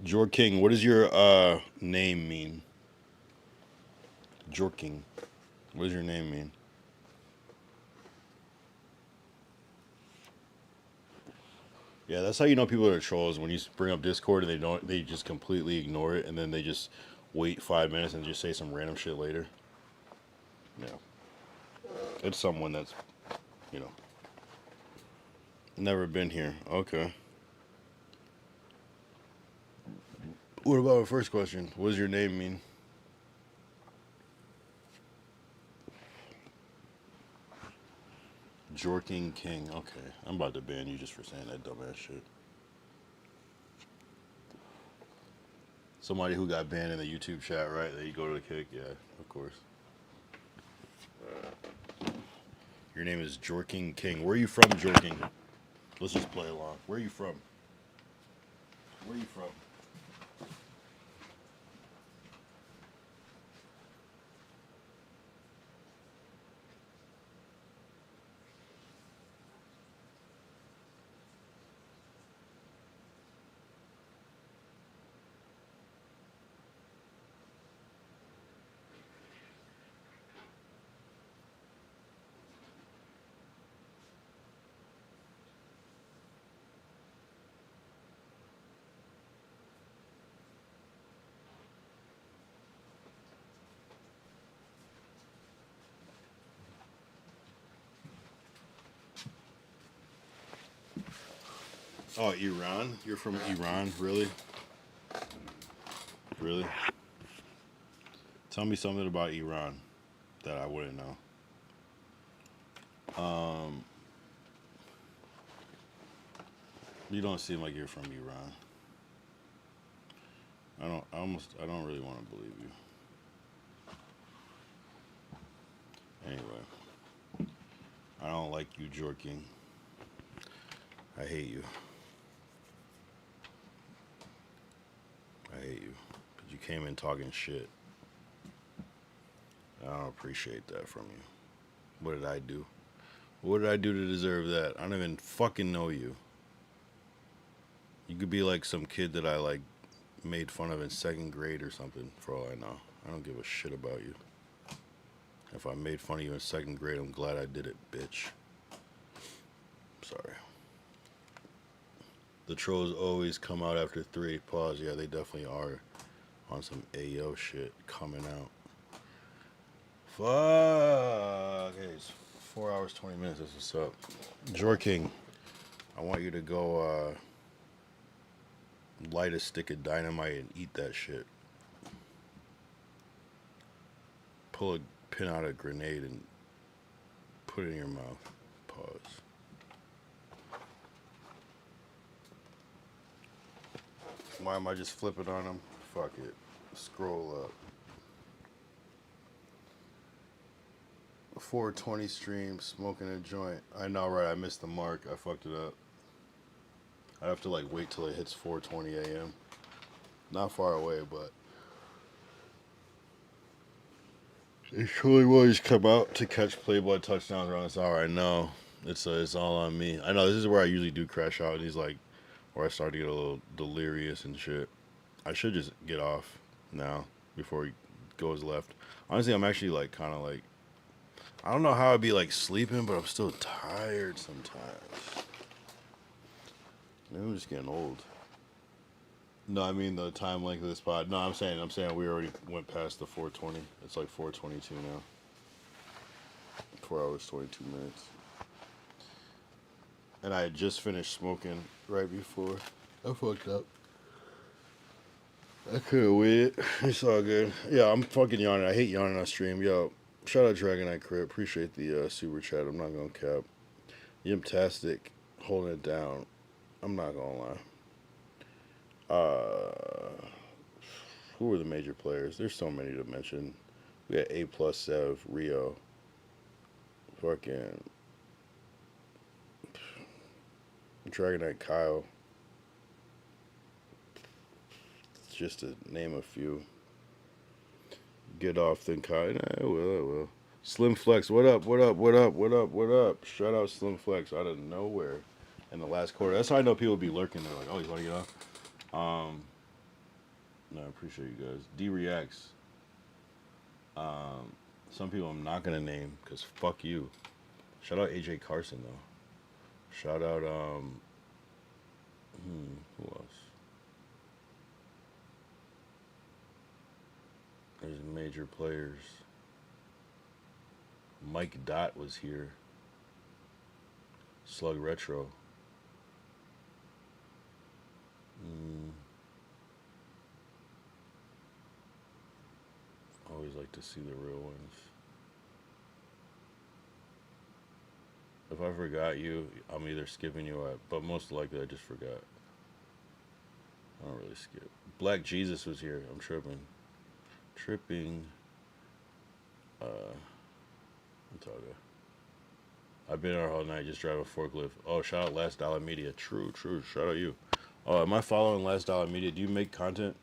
Jor King, what does your name mean? Jor King. What does your name mean? Yeah, that's how you know people are trolls, when you bring up Discord and they just completely ignore it, and then they just wait 5 minutes and just say some random shit later. Yeah. It's someone that's, you know, never been here. Okay. What about our first question? What does your name mean? Jorking King. Okay. I'm about to ban you just for saying that dumbass shit. Somebody who got banned in the YouTube chat, right? That you go to the kick? Yeah, of course. Your name is Jorking King. Where are you from, Jorking? Let's just play along. Where are you from? Where are you from? Oh, Iran? You're from Iran? Really? Really? Tell me something about Iran that I wouldn't know. You don't seem like you're from Iran. I don't really want to believe you. Anyway. I don't like you, Jorking. I hate you. I hate you. Because you came in talking shit. I don't appreciate that from you. What did I do? What did I do to deserve that? I don't even fucking know you. You could be like some kid that I like made fun of in 2nd grade or something, for all I know. I don't give a shit about you. If I made fun of you in 2nd grade, I'm glad I did it, bitch. Sorry. The trolls always come out after 3. Pause. Yeah, they definitely are on some AO shit coming out. Fuck. Okay, it's 4 hours, 20 minutes. That's what's up. Jor King, I want you to go light a stick of dynamite and eat that shit. Pull a pin out a grenade and put it in your mouth. Pause. Why am I just flipping on them? Fuck it. Scroll up. 420 stream, smoking a joint. I know, right? I missed the mark. I fucked it up. I have to like wait till it hits 4:20 a.m. Not far away, but they surely will just come out to catch Playboy touchdowns around this hour. I know it's all on me. I know this is where I usually do crash out. And he's like, where I start to get a little delirious and shit. I should just get off now before he goes left. Honestly, I'm actually like kind of like, I don't know how I'd be like sleeping, but I'm still tired sometimes. Maybe I'm just getting old. No, I mean the time length of this pod. No, I'm saying we already went past the 4:20. It's like 4:22 now. 4 hours 22 minutes. And I had just finished smoking right before. I fucked up. I couldn't wait. It's all good. Yeah, I'm fucking yawning. I hate yawning on stream. Yo, shout out Dragonite Crib. Appreciate the super chat. I'm not gonna cap. Yimtastic holding it down. I'm not gonna lie. Who are the major players? There's so many to mention. We got A plus Sev, Rio, fucking Dragonite Kyle. Just to name a few. Get off then Kyle. Nah, I will. Slim Flex, what up? Shout out Slim Flex out of nowhere in the last quarter. That's how I know people be lurking. They're like, oh, you want to get off? No, I appreciate you guys. D Reacts. Some people I'm not gonna name because fuck you. Shout out AJ Carson though. Shout out who else? There's major players. Mike Dot was here. Slug Retro. Always like to see the real ones. If I forgot you, I'm either skipping you out, but most likely I just forgot. I don't really skip. Black Jesus was here. I'm tripping. I'm talking. I've been out all night just driving a forklift. Oh, shout out Last Dollar Media. True. Shout out you. Oh, am I following Last Dollar Media? Do you make content?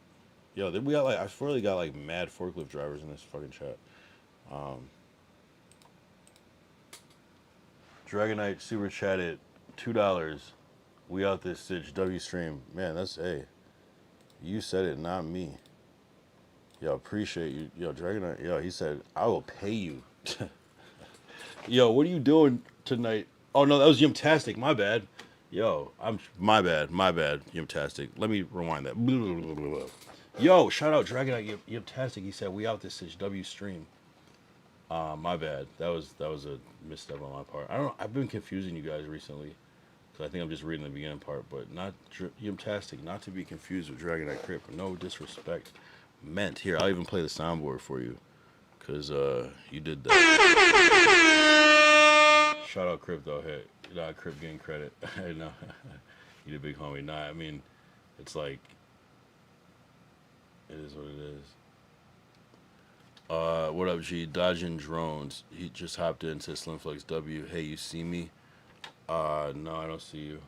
Yo, we got like, I really got like mad forklift drivers in this fucking chat. Dragonite super chatted $2. We out this stitch. W stream. Man, that's you said it, not me. Yo, appreciate you. Yo, Dragonite. Yo, he said I will pay you. Yo, what are you doing tonight? Oh no, that was Yimtastic. My bad. Yo, my bad. Yimtastic. Let me rewind that. Yo, shout out Dragonite Yimtastic. He said we out this stitch. W stream. My bad. That was a misstep on my part. I've been confusing you guys recently, because I think I'm just reading the beginning part, but not Yimtastic, not to be confused with Dragonite Crypt. No disrespect meant. Here, I'll even play the soundboard for you, because you did that. Shout out Crypt though. Hey, not Crypt getting credit. No, you the big homie. Nah, I mean, it's like, it is what it is. What up, G? Dodging drones. He just hopped in, said Slimflex W. Hey, you see me? No, I don't see you.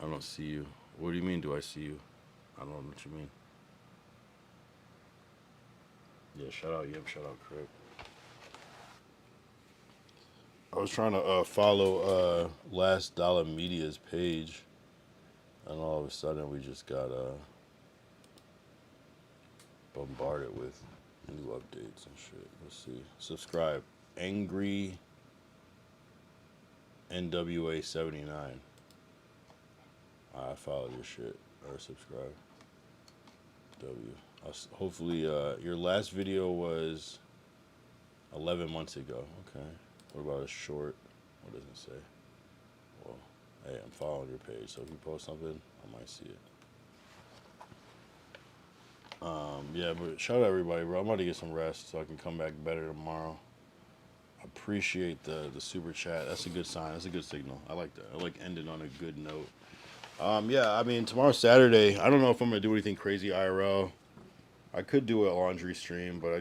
I don't see you. What do you mean, do I see you? I don't know what you mean. Yeah, shout out Yip, shout out Crypt. I was trying to follow Last Dollar Media's page. And all of a sudden, we just got bombarded with new updates and shit. Let's see. Subscribe. Angry NWA 79. I follow your shit or subscribe. Hopefully, your last video was 11 months ago. Okay. What about a short? What does it say? Well, hey, I'm following your page, so if you post something, I might see it. Yeah, but shout out everybody, bro. I'm about to get some rest so I can come back better tomorrow. Appreciate the super chat. That's a good sign. That's a good signal. I like that. I like ending on a good note. Yeah, I mean, tomorrow's Saturday. I don't know if I'm going to do anything crazy IRL. I could do a laundry stream, but I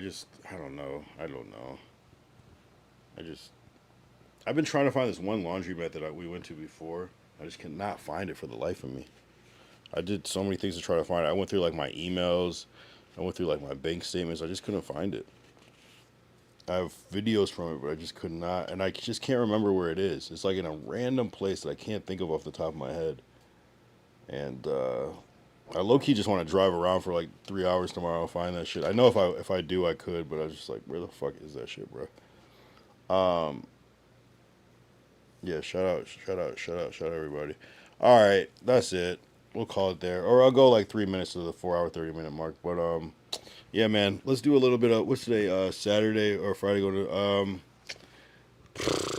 don't know. I've been trying to find this one laundromat that we went to before. I just cannot find it for the life of me. I did so many things to try to find it. I went through like my emails. I went through like my bank statements. I just couldn't find it. I have videos from it, but I just could not. And I just can't remember where it is. It's like in a random place that I can't think of off the top of my head. And I low-key just want to drive around for like 3 hours tomorrow and find that shit. I know if I do, I could, but I was just like, where the fuck is that shit, bro? Yeah, shout out everybody. All right, that's it. We'll call it there. Or I'll go like 3 minutes to the 4 hour, 30-minute mark. But yeah, man, let's do a little bit of, what's today, Saturday or Friday? Go to,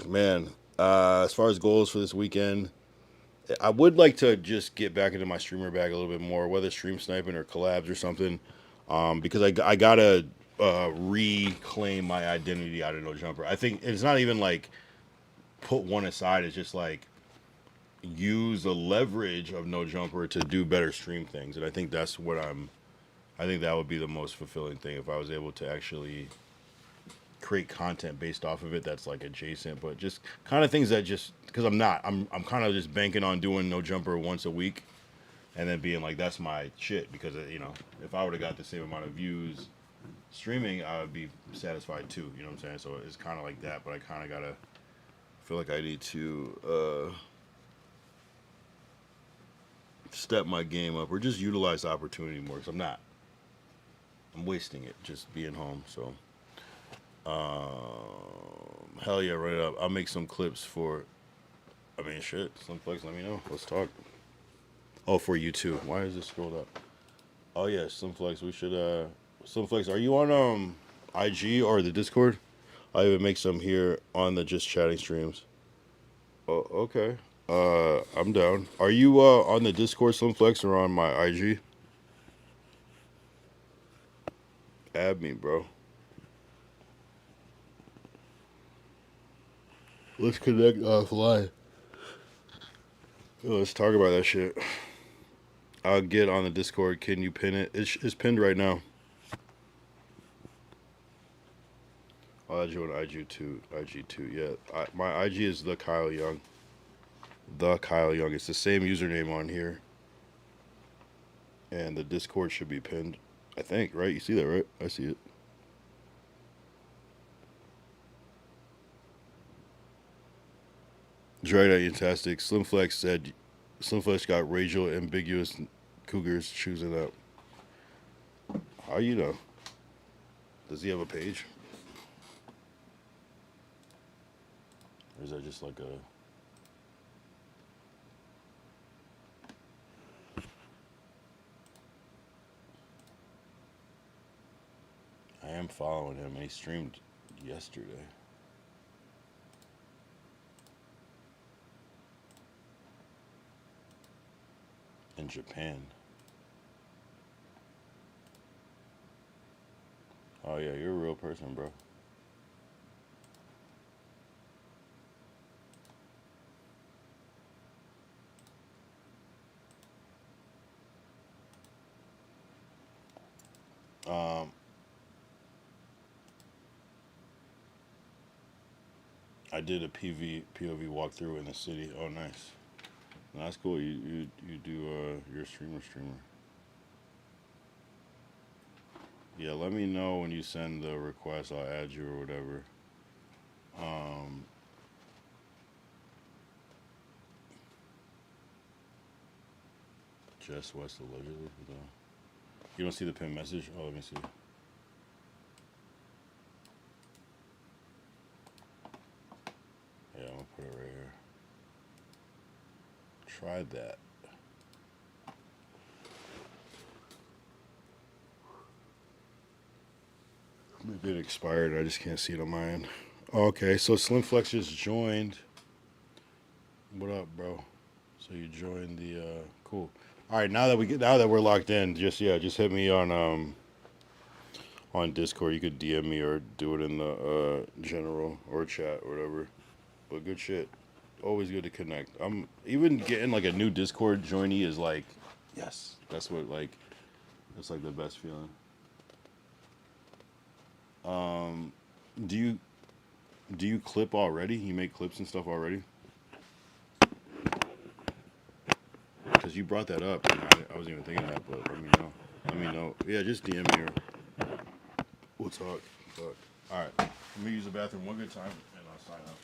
man, as far as goals for this weekend, I would like to just get back into my streamer bag a little bit more, whether stream sniping or collabs or something, because I gotta reclaim my identity out of No Jumper. I think it's not even like put one aside. It's just like use the leverage of No Jumper to do better stream things, and I think that's what I think that would be the most fulfilling thing if I was able to actually create content based off of it that's like adjacent, but just kind of things that just, because I'm kind of just banking on doing No Jumper once a week and then being like, that's my shit, because if I would have got the same amount of views streaming, I would be satisfied too, you know what I'm saying? So it's kind of like that, but I kind of gotta feel like I need to step my game up or just utilize the opportunity more, because I'm wasting it just being home. So hell yeah, run it up. I'll make some clips for, I mean, shit, Slimflex, let me know. Let's talk. Oh, for you too. Why is this scrolled up? Oh yeah, Slimflex, we should, Slimflex, are you on, IG or the Discord? I even make some here on the Just Chatting streams. Oh, okay. I'm down. Are you, on the Discord, Slimflex, or on my IG? Add me, bro. Let's connect offline. Let's talk about that shit. I'll get on the Discord. Can you pin it? It's pinned right now. I'll add you on IG too. Yeah, my IG is the Kyle Young. The Kyle Young. It's the same username on here. And the Discord should be pinned. I think, right? You see that, right? I see it. Dre, fantastic. Slimflex said, Slimflex got racial ambiguous cougars choosing up. How you know? Does he have a page? Or is that just like a... I am following him, and he streamed yesterday. In Japan. Oh yeah, you're a real person, bro. I did a POV walkthrough in the city. Oh, nice. No, that's cool. You do you're a streamer. Yeah, let me know when you send the request. I'll add you or whatever. Just west allegedly. You don't see the pin message? Oh, let me see. Yeah, I'm gonna put it right here. Try that. Maybe it expired. I just can't see it on my end. Okay, so Slim Flex just joined. What up, bro? So you joined the cool. All right, now that we're locked in, just hit me on Discord. You could DM me or do it in the general or chat or whatever. But good shit. Always good to connect. I'm even getting like a new Discord joinee is like, yes, that's what like, that's like the best feeling. Do you clip already? You make clips and stuff already? Because you brought that up, and I wasn't even thinking that, but let me know. Let me know. Yeah, just DM me or we'll talk. All right, let me use the bathroom one good time, and I'll sign up.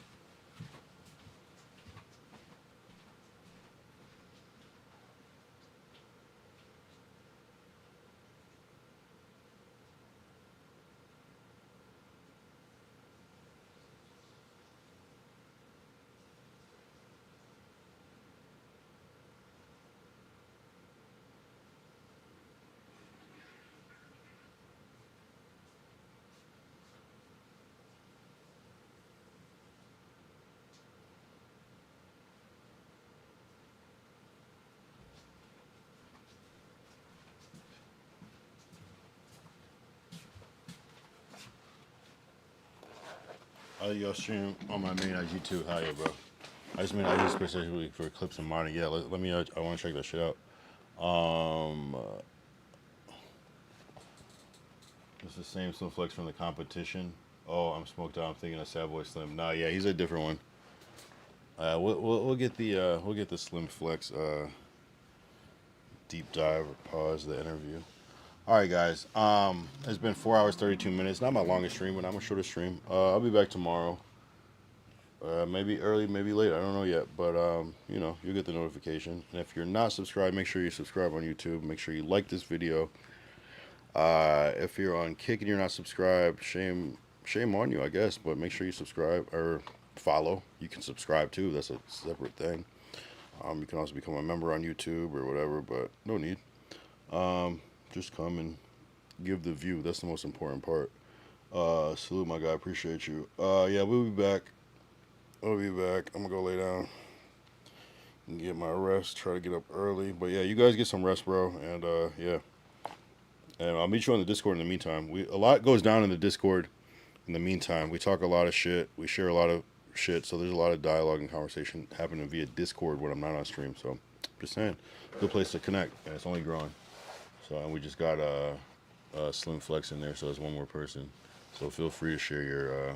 Y'all stream on my main IG too. Hi, yeah, bro. I just made IG specifically for clips and modding. Yeah, let me. I want to check that shit out. It's the same Slim Flex from the competition. Oh, I'm smoked out. I'm thinking of Sad Boy Slim. Nah, yeah, he's a different one. We'll get the Slim Flex deep dive or pause the interview. All right, guys. It's been 4 hours 32 minutes. Not my longest stream, but not my shortest stream. I'll be back tomorrow. Maybe early, maybe late. I don't know yet, but you know, you'll get the notification. And if you're not subscribed, make sure you subscribe on YouTube. Make sure you like this video. If you're on Kick and you're not subscribed, shame on you, I guess. But make sure you subscribe or follow. You can subscribe too. That's a separate thing. You can also become a member on YouTube or whatever, but no need. Just come and give the view. That's the most important part. Salute, my guy. Appreciate you. Yeah, we'll be back. I'll be back. I'm gonna go lay down and get my rest. Try to get up early. But yeah, you guys get some rest, bro. And yeah. And I'll meet you on the Discord in the meantime. A lot goes down in the Discord in the meantime. We talk a lot of shit. We share a lot of shit. So there's a lot of dialogue and conversation happening via Discord when I'm not on stream. So just saying, good place to connect. And it's only growing. So, and we just got Slim Flex in there. So it's one more person. So feel free to share your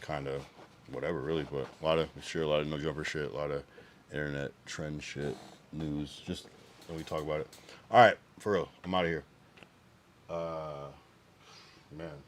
kind of whatever, really. But we share a lot of no jumper shit, a lot of internet trend shit, news, just when we talk about it. All right, for real, I'm out of here. Man.